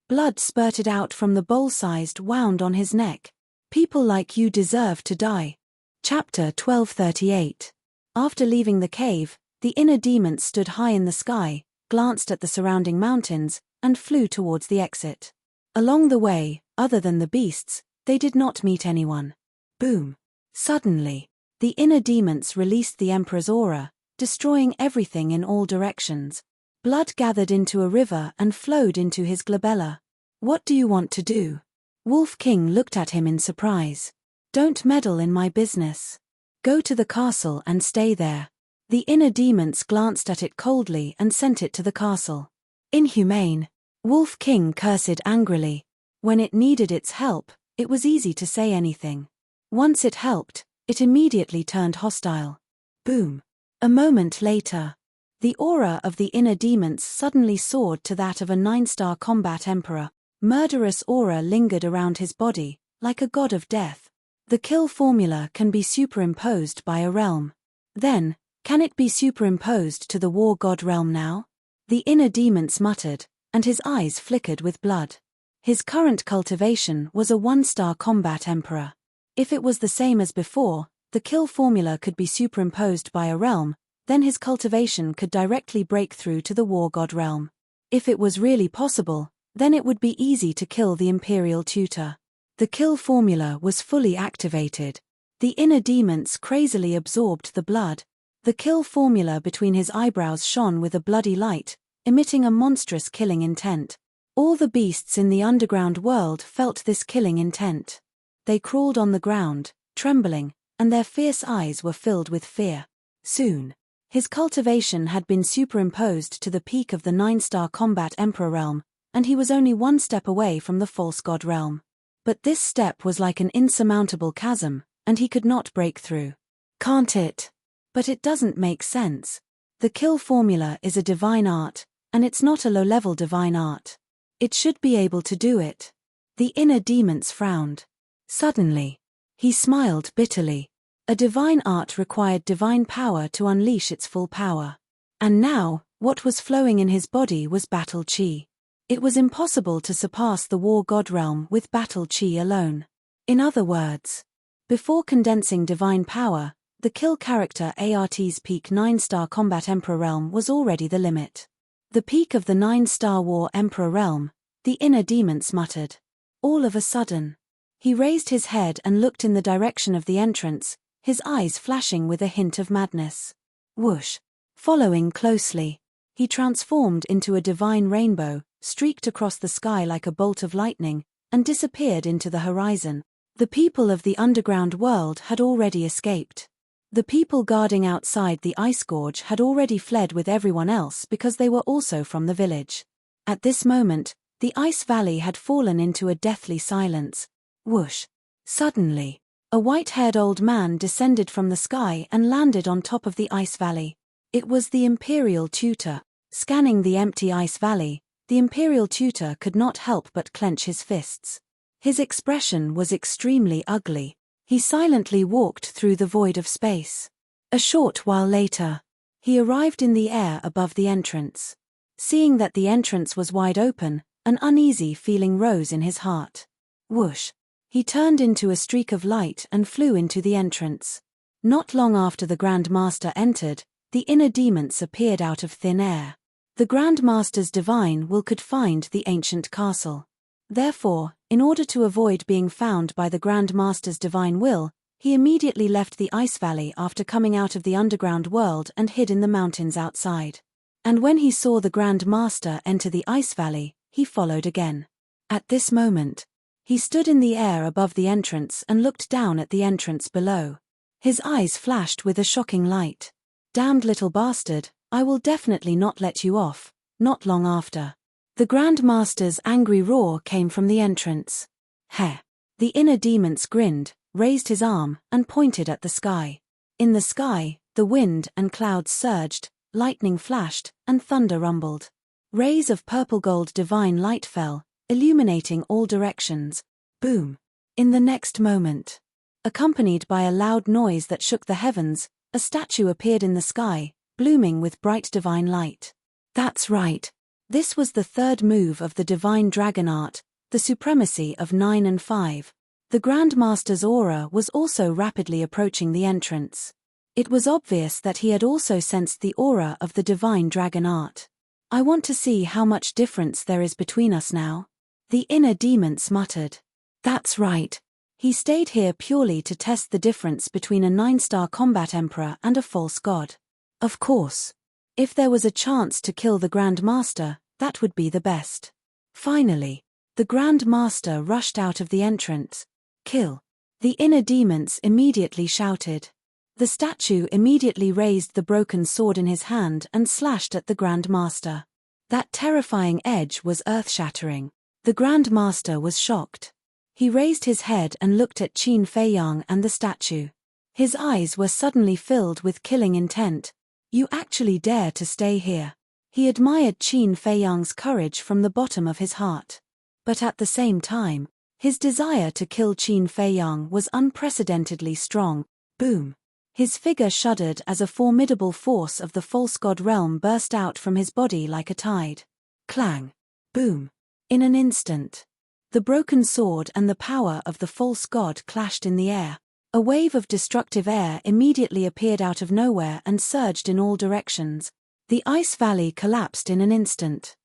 Blood spurted out from the bowl-sized wound on his neck. People like you deserve to die. Chapter 1238. After leaving the cave, the inner demons stood high in the sky, glanced at the surrounding mountains, and flew towards the exit. Along the way, other than the beasts, they did not meet anyone. Boom! Suddenly, the inner demons released the Emperor's aura, destroying everything in all directions. Blood gathered into a river and flowed into his glabella. What do you want to do? Wolf King looked at him in surprise. Don't meddle in my business. Go to the castle and stay there. The inner demons glanced at it coldly and sent it to the castle. Inhumane. Wolf King cursed angrily. When it needed its help, it was easy to say anything. Once it helped, it immediately turned hostile. Boom. A moment later, the aura of the inner demons suddenly soared to that of a 9-star combat emperor. Murderous aura lingered around his body, like a god of death. The kill formula can be superimposed by a realm. Then, can it be superimposed to the war god realm now? The inner demons muttered, and his eyes flickered with blood. His current cultivation was a 1-star combat emperor. If it was the same as before, the kill formula could be superimposed by a realm, then his cultivation could directly break through to the war god realm. If it was really possible, then it would be easy to kill the Imperial Tutor. The kill formula was fully activated. The inner demons crazily absorbed the blood. The kill formula between his eyebrows shone with a bloody light, emitting a monstrous killing intent. All the beasts in the underground world felt this killing intent. They crawled on the ground, trembling, and their fierce eyes were filled with fear. Soon, his cultivation had been superimposed to the peak of the 9-star combat emperor realm, and he was only 1 step away from the false god realm. But this step was like an insurmountable chasm, and he could not break through. Can't it? But it doesn't make sense. The kill formula is a divine art, and it's not a low-level divine art. It should be able to do it. The inner demons frowned. Suddenly, he smiled bitterly. A divine art required divine power to unleash its full power. And now, what was flowing in his body was battle chi. It was impossible to surpass the war god realm with battle chi alone. In other words, before condensing divine power, the kill character ART's peak 9-star combat emperor realm was already the limit. The peak of the 9-star war emperor realm, the inner demons muttered. All of a sudden, he raised his head and looked in the direction of the entrance, his eyes flashing with a hint of madness. Whoosh! Following closely, he transformed into a divine rainbow, streaked across the sky like a bolt of lightning, and disappeared into the horizon. The people of the underground world had already escaped. The people guarding outside the ice gorge had already fled with everyone else because they were also from the village. At this moment, the ice valley had fallen into a deathly silence. Whoosh! Suddenly, a white-haired old man descended from the sky and landed on top of the ice valley. It was the Imperial Tutor. Scanning the empty ice valley, the imperial tutor could not help but clench his fists. His expression was extremely ugly. He silently walked through the void of space. A short while later, he arrived in the air above the entrance. Seeing that the entrance was wide open, an uneasy feeling rose in his heart. Whoosh! He turned into a streak of light and flew into the entrance. Not long after the Grand Master entered, the inner demons appeared out of thin air. The Grand Master's divine will could find the ancient castle. Therefore, in order to avoid being found by the Grand Master's divine will, he immediately left the ice valley after coming out of the underground world and hid in the mountains outside. And when he saw the Grand Master enter the ice valley, he followed again. At this moment, he stood in the air above the entrance and looked down at the entrance below. His eyes flashed with a shocking light. "Damned little bastard, I will definitely not let you off." Not long after, the Grand Master's angry roar came from the entrance. Heh! The inner demons grinned, raised his arm, and pointed at the sky. In the sky, the wind and clouds surged, lightning flashed, and thunder rumbled. Rays of purple-gold divine light fell, illuminating all directions. Boom! In the next moment, accompanied by a loud noise that shook the heavens, a statue appeared in the sky, blooming with bright divine light. That's right. This was the third move of the divine dragon art, the supremacy of 9 and 5. The Grand Master's aura was also rapidly approaching the entrance. It was obvious that he had also sensed the aura of the divine dragon art. "I want to see how much difference there is between us now," the inner demons muttered. "That's right. He stayed here purely to test the difference between a 9-star combat emperor and a false god. Of course, if there was a chance to kill the Grand Master, that would be the best." Finally, the Grand Master rushed out of the entrance. "Kill!" the inner demons immediately shouted. The statue immediately raised the broken sword in his hand and slashed at the Grand Master. That terrifying edge was earth-shattering. The Grand Master was shocked. He raised his head and looked at Qin Feiyang and the statue. His eyes were suddenly filled with killing intent. "You actually dare to stay here." He admired Qin Feiyang's courage from the bottom of his heart. But at the same time, his desire to kill Qin Feiyang was unprecedentedly strong. Boom! His figure shuddered as a formidable force of the false god realm burst out from his body like a tide. Clang! Boom! In an instant, the broken sword and the power of the false god clashed in the air. A wave of destructive air immediately appeared out of nowhere and surged in all directions. The ice valley collapsed in an instant.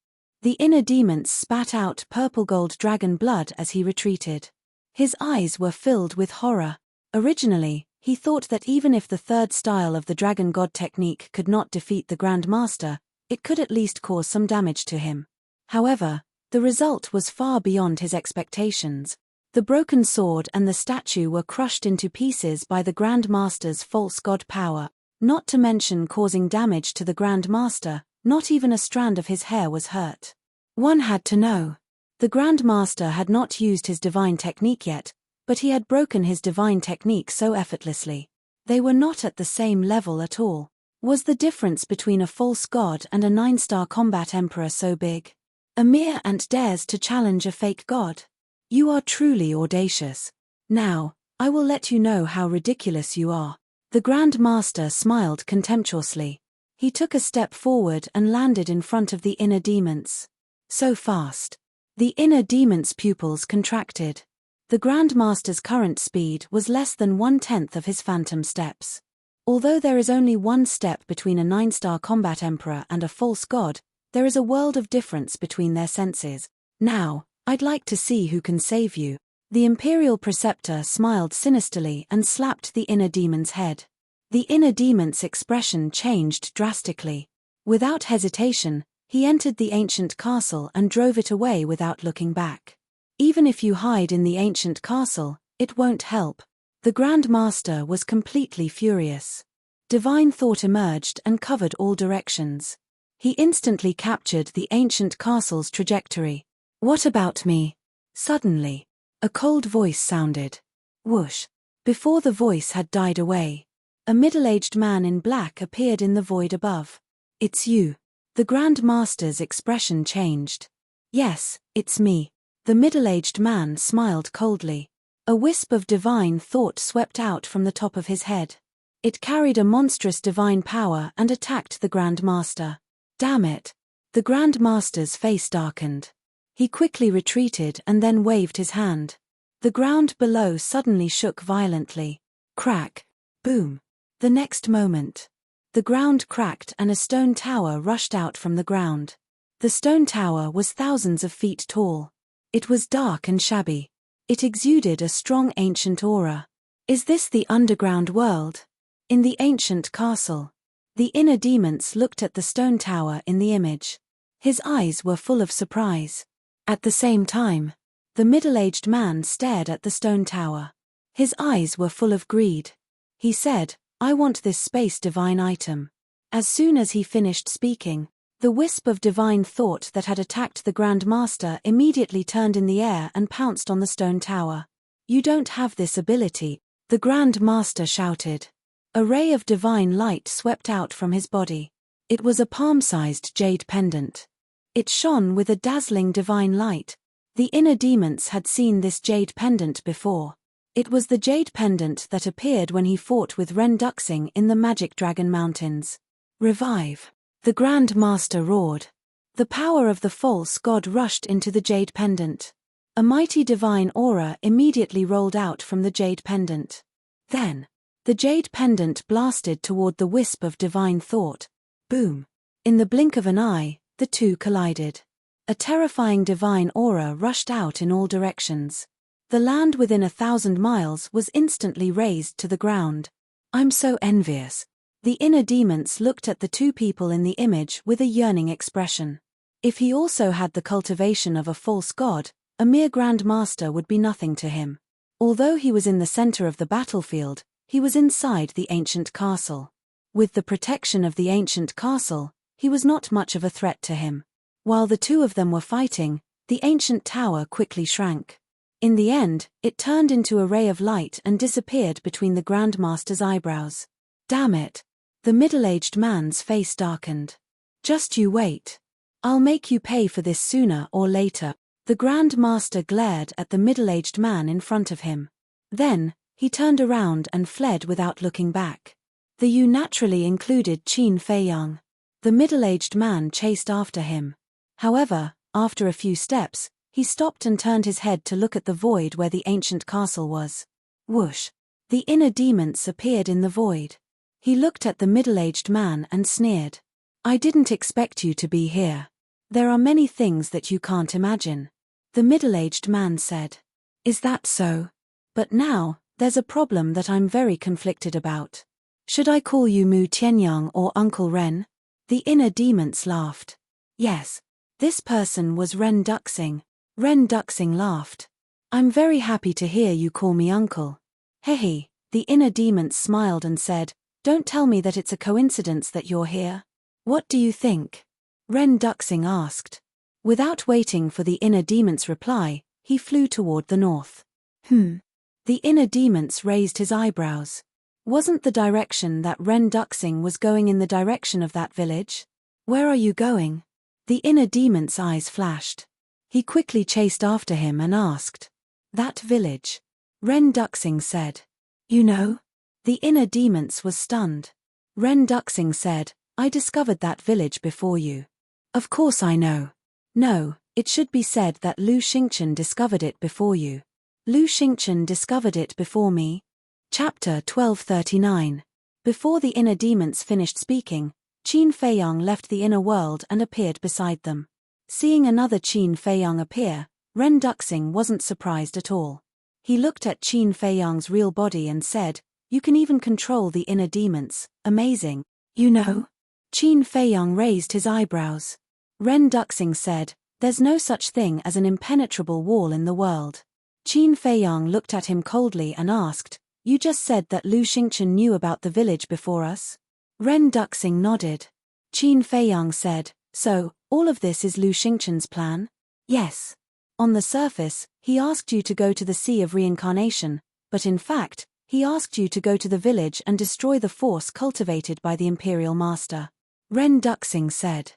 The inner demons spat out purple-gold dragon blood as he retreated. His eyes were filled with horror. Originally, he thought that even if the third style of the Dragon God technique could not defeat the Grand Master, it could at least cause some damage to him. However, the result was far beyond his expectations. The broken sword and the statue were crushed into pieces by the Grand Master's false god power, not to mention causing damage to the Grand Master. Not even a strand of his hair was hurt. One had to know. The Grand Master had not used his divine technique yet, but he had broken his divine technique so effortlessly. They were not at the same level at all. Was the difference between a false god and a 9-star combat emperor so big? A mere ant dares to challenge a fake god. You are truly audacious. Now, I will let you know how ridiculous you are. The Grand Master smiled contemptuously. He took a step forward and landed in front of the inner demons. So fast. The inner demons' pupils contracted. The Grand Master's current speed was less than 1/10 of his phantom steps. Although there is only one step between a 9-star combat emperor and a false god, there is a world of difference between their senses. Now, I'd like to see who can save you. The Imperial Preceptor smiled sinisterly and slapped the inner demon's head. The inner demon's expression changed drastically. Without hesitation, he entered the ancient castle and drove it away without looking back. Even if you hide in the ancient castle, it won't help. The Grand Master was completely furious. Divine thought emerged and covered all directions. He instantly captured the ancient castle's trajectory. "What about me?" Suddenly, a cold voice sounded. Whoosh! Before the voice had died away, a middle-aged man in black appeared in the void above. "It's you." The Grand Master's expression changed. Yes, it's me. The middle-aged man smiled coldly. A wisp of divine thought swept out from the top of his head. It carried a monstrous divine power and attacked the Grand Master. Damn it! The Grand Master's face darkened. He quickly retreated and then waved his hand. The ground below suddenly shook violently. Crack! Boom! The next moment, the ground cracked and a stone tower rushed out from the ground. The stone tower was thousands of feet tall. It was dark and shabby. It exuded a strong ancient aura. Is this the underground world? In the ancient castle, the inner demons looked at the stone tower in the image. His eyes were full of surprise. At the same time, the middle-aged man stared at the stone tower. His eyes were full of greed. He said, "I want this space divine item." As soon as he finished speaking, the wisp of divine thought that had attacked the Grand Master immediately turned in the air and pounced on the stone tower. "You don't have this ability," the Grand Master shouted. A ray of divine light swept out from his body. It was a palm-sized jade pendant. It shone with a dazzling divine light. The inner demons had seen this jade pendant before. It was the jade pendant that appeared when he fought with Ren Duxing in the Magic Dragon Mountains. "Revive!" the Grand Master roared. The power of the false god rushed into the jade pendant. A mighty divine aura immediately rolled out from the jade pendant. Then, the jade pendant blasted toward the wisp of divine thought. Boom! In the blink of an eye, the two collided. A terrifying divine aura rushed out in all directions. The land within 1,000 miles was instantly razed to the ground. "I'm so envious." The inner demons looked at the two people in the image with a yearning expression. If he also had the cultivation of a false god, a mere Grand Master would be nothing to him. Although he was in the center of the battlefield, he was inside the ancient castle. With the protection of the ancient castle, he was not much of a threat to him. While the two of them were fighting, the ancient tower quickly shrank. In the end, it turned into a ray of light and disappeared between the Grand Master's eyebrows. "Damn it!" The middle-aged man's face darkened. "Just you wait. I'll make you pay for this sooner or later." The Grand Master glared at the middle-aged man in front of him. Then, he turned around and fled without looking back. The you naturally included Qin Feiyang. The middle-aged man chased after him. However, after a few steps, he stopped and turned his head to look at the void where the ancient castle was. Whoosh! The inner demons appeared in the void. He looked at the middle-aged man and sneered. "I didn't expect you to be here. There are many things that you can't imagine." The middle-aged man said. "Is that so? But now, there's a problem that I'm very conflicted about. Should I call you Mu Tianyang or Uncle Ren?" The inner demons laughed. Yes. This person was Ren Duxing. Ren Duxing laughed. "I'm very happy to hear you call me uncle." "Hehe," the inner demons smiled and said, "Don't tell me that it's a coincidence that you're here." "What do you think?" Ren Duxing asked. Without waiting for the inner demon's reply, he flew toward the north. The inner demons raised his eyebrows. Wasn't the direction that Ren Duxing was going in the direction of that village? "Where are you going?" The inner demon's eyes flashed. He quickly chased after him and asked. "That village?" Ren Duxing said. "You know?" The inner demons was stunned. Ren Duxing said, "I discovered that village before you." "Of course I know." "No, it should be said that Lu Xingchen discovered it before you." "Lu Xingchen discovered it before me?" Chapter 1239. Before the inner demons finished speaking, Qin Feiyang left the inner world and appeared beside them. Seeing another Qin Feiyang appear, Ren Duxing wasn't surprised at all. He looked at Qin Feiyang's real body and said, "You can even control the inner demons, amazing." "You know?" Qin Feiyang raised his eyebrows. Ren Duxing said, "There's no such thing as an impenetrable wall in the world." Qin Feiyang looked at him coldly and asked, "You just said that Lu Xingchen knew about the village before us?" Ren Duxing nodded. Qin Feiyang said, "So, all of this is Lu Xingchen's plan?" "Yes. On the surface, he asked you to go to the Sea of Reincarnation, but in fact, he asked you to go to the village and destroy the force cultivated by the Imperial Master." Ren Duxing said.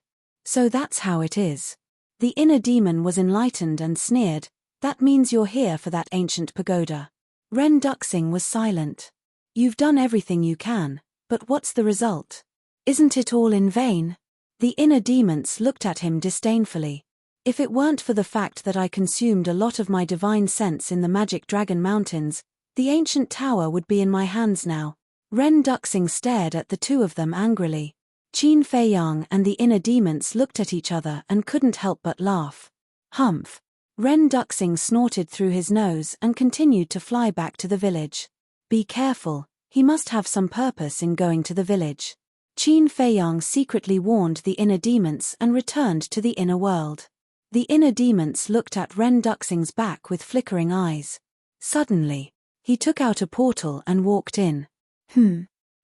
So that's how it is. The inner demon was enlightened and sneered, that means you're here for that ancient pagoda. Ren Duxing was silent. You've done everything you can, but what's the result? Isn't it all in vain? The inner demons looked at him disdainfully. If it weren't for the fact that I consumed a lot of my divine sense in the magic dragon mountains, the ancient tower would be in my hands now. Ren Duxing stared at the two of them angrily. Qin Feiyang and the inner demons looked at each other and couldn't help but laugh. Humph. Ren Duxing snorted through his nose and continued to fly back to the village. Be careful, he must have some purpose in going to the village. Qin Feiyang secretly warned the inner demons and returned to the inner world. The inner demons looked at Ren Duxing's back with flickering eyes. Suddenly, he took out a portal and walked in.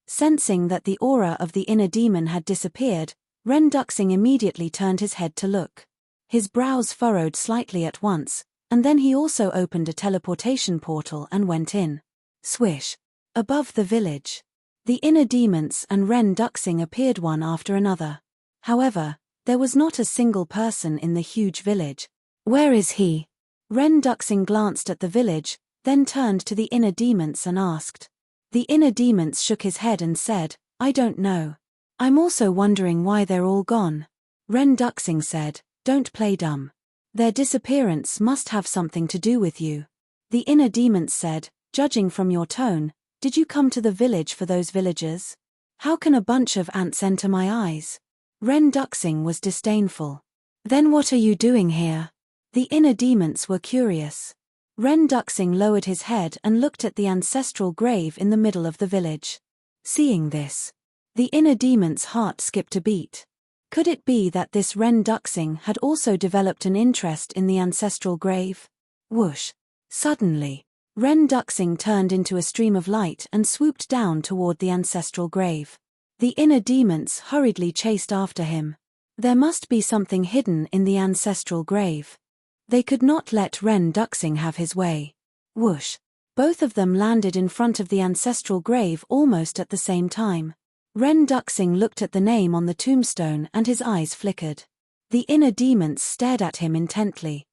Sensing that the aura of the inner demon had disappeared, Ren Duxing immediately turned his head to look. His brows furrowed slightly at once, and then he also opened a teleportation portal and went in. Swish! Above the village. The inner demons and Ren Duxing appeared one after another. However, there was not a single person in the huge village. Where is he? Ren Duxing glanced at the village, then turned to the inner demons and asked. The inner demons shook his head and said, I don't know. I'm also wondering why they're all gone. Ren Duxing said, don't play dumb. Their disappearance must have something to do with you. The inner demons said, judging from your tone, did you come to the village for those villagers? How can a bunch of ants enter my eyes? Ren Duxing was disdainful. Then what are you doing here? The inner demons were curious. Ren Duxing lowered his head and looked at the ancestral grave in the middle of the village. Seeing this, the inner demon's heart skipped a beat. Could it be that this Ren Duxing had also developed an interest in the ancestral grave? Whoosh! Suddenly, Ren Duxing turned into a stream of light and swooped down toward the ancestral grave. The inner demons hurriedly chased after him. There must be something hidden in the ancestral grave. They could not let Ren Duxing have his way. Whoosh! Both of them landed in front of the ancestral grave almost at the same time. Ren Duxing looked at the name on the tombstone and his eyes flickered. The inner demons stared at him intently.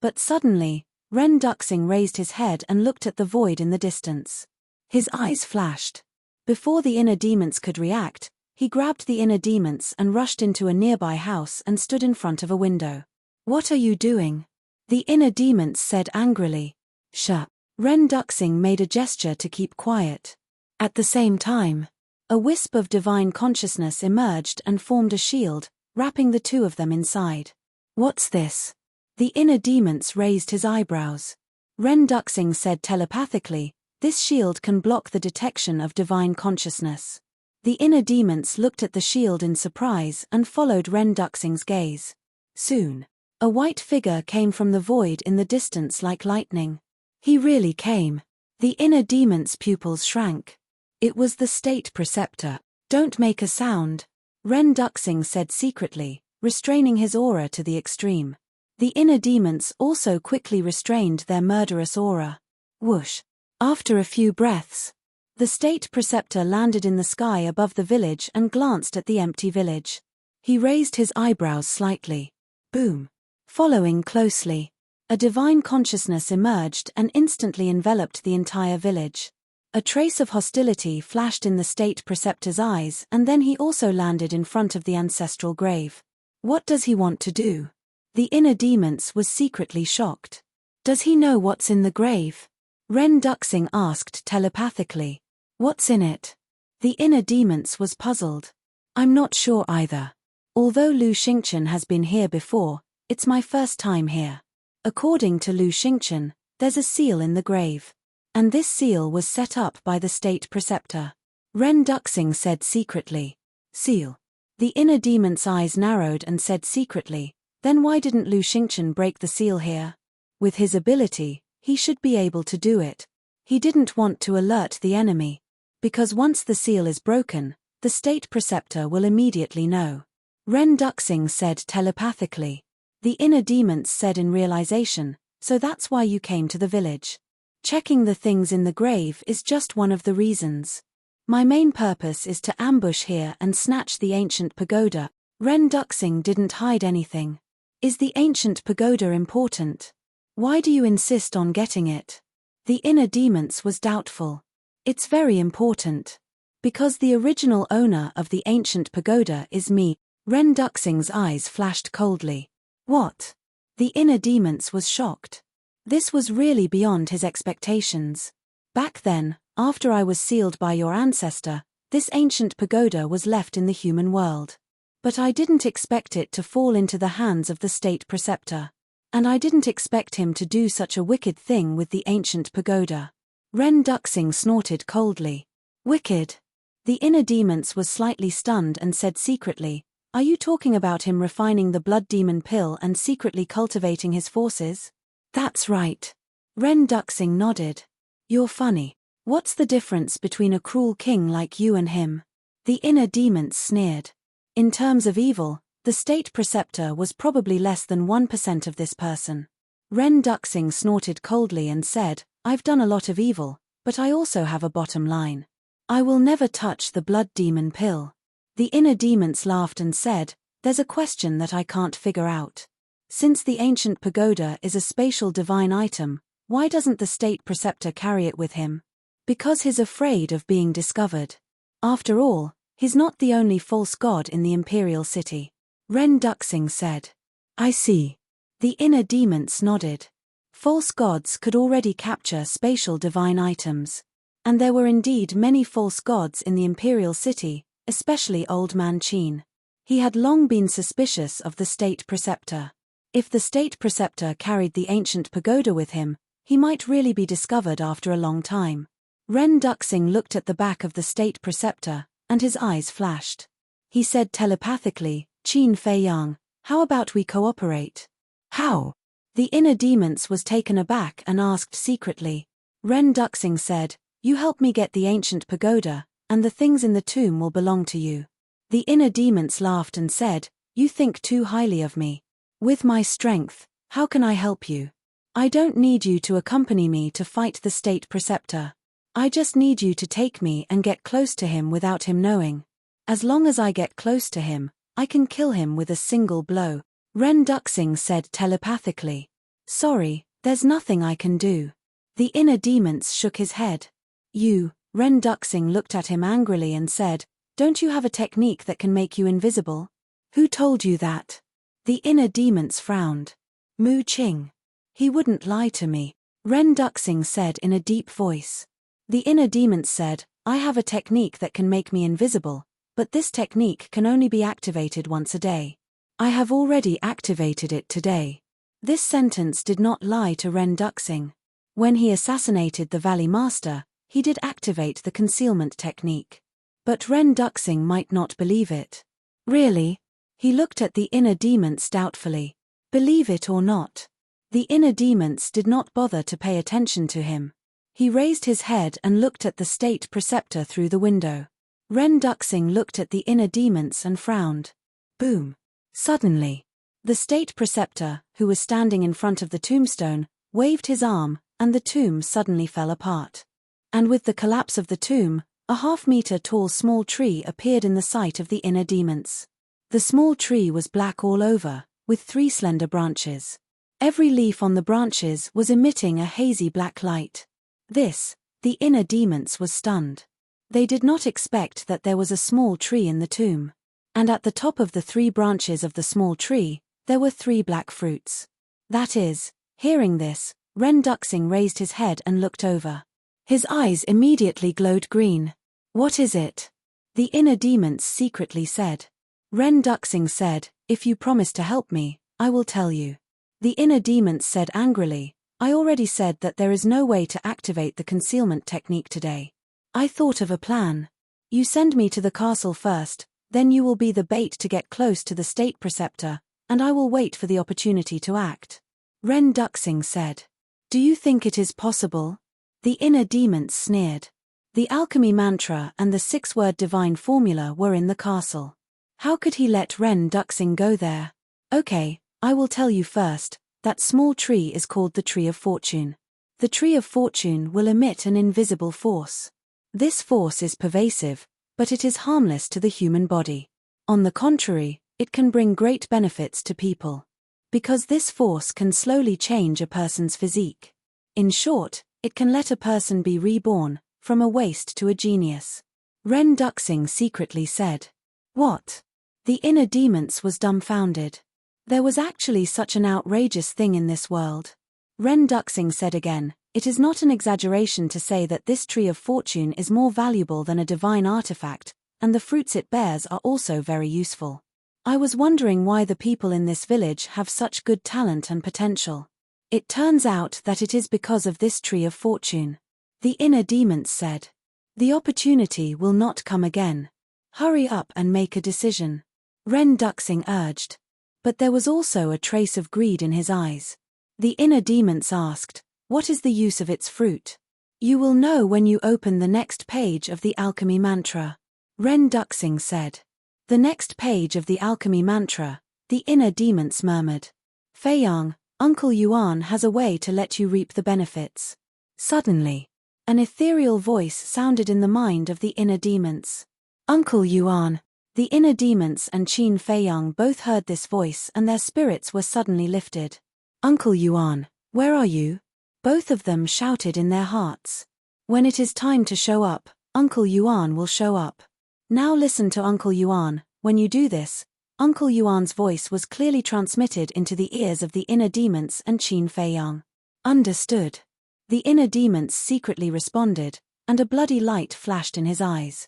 But suddenly, Ren Duxing raised his head and looked at the void in the distance. His eyes flashed. Before the inner demons could react, he grabbed the inner demons and rushed into a nearby house and stood in front of a window. What are you doing? The inner demons said angrily. Shh! Ren Duxing made a gesture to keep quiet. At the same time, a wisp of divine consciousness emerged and formed a shield, wrapping the two of them inside. What's this? The inner demons raised his eyebrows. Ren Duxing said telepathically, this shield can block the detection of divine consciousness. The inner demons looked at the shield in surprise and followed Ren Duxing's gaze. Soon, a white figure came from the void in the distance like lightning. He really came. The inner demon's pupils shrank. It was the state preceptor. Don't make a sound, Ren Duxing said secretly, restraining his aura to the extreme. The inner demons also quickly restrained their murderous aura. Whoosh! After a few breaths, the state preceptor landed in the sky above the village and glanced at the empty village. He raised his eyebrows slightly. Boom! Following closely, a divine consciousness emerged and instantly enveloped the entire village. A trace of hostility flashed in the state preceptor's eyes, and then he also landed in front of the ancestral grave. What does he want to do? The inner demons was secretly shocked. Does he know what's in the grave? Ren Duxing asked telepathically. What's in it? The inner demons was puzzled. I'm not sure either. Although Lu Xingchen has been here before, it's my first time here. According to Lu Xingchen, there's a seal in the grave. And this seal was set up by the state preceptor. Ren Duxing said secretly. Seal. The inner demon's eyes narrowed and said secretly, then why didn't Lu Xingchen break the seal here? With his ability, he should be able to do it. He didn't want to alert the enemy. Because once the seal is broken, the state preceptor will immediately know. Ren Duxing said telepathically. The inner demons said in realization, so that's why you came to the village. Checking the things in the grave is just one of the reasons. My main purpose is to ambush here and snatch the ancient pagoda. Ren Duxing didn't hide anything. Is the ancient pagoda important? Why do you insist on getting it? The inner demons was doubtful. It's very important. Because the original owner of the ancient pagoda is me. Ren Duxing's eyes flashed coldly. What? The inner demons was shocked. This was really beyond his expectations. Back then, after I was sealed by your ancestor, this ancient pagoda was left in the human world. But I didn't expect it to fall into the hands of the state preceptor. And I didn't expect him to do such a wicked thing with the ancient pagoda. Ren Duxing snorted coldly. Wicked? The inner demons was slightly stunned and said secretly, are you talking about him refining the blood demon pill and secretly cultivating his forces? That's right. Ren Duxing nodded. You're funny. What's the difference between a cruel king like you and him? The inner demons sneered. In terms of evil, the state preceptor was probably less than 1% of this person. Ren Duxing snorted coldly and said, I've done a lot of evil, but I also have a bottom line. I will never touch the blood demon pill. The inner demons laughed and said, there's a question that I can't figure out. Since the ancient pagoda is a spatial divine item, why doesn't the state preceptor carry it with him? Because he's afraid of being discovered. After all, he's not the only false god in the imperial city. Ren Duxing said. I see. The inner demons nodded. False gods could already capture spatial divine items. And there were indeed many false gods in the imperial city, especially Old Man Qin. He had long been suspicious of the state preceptor. If the state preceptor carried the ancient pagoda with him, he might really be discovered after a long time. Ren Duxing looked at the back of the state preceptor, and his eyes flashed. He said telepathically, Qin Fei Yang, how about we cooperate? How? The inner demons was taken aback and asked secretly. Ren Duxing said, you help me get the ancient pagoda, and the things in the tomb will belong to you. The inner demons laughed and said, you think too highly of me. With my strength, how can I help you? I don't need you to accompany me to fight the state preceptor. I just need you to take me and get close to him without him knowing. As long as I get close to him, I can kill him with a single blow. Ren Duxing said telepathically. Sorry, there's nothing I can do. The inner demons shook his head. You, Ren Duxing looked at him angrily and said, don't you have a technique that can make you invisible? Who told you that? The inner demons frowned. Mu Qing. He wouldn't lie to me, Ren Duxing said in a deep voice. The inner demons said, I have a technique that can make me invisible, but this technique can only be activated once a day. I have already activated it today. This sentence did not lie to Ren Duxing. When he assassinated the Valley Master, he did activate the concealment technique. But Ren Duxing might not believe it. Really? He looked at the inner demons doubtfully. Believe it or not. The inner demons did not bother to pay attention to him. He raised his head and looked at the state preceptor through the window. Ren Duxing looked at the inner demons and frowned. Boom. Suddenly, the state preceptor, who was standing in front of the tombstone, waved his arm, and the tomb suddenly fell apart. And with the collapse of the tomb, a half-meter tall small tree appeared in the sight of the inner demons. The small tree was black all over, with 3 slender branches. Every leaf on the branches was emitting a hazy black light. The inner demons was stunned. They did not expect that there was a small tree in the tomb. And at the top of the 3 branches of the small tree, there were 3 black fruits. That is, hearing this, Ren Duxing raised his head and looked over. His eyes immediately glowed green. What is it? The inner demons secretly said. Ren Duxing said, if you promise to help me, I will tell you. The inner demons said angrily, I already said that there is no way to activate the concealment technique today. I thought of a plan. You send me to the castle first, then you will be the bait to get close to the state preceptor, and I will wait for the opportunity to act. Ren Duxing said. Do you think it is possible? The inner demons sneered. The alchemy mantra and the 6-word divine formula were in the castle. How could he let Ren Duxing go there? Okay, I will tell you first, that small tree is called the Tree of Fortune. The Tree of Fortune will emit an invisible force. This force is pervasive, but it is harmless to the human body. On the contrary, It can bring great benefits to people. Because this force can slowly change a person's physique. In short, it can let a person be reborn, from a waste to a genius. Ren Duxing secretly said. What? The inner demons was dumbfounded. There was actually such an outrageous thing in this world. Ren Duxing said again, it is not an exaggeration to say that this tree of fortune is more valuable than a divine artifact, and the fruits it bears are also very useful. I was wondering why the people in this village have such good talent and potential. It turns out that it is because of this tree of fortune. The inner demons said. The opportunity will not come again. Hurry up and make a decision. Ren Duxing urged. But there was also a trace of greed in his eyes. The inner demons asked, what is the use of its fruit? You will know when you open the next page of the alchemy mantra. Ren Duxing said. The next page of the alchemy mantra, the inner demons murmured. Fei Yang, Uncle Yuan has a way to let you reap the benefits. Suddenly, an ethereal voice sounded in the mind of the inner demons. Uncle Yuan. The inner demons and Qin Fei Yang both heard this voice and their spirits were suddenly lifted. Uncle Yuan, where are you? Both of them shouted in their hearts. When it is time to show up, Uncle Yuan will show up. Now listen to Uncle Yuan. When you do this, Uncle Yuan's voice was clearly transmitted into the ears of the inner demons and Qin Fei Yang. Understood. The inner demons secretly responded, and a bloody light flashed in his eyes.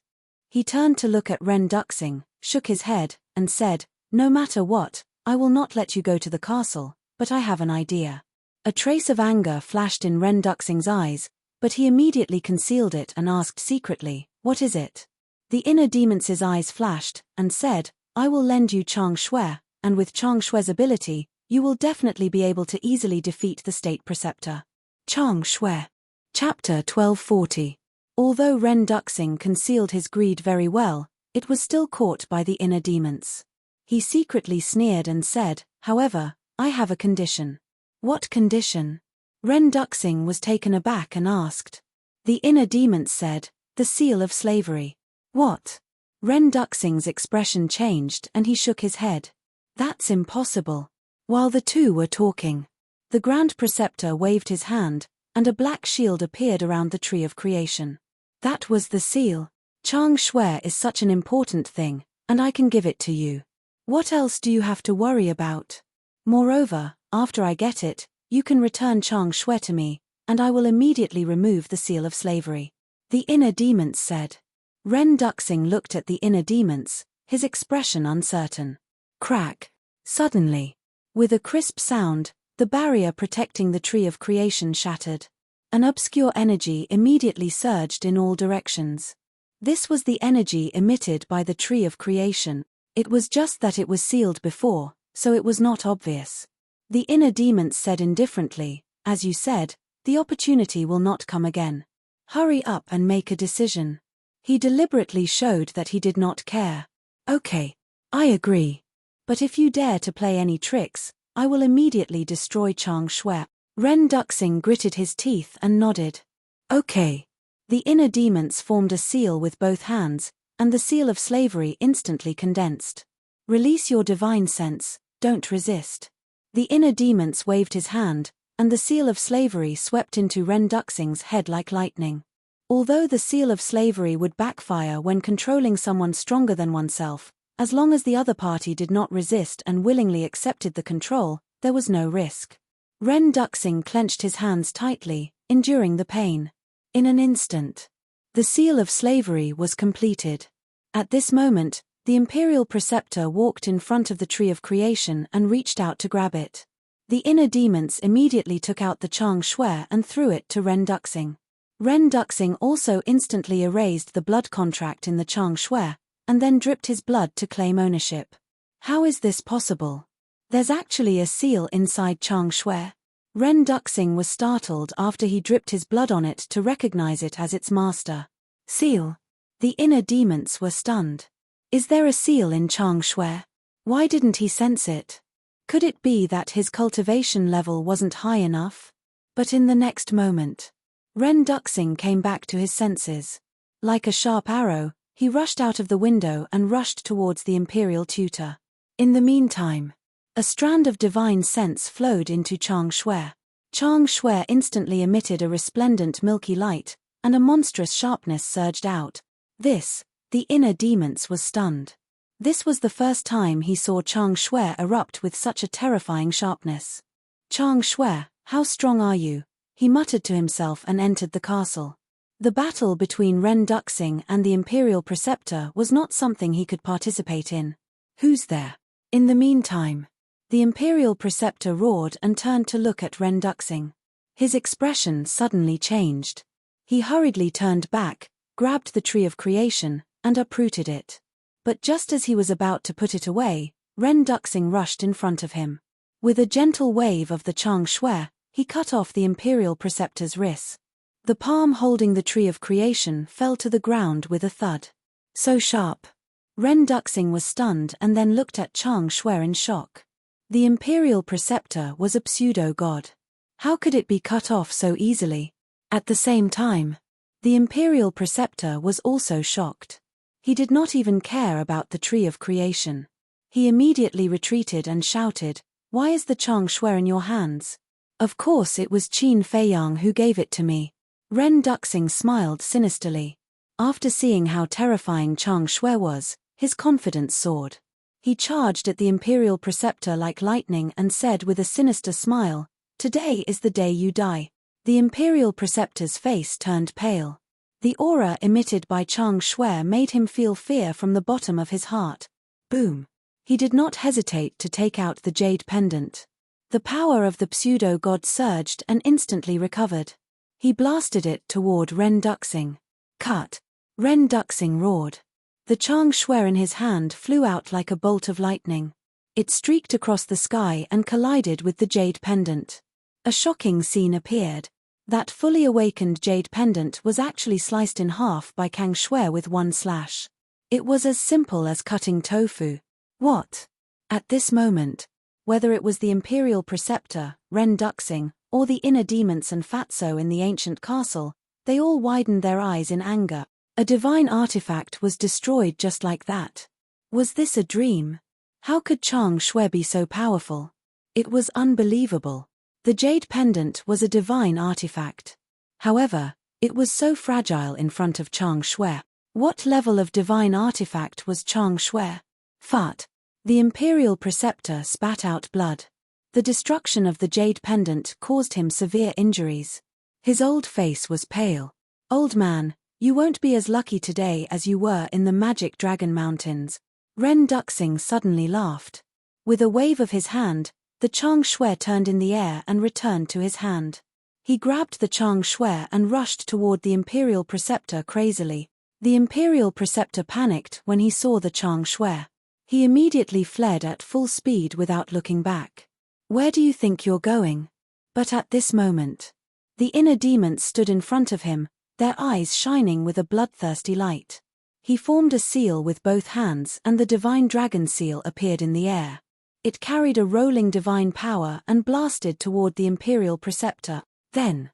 He turned to look at Ren Duxing, shook his head, and said, no matter what, I will not let you go to the castle, but I have an idea. A trace of anger flashed in Ren Duxing's eyes, but he immediately concealed it and asked secretly, what is it? The inner demons' eyes flashed, and said, I will lend you Chang Shui, and with Chang Shui's ability, you will definitely be able to easily defeat the state preceptor. Chang Shui. Chapter 1240. Although Ren Duxing concealed his greed very well, it was still caught by the inner demons. He secretly sneered and said, however, I have a condition. What condition? Ren Duxing was taken aback and asked. The inner demons said, the seal of slavery. What? Ren Duxing's expression changed and he shook his head. That's impossible. While the two were talking, the Grand Preceptor waved his hand, and a black shield appeared around the tree of creation. That was the seal. Chang Shui is such an important thing, and I can give it to you. What else do you have to worry about? Moreover, after I get it, you can return Chang Shui to me, and I will immediately remove the seal of slavery. The inner demons said. Ren Duxing looked at the inner demons, his expression uncertain. Crack. Suddenly, with a crisp sound, the barrier protecting the tree of creation shattered. An obscure energy immediately surged in all directions. This was the energy emitted by the tree of creation. It was just that it was sealed before, so it was not obvious. The inner demons said indifferently, as you said, the opportunity will not come again. Hurry up and make a decision. He deliberately showed that he did not care. Okay, I agree. But if you dare to play any tricks, I will immediately destroy Chang Shui. Ren Duxing gritted his teeth and nodded. Okay. The inner demons formed a seal with both hands, and the seal of slavery instantly condensed. Release your divine sense, don't resist. The inner demons waved his hand, and the seal of slavery swept into Ren Duxing's head like lightning. Although the seal of slavery would backfire when controlling someone stronger than oneself, as long as the other party did not resist and willingly accepted the control, there was no risk. Ren Duxing clenched his hands tightly, enduring the pain. In an instant, the seal of slavery was completed. At this moment, the Imperial Preceptor walked in front of the Tree of Creation and reached out to grab it. The inner demons immediately took out the Chang Shui and threw it to Ren Duxing. Ren Duxing also instantly erased the blood contract in the Chang Shui, and then dripped his blood to claim ownership. How is this possible? There's actually a seal inside Chang Shui. Ren Duxing was startled after he dripped his blood on it to recognize it as its master. Seal. The inner demons were stunned. Is there a seal in Chang Shui? Why didn't he sense it? Could it be that his cultivation level wasn't high enough? But in the next moment, Ren Duxing came back to his senses. Like a sharp arrow, he rushed out of the window and rushed towards the Imperial tutor. In the meantime, a strand of divine sense flowed into Chang Shui. Chang Shui instantly emitted a resplendent milky light, and a monstrous sharpness surged out. The inner demons was stunned. This was the first time he saw Chang Shui erupt with such a terrifying sharpness. Chang Shui, how strong are you? He muttered to himself and entered the castle. The battle between Ren Duxing and the Imperial Preceptor was not something he could participate in. Who's there? In the meantime, the Imperial Preceptor roared and turned to look at Ren Duxing. His expression suddenly changed. He hurriedly turned back, grabbed the tree of creation, and uprooted it. But just as he was about to put it away, Ren Duxing rushed in front of him. With a gentle wave of the Chang Shui, he cut off the Imperial Preceptor's wrist. The palm holding the tree of creation fell to the ground with a thud. So sharp. Ren Duxing was stunned and then looked at Chang Shui in shock. The Imperial Preceptor was a pseudo-god. How could it be cut off so easily? At the same time, the Imperial Preceptor was also shocked. He did not even care about the tree of creation. He immediately retreated and shouted, "Why is the Chang Shui in your hands?" "Of course it was Qin Feiyang who gave it to me." Ren Duxing smiled sinisterly. After seeing how terrifying Chang Shui was, his confidence soared. He charged at the Imperial Preceptor like lightning and said with a sinister smile, "Today is the day you die." The Imperial Preceptor's face turned pale. The aura emitted by Chang Shui made him feel fear from the bottom of his heart. Boom! He did not hesitate to take out the jade pendant. The power of the pseudo-god surged and instantly recovered. He blasted it toward Ren Duxing. Cut! Ren Duxing roared. The Chang Shui in his hand flew out like a bolt of lightning. It streaked across the sky and collided with the jade pendant. A shocking scene appeared. That fully awakened jade pendant was actually sliced in half by Chang Shui with one slash. It was as simple as cutting tofu. What? At this moment, whether it was the Imperial Preceptor, Ren Duxing, or the inner demons and Fatso in the ancient castle, they all widened their eyes in anger. A divine artifact was destroyed just like that. Was this a dream? How could Chang Shui be so powerful? It was unbelievable. The jade pendant was a divine artifact. However, it was so fragile in front of Chang Shui. What level of divine artifact was Chang Shui? Fart. The Imperial Preceptor spat out blood. The destruction of the jade pendant caused him severe injuries. His old face was pale. "Old man, you won't be as lucky today as you were in the Magic Dragon Mountains." Ren Duxing suddenly laughed. With a wave of his hand, the Chang Shui turned in the air and returned to his hand. He grabbed the Chang Shui and rushed toward the Imperial Preceptor crazily. The Imperial Preceptor panicked when he saw the Chang Shui. He immediately fled at full speed without looking back. "Where do you think you're going?" But at this moment, the inner demons stood in front of him, their eyes shining with a bloodthirsty light. He formed a seal with both hands and the divine dragon seal appeared in the air. It carried a rolling divine power and blasted toward the Imperial Preceptor. Then,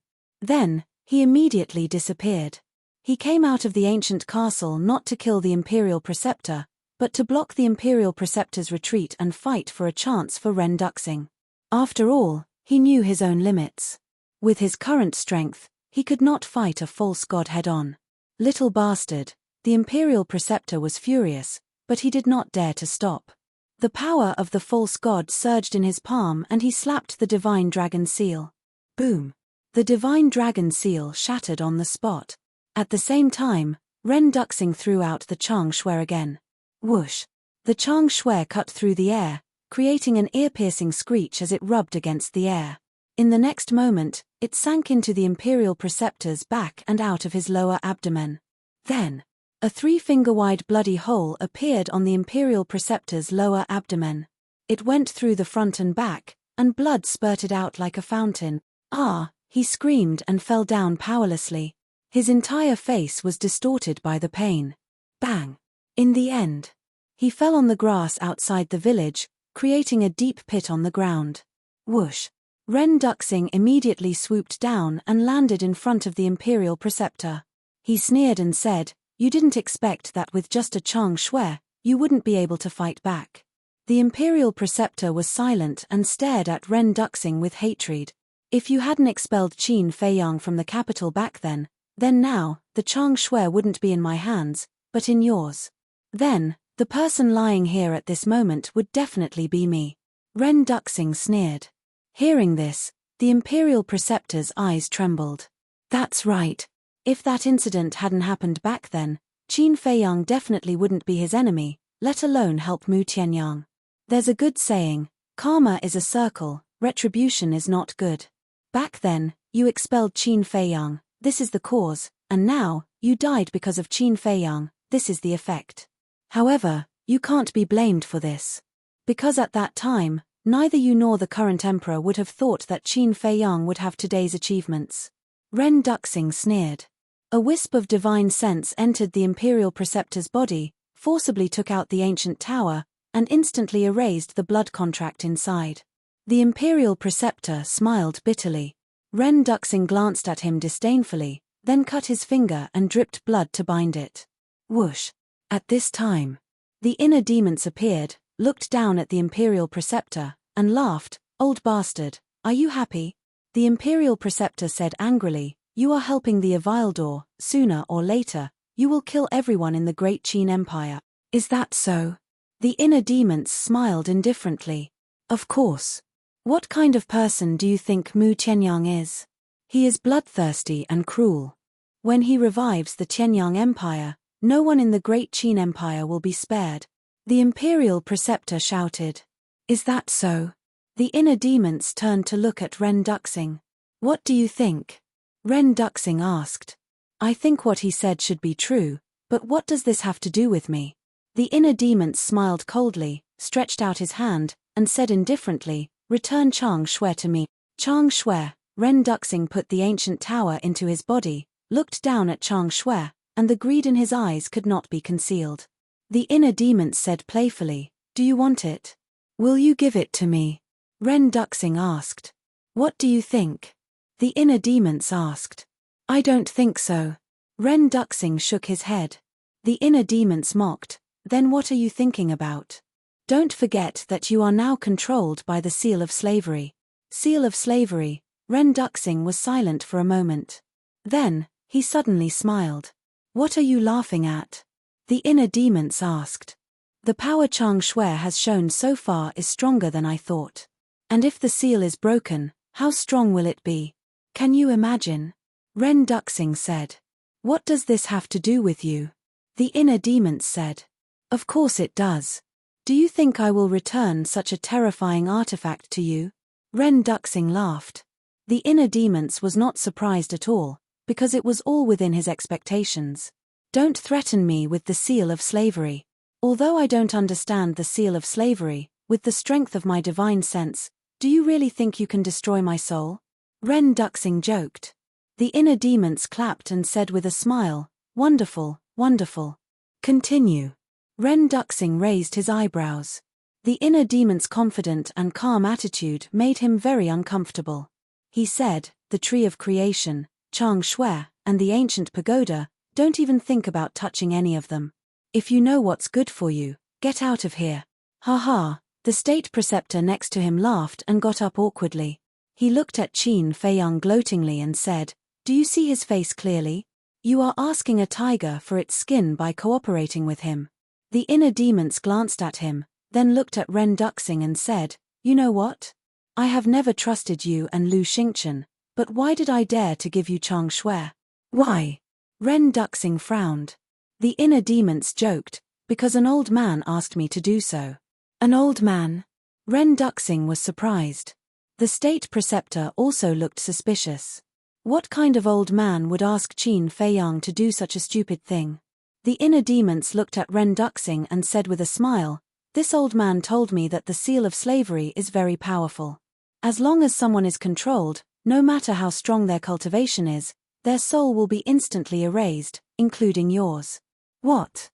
he immediately disappeared. He came out of the ancient castle not to kill the Imperial Preceptor, but to block the Imperial Preceptor's retreat and fight for a chance for Ren Duxing. After all, he knew his own limits. With his current strength, he could not fight a false god head-on. Little bastard, the Imperial Preceptor was furious, but he did not dare to stop. The power of the false god surged in his palm and he slapped the divine dragon seal. Boom! The divine dragon seal shattered on the spot. At the same time, Ren Duxing threw out the Chang Shui again. Whoosh! The Chang Shui cut through the air, creating an ear-piercing screech as it rubbed against the air. In the next moment, it sank into the Imperial Preceptor's back and out of his lower abdomen. Then, a 3-finger-wide bloody hole appeared on the Imperial Preceptor's lower abdomen. It went through the front and back, and blood spurted out like a fountain. "Ah!" he screamed and fell down powerlessly. His entire face was distorted by the pain. Bang! In the end, he fell on the grass outside the village, creating a deep pit on the ground. Whoosh! Ren Duxing immediately swooped down and landed in front of the Imperial Preceptor. He sneered and said, "You didn't expect that with just a Chang Shui, you wouldn't be able to fight back." The Imperial Preceptor was silent and stared at Ren Duxing with hatred. If you hadn't expelled Qin Feiyang from the capital back then now, the Chang Shui wouldn't be in my hands, but in yours. Then, the person lying here at this moment would definitely be me. Ren Duxing sneered. Hearing this, the Imperial Preceptor's eyes trembled. That's right. If that incident hadn't happened back then, Qin Feiyang definitely wouldn't be his enemy, let alone help Mu Tianyang. There's a good saying, karma is a circle, retribution is not good. Back then, you expelled Qin Feiyang, this is the cause, and now, you died because of Qin Feiyang, this is the effect. However, you can't be blamed for this. Because at that time, neither you nor the current emperor would have thought that Qin Feiyang would have today's achievements. Ren Duxing sneered. A wisp of divine sense entered the Imperial Preceptor's body, forcibly took out the ancient tower, and instantly erased the blood contract inside. The Imperial Preceptor smiled bitterly. Ren Duxing glanced at him disdainfully, then cut his finger and dripped blood to bind it. Whoosh! At this time, the inner demons appeared, looked down at the Imperial Preceptor, and laughed. Old bastard, are you happy? The Imperial Preceptor said angrily, you are helping the Avildor, sooner or later, you will kill everyone in the Great Qin Empire. Is that so? The inner demons smiled indifferently. Of course. What kind of person do you think Mu Tianyang is? He is bloodthirsty and cruel. When he revives the Tianyang Empire, no one in the Great Qin Empire will be spared. The Imperial Preceptor shouted. Is that so? The inner demons turned to look at Ren Duxing. What do you think? Ren Duxing asked. I think what he said should be true, but what does this have to do with me? The inner demons smiled coldly, stretched out his hand, and said indifferently, return Chang Shui to me. Chang Shui. Ren Duxing put the ancient tower into his body, looked down at Chang Shui, and the greed in his eyes could not be concealed. The inner demons said playfully, do you want it? Will you give it to me? Ren Duxing asked. What do you think? The inner demons asked. I don't think so. Ren Duxing shook his head. The inner demons mocked, then what are you thinking about? Don't forget that you are now controlled by the seal of slavery. Seal of slavery. Ren Duxing was silent for a moment. Then, he suddenly smiled. What are you laughing at? The inner demons asked. The power Chang Shui has shown so far is stronger than I thought. And if the seal is broken, how strong will it be? Can you imagine? Ren Duxing said. What does this have to do with you? The inner demons said. Of course it does. Do you think I will return such a terrifying artifact to you? Ren Duxing laughed. The inner demons was not surprised at all, because it was all within his expectations. Don't threaten me with the seal of slavery. Although I don't understand the seal of slavery, with the strength of my divine sense, do you really think you can destroy my soul? Ren Duxing joked. The inner demons clapped and said with a smile, wonderful, wonderful. Continue. Ren Duxing raised his eyebrows. The inner demon's confident and calm attitude made him very uncomfortable. He said, the tree of creation, Chang Shui, and the ancient pagoda, don't even think about touching any of them. If you know what's good for you, get out of here. Ha ha, the state preceptor next to him laughed and got up awkwardly. He looked at Qin Feiyang gloatingly and said, do you see his face clearly? You are asking a tiger for its skin by cooperating with him. The inner demons glanced at him, then looked at Ren Duxing and said, you know what? I have never trusted you and Lu Xingchen, but why did I dare to give you Chang Shui? Why? Ren Duxing frowned. The inner demons joked, because an old man asked me to do so. An old man? Ren Duxing was surprised. The state preceptor also looked suspicious. What kind of old man would ask Qin Feiyang to do such a stupid thing? The inner demons looked at Ren Duxing and said with a smile, this old man told me that the seal of slavery is very powerful. As long as someone is controlled, no matter how strong their cultivation is, their soul will be instantly erased, including yours. What?